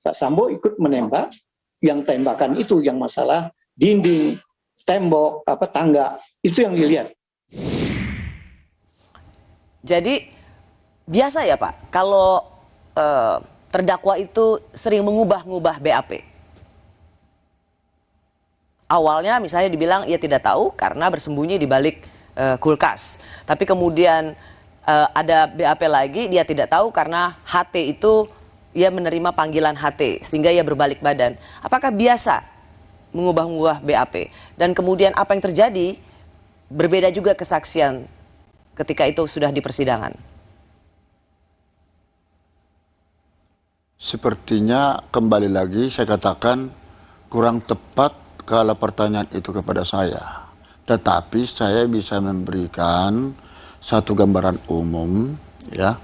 Pak Sambo ikut menembak, yang tembakan itu yang masalah dinding, tembok, tangga, itu yang dilihat. Jadi biasa ya Pak, kalau terdakwa itu sering mengubah-ngubah BAP. Awalnya misalnya dibilang ia tidak tahu karena bersembunyi di balik kulkas. Tapi kemudian ada BAP lagi, dia tidak tahu karena HT itu ia menerima panggilan HT sehingga ia berbalik badan. Apakah biasa mengubah-ubah BAP? Dan kemudian apa yang terjadi berbeda juga kesaksian ketika itu sudah di persidangan. Sepertinya kembali lagi saya katakan kurang tepat kalau pertanyaan itu kepada saya. Tetapi saya bisa memberikan satu gambaran umum ya.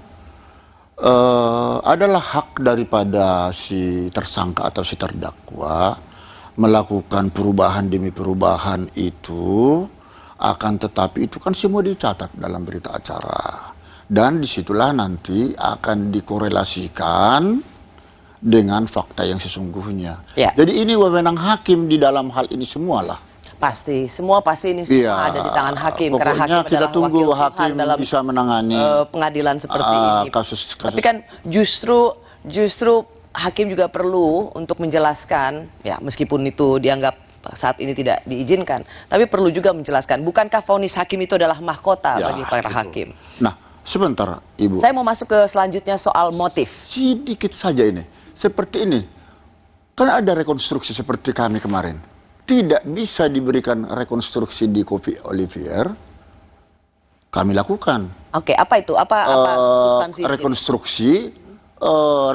Adalah hak daripada si tersangka atau si terdakwa melakukan perubahan demi perubahan itu, akan tetapi itu kan semua dicatat dalam berita acara, dan disitulah nanti akan dikorelasikan dengan fakta yang sesungguhnya. Jadi ini wewenang hakim di dalam hal ini semualah. Pasti, semua pasti ini semua ada di tangan hakim. Pokoknya karena hakim kita tunggu hakim dalam bisa menangani pengadilan seperti ini. Kasus. Tapi kan justru hakim juga perlu untuk menjelaskan, ya meskipun itu dianggap saat ini tidak diizinkan, tapi perlu juga menjelaskan, bukankah vonis hakim itu adalah mahkota bagi para hakim? Nah, sebentar Ibu. Saya mau masuk ke selanjutnya soal motif. Sedikit saja ini, seperti ini, kan ada rekonstruksi seperti kami kemarin. Tidak bisa diberikan rekonstruksi di Kopi Olivier, kami lakukan. Oke, apa itu? Apa substansi rekonstruksi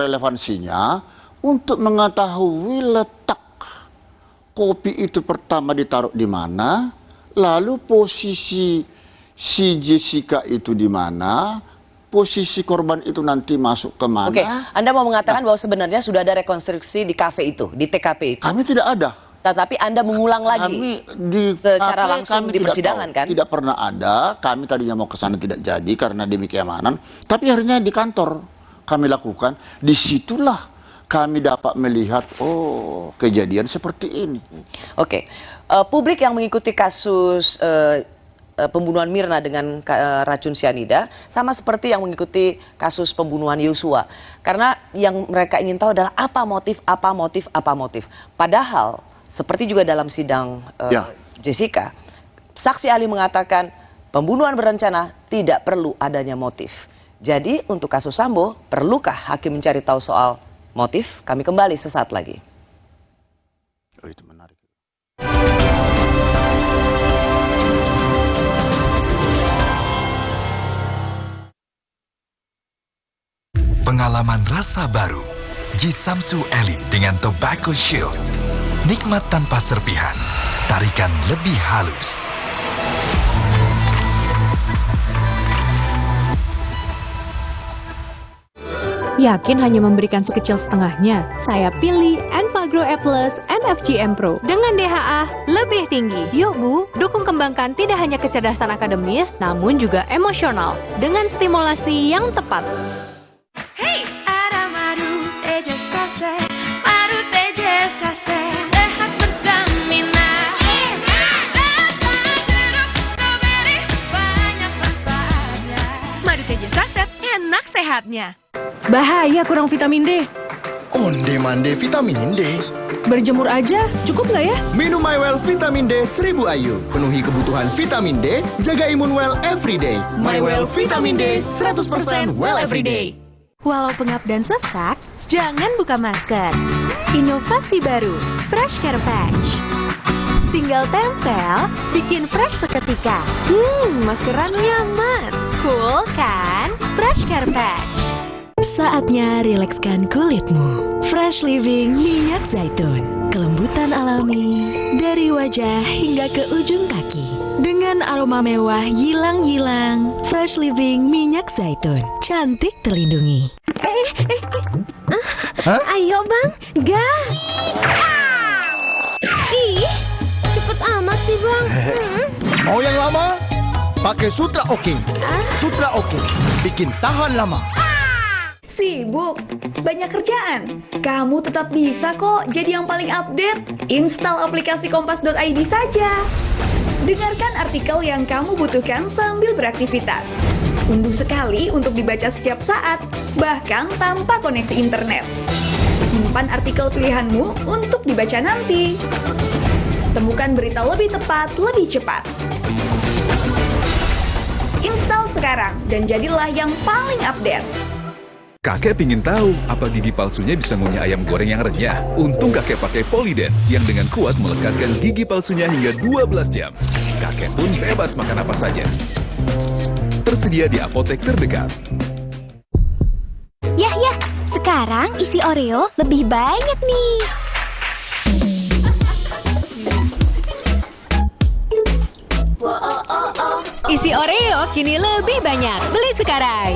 relevansinya untuk mengetahui letak kopi itu pertama ditaruh di mana, lalu posisi si Jessica itu di mana, posisi korban itu nanti masuk ke mana. Oke, Anda mau mengatakan bahwa sebenarnya sudah ada rekonstruksi di kafe itu, di TKP itu? Kami tidak ada. Tapi Anda mengulang lagi secara langsung di persidangan kan? Tidak pernah ada, kami tadinya mau ke sana tidak jadi karena demi keamanan, tapi akhirnya di kantor kami lakukan, disitulah kami dapat melihat, oh kejadian seperti ini. Oke, publik yang mengikuti kasus pembunuhan Mirna dengan racun sianida sama seperti yang mengikuti kasus pembunuhan Yosua. Karena yang mereka ingin tahu adalah apa motif. Padahal seperti juga dalam sidang Jessica, saksi ahli mengatakan pembunuhan berencana tidak perlu adanya motif. Jadi untuk kasus Sambo, perlukah hakim mencari tahu soal motif? Kami kembali sesaat lagi. Oh, itu menarik. Pengalaman rasa baru. Jisamsu Elite dengan Tobacco Shield. Nikmat tanpa serpihan. Tarikan lebih halus. Yakin hanya memberikan sekecil setengahnya? Saya pilih Enfagrow E Plus MFGM Pro dengan DHA lebih tinggi. Yuk Bu, dukung kembangkan tidak hanya kecerdasan akademis, namun juga emosional dengan stimulasi yang tepat. Hey, ada madu TJ-Sase, madu TJ-Sase, sehat berstamina. Madu TJ-Sase, enak sehatnya. Bahaya kurang vitamin D. Onde-mande vitamin D. Berjemur aja, cukup nggak ya? Minum MyWell Vitamin D 1000 IU. Penuhi kebutuhan vitamin D, jaga imun well everyday. MyWell Vitamin D 100% well everyday. Walau pengap dan sesak, jangan buka masker. Inovasi baru, Fresh Care Patch. Tinggal tempel, bikin fresh seketika. Maskeran nyaman, cool kan? Fresh Care Patch. Saatnya rilekskan kulitmu. Fresh Living minyak zaitun. Kelembutan alami dari wajah hingga ke ujung kaki. Dengan aroma mewah yilang-yilang. Fresh Living minyak zaitun. Cantik terlindungi. Ayo Bang, gas. Ih, cepet amat sih Bang. Mau yang lama? Pakai Sutra Oking. Sutra Oking bikin tahan lama. Sibuk, banyak kerjaan. Kamu tetap bisa kok jadi yang paling update. Install aplikasi kompas.id saja. Dengarkan artikel yang kamu butuhkan sambil beraktivitas. Unduh sekali untuk dibaca setiap saat, bahkan tanpa koneksi internet. Simpan artikel pilihanmu untuk dibaca nanti. Temukan berita lebih tepat, lebih cepat. Install sekarang dan jadilah yang paling update. Kakek pingin tahu apa gigi palsunya bisa ngunyah ayam goreng yang renyah. Untung kakek pakai Poliden yang dengan kuat melekatkan gigi palsunya hingga 12 jam. Kakek pun bebas makan apa saja. Tersedia di apotek terdekat. Yah, sekarang isi Oreo lebih banyak nih. Isi Oreo kini lebih banyak. Beli sekarang.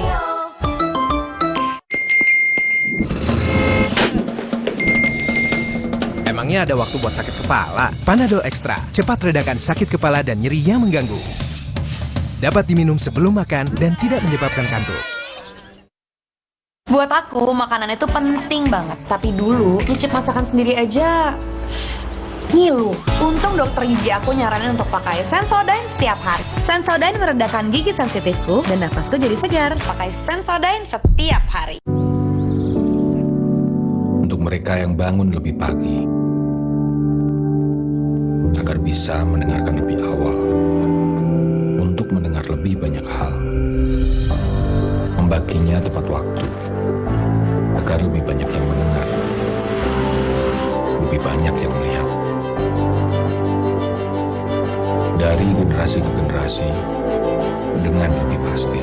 Emangnya ada waktu buat sakit kepala? Panadol Extra, cepat redakan sakit kepala dan nyeri yang mengganggu. Dapat diminum sebelum makan dan tidak menyebabkan kantuk. Buat aku, makanan itu penting banget. Tapi dulu, nyicip masakan sendiri aja ngilu. Untung dokter gigi aku nyaranin untuk pakai Sensodyne setiap hari. Sensodyne meredakan gigi sensitifku dan nafasku jadi segar. Pakai Sensodyne setiap hari. Untuk mereka yang bangun lebih pagi, agar bisa mendengarkan lebih awal, untuk mendengar lebih banyak hal, membaginya tepat waktu, agar lebih banyak yang mendengar, lebih banyak yang melihat. Dari generasi ke generasi, dengan lebih pasti.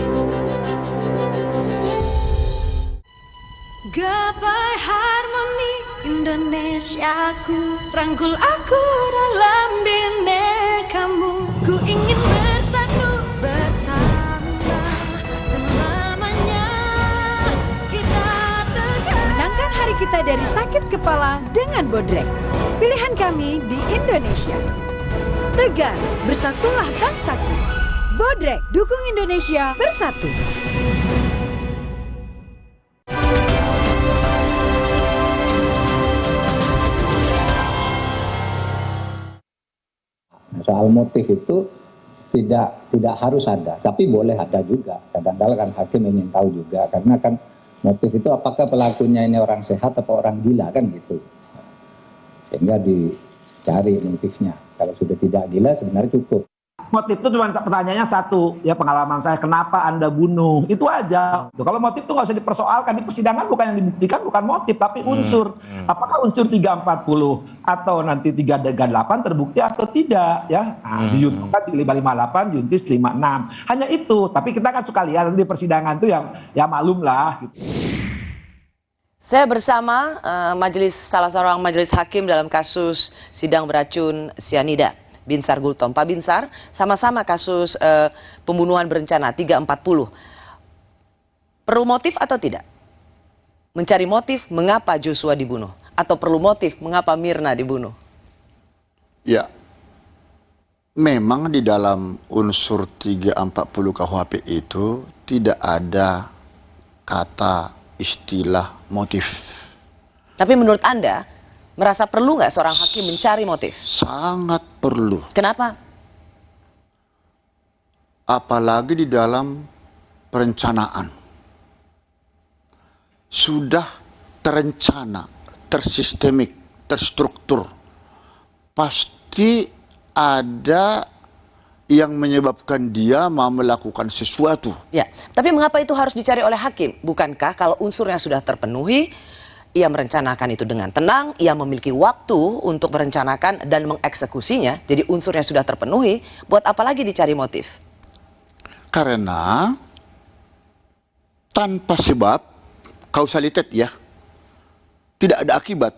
Gapai harmoni Indonesiaku, rangkul aku dalam binekamu. Ku ingin bersatu bersama selamanya. Kita tegar. Menangkan hari kita dari sakit kepala dengan Bodrek. Pilihan kami di Indonesia. Tegar, bersatulah bangsaku. Bodrek, dukung Indonesia bersatu. soal motif itu tidak harus ada, tapi boleh ada juga. Kadang-kadang kan hakim ingin tahu juga, karena kan motif itu apakah pelakunya ini orang sehat atau orang gila kan gitu. Sehingga dicari motifnya. Kalau sudah tidak gila sebenarnya cukup. Motif itu cuma pertanyaannya satu, ya pengalaman saya, kenapa Anda bunuh? Itu aja. Kalau motif itu nggak usah dipersoalkan. Di persidangan bukan yang dibuktikan bukan motif, tapi unsur. Apakah unsur 340 atau nanti 338 terbukti atau tidak? Ya, di YouTube kan 558, Juntis 56. Hanya itu. Tapi kita kan suka lihat di persidangan itu yang ya maklum lah. Gitu. Saya bersama salah seorang majelis hakim dalam kasus sidang beracun sianida, Binsar Gultom. Pak Binsar, sama-sama kasus pembunuhan berencana 340. Perlu motif atau tidak? Mencari motif mengapa Joshua dibunuh? Atau perlu motif mengapa Mirna dibunuh? Ya, memang di dalam unsur 340 KUHP itu tidak ada kata istilah motif. Tapi menurut Anda, merasa perlu nggak seorang hakim mencari motif? Sangat perlu. Kenapa? Apalagi di dalam perencanaan. Sudah terencana, tersistemik, terstruktur. Pasti ada yang menyebabkan dia mau melakukan sesuatu. Ya, tapi mengapa itu harus dicari oleh hakim? Bukankah kalau unsurnya sudah terpenuhi, ia merencanakan itu dengan tenang, ia memiliki waktu untuk merencanakan dan mengeksekusinya, jadi unsurnya sudah terpenuhi, buat apa lagi dicari motif? Karena tanpa sebab, kausalitas ya, tidak ada akibat.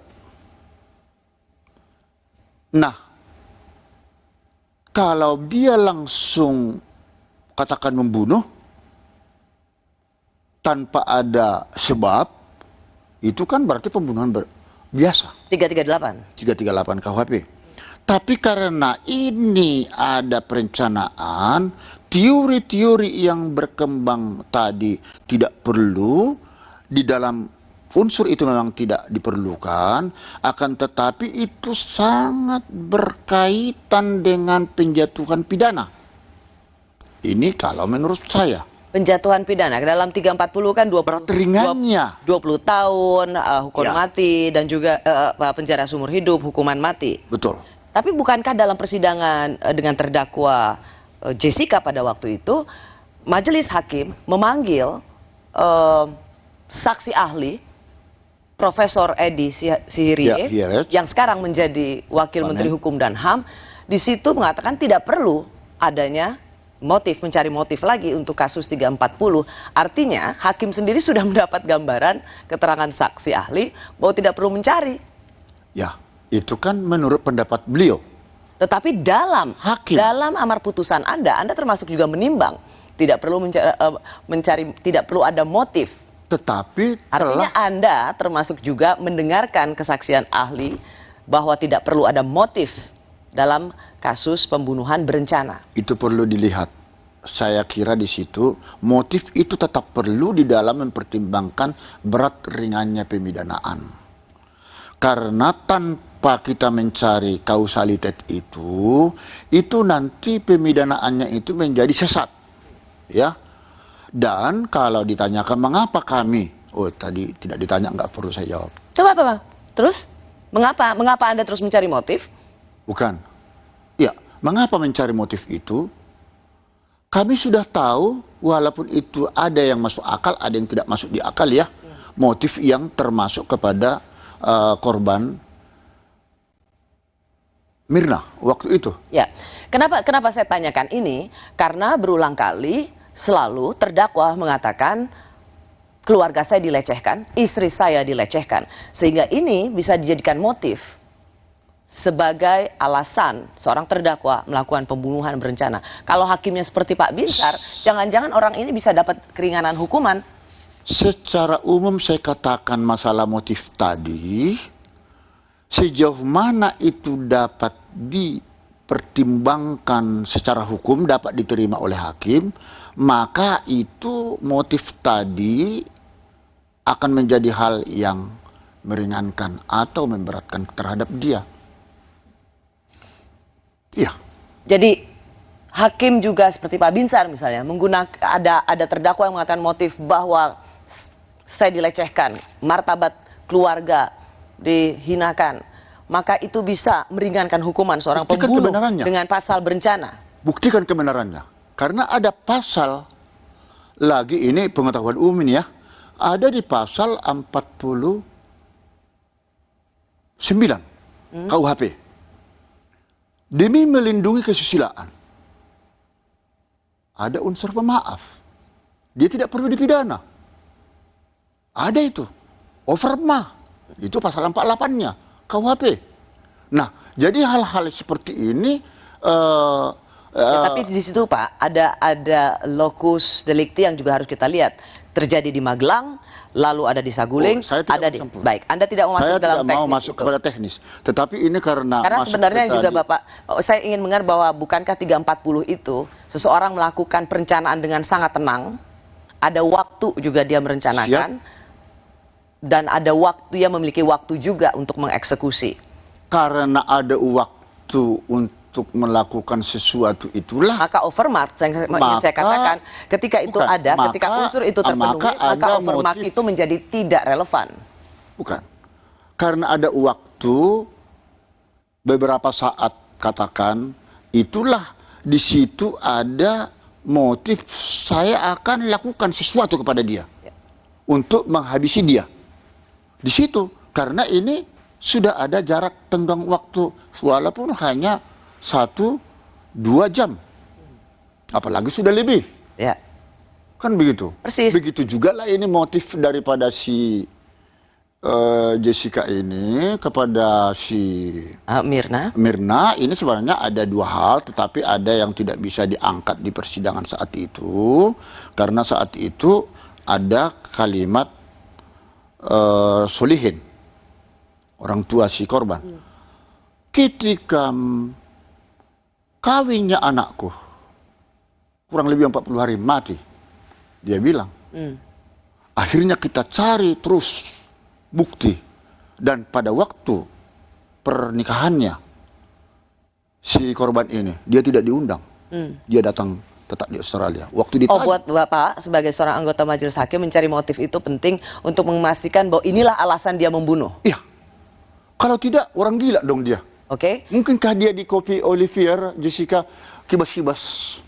Nah, kalau dia langsung katakan membunuh tanpa ada sebab, itu kan berarti pembunuhan biasa. 338. 338 KUHP. Tapi karena ini ada perencanaan, teori-teori yang berkembang tadi tidak perlu, di dalam unsur itu memang tidak diperlukan, akan tetapi itu sangat berkaitan dengan penjatuhan pidana. Ini kalau menurut saya. Penjatuhan pidana dalam 340 kan 20 tahun, hukuman mati, dan juga penjara seumur hidup, hukuman mati. Betul. Tapi bukankah dalam persidangan dengan terdakwa Jessica pada waktu itu, majelis hakim memanggil saksi ahli Profesor Edi Sihirie, yang sekarang menjadi Wakil Menteri Hukum dan HAM, di situ mengatakan tidak perlu adanya motif, mencari motif lagi untuk kasus 340. Artinya hakim sendiri sudah mendapat gambaran keterangan saksi ahli bahwa tidak perlu mencari. Ya, itu kan menurut pendapat beliau. Tetapi dalam amar putusan Anda termasuk juga menimbang tidak perlu mencari, tidak perlu ada motif. Tetapi artinya Anda termasuk juga mendengarkan kesaksian ahli bahwa tidak perlu ada motif dalam kasus pembunuhan berencana. Itu perlu dilihat. Saya kira di situ motif itu tetap perlu di dalam mempertimbangkan berat ringannya pemidanaan. Karena tanpa kita mencari kausalitas itu nanti pemidanaannya itu menjadi sesat. Ya. Dan kalau ditanyakan mengapa kami, tadi tidak ditanya, nggak perlu saya jawab. Coba Pak, terus mengapa Anda terus mencari motif? Bukan, ya mengapa mencari motif itu? Kami sudah tahu, walaupun itu ada yang masuk akal, ada yang tidak masuk di akal ya, motif yang termasuk kepada korban Mirna waktu itu. Ya, kenapa saya tanyakan ini? Karena berulang kali selalu terdakwa mengatakan keluarga saya dilecehkan, istri saya dilecehkan. Sehingga ini bisa dijadikan motif sebagai alasan seorang terdakwa melakukan pembunuhan berencana. Kalau hakimnya seperti Pak Binsar, jangan-jangan orang ini bisa dapat keringanan hukuman. Secara umum saya katakan masalah motif tadi, sejauh mana itu dapat dipertimbangkan secara hukum, dapat diterima oleh hakim, maka itu motif tadi akan menjadi hal yang meringankan atau memberatkan terhadap dia. Iya. Jadi hakim juga seperti Pak Binsar misalnya menggunakan ada terdakwa yang mengatakan motif bahwa saya dilecehkan, martabat keluarga dihinakan, maka itu bisa meringankan hukuman seorang pembunuh dengan pasal berencana. Buktikan kebenarannya. Karena ada pasal lagi ini pengetahuan umum ini ya. Ada di pasal 49 KUHP. Demi melindungi kesusilaan. Ada unsur pemaaf. Dia tidak perlu dipidana. Ada itu. Overma. Itu pasal 48-nya KUHP. Nah, jadi hal-hal seperti ini tapi di situ Pak ada locus delicti yang juga harus kita lihat. Terjadi di Magelang, lalu ada di Saguling, ada di baik. Anda tidak mau masuk dalam teknis. Saya tidak mau masuk kepada teknis. Tetapi ini karena sebenarnya juga Bapak, saya ingin mendengar bahwa bukankah 340 itu seseorang melakukan perencanaan dengan sangat tenang, ada waktu juga dia merencanakan, dan ada waktu, dia memiliki waktu juga untuk mengeksekusi. Karena ada waktu untuk melakukan sesuatu itulah. Maka overmark, saya katakan, ketika itu ketika unsur itu terpenuhi, maka overmark itu menjadi tidak relevan. Bukan. Karena ada waktu, beberapa saat katakan, itulah di situ ada motif saya akan lakukan sesuatu kepada dia. Untuk menghabisi dia. Di situ. Karena ini sudah ada jarak tenggang waktu. Walaupun hanya 1-2 jam, apalagi sudah lebih, kan begitu. Persis. Begitu juga lah ini motif daripada si Jessica ini kepada si Mirna. Ini sebenarnya ada dua hal, tetapi ada yang tidak bisa diangkat di persidangan saat itu, karena saat itu ada kalimat solihin, orang tua si korban. Ketika kawinnya anakku kurang lebih 40 hari mati, dia bilang. Akhirnya kita cari terus bukti, dan pada waktu pernikahannya si korban ini dia tidak diundang, dia datang tetap di Australia. Waktu ditanya, buat Bapak sebagai seorang anggota majelis hakim mencari motif itu penting untuk memastikan bahwa inilah alasan dia membunuh. Iya, kalau tidak orang gila dong dia. Mungkinkah dia di kopi Olivier, Jessica, kibas-kibas?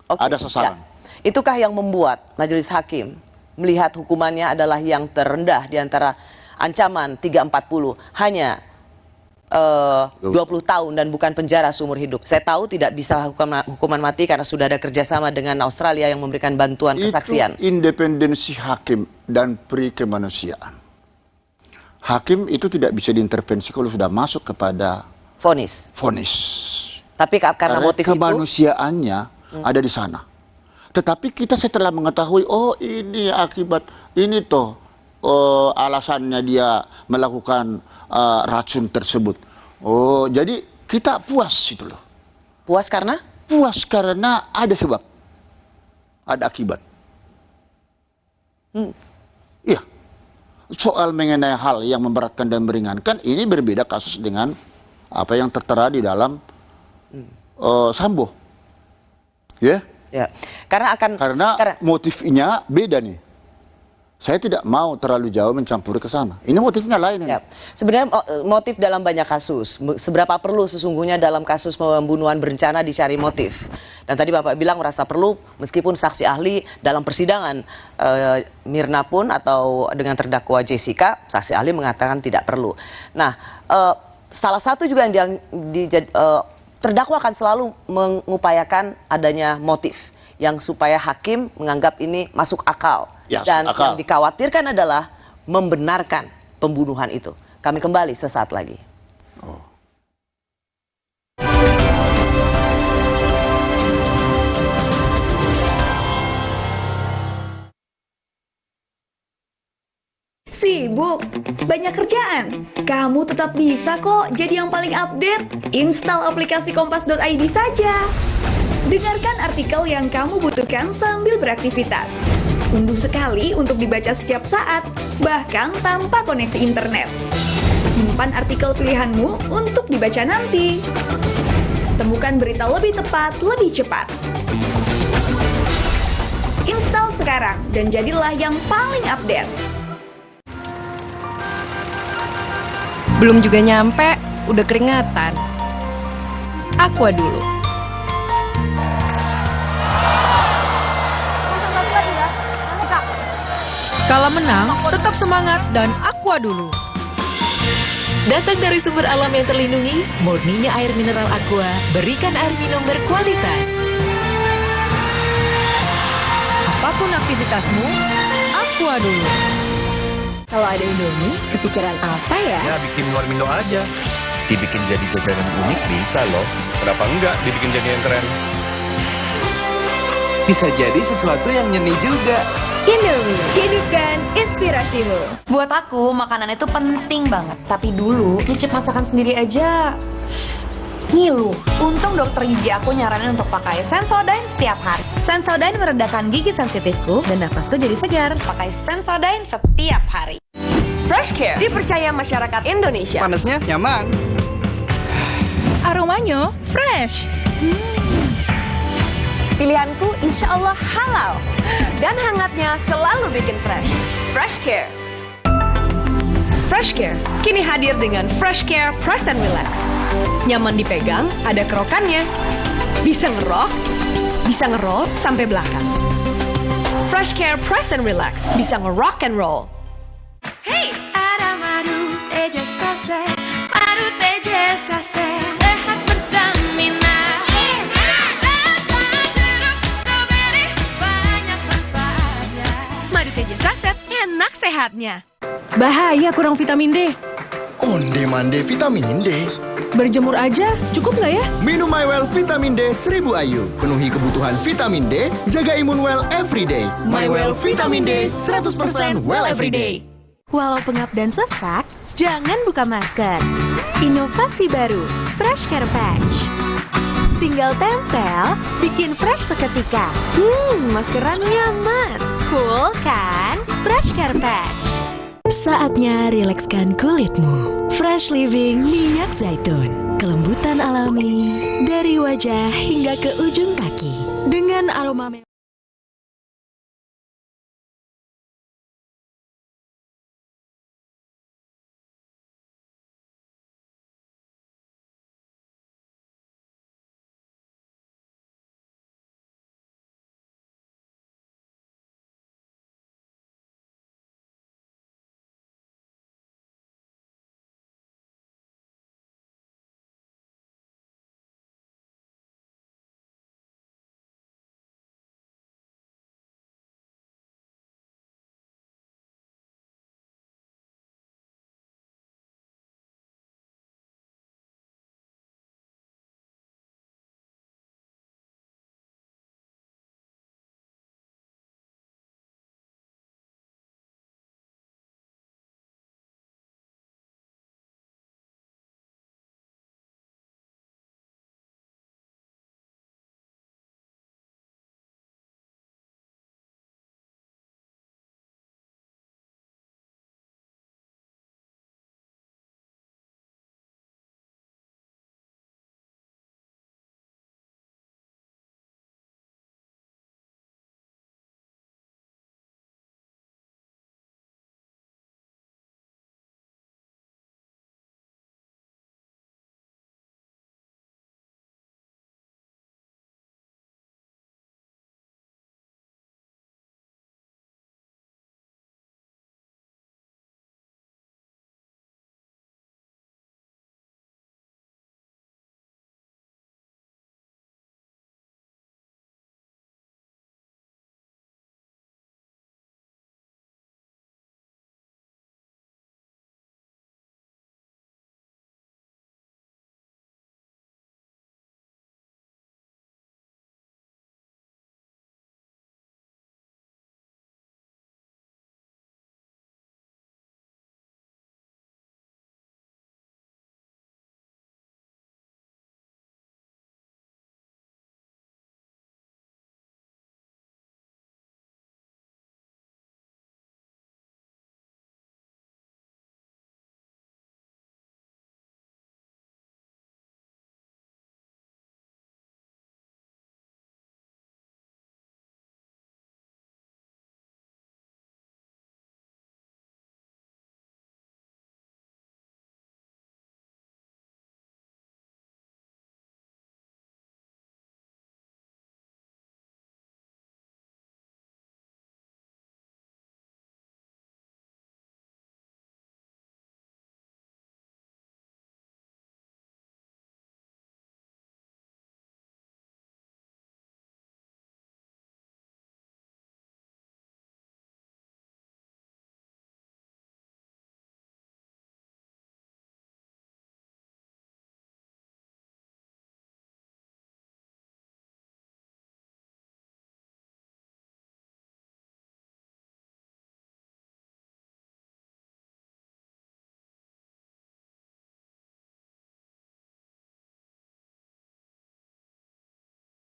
Ada sasaran. Itukah yang membuat majelis hakim melihat hukumannya adalah yang terendah di antara ancaman 340, hanya 20 tahun dan bukan penjara seumur hidup. Saya tahu tidak bisa hukuman mati karena sudah ada kerjasama dengan Australia yang memberikan bantuan kesaksian. Itu independensi hakim dan pri kemanusiaan. Hakim itu tidak bisa diintervensi kalau sudah masuk kepada vonis. Tapi karena motif kemanusiaannya ada di sana. Tetapi kita setelah mengetahui, oh ini akibat ini toh alasannya dia melakukan racun tersebut. Oh, jadi kita puas itu loh. Puas karena? Puas karena ada sebab, ada akibat. Iya. Soal mengenai hal yang memberatkan dan meringankan, ini berbeda kasus dengan apa yang tertera di dalam Sambo. Karena motifnya beda nih. Saya tidak mau terlalu jauh mencampuri ke sana. Ini motifnya lain. Sebenarnya motif dalam banyak kasus. Seberapa perlu sesungguhnya dalam kasus pembunuhan berencana dicari motif. Dan tadi Bapak bilang merasa perlu, meskipun saksi ahli dalam persidangan Mirna pun atau dengan terdakwa Jessica, saksi ahli mengatakan tidak perlu. Nah, salah satu juga yang terdakwa akan selalu mengupayakan adanya motif yang supaya hakim menganggap ini masuk akal. Dan yang dikhawatirkan adalah membenarkan pembunuhan itu. Kami kembali sesaat lagi. Sibuk? Banyak kerjaan? Kamu tetap bisa kok jadi yang paling update. Install aplikasi kompas.id saja. Dengarkan artikel yang kamu butuhkan sambil beraktivitas. Unduh sekali untuk dibaca setiap saat, bahkan tanpa koneksi internet. Simpan artikel pilihanmu untuk dibaca nanti. Temukan berita lebih tepat, lebih cepat. Install sekarang dan jadilah yang paling update. Belum juga nyampe, udah keringatan. Aqua dulu. Kala menang, tetap semangat dan Aqua dulu. Datang dari sumber alam yang terlindungi, murninya air mineral Aqua, berikan air minum berkualitas. Apapun aktivitasmu, Aqua dulu. Kalau ada Indomie, kepikiran apa ya? Ya bikin warmindo aja. Dibikin jadi jajanan unik bisa loh. Kenapa enggak dibikin jadi yang keren? Bisa jadi sesuatu yang nyeni juga. Indomie, hidupkan inspirasimu. Buat aku, makanan itu penting banget. Tapi dulu, nyicip masakan sendiri aja ngilu. Untung dokter gigi aku nyaranin untuk pakai Sensodyne setiap hari. Sensodyne meredakan gigi sensitifku dan nafasku jadi segar. Pakai Sensodyne setiap hari. Fresh Care dipercaya masyarakat Indonesia. Panasnya nyaman. Aromanya fresh. Pilihanku insya Allah halal. Dan hangatnya selalu bikin fresh. Fresh Care. Fresh Care kini hadir dengan Fresh Care Press and Relax. Nyaman dipegang, ada kerokannya. Bisa ngerok, bisa ngeroll sampai belakang. Fresh Care Press and Relax bisa ngerock and roll. Hey, ada madu teja sase, madu teja sase, sehat berstamina. Madu teja saset, enak sehatnya. Bahaya kurang vitamin D. Onde-mande vitamin D. Berjemur aja, cukup nggak ya? Minum MyWell Vitamin D 1000 IU. Penuhi kebutuhan vitamin D, jaga imun well everyday. MyWell Vitamin D 100% well everyday. Walau pengap dan sesak, jangan buka masker. Inovasi baru, Fresh Care Patch. Tinggal tempel, bikin fresh seketika. Maskeran nyaman. Cool kan? Fresh Care Patch. Saatnya rilekskan kulitmu. Fresh Living minyak zaitun. Kelembutan alami dari wajah hingga ke ujung kaki. Dengan aroma